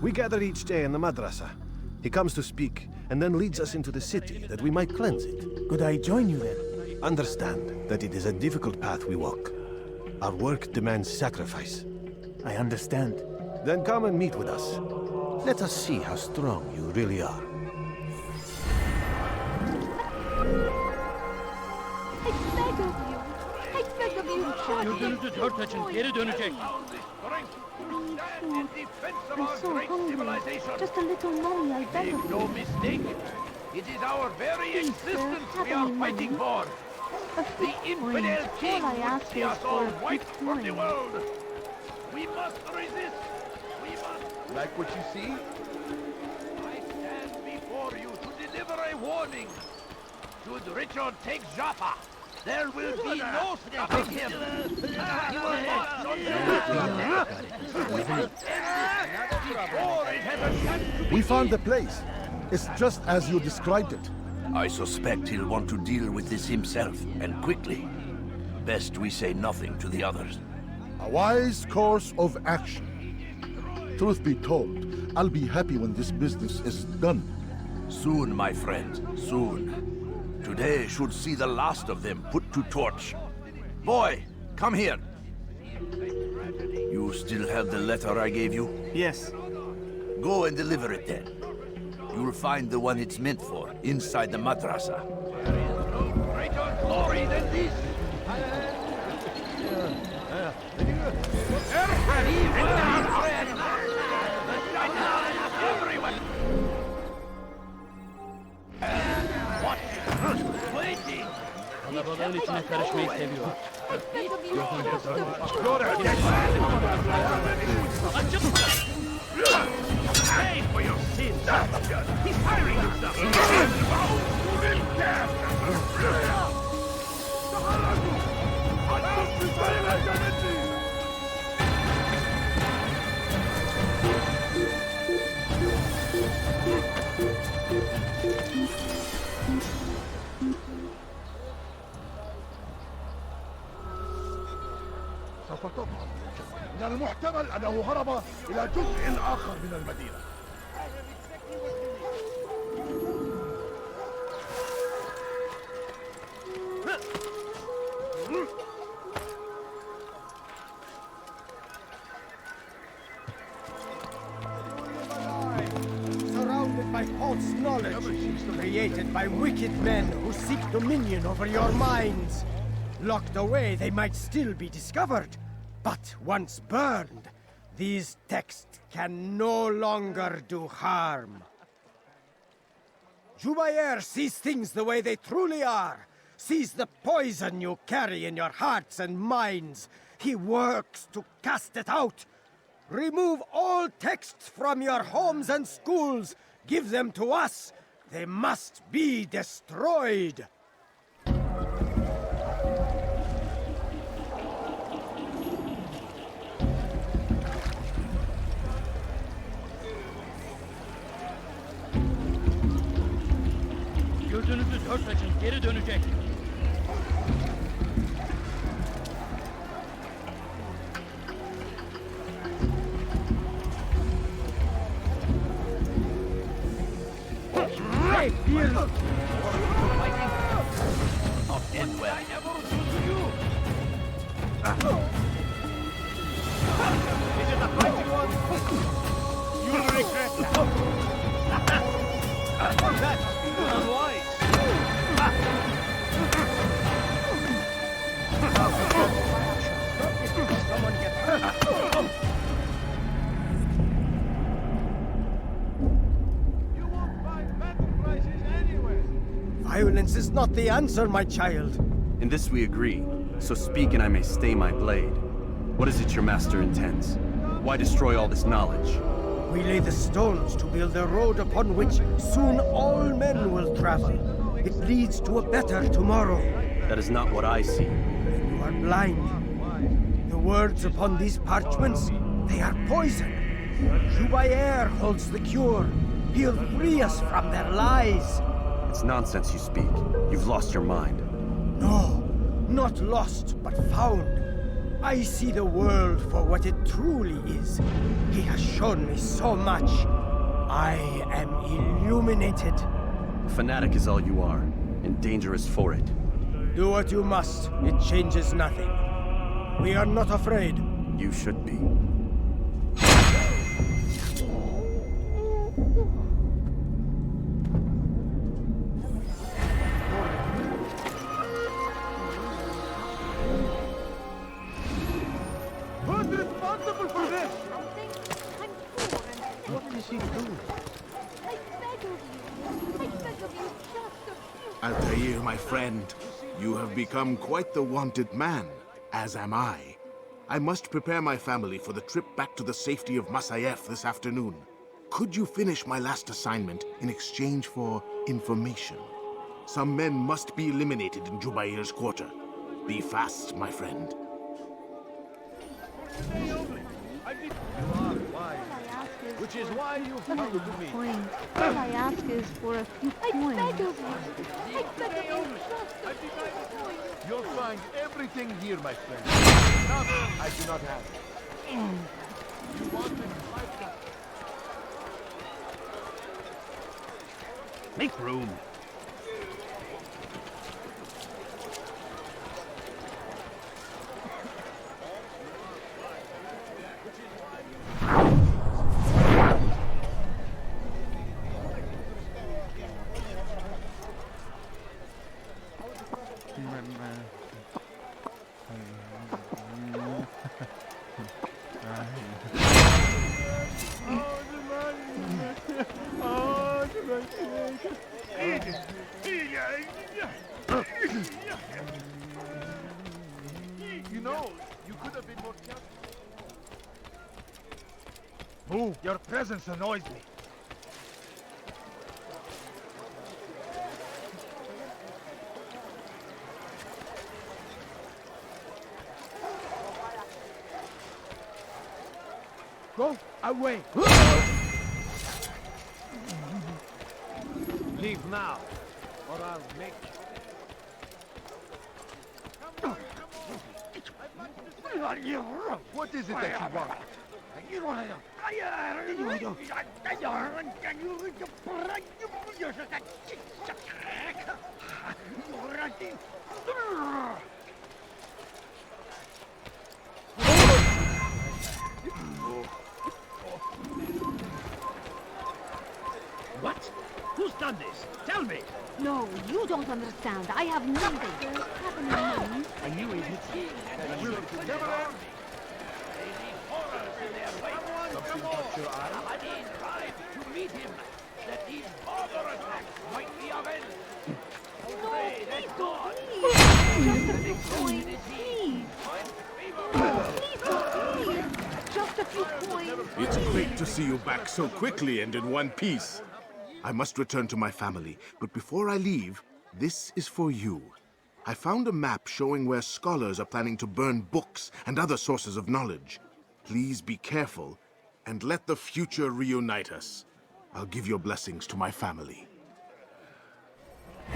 We gather each day in the madrasa. He comes to speak, and then leads us into the city, that we might cleanse it. Could I join you then? Understand that it is a difficult path we walk. Our work demands sacrifice. I understand. Then come and meet with us. Let us see how strong you really are. Gördüğünüzü dört açın, geri dönecek. I'm so hungry. Just a little money, I beg of you. No mistake. It is our very existence we are fighting for. The infidel king would see us all wiped from the world. We must resist. We must... Like what you see? I stand before you to deliver a warning. Should Richard take Jaffa, there will be no stopping him. He will not We found the place. It's just as you described it. I suspect he'll want to deal with this himself, and quickly. Best we say nothing to the others. A wise course of action. Truth be told, I'll be happy when this business is done. Soon, my friend, soon. Today should see the last of them put to torch. Boy, come here. You still have the letter I gave you? Yes. Go and deliver it then. You'll find the one it's meant for, inside the madrasa. Greater glory than this! Waiting! Kalabalığın içine karışmayı seviyor. Pay for your sins! He's hiring himself! سوف تطلب. من المحتمل أنه هرب إلى جزء آخر من المدينة. Surrounded by false knowledge, created by wicked men who seek dominion over your minds. Locked away, they might still be discovered. But once burned, these texts can no longer do harm. Jubair sees things the way they truly are, sees the poison you carry in your hearts and minds. He works to cast it out. Remove all texts from your homes and schools. Give them to us. They must be destroyed. Gözünüzü dört açın, geri dönecek. Hey, fear! Not end well. I never do to you. Is it a fighting one? You'll regret that. That's unwise. Someone get hurt. Violence is not the answer, my child. In this we agree, so speak and I may stay my blade. What is it your master intends? Why destroy all this knowledge? We lay the stones to build a road upon which soon all men will travel. It leads to a better tomorrow. That is not what I see. You are blind. The words upon these parchments, they are poison. Jubair holds the cure. He'll free us from their lies. It's nonsense you speak. You've lost your mind. No. Not lost, but found. I see the world for what it truly is. He has shown me so much. I am illuminated. Fanatic is all you are, and dangerous for it. Do what you must. It changes nothing. We are not afraid. You should be. Who's responsible for this? What is he doing? Altair, my friend, you have become quite the wanted man, as am I. I must prepare my family for the trip back to the safety of Masayef this afternoon. Could you finish my last assignment in exchange for information? Some men must be eliminated in Jubair's quarter. Be fast, my friend. You are wise, which is why you've come to me. All I ask is for a few coins. I beg of you. I beg of you. You'll find everything here, my friend. Enough I do not have. You want it? I've got it. Make room. You know, you could have been more careful. Move! Your presence annoys me. Go away! Leave now, or I'll make you. What is it that you want? What? Who's done this? Tell me! No, you don't understand. I have nothing. Happening. I knew it. Something caught your eye? Addin tried to meet him, that these border attacks might be avenged. Pray that God Just a few coins. It's great to see you back so quickly and in one piece. I must return to my family, but before I leave, this is for you. I found a map showing where scholars are planning to burn books and other sources of knowledge. Please be careful, and let the future reunite us. I'll give your blessings to my family. I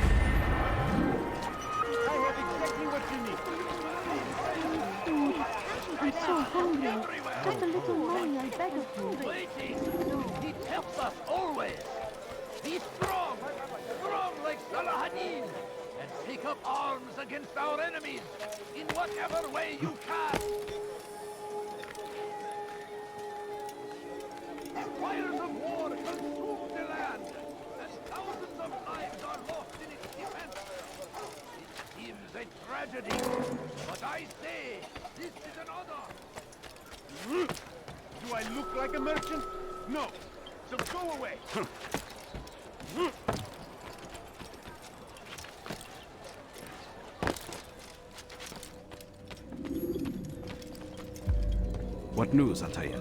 have exactly what you need. I'm so hungry. Just a little money, I beg of you. waiting. He helps us always. Be strong, strong like Saladin, and take up arms against our enemies in whatever way you can. The fires of war consume the land, and thousands of lives are lost in its defense. It seems a tragedy, but I say this is an honor. Do I look like a merchant? No. So go away. What news, Altair?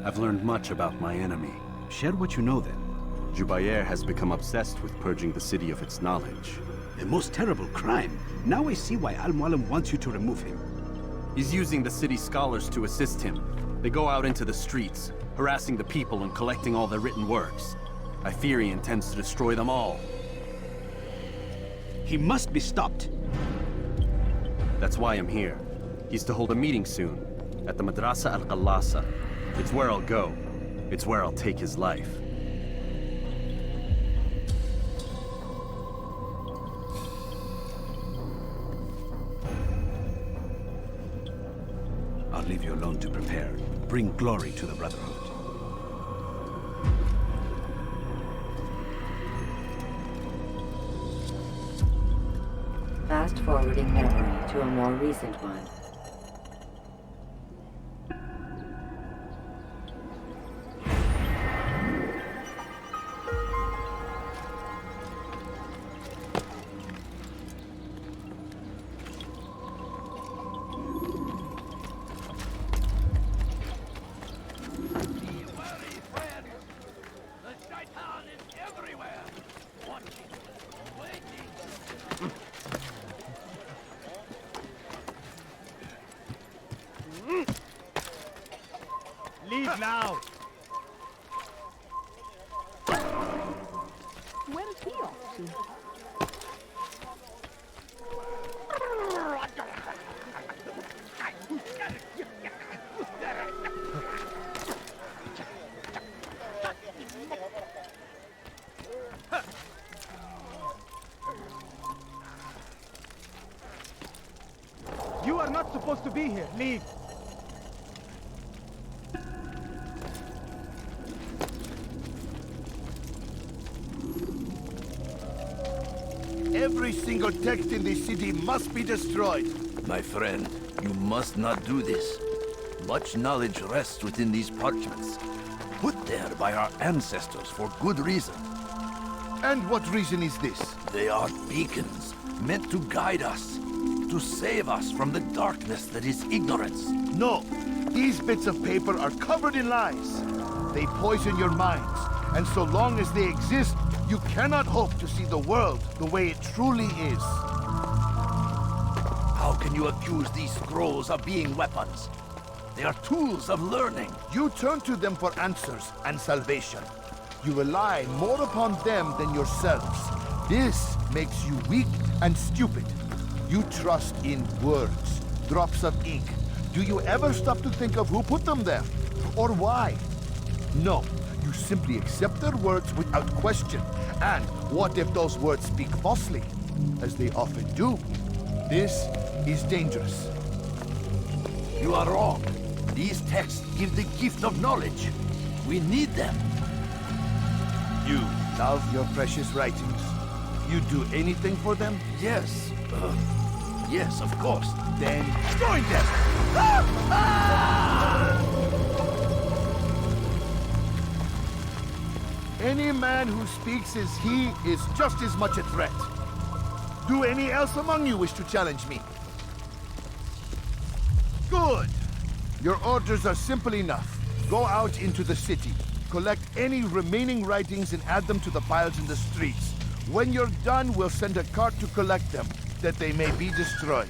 I've learned much about my enemy. Share what you know, then. Jubair has become obsessed with purging the city of its knowledge. A most terrible crime. Now I see why Al-Mualim wants you to remove him. He's using the city scholars to assist him. They go out into the streets, harassing the people and collecting all their written works. I fear he intends to destroy them all. He must be stopped. That's why I'm here. He's to hold a meeting soon, at the Madrasa al-Qallasa. It's where I'll go. It's where I'll take his life. I'll leave you alone to prepare. Bring glory to the Brotherhood. Fast-forwarding memory to a more recent one. Leave now! Where is he off to? You are not supposed to be here. Leave. Every single text in this city must be destroyed. My friend, you must not do this. Much knowledge rests within these parchments, put there by our ancestors for good reason. And what reason is this? They are beacons, meant to guide us, to save us from the darkness that is ignorance. No, these bits of paper are covered in lies. They poison your minds, and so long as they exist, you cannot hope to see the world the way it truly is. How can you accuse these scrolls of being weapons? They are tools of learning. You turn to them for answers and salvation. You rely more upon them than yourselves. This makes you weak and stupid. You trust in words, drops of ink. Do you ever stop to think of who put them there? Or why? No, you simply accept their words without question. And what if those words speak falsely? As they often do. This is dangerous. You are wrong. These texts give the gift of knowledge. We need them. You love your precious writings. You'd do anything for them? Yes. Yes, of course. Then join them! Any man who speaks as he is just as much a threat. Do any else among you wish to challenge me? Good! Your orders are simple enough. Go out into the city, collect any remaining writings and add them to the piles in the streets. When you're done, we'll send a cart to collect them, that they may be destroyed.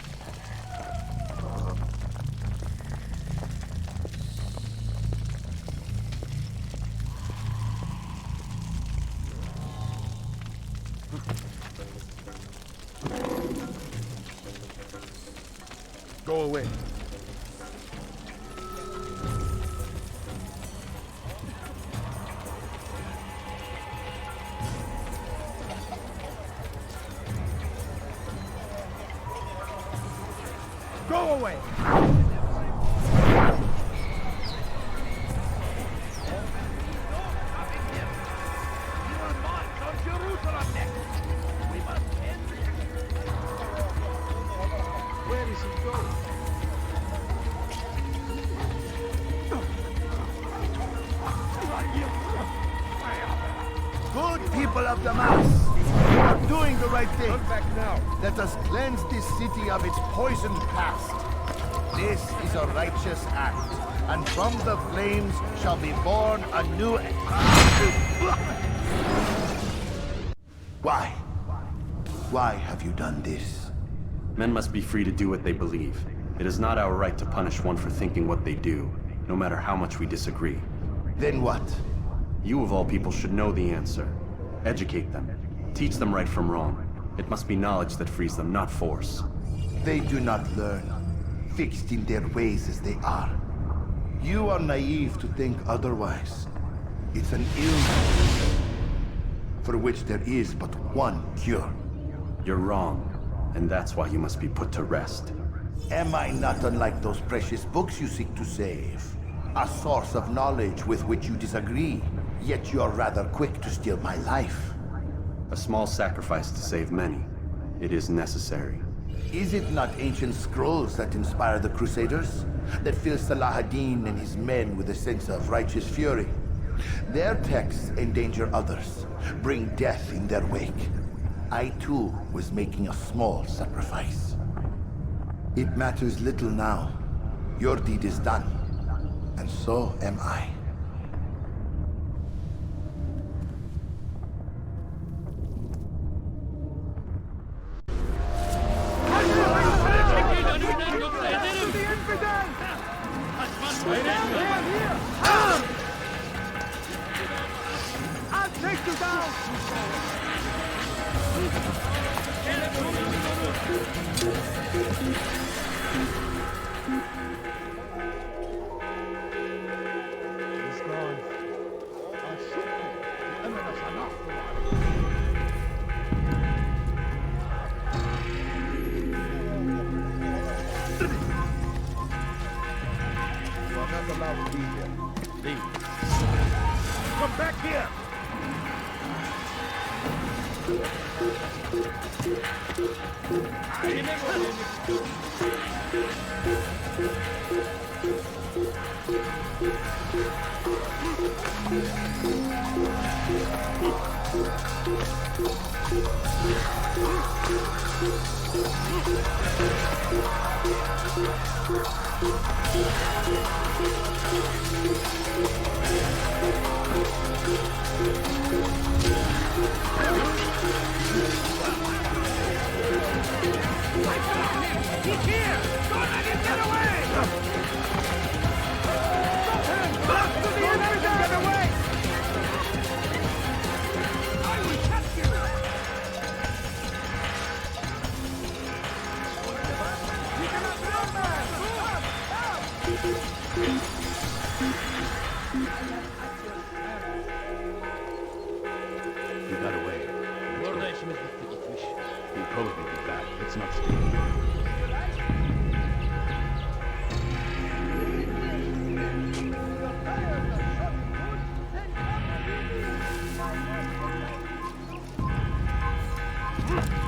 Go away. Go away! Where is he going? Good people of Damas, you are doing the right thing. Turn back now. Let us cleanse this city of its poisoned past. This is a righteous act, and from the flames shall be born a new... Why? Why have you done this? Men must be free to do what they believe. It is not our right to punish one for thinking what they do, no matter how much we disagree. Then what? You of all people should know the answer. Educate them. Teach them right from wrong. It must be knowledge that frees them, not force. They do not learn, fixed in their ways as they are. You are naive to think otherwise. It's an illness for which there is but one cure. You're wrong, and that's why you must be put to rest. Am I not unlike those precious books you seek to save? A source of knowledge with which you disagree, yet you're rather quick to steal my life. A small sacrifice to save many. It is necessary. Is it not ancient scrolls that inspire the Crusaders? That fill Salah ad-Din and his men with a sense of righteous fury? Their texts endanger others, bring death in their wake. I too was making a small sacrifice. It matters little now. Your deed is done, and so am I. I'll take you down! He's gone. I'll shoot you. Animus are not You are not allowed to be here. Leave. Come back here! He's here! Don't let him get away! Stop him! To the enemy! Get away! I will catch you! You cannot run, man! He got away. He'll probably be back. Let's not stay.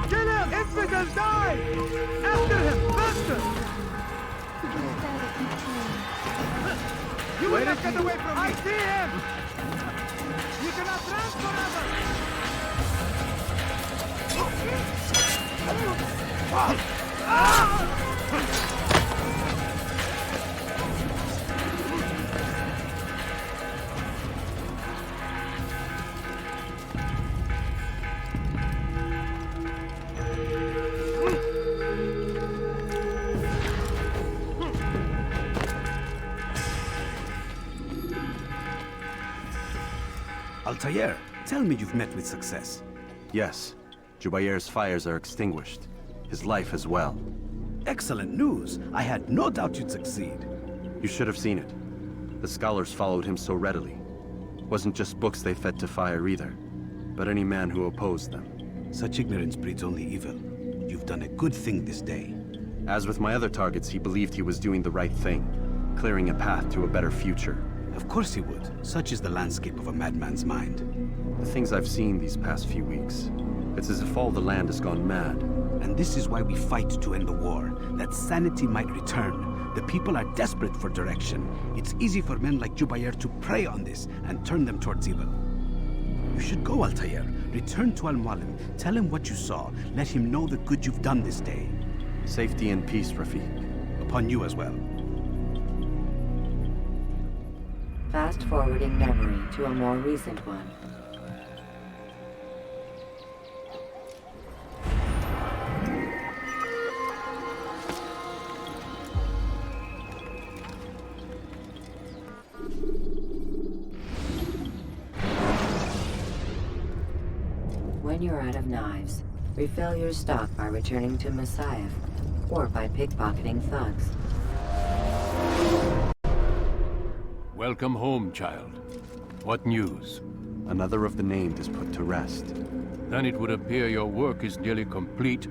Kill him! Infidel, die! After him! Faster! You will not get away from me! I see him! You cannot run forever! Altair, tell me you've met with success. Yes. Jubair's fires are extinguished. His life as well. Excellent news. I had no doubt you'd succeed. You should have seen it. The scholars followed him so readily. Wasn't just books they fed to fire either, but any man who opposed them. Such ignorance breeds only evil. You've done a good thing this day. As with my other targets, he believed he was doing the right thing, clearing a path to a better future. Of course he would. Such is the landscape of a madman's mind. The things I've seen these past few weeks, it's as if all the land has gone mad. And this is why we fight to end the war, that sanity might return. The people are desperate for direction. It's easy for men like Jubair to prey on this and turn them towards evil. You should go, Altair. Return to Al-Mualim. Tell him what you saw. Let him know the good you've done this day. Safety and peace, Rafiq. Upon you as well. Fast-forwarding memory to a more recent one. When you're out of knives, refill your stock by returning to Messiah. or by pickpocketing thugs. Welcome home, child. What news? Another of the named is put to rest. Then it would appear your work is nearly complete,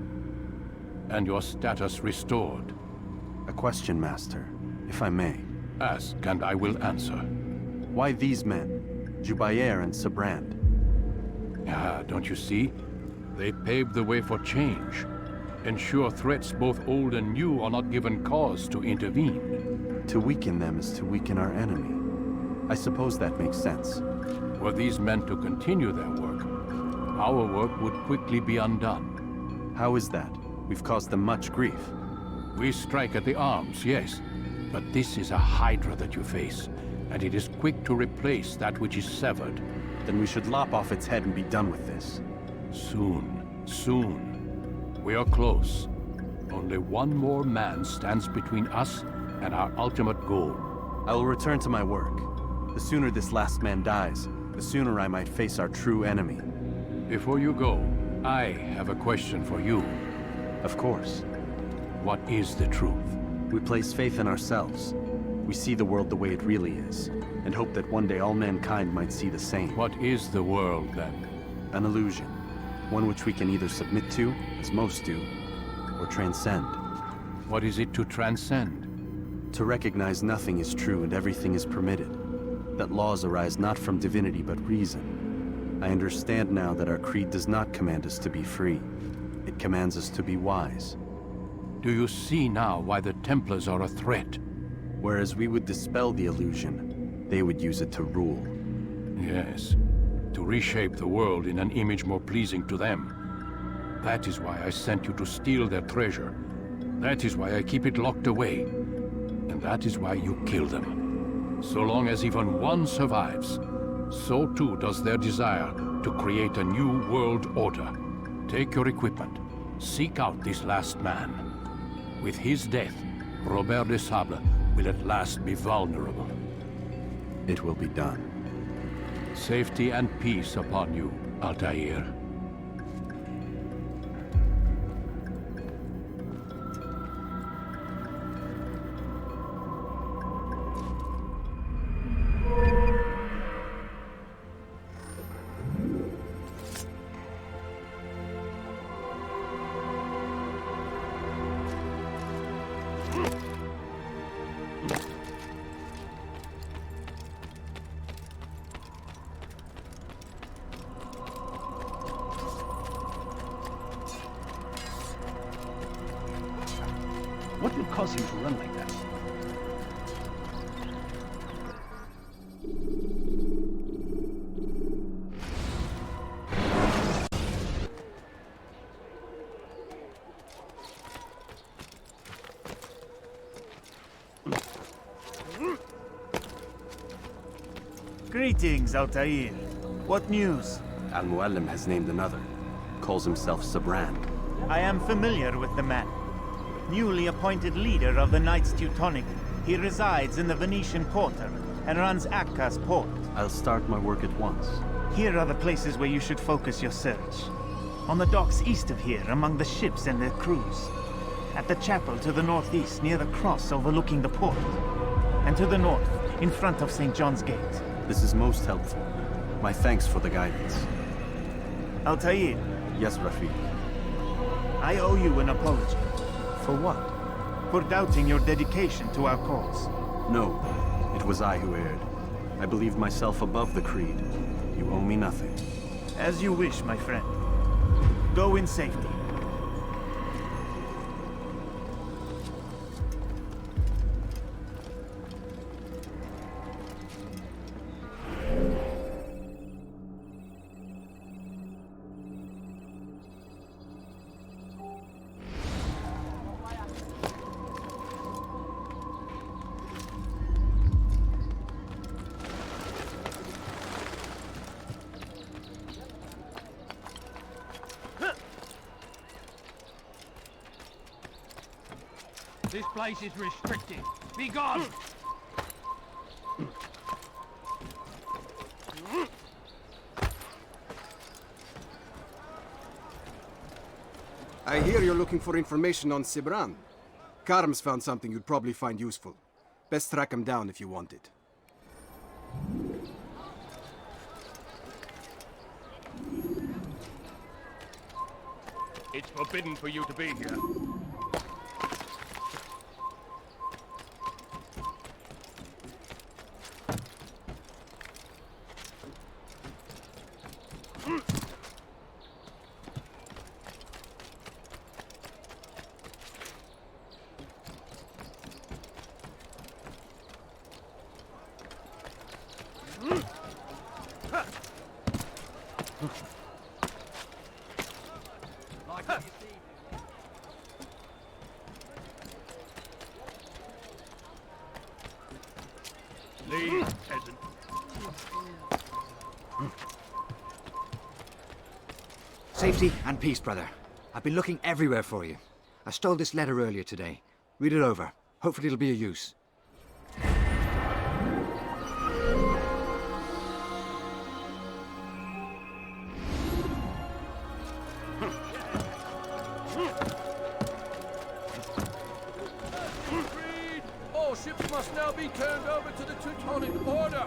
and your status restored. A question, Master, if I may. Ask, and I will answer. Why these men? Jubair and Sibrand? Ah, don't you see? They paved the way for change. Ensure threats both old and new are not given cause to intervene. To weaken them is to weaken our enemy. I suppose that makes sense. Were these men to continue their work, our work would quickly be undone. How is that? We've caused them much grief. We strike at the arms, yes. But this is a hydra that you face, and it is quick to replace that which is severed. Then we should lop off its head and be done with this. Soon, soon. We are close. Only one more man stands between us and our ultimate goal. I will return to my work. The sooner this last man dies, the sooner I might face our true enemy. Before you go, I have a question for you. Of course. What is the truth? We place faith in ourselves. We see the world the way it really is, and hope that one day all mankind might see the same. What is the world, then? An illusion. One which we can either submit to, as most do, or transcend. What is it to transcend? To recognize nothing is true and everything is permitted. That laws arise not from divinity but reason. I understand now that our creed does not command us to be free. It commands us to be wise. Do you see now why the Templars are a threat? Whereas we would dispel the illusion, they would use it to rule. Yes, to reshape the world in an image more pleasing to them. That is why I sent you to steal their treasure. That is why I keep it locked away. And that is why you kill them. So long as even one survives, so too does their desire to create a new world order. Take your equipment. Seek out this last man. With his death, Robert de Sablé will at last be vulnerable. It will be done. Safety and peace upon you, Altair. What would cause him to run like that? Greetings, Altair. What news? Al-Muallim has named another. Calls himself Sibrand. I am familiar with the man. Newly appointed leader of the Knights Teutonic, he resides in the Venetian Quarter and runs Akka's port. I'll start my work at once. Here are the places where you should focus your search. On the docks east of here, among the ships and their crews. At the chapel to the northeast, near the cross overlooking the port. And to the north, in front of St. John's Gate. This is most helpful. My thanks for the guidance. Altair. Yes, Rafiq. I owe you an apology. For what? For doubting your dedication to our cause. No, it was I who erred. I believed myself above the creed. You owe me nothing. As you wish, my friend. Go in safety. This place is restricted. Be gone! I hear you're looking for information on Sibrand. Karim's found something you'd probably find useful. Best track him down if you want it. It's forbidden for you to be here. Leave, peasant. Safety and peace, brother. I've been looking everywhere for you. I stole this letter earlier today. Read it over. Hopefully it'll be of use. All ships must now be turned over to the Teutonic Order.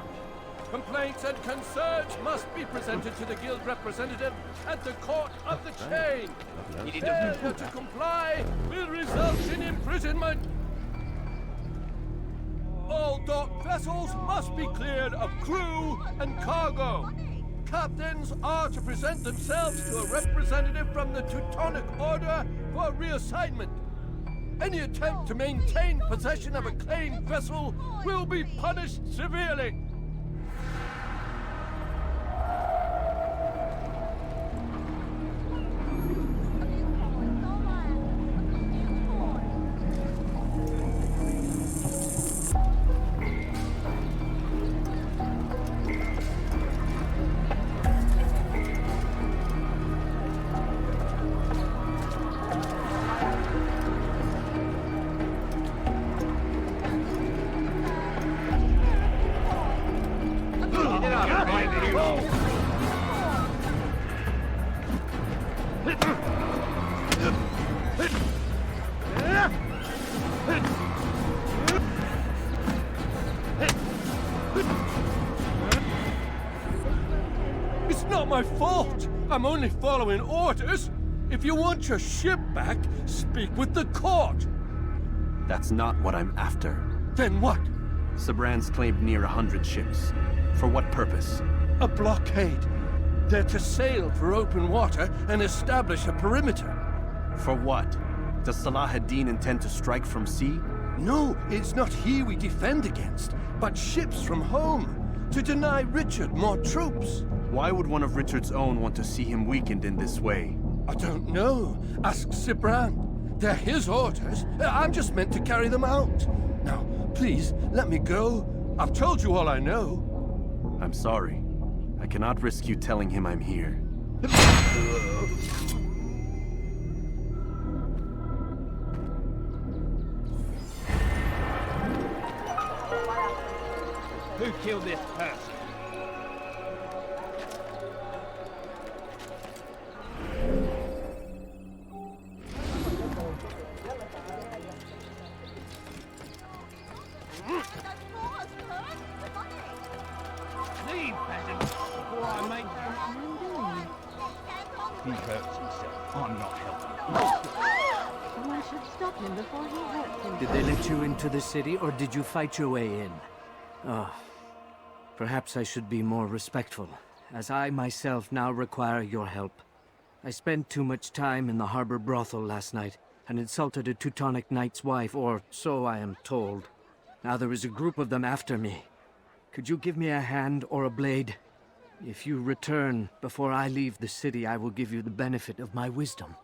Complaints and concerns must be presented to the guild representative at the Court of the Chain. Failure to comply will result in imprisonment. All docked vessels must be cleared of crew and cargo. Captains are to present themselves to a representative from the Teutonic Order for reassignment. Any attempt to maintain possession of a claimed vessel will be punished severely. It's not my fault. I'm only following orders. If you want your ship back, speak with the court. That's not what I'm after. Then what? Sibrand's claimed near 100 ships. For what purpose? A blockade. They're to sail for open water and establish a perimeter. For what? Does Salah ad-Din intend to strike from sea? No, it's not he we defend against, but ships from home, to deny Richard more troops. Why would one of Richard's own want to see him weakened in this way? I don't know. Ask Sibrand. They're his orders. I'm just meant to carry them out. Now, please, let me go. I've told you all I know. I'm sorry. I cannot risk you telling him I'm here. Who killed this person? Leave, peasant, before I make you. He hurts himself. I'm not helping. Someone should stop him before he hurts himself. Did they let you into the city, or did you fight your way in? Perhaps I should be more respectful, as I myself now require your help. I spent too much time in the harbor brothel last night, and insulted a Teutonic knight's wife, or so I am told. Now there is a group of them after me. Could you give me a hand or a blade? If you return before I leave the city, I will give you the benefit of my wisdom.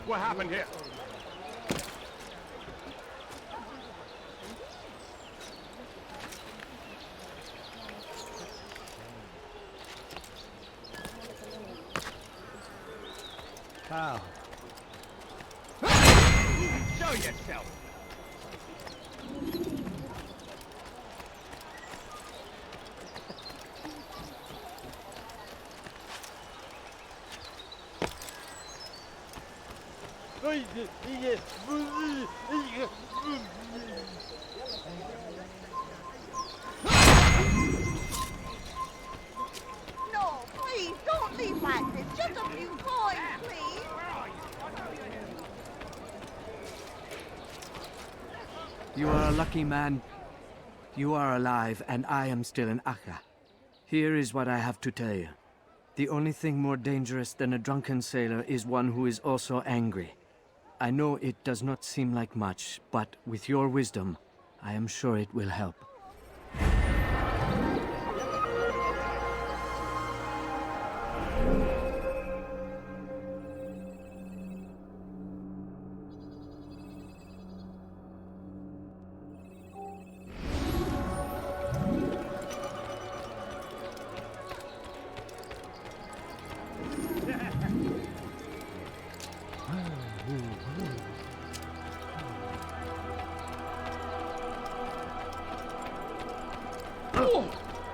What happened here? How? Show yourself! No, please, don't leave like this. Just a few coins, please. You are a lucky man. You are alive, and I am still an Akka. Here is what I have to tell you. The only thing more dangerous than a drunken sailor is one who is also angry. I know it does not seem like much, but with your wisdom, I am sure it will help.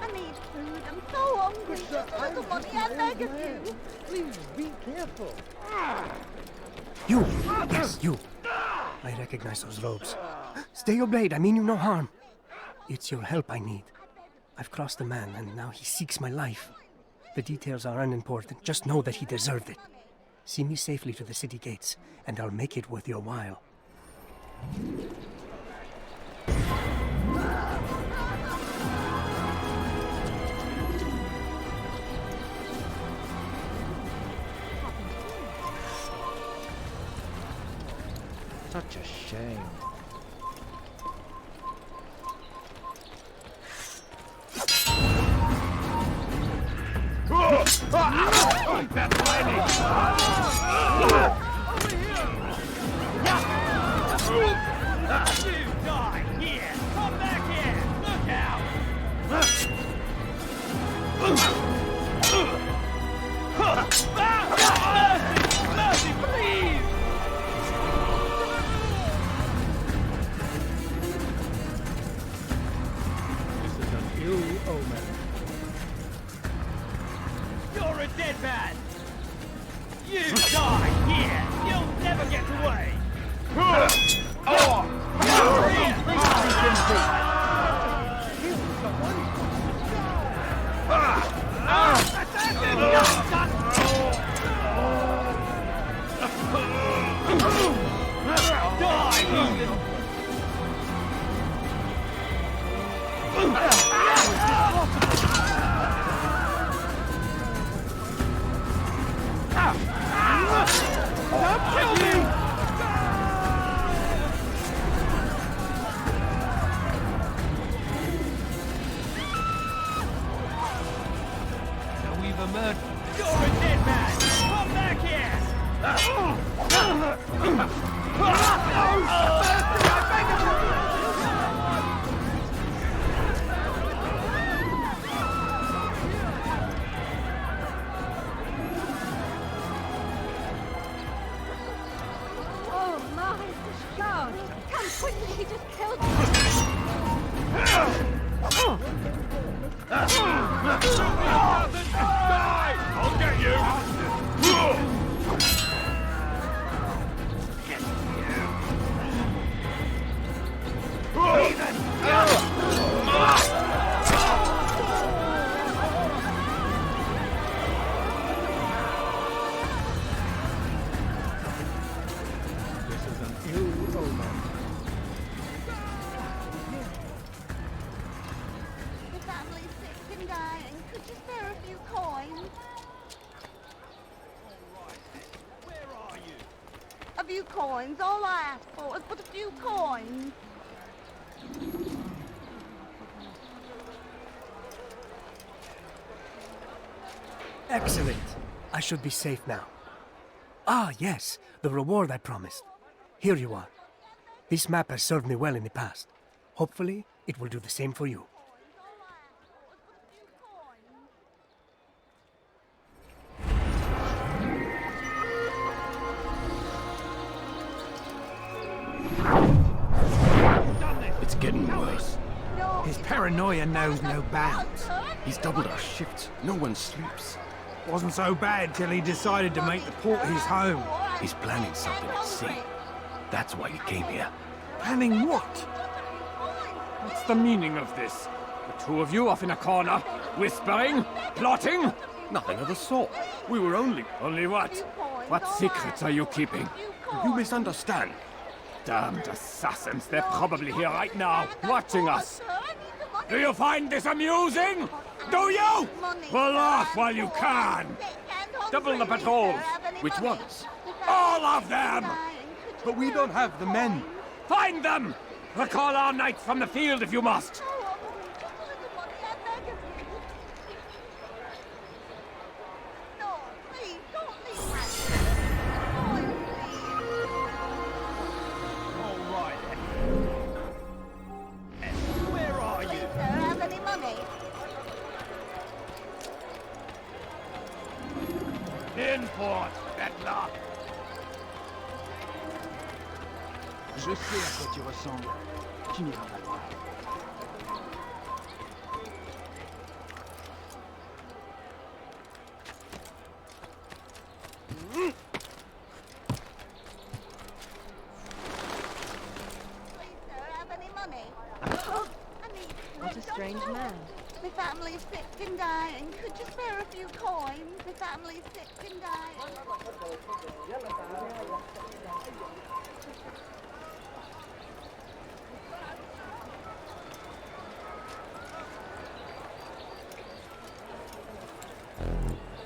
I need food. I'm so hungry. Just a little money, I beg of you. Please be careful. You! Yes, you! I recognize those robes. Stay your blade, I mean you no harm. It's your help I need. I've crossed a man, and now he seeks my life. The details are unimportant. Just know that he deserved it. See me safely to the city gates, and I'll make it worth your while. Such a shame. You die here! Come back here! Look out! Mercy, please! This is an ill omen. You're a dead man! You die here! You'll never get away! Don't kill me! So we've emerged. You're a dead man! Come back here! Oh my God! Come quickly, he just killed me! Die! I'll get you! This is an ill omen. The family's sick and dying. Could you spare a few coins? Where are you? A few coins. All I ask for is but a few coins. Excellent. I should be safe now. Ah, yes, the reward I promised. Here you are. This map has served me well in the past. Hopefully, it will do the same for you. paranoia knows no bounds. He's doubled our shifts. No one sleeps. Wasn't so bad till he decided to make the port his home. He's planning something at sea. That's why he came here. Planning what? What's the meaning of this? The two of you off in a corner, whispering, plotting? Nothing of the sort. We were only... Only what? What secrets are you keeping? You misunderstand. Damned assassins, they're probably here right now, watching us. Do you find this amusing? Do you? Well, laugh while you can. Double the patrols. Which ones? All of them! But we don't have the men. Find them! Recall our knights from the field if you must. In port, Bettler! Je sais à quoi tu ressembles. Tu n'iras pas loin. What a strange man. The family's sick and dying. Could you spare a few coins? The family's sick and dying.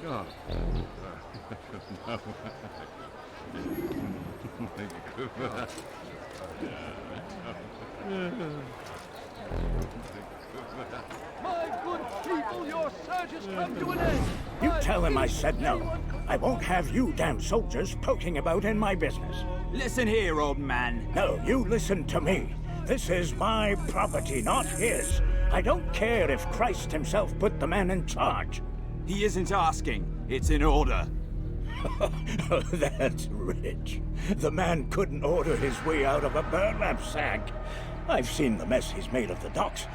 Oh. My good people, your surge has come to an end! You tell him I said no. I won't have you damn soldiers poking about in my business. Listen here, old man. No, you listen to me. This is my property, not his. I don't care if Christ himself put the man in charge. He isn't asking. It's in order. That's rich. The man couldn't order his way out of a burlap sack. I've seen the mess he's made of the docks.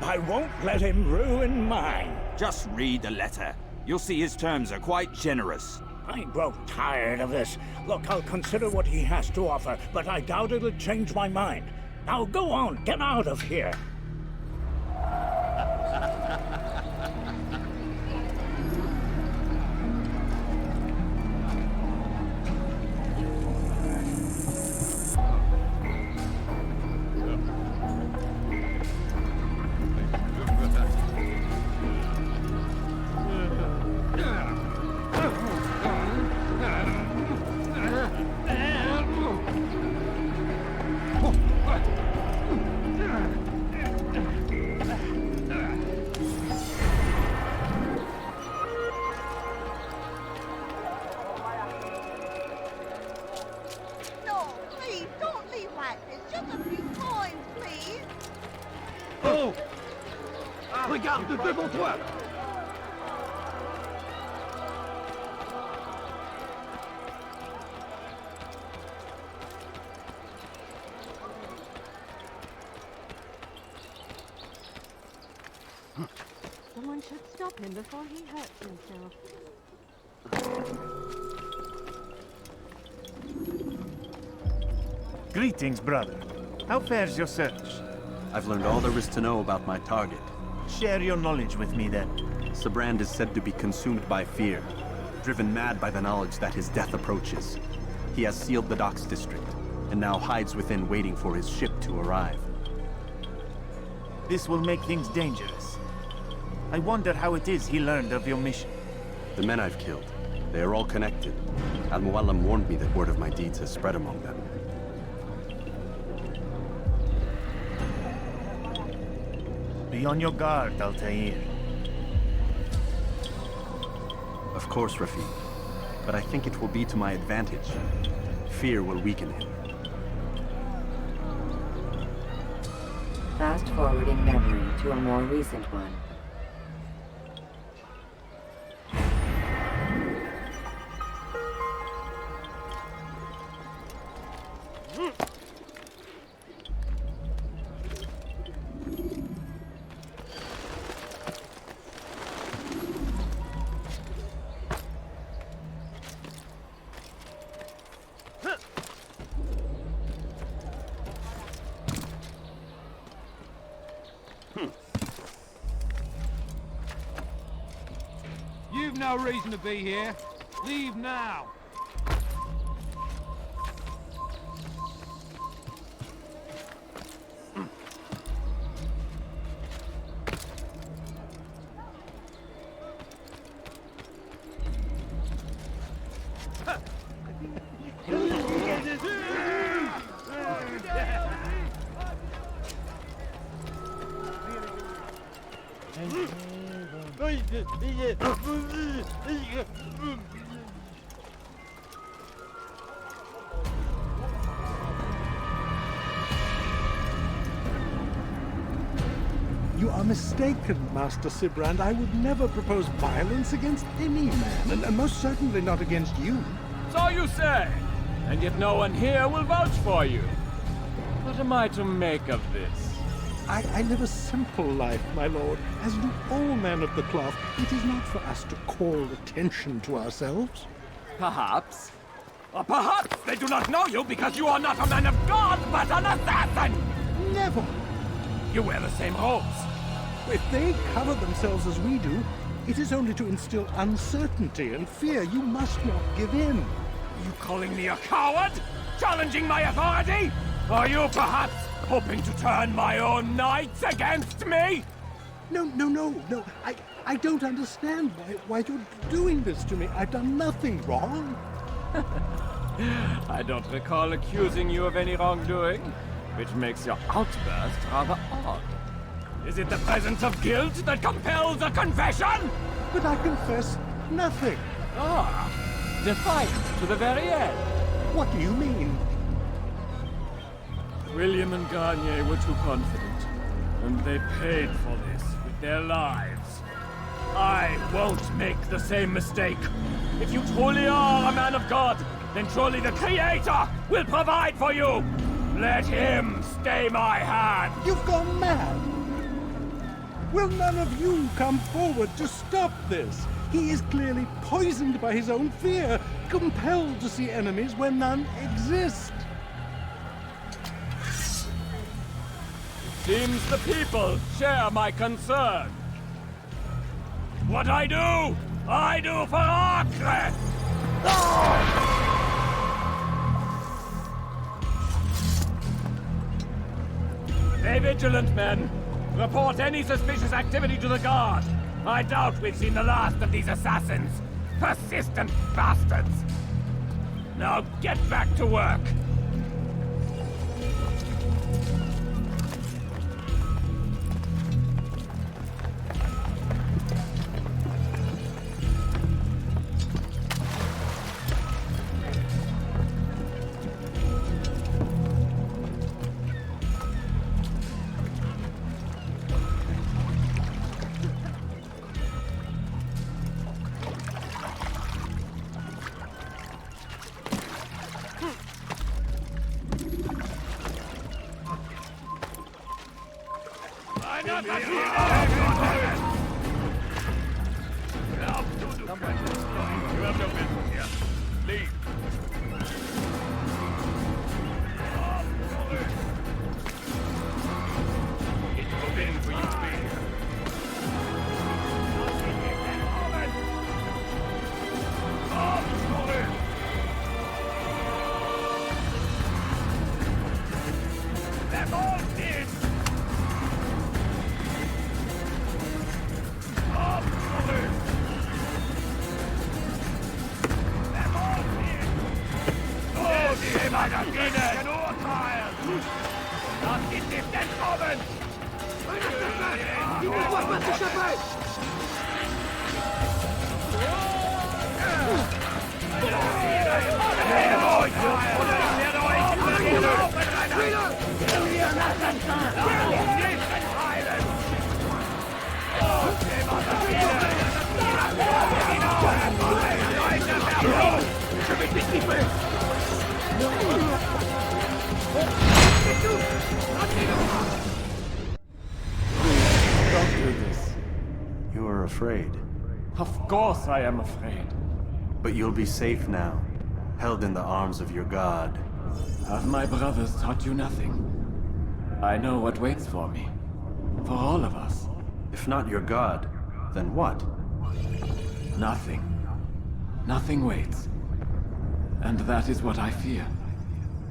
I won't let him ruin mine. Just read the letter. You'll see his terms are quite generous. I grow tired of this. Look, I'll consider what he has to offer, but I doubt it'll change my mind. Now go on, get out of here. Regarde devant toi! Someone should stop him before he hurts himself. Greetings, brother. How fares your search? I've learned all there is to know about my target. Share your knowledge with me, then. Sibrand is said to be consumed by fear, driven mad by the knowledge that his death approaches. He has sealed the docks district, and now hides within waiting for his ship to arrive. This will make things dangerous. I wonder how it is he learned of your mission. The men I've killed, they are all connected. Al-Muallim warned me that word of my deeds has spread among them. Be on your guard, Altair. Of course, Rafiq. But I think it will be to my advantage. Fear will weaken him. Fast-forwarding memory to a more recent one. no reason to be here. Leave now. You are mistaken, Master Sibrand. I would never propose violence against any man, and most certainly not against you. So you say, and yet no one here will vouch for you. What am I to make of this? I live a simple life, my lord, as do all men of the cloth. It is not for us to call attention to ourselves. Perhaps. Or perhaps they do not know you because you are not a man of God, but an assassin! Never! You wear the same robes. If they cover themselves as we do, it is only to instill uncertainty and fear. You must not give in. You calling me a coward? Challenging my authority? Are you perhaps hoping to turn my own knights against me? No. I don't understand why you're doing this to me. I've done nothing wrong. I don't recall accusing you of any wrongdoing, which makes your outburst rather odd. Is it the presence of guilt that compels a confession? But I confess nothing. Ah, defiant to the very end. What do you mean? William and Garnier were too confident, and they paid for this with their lives. I won't make the same mistake. If you truly are a man of God, then surely the Creator will provide for you. Let him stay my hand. You've gone mad. Will none of you come forward to stop this? He is clearly poisoned by his own fear, compelled to see enemies where none exist. Seems the people share my concern. What I do for Acre! Stay vigilant, men. Report any suspicious activity to the guard. I doubt we've seen the last of these assassins. Persistent bastards. Now get back to work. Don't do this. You are afraid. Of course I am afraid. But you'll be safe now, held in the arms of your god. Have my brothers taught you nothing? I know what waits for me. For all of us. If not your god, then what? Nothing. Nothing waits. And that is what I fear.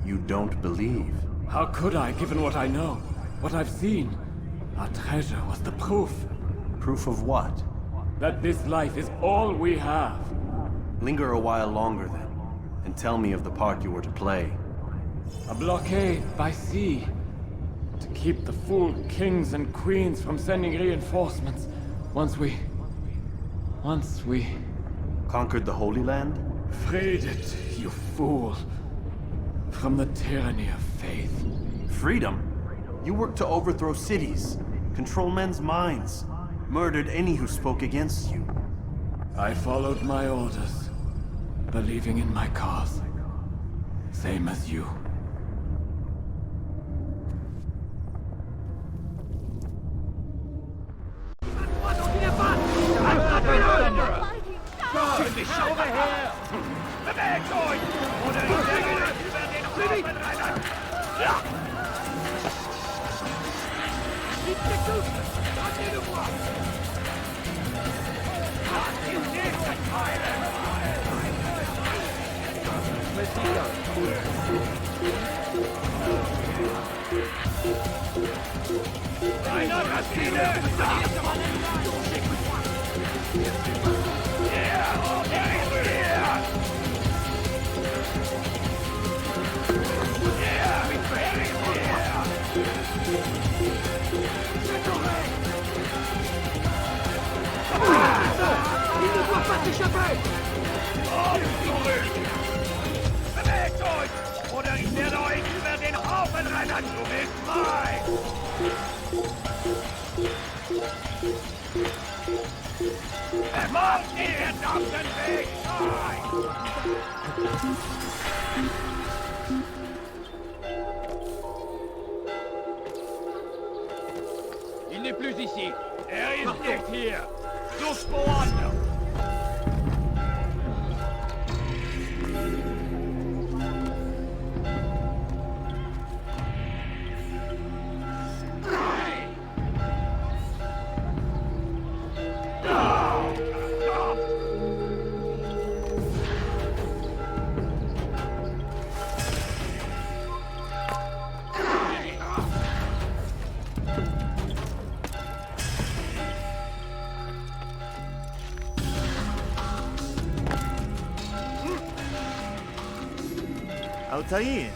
You don't believe? How could I, given what I know? What I've seen? Our treasure was the proof. Proof of what? That this life is all we have. Linger a while longer then, and tell me of the part you were to play. A blockade by sea. To keep the fool kings and queens from sending reinforcements. Once we... Conquered the Holy Land? Freed it, you fool. From the tyranny of faith. Freedom? You worked to overthrow cities, control men's minds, murdered any who spoke against you. I followed my orders, believing in my cause. Same as you. Over here! Il ne doit pas s'échapper! Bewegt euch! Oder ich werde euch über den Haufen rennen! Du bist frei! Macht den verdammten Weg frei! Il n'est plus ici! Ist nicht hier! Sucht woanders! Altair,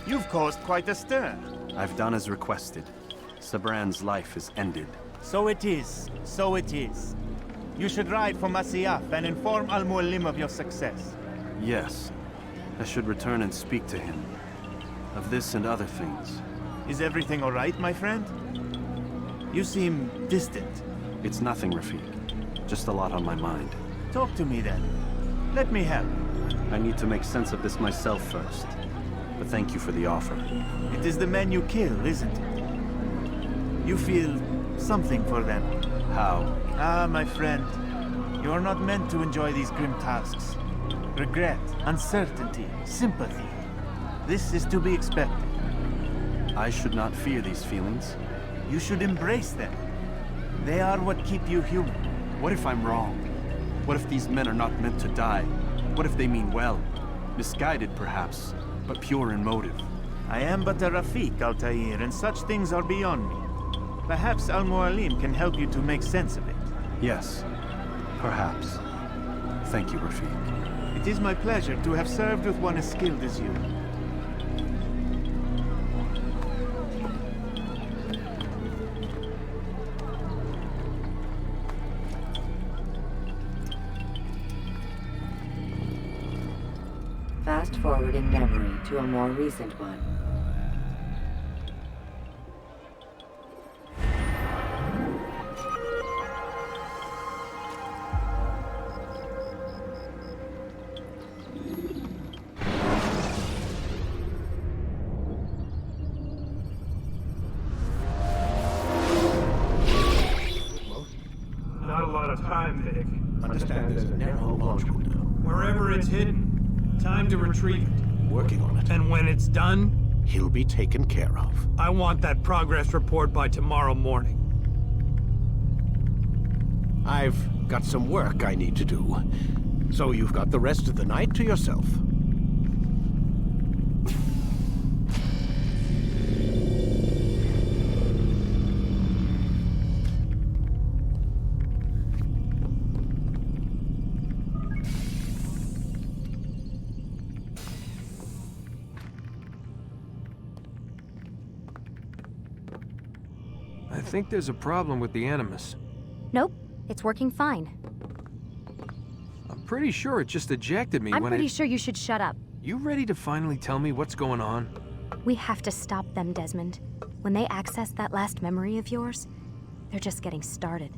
you've caused quite a stir. I've done as requested. Sibrand's life is ended. So it is. So it is. You should ride for Masyaf and inform Al-Mualim of your success. Yes. I should return and speak to him. Of this and other things. Is everything all right, my friend? You seem distant. It's nothing, Rafiq. Just a lot on my mind. Talk to me then. Let me help. I need to make sense of this myself first. But thank you for the offer. It is the men you kill, isn't it? You feel something for them. How? Ah, my friend. You are not meant to enjoy these grim tasks. Regret, uncertainty, sympathy. This is to be expected. I should not fear these feelings. You should embrace them. They are what keep you human. What if I'm wrong? What if these men are not meant to die? What if they mean well? Misguided, perhaps, but pure in motive. I am but a Rafiq, Altair, and such things are beyond me. Perhaps Al-Mualim can help you to make sense of it. Yes, perhaps. Thank you, Rafiq. It is my pleasure to have served with one as skilled as you. Fast forward in memory to a more recent one. Not a lot of time, Vidic. Understand there's a narrow launch window. Wherever it's hidden, time to retrieve it. Working on it. And when it's done, He'll be taken care of. I want that progress report by tomorrow morning. I've got some work I need to do. So you've got the rest of the night to yourself. I think there's a problem with the Animus. Nope, it's working fine. I'm pretty sure it just ejected me I'm when pretty sure you should shut up. You ready to finally tell me what's going on? We have to stop them, Desmond. When they access that last memory of yours, they're just getting started.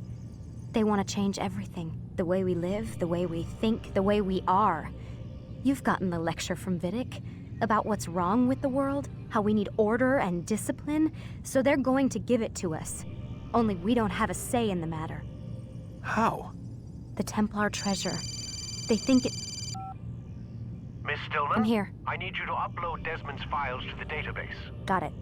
They want to change everything. The way we live, the way we think, the way we are. You've gotten the lecture from Vidic about what's wrong with the world, how we need order and discipline, so they're going to give it to us. Only we don't have a say in the matter. How? The Templar treasure. They think it... Miss Stillman? I'm here. I need you to upload Desmond's files to the database. Got it.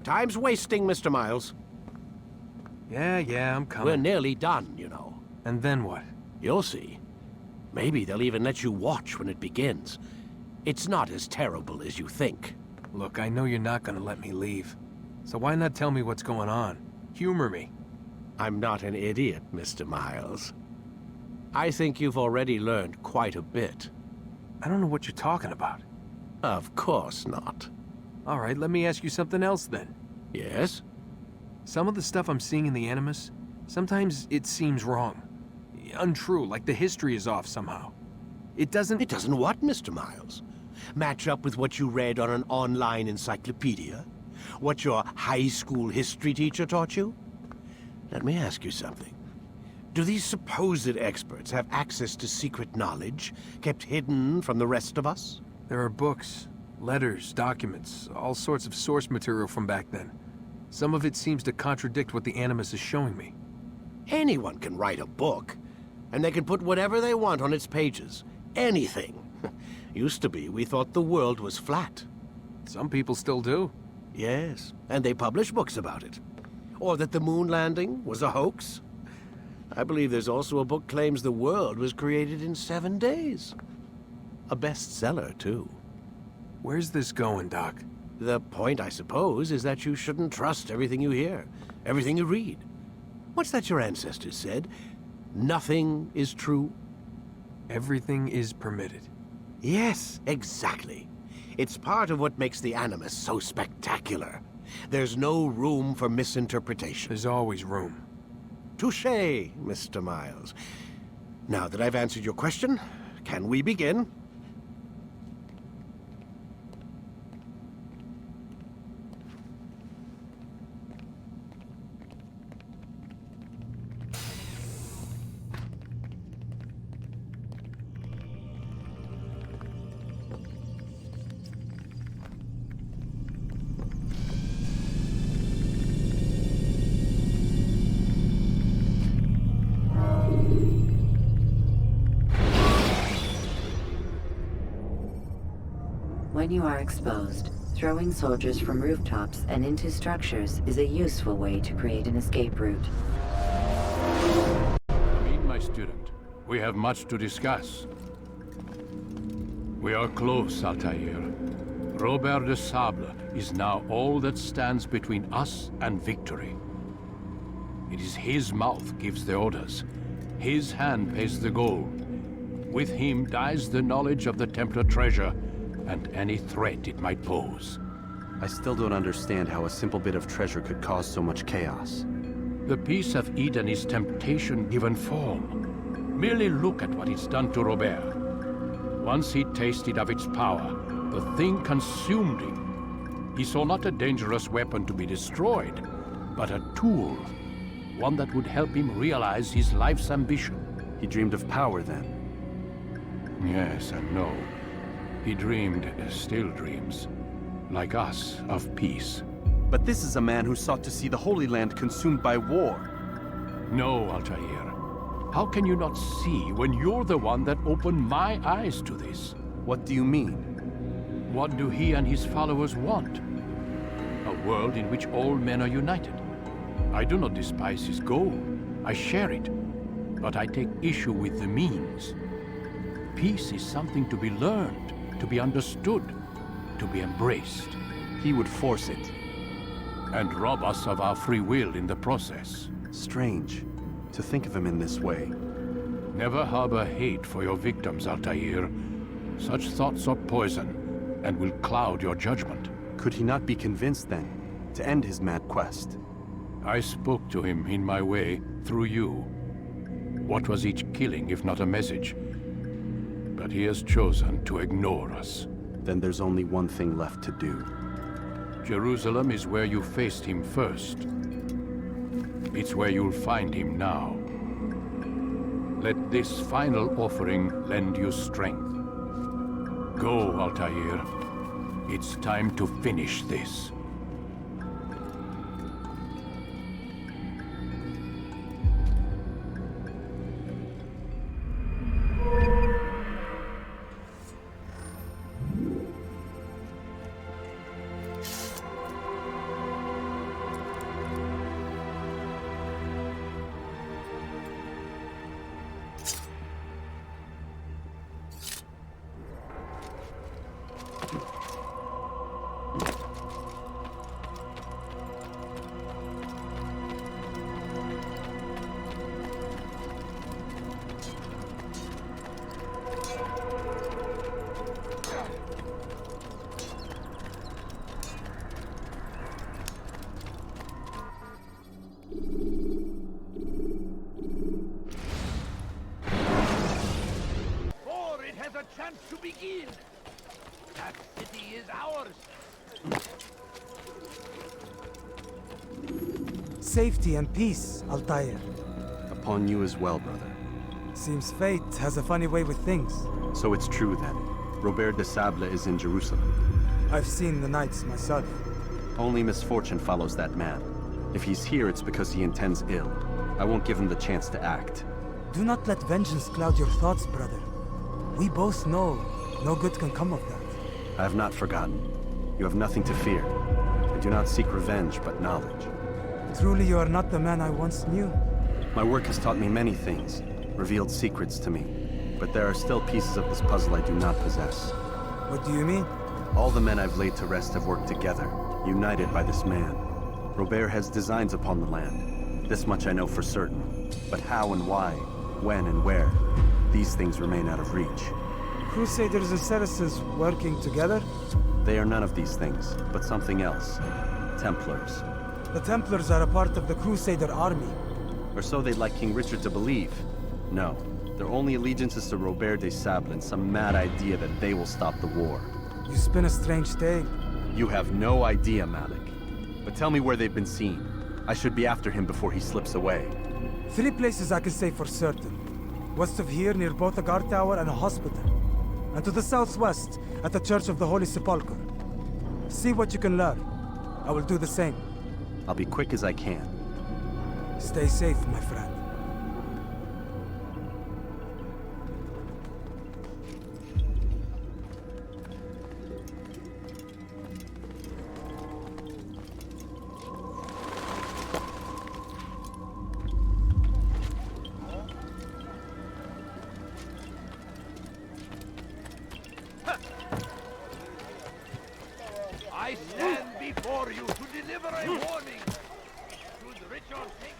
Time's wasting, Mr. Miles. Yeah, I'm coming. We're nearly done, you know. And then what? You'll see. Maybe they'll even let you watch when it begins. It's not as terrible as you think. Look, I know you're not gonna let me leave. So why not tell me what's going on? Humor me. I'm not an idiot, Mr. Miles. I think you've already learned quite a bit. I don't know what you're talking about. Of course not. All right, let me ask you something else then. Yes? Some of the stuff I'm seeing in the Animus, sometimes it seems wrong. Untrue, like the history is off somehow. It doesn't... It doesn't what, Mr. Miles? Match up with what you read on an online encyclopedia? What your high school history teacher taught you? Let me ask you something. Do these supposed experts have access to secret knowledge kept hidden from the rest of us? There are books, letters, documents, all sorts of source material from back then. Some of it seems to contradict what the Animus is showing me. Anyone can write a book, and they can put whatever they want on its pages. Anything. Used to be, we thought the world was flat. Some people still do. Yes, and they publish books about it. Or that the moon landing was a hoax. I believe there's also a book claims the world was created in 7 days. A bestseller, too. Where's this going, Doc? The point, I suppose, is that you shouldn't trust everything you hear, everything you read. What's that your ancestors said? Nothing is true? Everything is permitted. Yes, exactly. It's part of what makes the Animus so spectacular. There's no room for misinterpretation. There's always room. Touché, Mr. Miles. Now that I've answered your question, can we begin? When you are exposed, throwing soldiers from rooftops and into structures is a useful way to create an escape route. My student, we have much to discuss. We are close, Altair. Robert de Sablé is now all that stands between us and victory. It is his mouth gives the orders. His hand pays the gold. With him dies the knowledge of the Templar treasure and any threat it might pose. I still don't understand how a simple bit of treasure could cause so much chaos. The peace of Eden is temptation given form. Merely look at what it's done to Robert. Once he tasted of its power, the thing consumed him. He saw not a dangerous weapon to be destroyed, but a tool. One that would help him realize his life's ambition. He dreamed of power then? Yes and no. He dreamed, still dreams, like us, of peace. But this is a man who sought to see the Holy Land consumed by war. No, Altair. How can you not see when you're the one that opened my eyes to this? What do you mean? What do he and his followers want? A world in which all men are united. I do not despise his goal. I share it. But I take issue with the means. Peace is something to be learned, to be understood, to be embraced. He would force it. And rob us of our free will in the process. Strange, to think of him in this way. Never harbor hate for your victims, Altair. Such thoughts are poison, and will cloud your judgment. Could he not be convinced, then, to end his mad quest? I spoke to him in my way, through you. What was each killing, if not a message? But he has chosen to ignore us. Then there's only one thing left to do. Jerusalem is where you faced him first. It's where you'll find him now. Let this final offering lend you strength. Go, Altair. It's time to finish this. Chance to begin. That city is ours. Safety and peace, Altair. Upon you as well, brother. Seems fate has a funny way with things. So it's true then. Robert de Sablé is in Jerusalem. I've seen the knights myself. Only misfortune follows that man. If he's here, it's because he intends ill. I won't give him the chance to act. Do not let vengeance cloud your thoughts, brother. We both know no good can come of that. I have not forgotten. You have nothing to fear. I do not seek revenge, but knowledge. Truly you are not the man I once knew. My work has taught me many things, revealed secrets to me. But there are still pieces of this puzzle I do not possess. What do you mean? All the men I've laid to rest have worked together, united by this man. Robert has designs upon the land. This much I know for certain. But how and why, when and where, these things remain out of reach. Crusaders and Saracens working together? They are none of these things, but something else. Templars. The Templars are a part of the Crusader army. Or so they'd like King Richard to believe. No, their only allegiance is to Robert de Sablé and some mad idea that they will stop the war. You spin a strange tale. You have no idea, Malik. But tell me where they've been seen. I should be after him before he slips away. 3 places I can say for certain. West of here, near both a guard tower and a hospital. And to the southwest, at the Church of the Holy Sepulchre. See what you can learn. I will do the same. I'll be quick as I can. Stay safe, my friend. I stand before you to deliver a warning. Should Richard take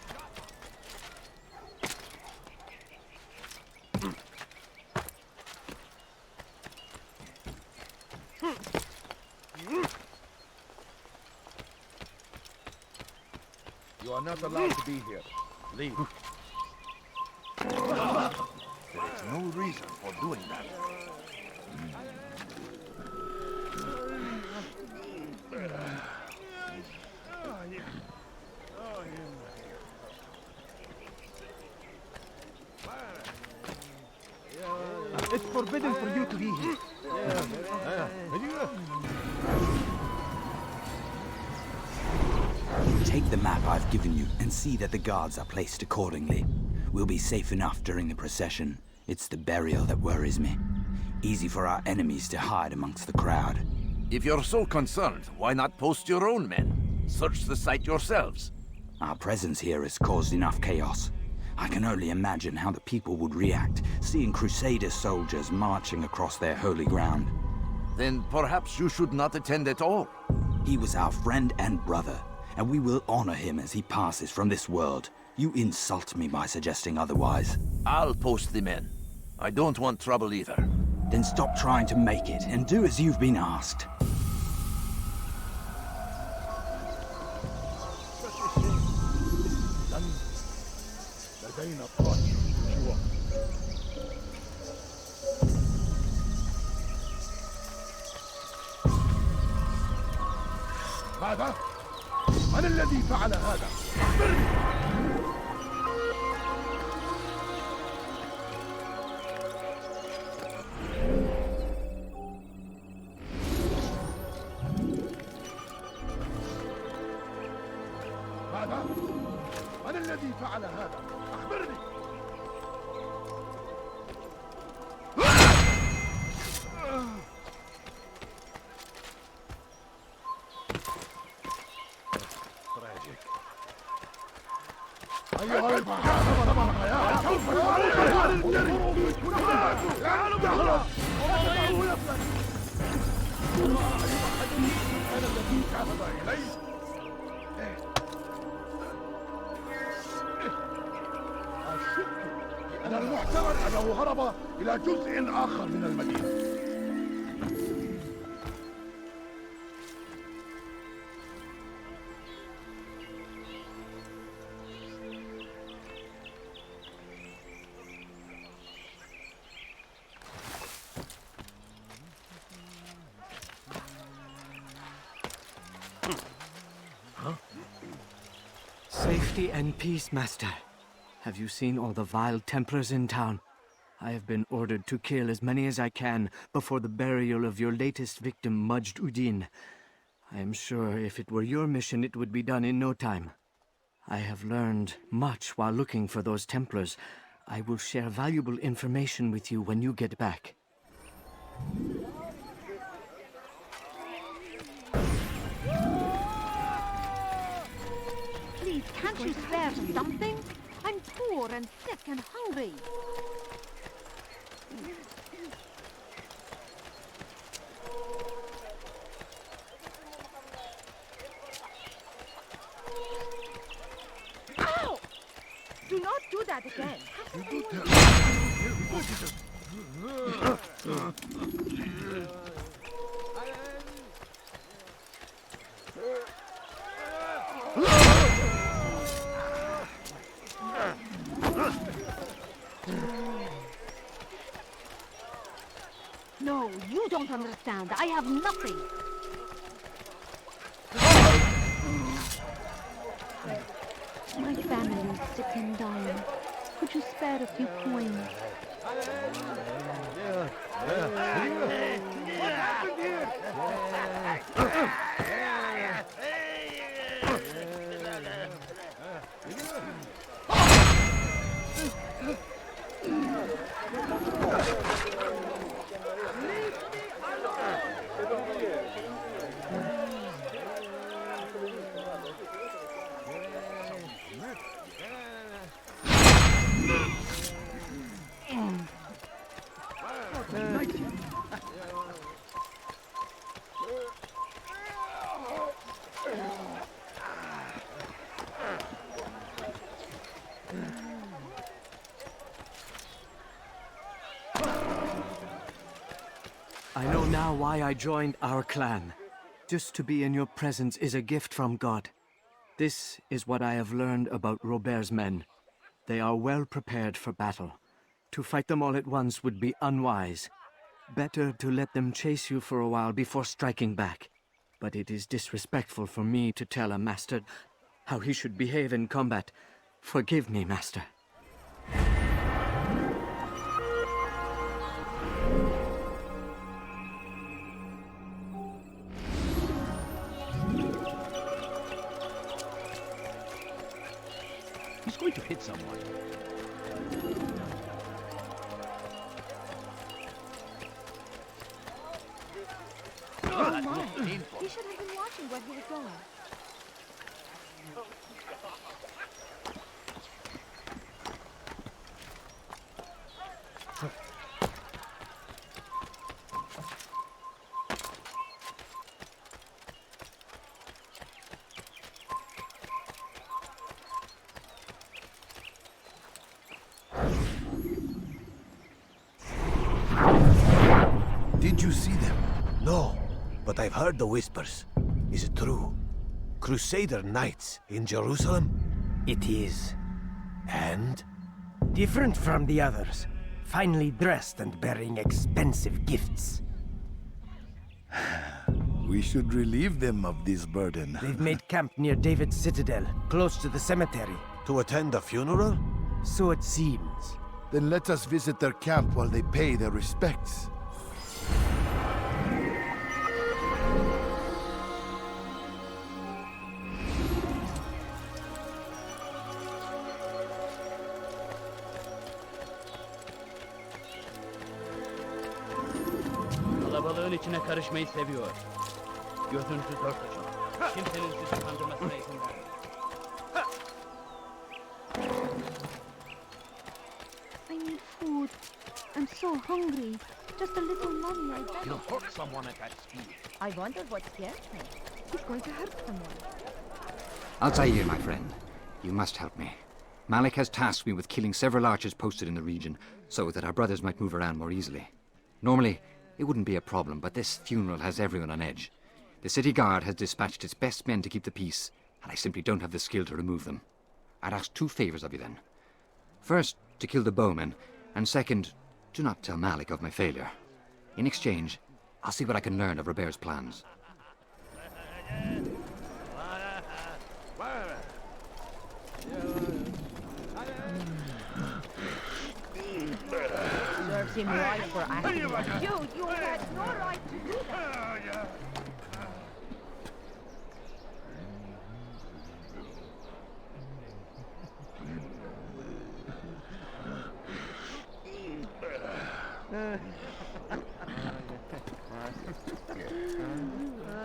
are not allowed to be here. Leave. There is no reason for doing that. It's forbidden for you to be here. Take the map I've given you and see that the guards are placed accordingly. We'll be safe enough during the procession. It's the burial that worries me. Easy for our enemies to hide amongst the crowd. If you're so concerned, why not post your own men? Search the site yourselves. Our presence here has caused enough chaos. I can only imagine how the people would react, seeing Crusader soldiers marching across their holy ground. Then perhaps you should not attend at all. He was our friend and brother, and we will honor him as he passes from this world. You insult me by suggesting otherwise. I'll post the men. I don't want trouble either. Then stop trying to make it, and do as you've been asked. هذا؟ من الذي فعل هذا؟ أخبرني! هذا؟ من الذي فعل هذا؟ أخبرني! أنا المعتقد أنه هرب إلى جزء آخر من المدينة. Safety and peace, Master. Have you seen all the vile Templars in town? I have been ordered to kill as many as I can before the burial of your latest victim, Majd Addin. I am sure if it were your mission, it would be done in no time. I have learned much while looking for those Templars. I will share valuable information with you when you get back. Please, can't you spare something? I'm poor and sick and hungry. Ow! Do not do that again. No, you don't understand. I have nothing. My family is sick and dying. Could you spare a few coins? What happened here? I know now why I joined our clan. Just to be in your presence is a gift from God. This is what I have learned about Robert's men. They are well prepared for battle. To fight them all at once would be unwise. Better to let them chase you for a while before striking back. But it is disrespectful for me to tell a master how he should behave in combat. Forgive me, master. He's going to hit someone. Oh my! He should have been watching where he was going. Did you see them? No, but I've heard the whispers. Is it true? Crusader knights in Jerusalem? It is. And? Different from the others. Finely dressed and bearing expensive gifts. We should relieve them of this burden. They've made camp near David's citadel, close to the cemetery. To attend a funeral? So it seems. Then let us visit their camp while they pay their respects. Kalabalığın içine karışmayı seviyor. Gözünüzü dört açın. Kimsenin sizi kandırmasına izin vermeyin. I need food. I'm so hungry. Just a little money, I bet. He'll hurt someone at that speed. I wonder what scares him. He's going to hurt someone. Altair, my friend. You must help me. Malik has tasked me with killing several archers posted in the region, so that our brothers might move around more easily. Normally, it wouldn't be a problem, but this funeral has everyone on edge. The city guard has dispatched its best men to keep the peace, and I simply don't have the skill to remove them. I'd ask two favors of you then. First, to kill the bowmen, and second, do not tell Malik of my failure. In exchange, I'll see what I can learn of Robert's plans. Serves him right for acting. You had no right to do that.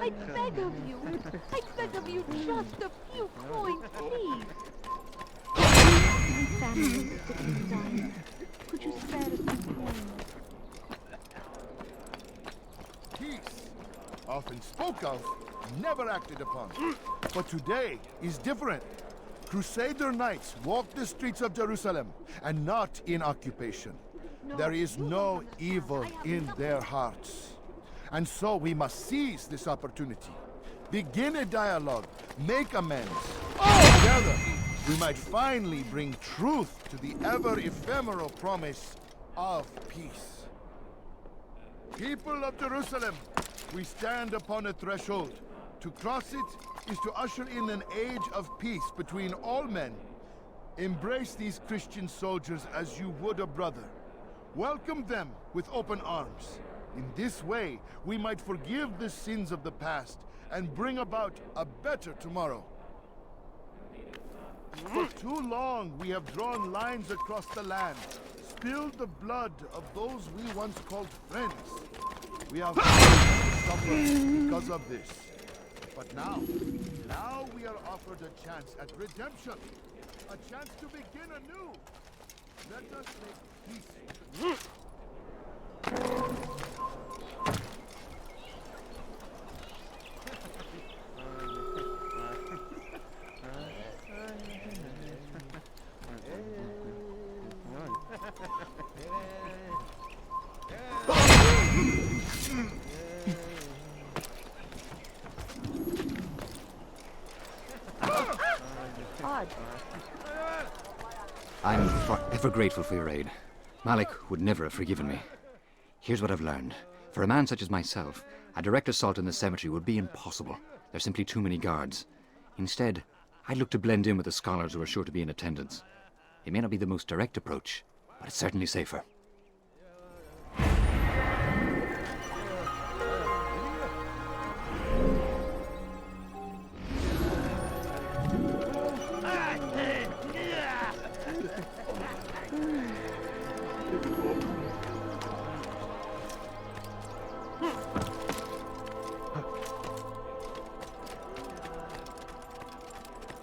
I beg of you, just a few coins, please. My family is sick and dying. Could you spare a few coins? Peace, often spoke of, never acted upon. But today is different. Crusader knights walk the streets of Jerusalem, and not in occupation. There is no evil in their hearts. And so we must seize this opportunity. Begin a dialogue, make amends. Together, we might finally bring truth to the ever-ephemeral promise of peace. People of Jerusalem, we stand upon a threshold. To cross it is to usher in an age of peace between all men. Embrace these Christian soldiers as you would a brother. Welcome them with open arms. In this way, we might forgive the sins of the past and bring about a better tomorrow. For too long, we have drawn lines across the land, spilled the blood of those we once called friends. We have suffered because of this. But now we are offered a chance at redemption, a chance to begin anew. Let us make peace. God. I'm forever grateful for your aid. Malik would never have forgiven me. Here's what I've learned. For a man such as myself, a direct assault in the cemetery would be impossible. There's simply too many guards. Instead, I'd look to blend in with the scholars who are sure to be in attendance. It may not be the most direct approach, but it's certainly safer.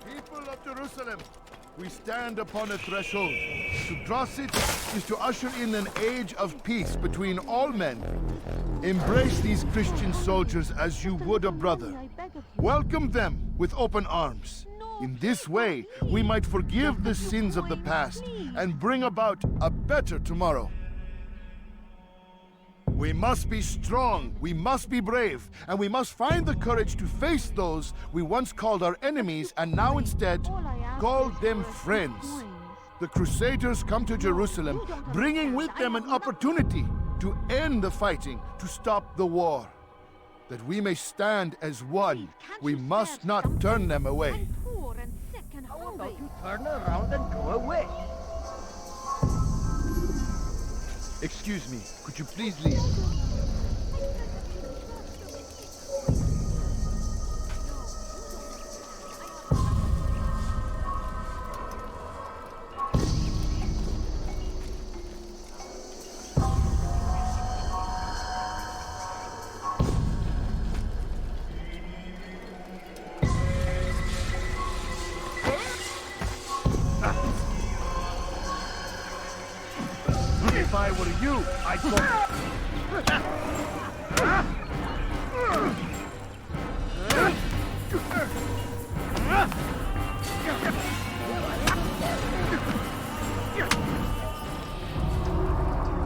People of Jerusalem, we stand upon a threshold. To cross it is to usher in an age of peace between all men. Embrace these Christian soldiers as you would a brother. Welcome them with open arms. In this way, we might forgive the sins of the past and bring about a better tomorrow. We must be strong, we must be brave, and we must find the courage to face those we once called our enemies and now instead call them friends. The Crusaders come to Jerusalem, bringing with them an opportunity to end the fighting, to stop the war. That we may stand as one, we must not turn them away. How about you turn around and go away? Excuse me, could you please leave? If I were you, I'd go...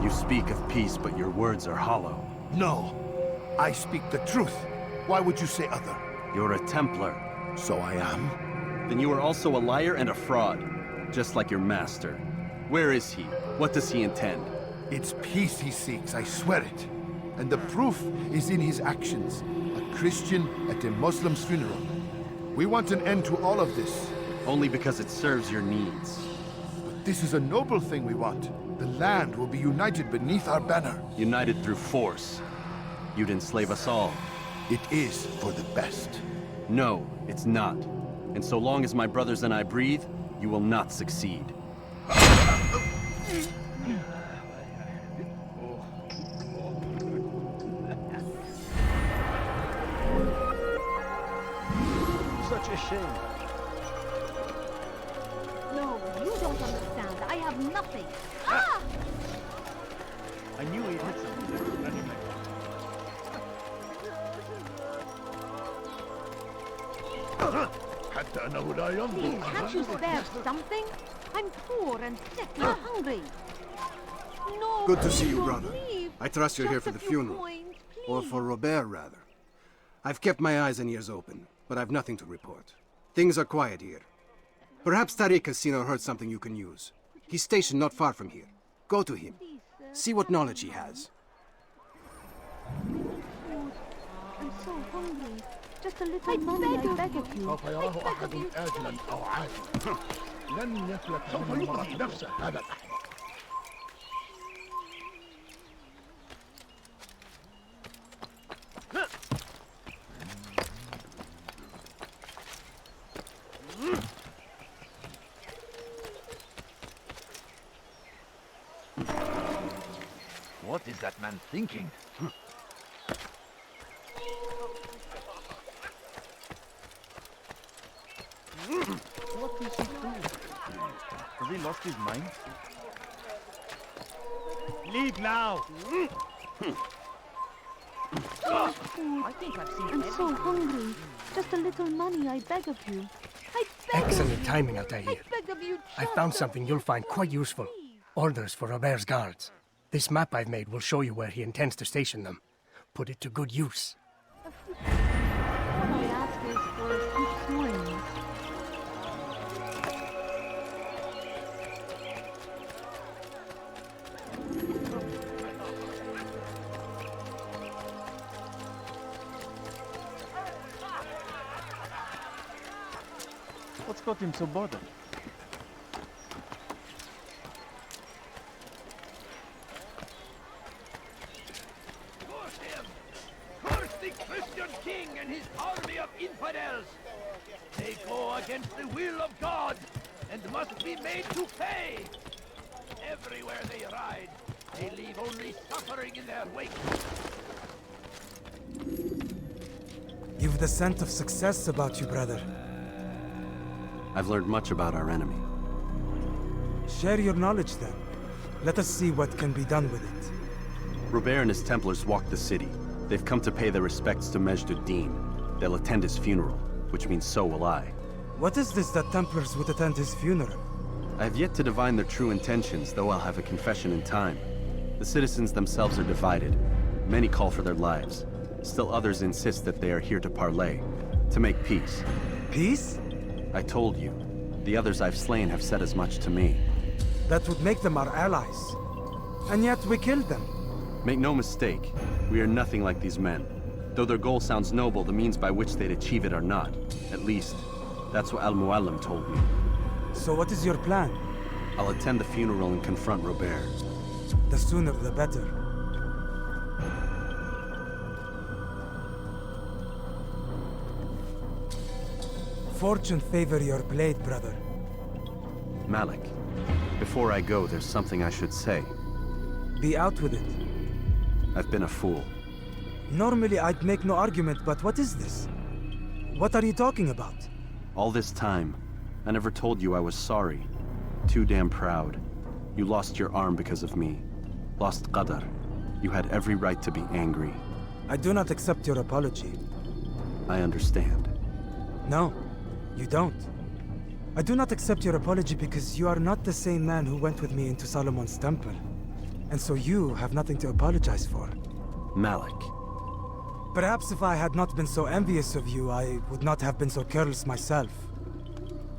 You speak of peace, but your words are hollow. No, I speak the truth. Why would you say other? You're a Templar. So I am. Then you are also a liar and a fraud, just like your master. Where is he? What does he intend? It's peace he seeks, I swear it. And the proof is in his actions. A Christian at a Muslim's funeral. We want an end to all of this. Only because it serves your needs. But this is a noble thing we want. The land will be united beneath our banner. United through force. You'd enslave us all. It is for the best. No, it's not. And so long as my brothers and I breathe, you will not succeed. Such a shame. No, you don't understand. I have nothing. Ah! I knew he'd hit something. Please, can't you spare something? I'm poor and sick and hungry. No, Good to see you, don't brother. leave. I trust you're here Just for a the few funeral. coins, Or please. for Robert, rather. I've kept my eyes and ears open, but I've nothing to report. Things are quiet here. Perhaps Tariq has seen or heard something you can use. He's stationed not far from here. Go to him. See what knowledge he has. I'm so hungry. Just a little money, I beg of you. سوف يراه أحد آجلا أو عاجلا. لن يفلت سوف يطرح نفسه هذا الأحمق. What is that man thinking? What is he doing? Has he lost his mind? Leave now! I think I've seen I'm so hungry. Just a little money, I beg of you. I beg Excellent of you. timing, Altair. I beg of you. I found something you'll find quite useful. Orders for Robert's guards. This map I've made will show you where he intends to station them. Put it to good use. All I ask is for a few coins. What's got him so bothered? Curse him! Curse the Christian king and his army of infidels! They go against the will of God and must be made to pay! Everywhere they ride, they leave only suffering in their wake. You've the scent of success about you, brother. I've learned much about our enemy. Share your knowledge then. Let us see what can be done with it. Jubair and his Templars walk the city. They've come to pay their respects to Majd Addin. They'll attend his funeral, which means so will I. What is this that Templars would attend his funeral? I have yet to divine their true intentions, though I'll have a confession in time. The citizens themselves are divided. Many call for their lives. Still others insist that they are here to parley, to make peace. Peace? I told you. The others I've slain have said as much to me. That would make them our allies. And yet we killed them. Make no mistake, we are nothing like these men. Though their goal sounds noble, the means by which they'd achieve it are not. At least, that's what Al-Muallim told me. So what is your plan? I'll attend the funeral and confront Jubair. The sooner the better. Fortune favor your blade, brother. Malik, before I go, there's something I should say. Be out with it. I've been a fool. Normally I'd make no argument, but what is this? What are you talking about? All this time, I never told you I was sorry. Too damn proud. You lost your arm because of me. Lost Qadar. You had every right to be angry. I do not accept your apology. I understand. No, you don't. I do not accept your apology because you are not the same man who went with me into Solomon's temple. And so you have nothing to apologize for. Malik. Perhaps if I had not been so envious of you, I would not have been so careless myself.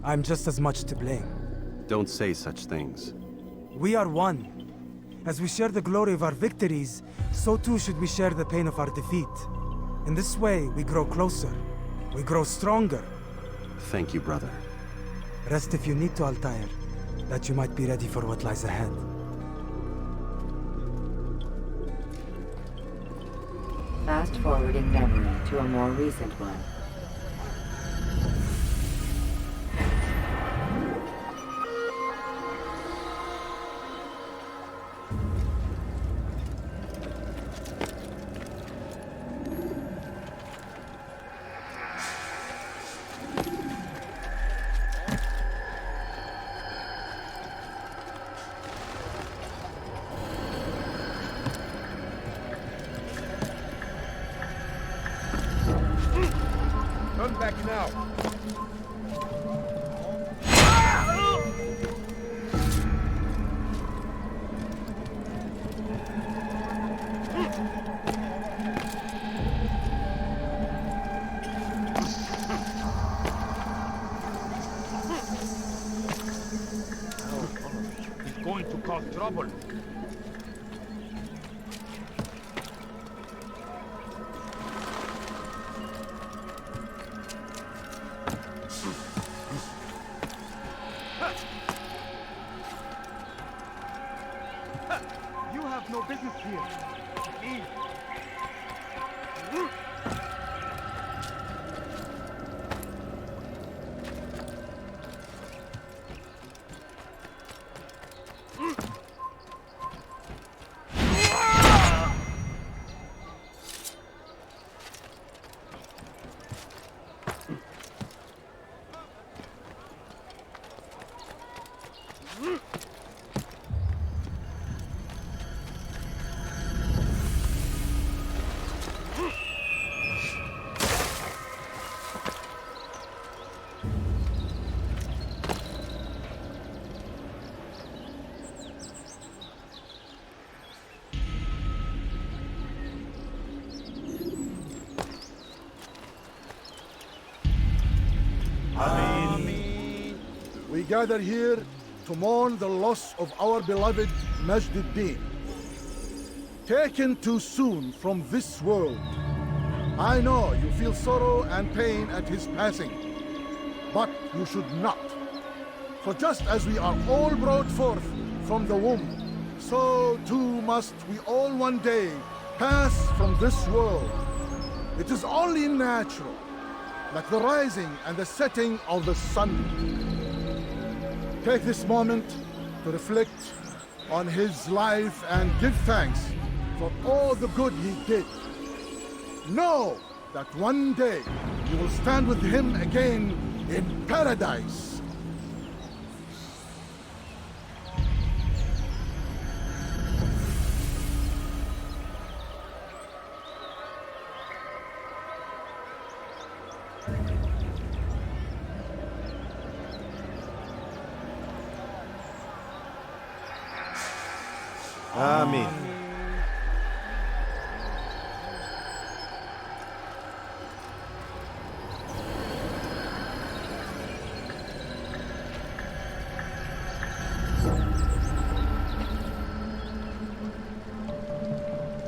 I'm just as much to blame. Don't say such things. We are one. As we share the glory of our victories, so too should we share the pain of our defeat. In this way, we grow closer. We grow stronger. Thank you, brother. Rest if you need to, Altair, that you might be ready for what lies ahead. Fast forwarding memory to a more recent one. Turn back now. He's going to cause trouble. You have no business here. Leave. We gather here to mourn the loss of our beloved Majd Addin. Taken too soon from this world. I know you feel sorrow and pain at his passing. But you should not. For just as we are all brought forth from the womb, so too must we all one day pass from this world. It is only natural, like the rising and the setting of the sun. Take this moment to reflect on his life and give thanks for all the good he did. Know that one day you will stand with him again in paradise. Amen.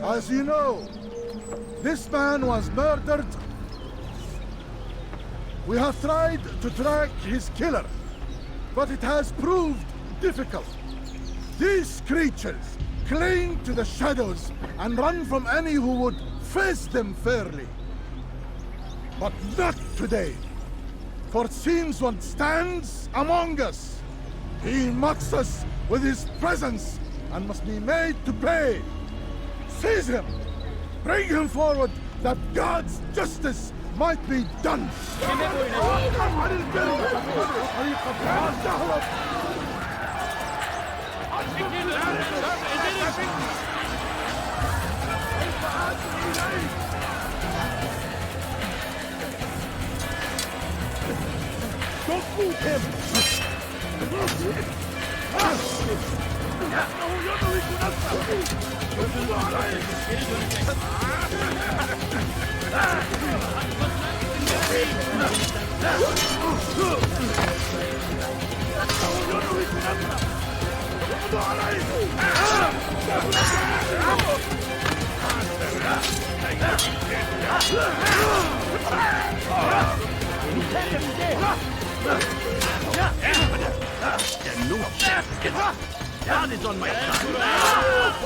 As you know, this man was murdered. We have tried to track his killer, but it has proved difficult. These creatures cling to the shadows and run from any who would face them fairly. But not today, for it seems one stands among us. He mocks us with his presence and must be made to pay. Seize him! Bring him forward that God's justice might be done! Don't move him! God is on my side.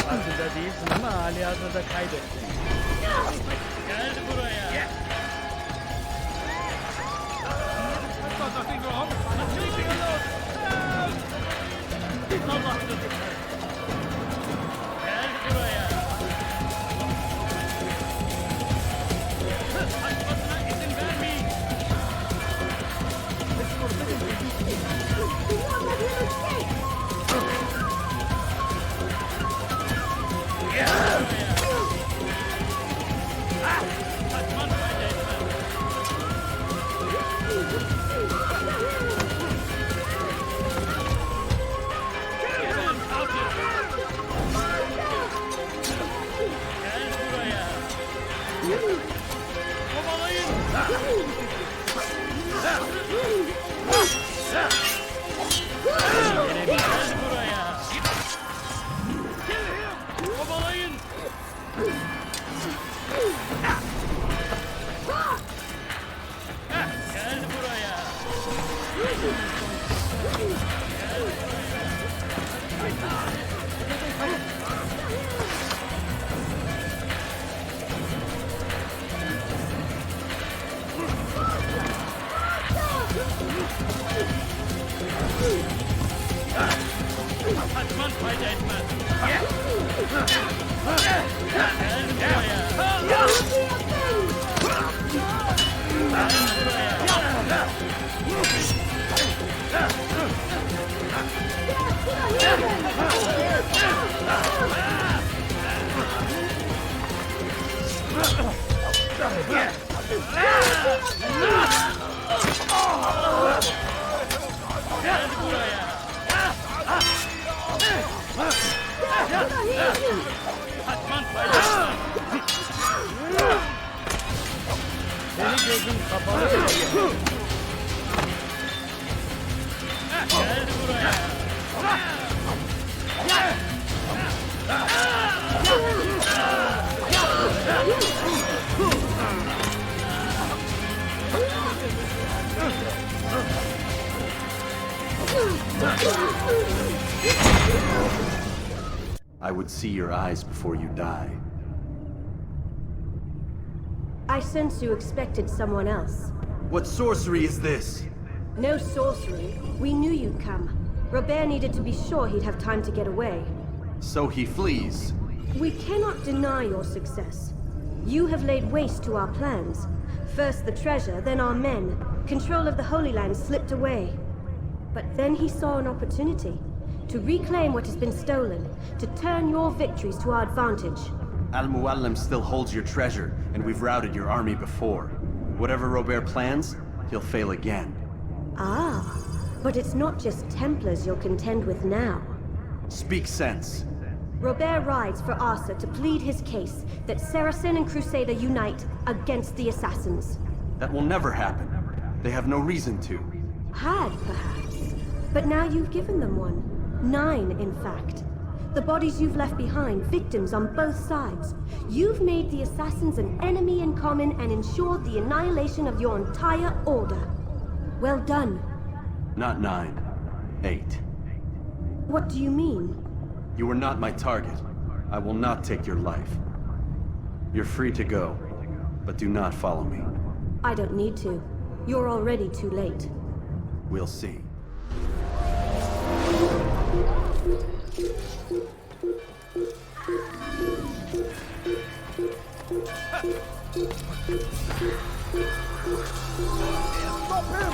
Aslında değilsin ama hali hazırda kaybettin. Gel buraya. Kaçman fayda etmez. I would see your eyes before you die. I sense you expected someone else. What sorcery is this? No sorcery. We knew you'd come. Robert needed to be sure he'd have time to get away. So he flees. We cannot deny your success. You have laid waste to our plans. First the treasure, then our men. Control of the Holy Land slipped away. But then he saw an opportunity to reclaim what has been stolen, to turn your victories to our advantage. Al-Muallim still holds your treasure, and we've routed your army before. Whatever Robert plans, he'll fail again. Ah, but it's not just Templars you'll contend with now. Speak sense. Robert rides for Arsa to plead his case that Saracen and Crusader unite against the Assassins. That will never happen. They have no reason to. Had, perhaps. But now you've given them one. 9, in fact. The bodies you've left behind, victims on both sides. You've made the Assassins an enemy in common and ensured the annihilation of your entire order. Well done. Not 9. 8. What do you mean? You were not my target. I will not take your life. You're free to go, but do not follow me. I don't need to. You're already too late. We'll see. Stop him!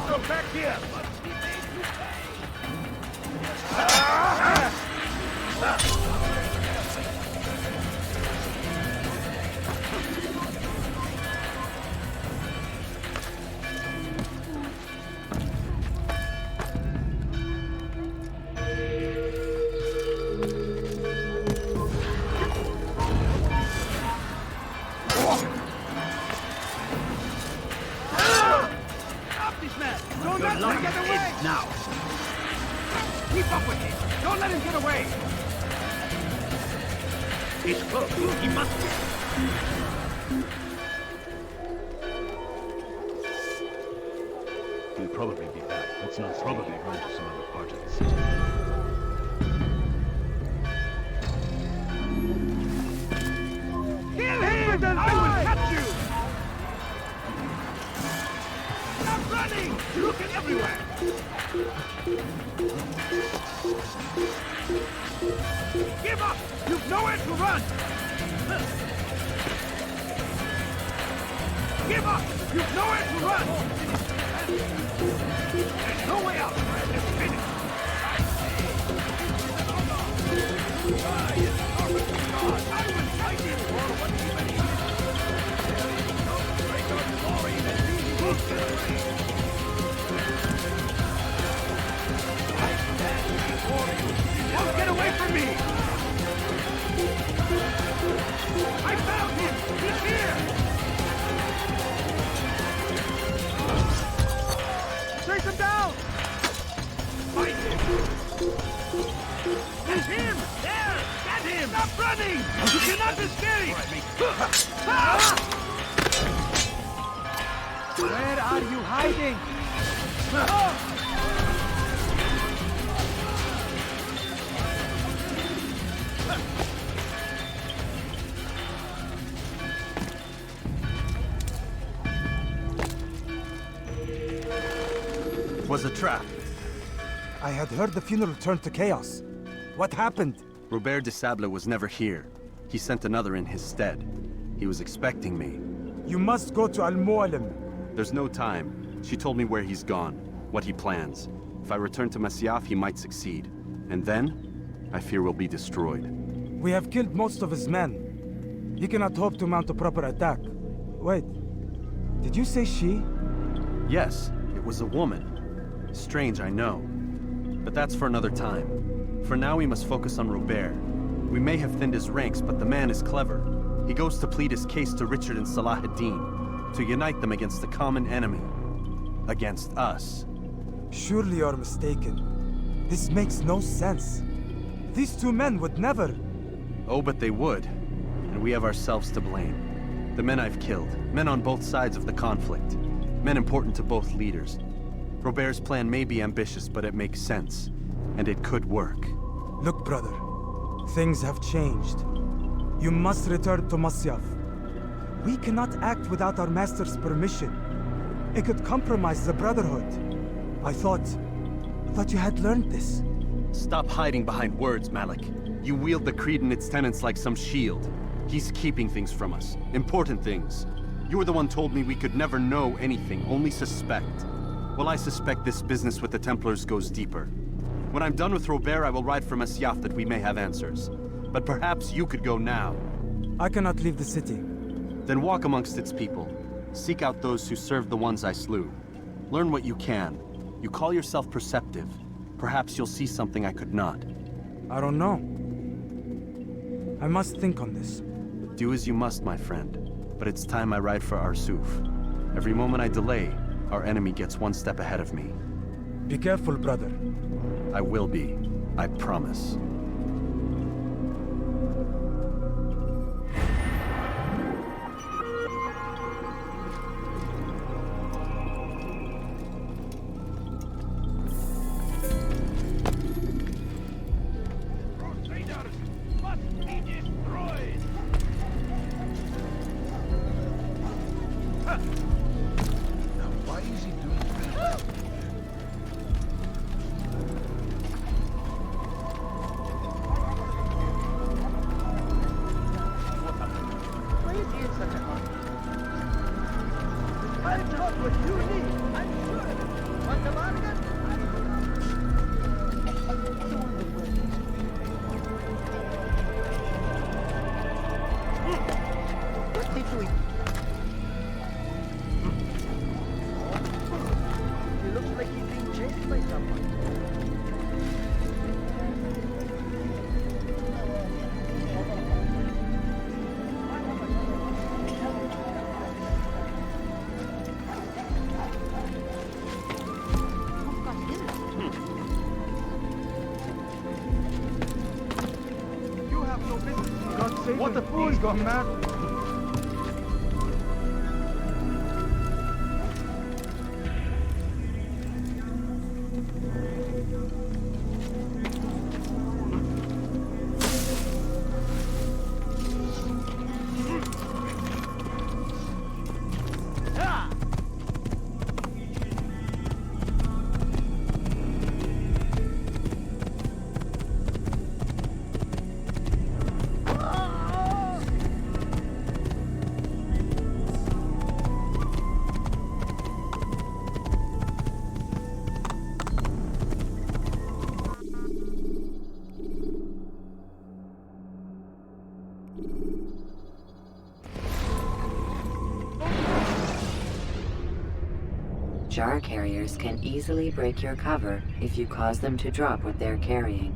Come back here! Now. Keep up with him. Don't let him get away. He's close. He must be. He'll probably be back. Let's not probably run to some other part of the city. Kill him! I will catch you! Stop running! You're looking everywhere! Give up! You've nowhere to run! Give up! You've nowhere to run! There's no way out! It's finished! I will fight you for what you believe in! There is no greater glory than being victory! I stand before you! Don't get away from me! I found him! He's here! Chase him down! Fight him! That's him! There! Get him! Stop running! You cannot escape! Where are you hiding? It was a trap. I had heard the funeral turned to chaos. What happened? Robert de Sablé was never here. He sent another in his stead. He was expecting me. You must go to Al-Mu'alim. There's no time. She told me where he's gone, what he plans. If I return to Masyaf, he might succeed. And then, I fear we'll be destroyed. We have killed most of his men. He cannot hope to mount a proper attack. Wait, did you say she? Yes, it was a woman. Strange, I know. But that's for another time. For now, we must focus on Robert. We may have thinned his ranks, but the man is clever. He goes to plead his case to Richard and Salah ad-Din, to unite them against the common enemy. Against us. Surely you're mistaken. This makes no sense. These two men would never... Oh, but they would. And we have ourselves to blame. The men I've killed, men on both sides of the conflict, men important to both leaders. Robert's plan may be ambitious, but it makes sense. And it could work. Look, brother. Things have changed. You must return to Masyaf. We cannot act without our master's permission. It could compromise the Brotherhood. I thought you had learned this. Stop hiding behind words, Malik. You wield the creed and its tenets like some shield. He's keeping things from us. Important things. You were the one told me we could never know anything, only suspect. Well, I suspect this business with the Templars goes deeper. When I'm done with Robert, I will ride for Masyaf that we may have answers. But perhaps you could go now. I cannot leave the city. Then walk amongst its people. Seek out those who served the ones I slew. Learn what you can. You call yourself perceptive. Perhaps you'll see something I could not. I don't know. I must think on this. Do as you must, my friend. But it's time I ride for Arsuf. Every moment I delay, our enemy gets one step ahead of me. Be careful, brother. I will be. I promise. What the fool's gone mad? Jar carriers can easily break your cover if you cause them to drop what they're carrying.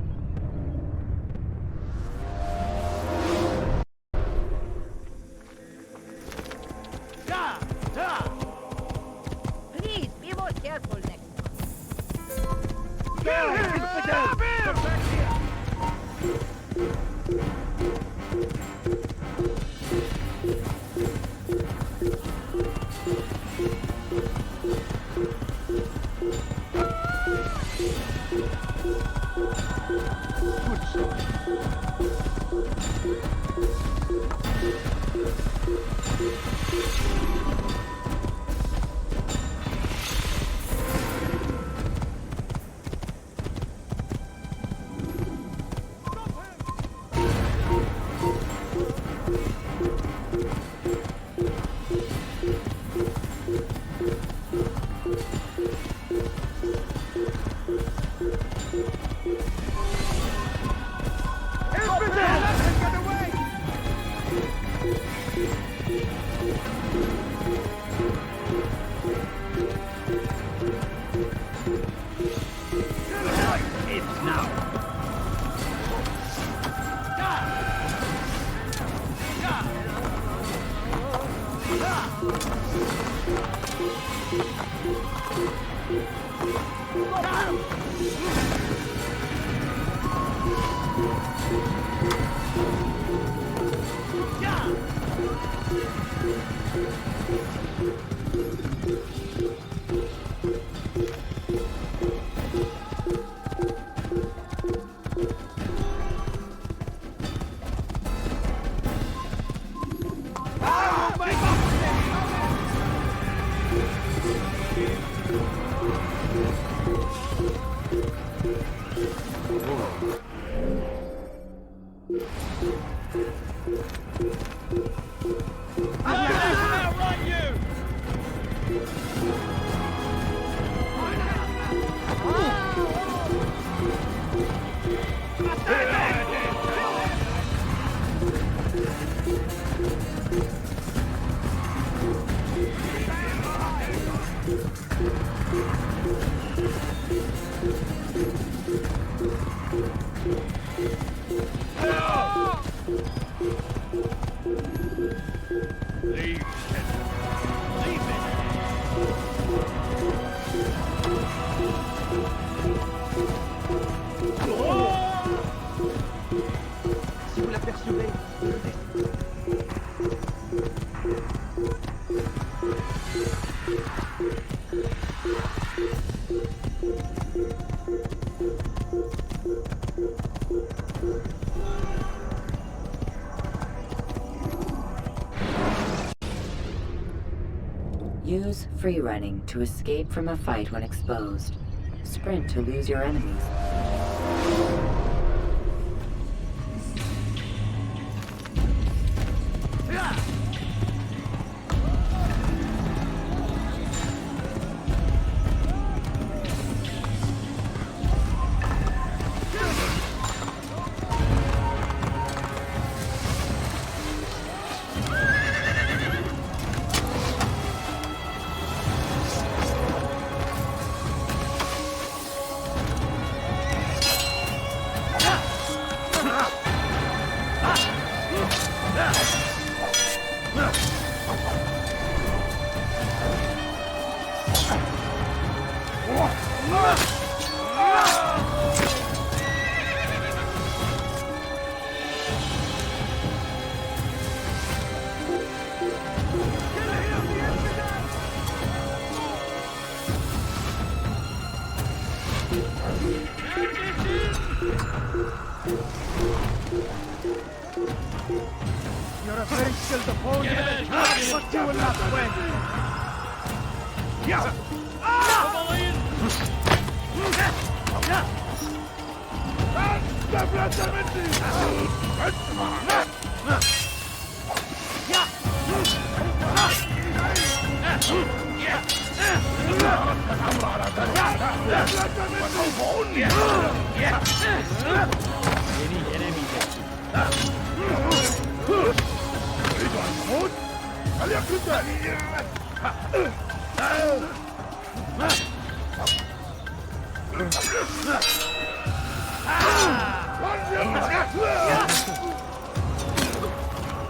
Please, be more careful next time. Use free running to escape from a fight when exposed. Sprint to lose your enemies. You're a very skilled opponent, but you will not win. Yeah.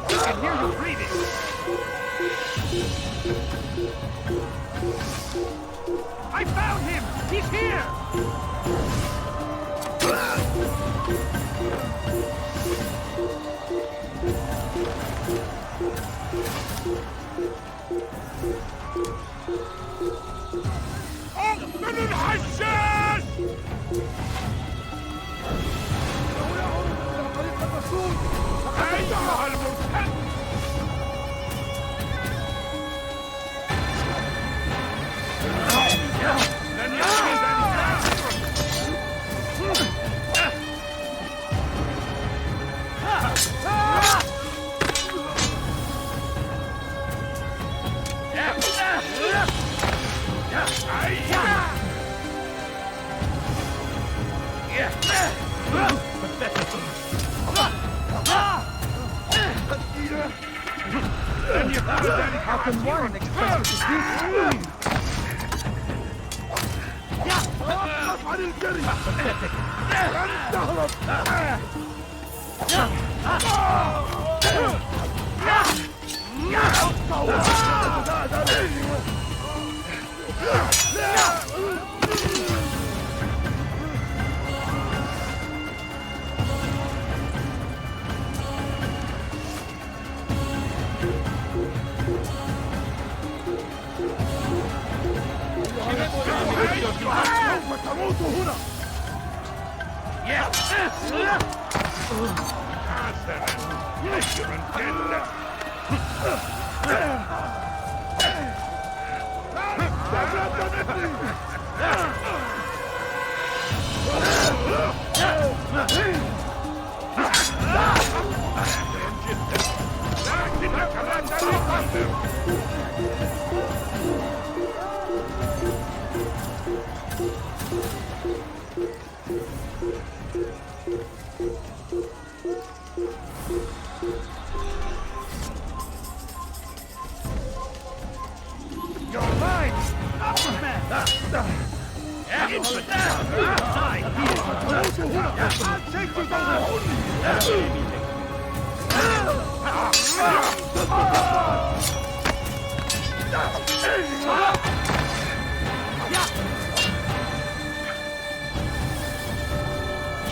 I can hear you breathing. I found him! He's here! من الحشاش! طريق الرسول! أيها المرتد! لن يحيد Hakim weren't expected to beat me. Pathetic.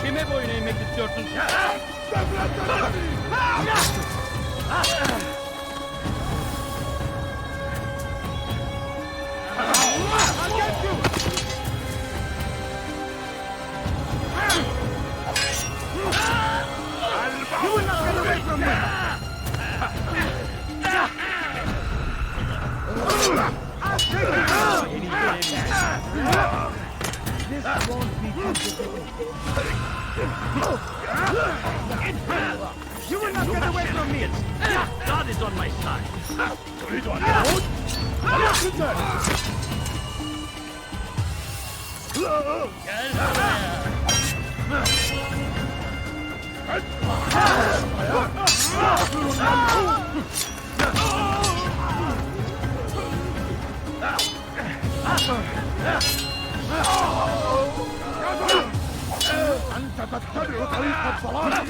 Kime boyun eğmek istiyorsun? This won't be You will not get away from me! God is on my side! أنت تتبع طريق الضلال.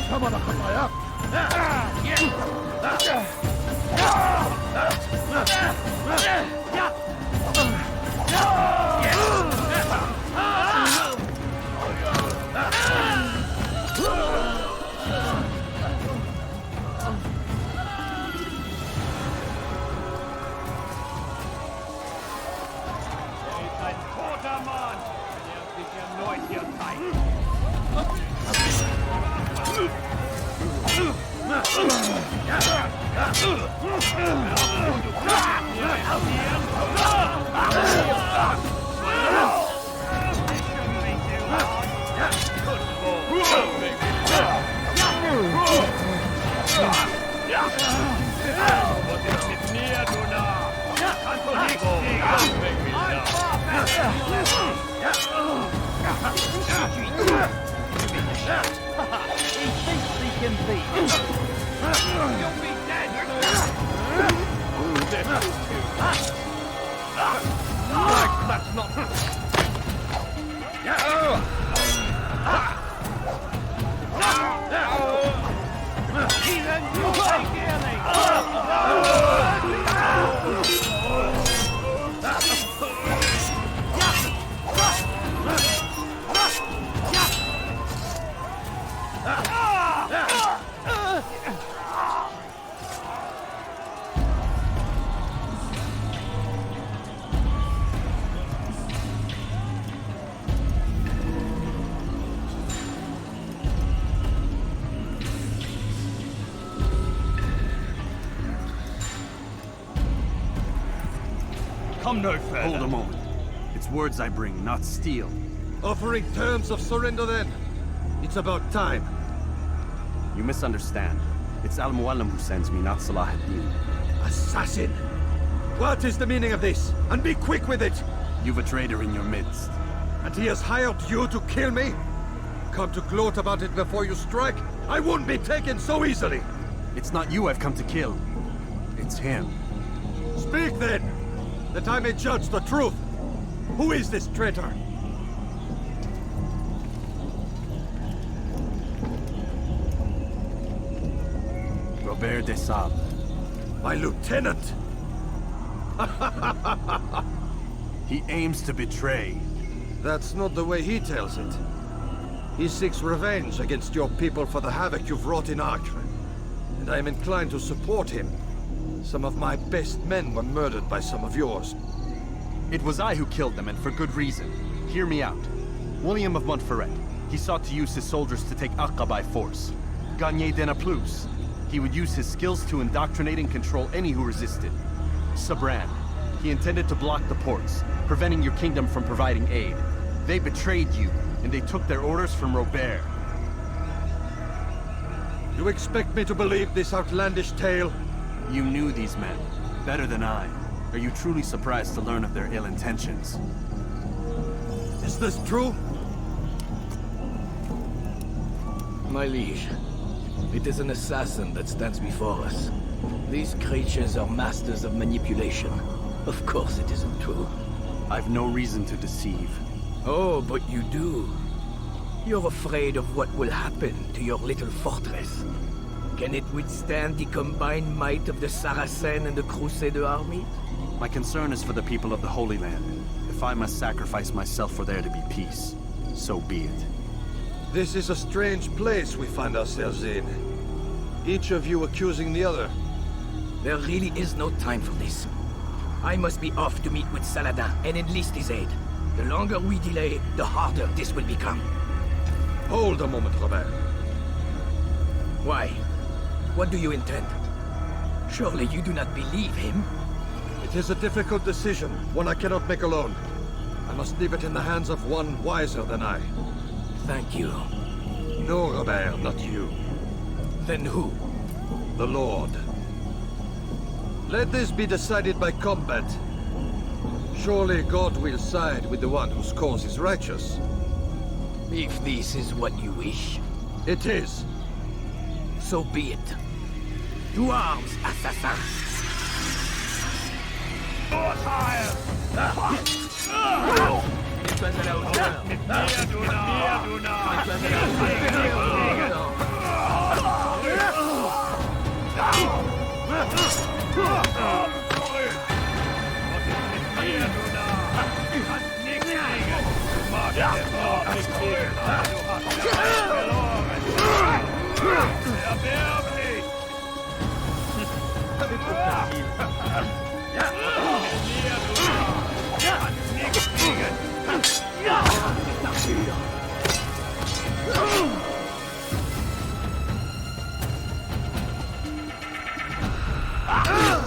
ثمن خطاياك. Come no further. Hold a moment. It's words I bring, not steel. Offering terms of surrender then. It's about time. You misunderstand. It's Al-Mualim who sends me, not Salah ad-Din. Assassin! What is the meaning of this? And be quick with it! You've a traitor in your midst. And he has hired you to kill me? Come to gloat about it before you strike? I won't be taken so easily! It's not you I've come to kill. It's him. Speak then! That I may judge the truth! Who is this traitor? Robert de Sablé. My lieutenant! He aims to betray. That's not the way he tells it. He seeks revenge against your people for the havoc you've wrought in Acre. And I am inclined to support him. Some of my best men were murdered by some of yours. It was I who killed them, and for good reason. Hear me out. William of Montferrat. He sought to use his soldiers to take Acre by force. Garnier de Naplouse. He would use his skills to indoctrinate and control any who resisted. Sibrand. He intended to block the ports, preventing your kingdom from providing aid. They betrayed you, and they took their orders from Robert. You expect me to believe this outlandish tale? You knew these men, better than I. Are you truly surprised to learn of their ill intentions? Is this true? My liege, it is an assassin that stands before us. These creatures are masters of manipulation. Of course it isn't true. I've no reason to deceive. Oh, but you do. You're afraid of what will happen to your little fortress. Can it withstand the combined might of the Saracen and the Crusader armies? My concern is for the people of the Holy Land. If I must sacrifice myself for there to be peace, so be it. This is a strange place we find ourselves in. Each of you accusing the other. There really is no time for this. I must be off to meet with Saladin and enlist his aid. The longer we delay, the harder this will become. Hold a moment, Robert. Why? What do you intend? Surely you do not believe him? It is a difficult decision, one I cannot make alone. I must leave it in the hands of one wiser than I. Thank you. No, Robert, not you. Then who? The Lord. Let this be decided by combat. Surely God will side with the one whose cause is righteous. If this is what you wish. It is. So be it. To arms, assassin!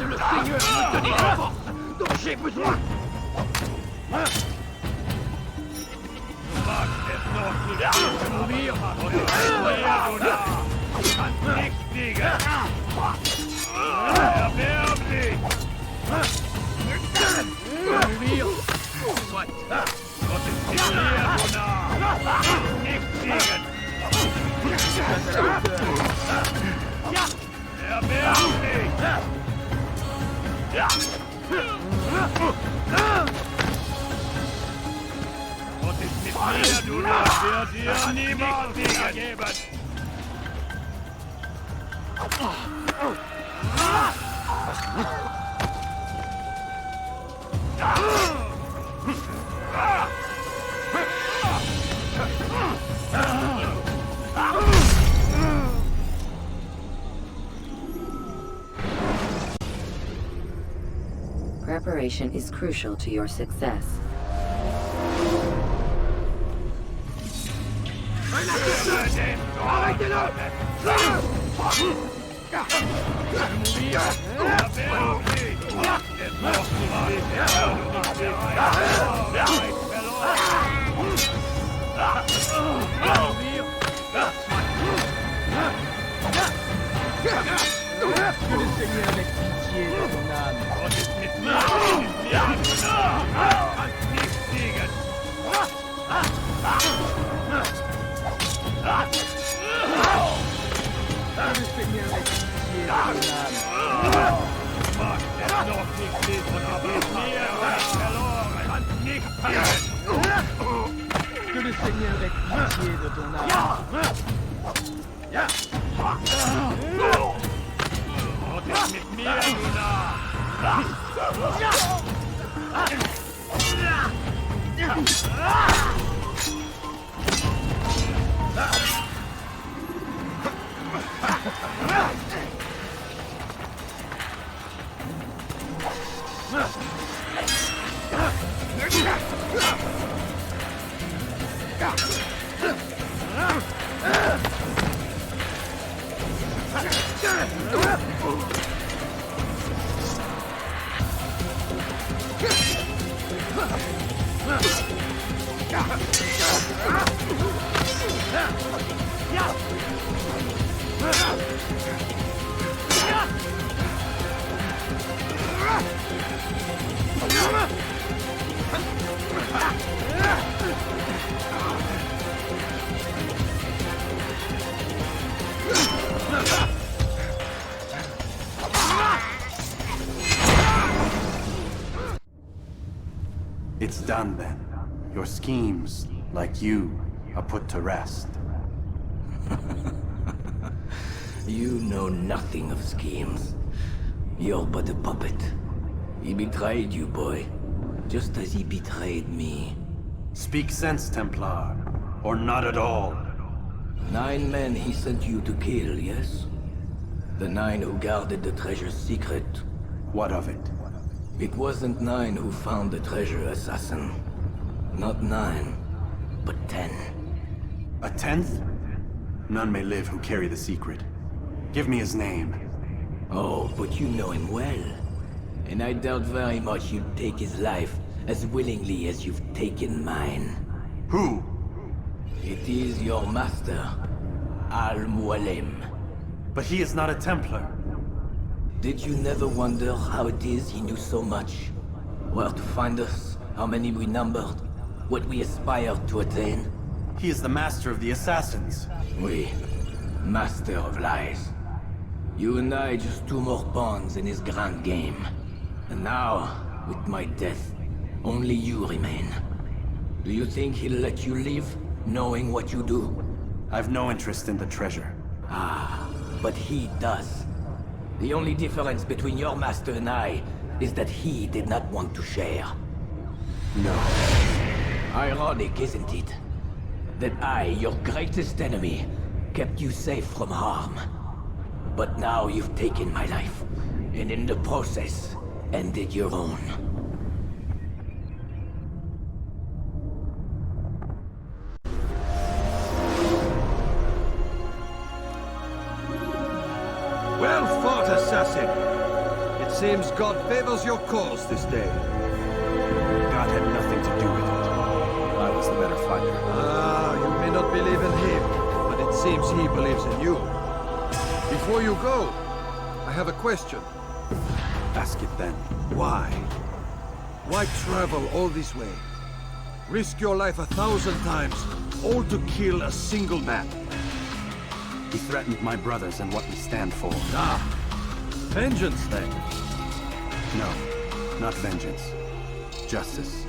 Le Seigneur me donne la force dont j'ai besoin. Preparation is crucial to your success. Que le Seigneur ait pitié de ton âme. Mit mir, Luna! It's done then. Your schemes, like you, are put to rest. You know nothing of schemes. You're but a puppet. He betrayed you, boy. Just as he betrayed me. Speak sense, Templar. Or not at all. 9 men he sent you to kill, yes? The 9 who guarded the treasure's secret. What of it? It wasn't 9 who found the treasure, assassin. Not 9, but 10. A 10th? None may live who carry the secret. Give me his name. Oh, but you know him well. And I doubt very much you'd take his life as willingly as you've taken mine. Who? It is your master, Al-Mualim. But he is not a Templar. Did you never wonder how it is he knew so much? Where to find us, how many we numbered, what we aspired to attain? He is the master of the assassins. Oui, master of lies. You and I just 2 more pawns in his grand game. And now, with my death, only you remain. Do you think he'll let you live, knowing what you do? I've no interest in the treasure. Ah, but he does. The only difference between your master and I is that he did not want to share. No. Ironic, isn't it? That I, your greatest enemy, kept you safe from harm. But now you've taken my life, and in the process, ended your own. Well fought, assassin! It seems God favors your cause this day. God had nothing to do with it. I was the better fighter. Ah, you may not believe in him, but it seems he believes in you. Before you go, I have a question. Ask it then. Why? Why travel all this way? Risk your life 1,000 times, all to kill a single man. He threatened my brothers and what we stand for. Ah, vengeance then? No, not vengeance. Justice,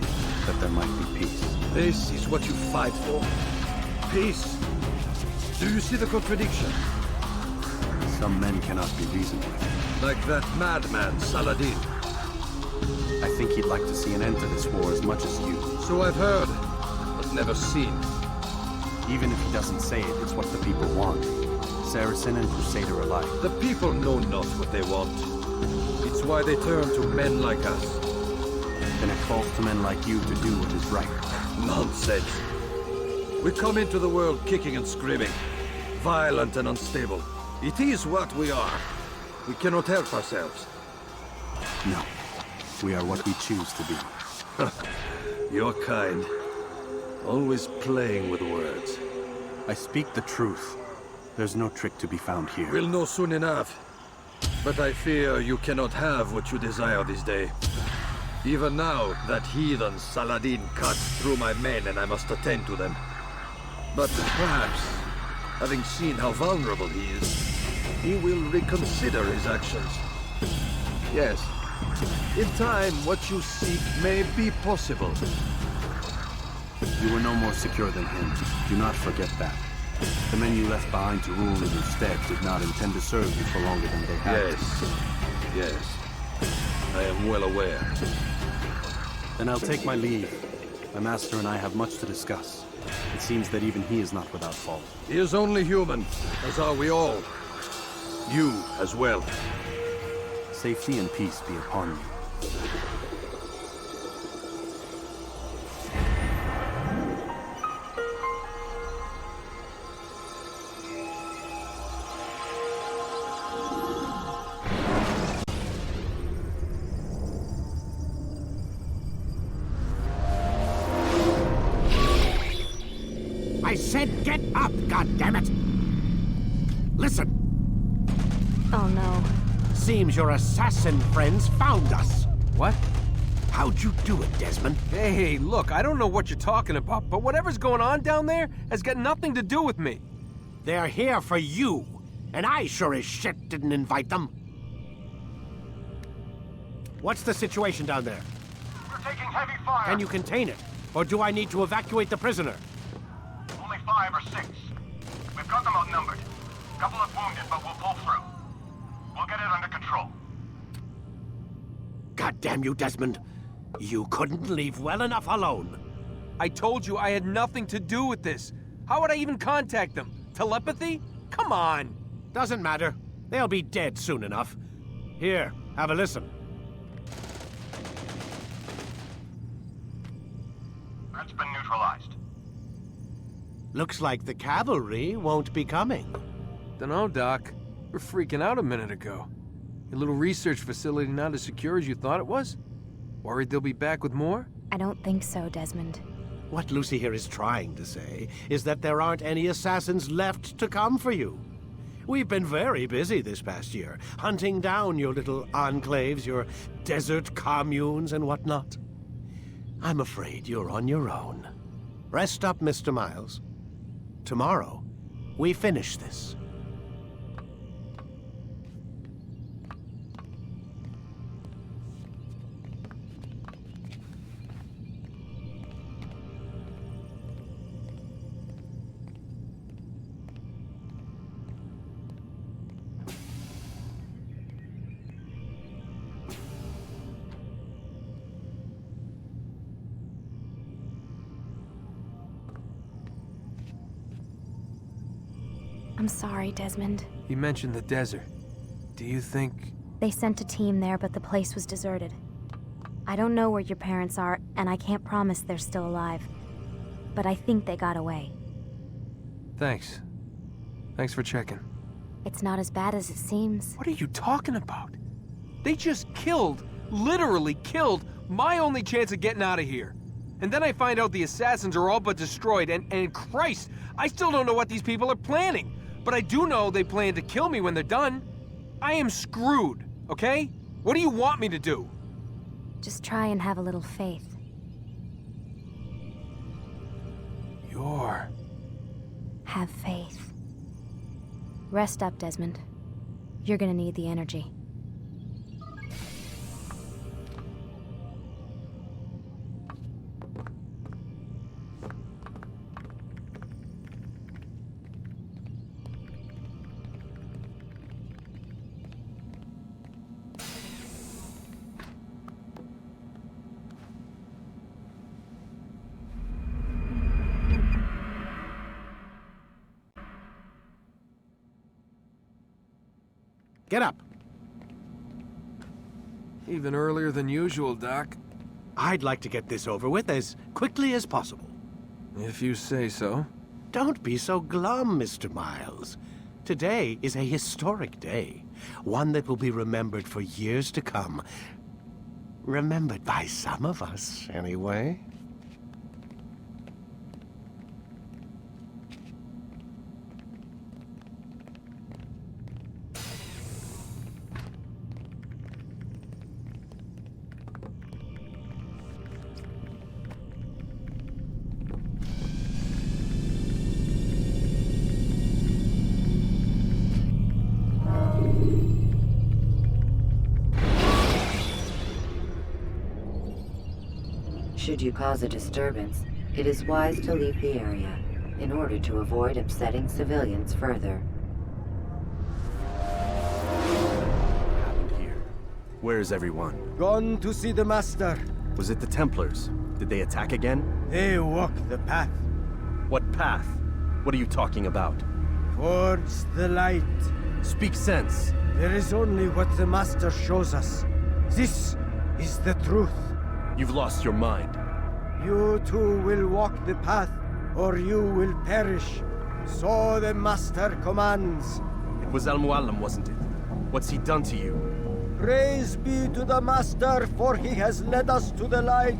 that there might be peace. This is what you fight for? Peace? Do you see the contradiction? Some men cannot be reasoned with. Like that madman, Saladin. I think he'd like to see an end to this war as much as you. So I've heard, but never seen. Even if he doesn't say it, it's what the people want. Saracen and Crusader alike. The people know not what they want. It's why they turn to men like us. Then it falls to men like you to do what is right. Nonsense. We come into the world kicking and screaming. Violent and unstable. It is what we are. We cannot help ourselves. No. We are what we choose to be. Your kind. Always playing with words. I speak the truth. There's no trick to be found here. We'll know soon enough. But I fear you cannot have what you desire this day. Even now, that heathen Saladin cuts through my men and I must attend to them. But perhaps, having seen how vulnerable he is, he will reconsider his actions. Yes, in time, what you seek may be possible. You were no more secure than him. Do not forget that. The men you left behind to rule in your stead did not intend to serve you for longer than they had. Yes, yes. I am well aware. Then I'll take my leave. My master and I have much to discuss. It seems that even he is not without fault. He is only human, as are we all. You as well. Safety and peace be upon you. I said get up, goddammit! Listen! Oh no. Seems your assassin friends found us. What? How'd you do it, Desmond? Hey, look, I don't know what you're talking about, but whatever's going on down there has got nothing to do with me. They're here for you, and I sure as shit didn't invite them. What's the situation down there? We're taking heavy fire. Can you contain it? Or do I need to evacuate the prisoner? Only 5 or 6. We've got them outnumbered. Couple of wounded, but we'll pull through. We'll get it under control. God damn you, Desmond. You couldn't leave well enough alone. I told you I had nothing to do with this. How would I even contact them? Telepathy? Come on. Doesn't matter. They'll be dead soon enough. Here, have a listen. That's been neutralized. Looks like the cavalry won't be coming. Dunno, Doc. We're freaking out a minute ago. Your little research facility not as secure as you thought it was? Worried they'll be back with more? I don't think so, Desmond. What Lucy here is trying to say is that there aren't any assassins left to come for you. We've been very busy this past year, hunting down your little enclaves, your desert communes and whatnot. I'm afraid you're on your own. Rest up, Mr. Miles. Tomorrow, we finish this. I'm sorry, Desmond. You mentioned the desert. Do you think... They sent a team there, but the place was deserted. I don't know where your parents are, and I can't promise they're still alive. But I think they got away. Thanks. Thanks for checking. It's not as bad as it seems. What are you talking about? They just killed, literally killed, my only chance of getting out of here. And then I find out the assassins are all but destroyed, and Christ, I still don't know what these people are planning. But I do know they plan to kill me when they're done. I am screwed, okay? What do you want me to do? Just try and have a little faith. Have faith. Rest up, Desmond. You're gonna need the energy. Get up. Even earlier than usual, Doc. I'd like to get this over with as quickly as possible. If you say so. Don't be so glum, Mr. Miles. Today is a historic day. One that will be remembered for years to come. Remembered by some of us, anyway. Should you cause a disturbance, it is wise to leave the area in order to avoid upsetting civilians further. Where is everyone? Gone to see the master. Was it the Templars? Did they attack again? They walk the path. What path? What are you talking about? Towards the light. Speak sense. There is only what the Master shows us. This is the truth. You've lost your mind. You too will walk the path, or you will perish. So the Master commands. It was Al-Mualim, wasn't it? What's he done to you? Praise be to the Master, for he has led us to the light.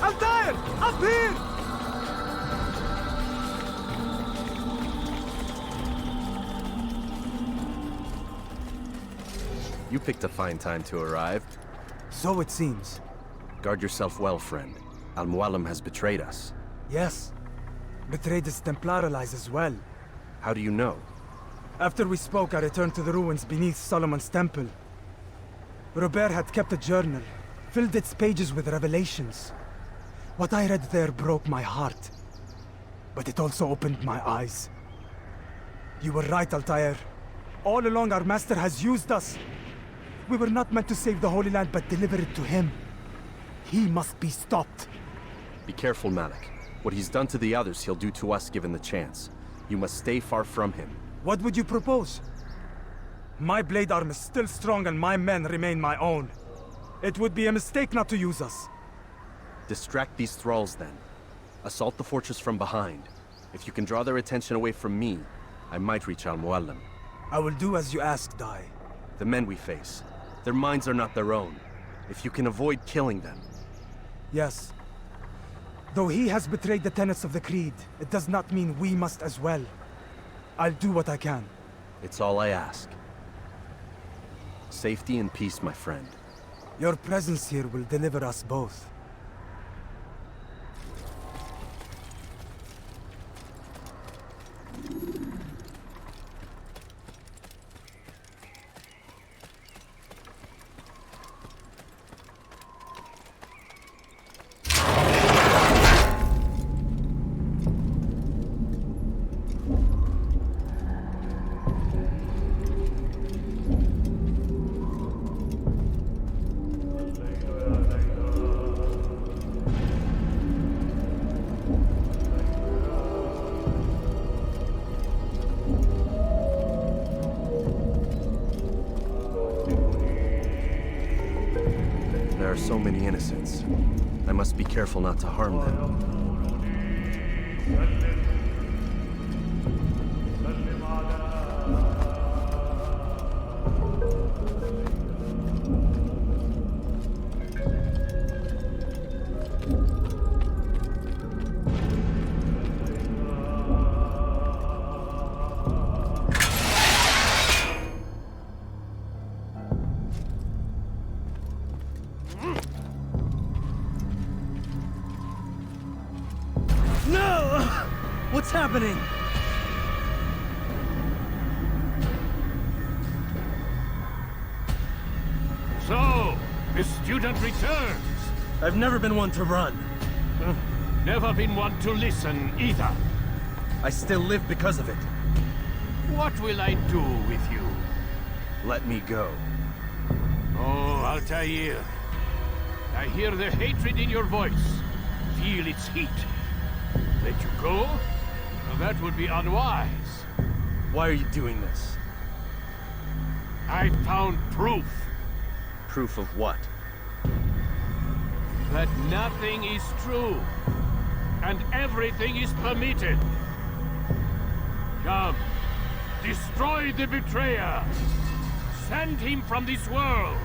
Altair! Up here! You picked a fine time to arrive. So it seems. Guard yourself well, friend. Al-Mualim has betrayed us. Yes. Betrayed his Templar allies as well. How do you know? After we spoke, I returned to the ruins beneath Solomon's temple. Robert had kept a journal, filled its pages with revelations. What I read there broke my heart. But it also opened my eyes. You were right, Altair. All along our master has used us. We were not meant to save the Holy Land, but deliver it to him. He must be stopped. Be careful, Malik. What he's done to the others, he'll do to us given the chance. You must stay far from him. What would you propose? My blade arm is still strong and my men remain my own. It would be a mistake not to use us. Distract these thralls then. Assault the fortress from behind. If you can draw their attention away from me, I might reach Al-Mualim. I will do as you ask, Dai. The men we face, their minds are not their own. If you can avoid killing them. Yes. Though he has betrayed the tenets of the Creed, it does not mean we must as well. I'll do what I can. It's all I ask. Safety and peace, my friend. Your presence here will deliver us both. are so many innocents. I must be careful not to harm them. What's happening? So, the student returns. I've never been one to run. Never been one to listen, either. I still live because of it. What will I do with you? Let me go. Oh, Altair. I hear the hatred in your voice. Feel its heat. Let you go? Well, that would be unwise. Why are you doing this? I found proof. Proof of what? That nothing is true. And everything is permitted. Come. Destroy the betrayer. Send him from this world.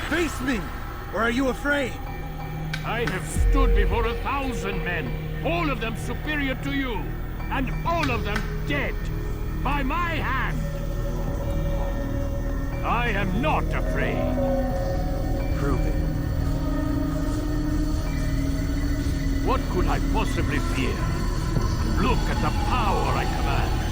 Face me! Or are you afraid? I have stood before 1,000 men, all of them superior to you, and all of them dead, by my hand. I am not afraid. Prove it. What could I possibly fear? Look at the power I command.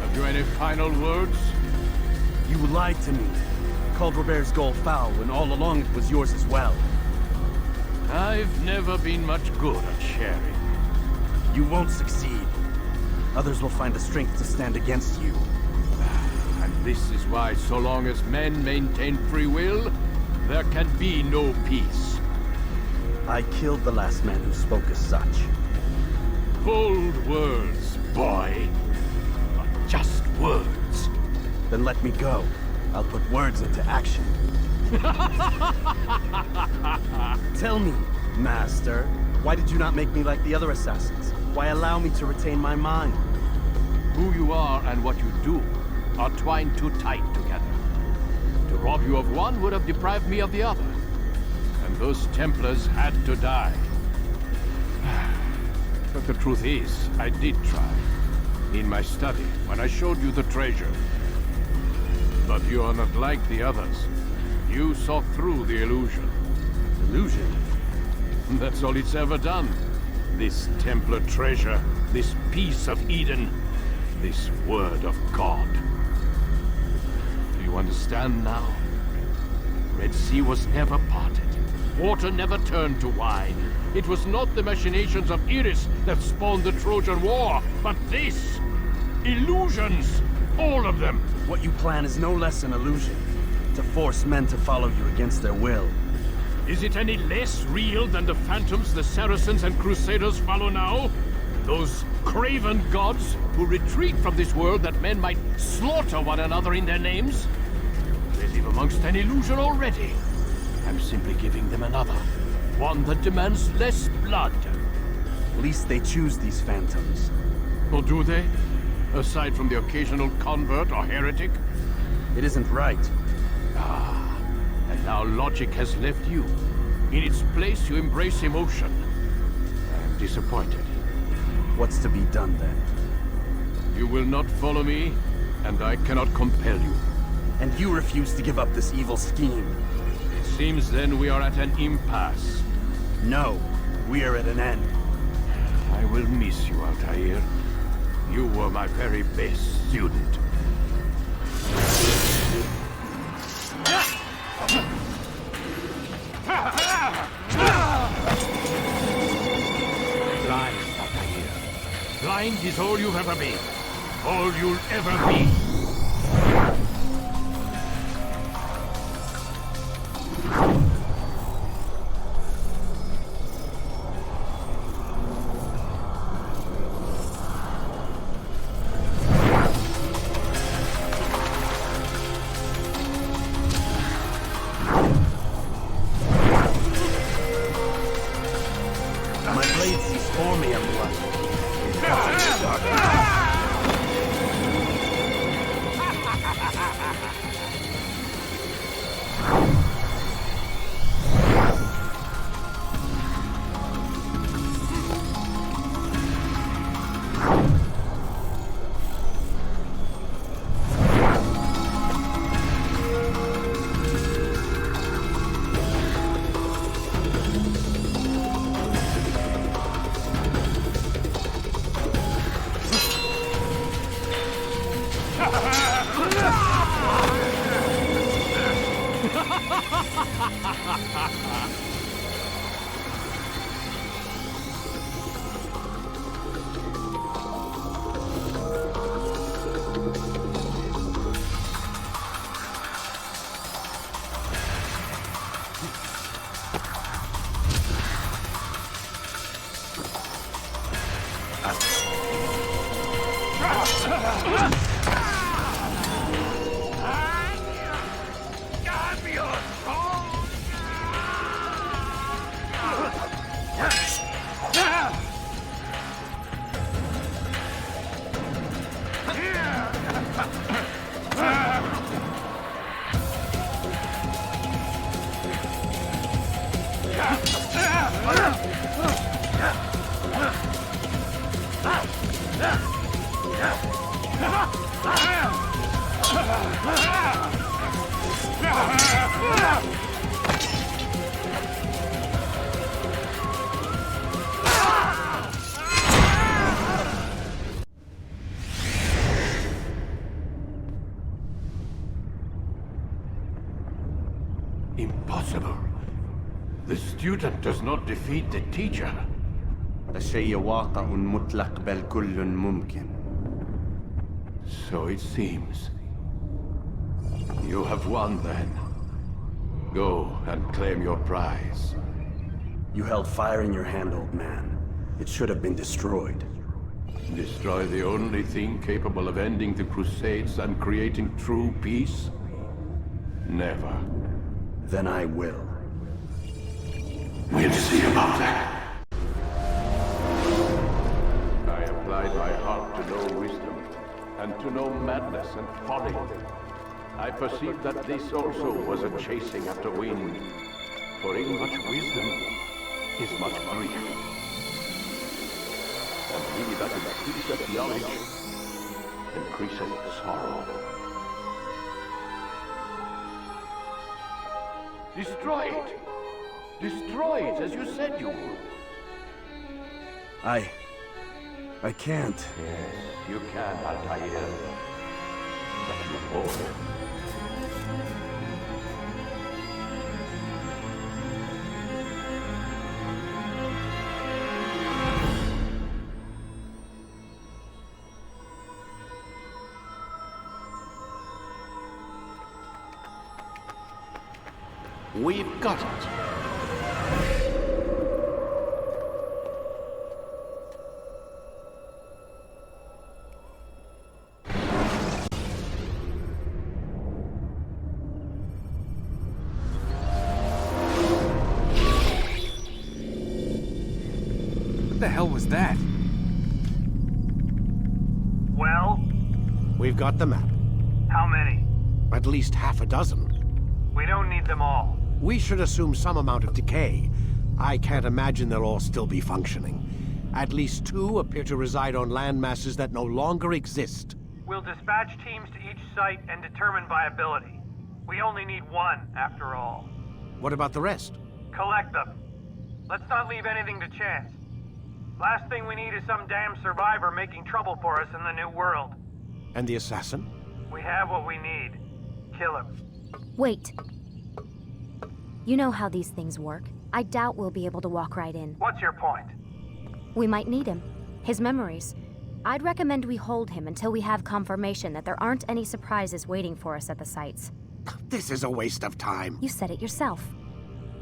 Have you any final words? You lied to me. Called Robert's goal foul, when all along it was yours as well. I've never been much good at sharing. You won't succeed. Others will find the strength to stand against you. And this is why, so long as men maintain free will, there can be no peace. I killed the last man who spoke as such. Bold words, boy. But just words. Then let me go. I'll put words into action. Tell me, Master, why did you not make me like the other assassins? Why allow me to retain my mind? Who you are and what you do are twined too tight together. To rob you of one would have deprived me of the other. And those Templars had to die. But the truth is, I did try. In my study, when I showed you the treasure. But you are not like the others. You saw through the illusion. Illusion? That's all it's ever done. This Templar treasure, this piece of Eden, this word of God. you understand now? Red Sea was never parted. Water never turned to wine. It was not the machinations of Iris that spawned the Trojan War, but this! Illusions! All of them! What you plan is no less an illusion. To force men to follow you against their will. Is it any less real than the phantoms the Saracens and Crusaders follow now? Those craven gods who retreat from this world that men might slaughter one another in their names? They live amongst an illusion already. I'm simply giving them another. One that demands less blood. At least they choose these phantoms. Or do they? Aside from the occasional convert or heretic? It isn't right. Ah, and now logic has left you. In its place, you embrace emotion. I am disappointed. What's to be done then? You will not follow me, and I cannot compel you. And you refuse to give up this evil scheme. It seems then we are at an impasse. No, we are at an end. I will miss you, Altair. You were my very best student. Blind, Altair. Blind is all you've ever been. All you'll ever be. Impossible. The student does not defeat the teacher. الشيء واقع مطلق بل كل ممكن. So it seems. You have won then. Go and claim your prize. You held fire in your hand, old man. It should have been destroyed. Destroy the only thing capable of ending the Crusades and creating true peace? Never. Then I will. We'll see about that. I applied my heart to know wisdom, and to know madness and folly. I perceived that this also was a chasing after wind. For in much wisdom is much grief. And he that increaseth knowledge increaseth sorrow. Destroy it! Destroy it, as you said you would. I can't. Yes, you can, Altair. But you won't. We've got it. What the hell was that? Well? We've got the map. How many? At least half a dozen. We don't need them all. We should assume some amount of decay. I can't imagine they'll all still be functioning. At least 2 appear to reside on land masses that no longer exist. We'll dispatch teams to each site and determine viability. We only need 1, after all. What about the rest? Collect them. Let's not leave anything to chance. Last thing we need is some damn survivor making trouble for us in the New World. And the assassin? We have what we need. Kill him. Wait. You know how these things work. I doubt we'll be able to walk right in. What's your point? We might need him. His memories. I'd recommend we hold him until we have confirmation that there aren't any surprises waiting for us at the sites. This is a waste of time. You said it yourself.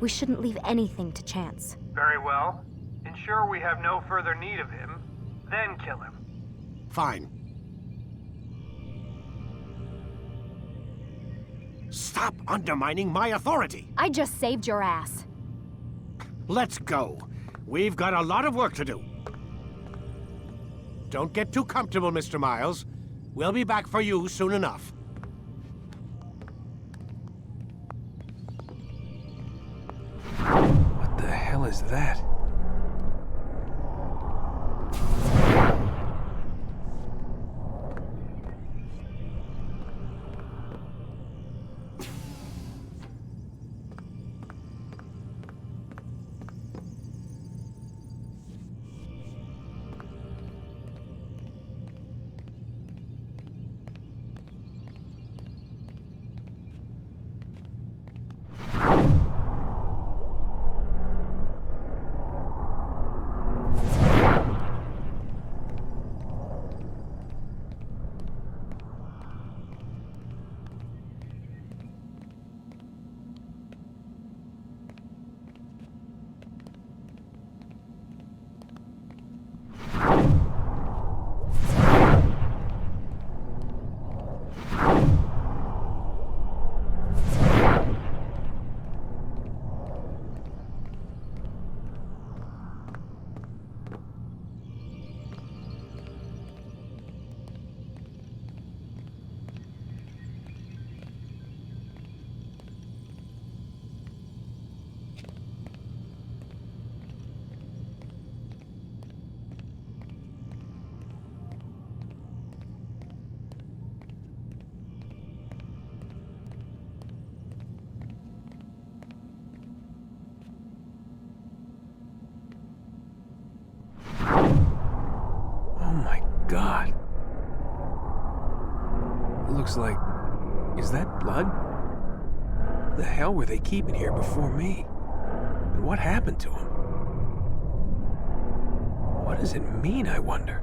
We shouldn't leave anything to chance. Very well. Ensure we have no further need of him, then kill him. Fine. Stop undermining my authority! I just saved your ass. Let's go. We've got a lot of work to do. Don't get too comfortable, Mr. Miles. We'll be back for you soon enough. What the hell is that? God. It looks like... Is that blood? What the hell were they keeping here before me? And what happened to him? What does it mean, I wonder?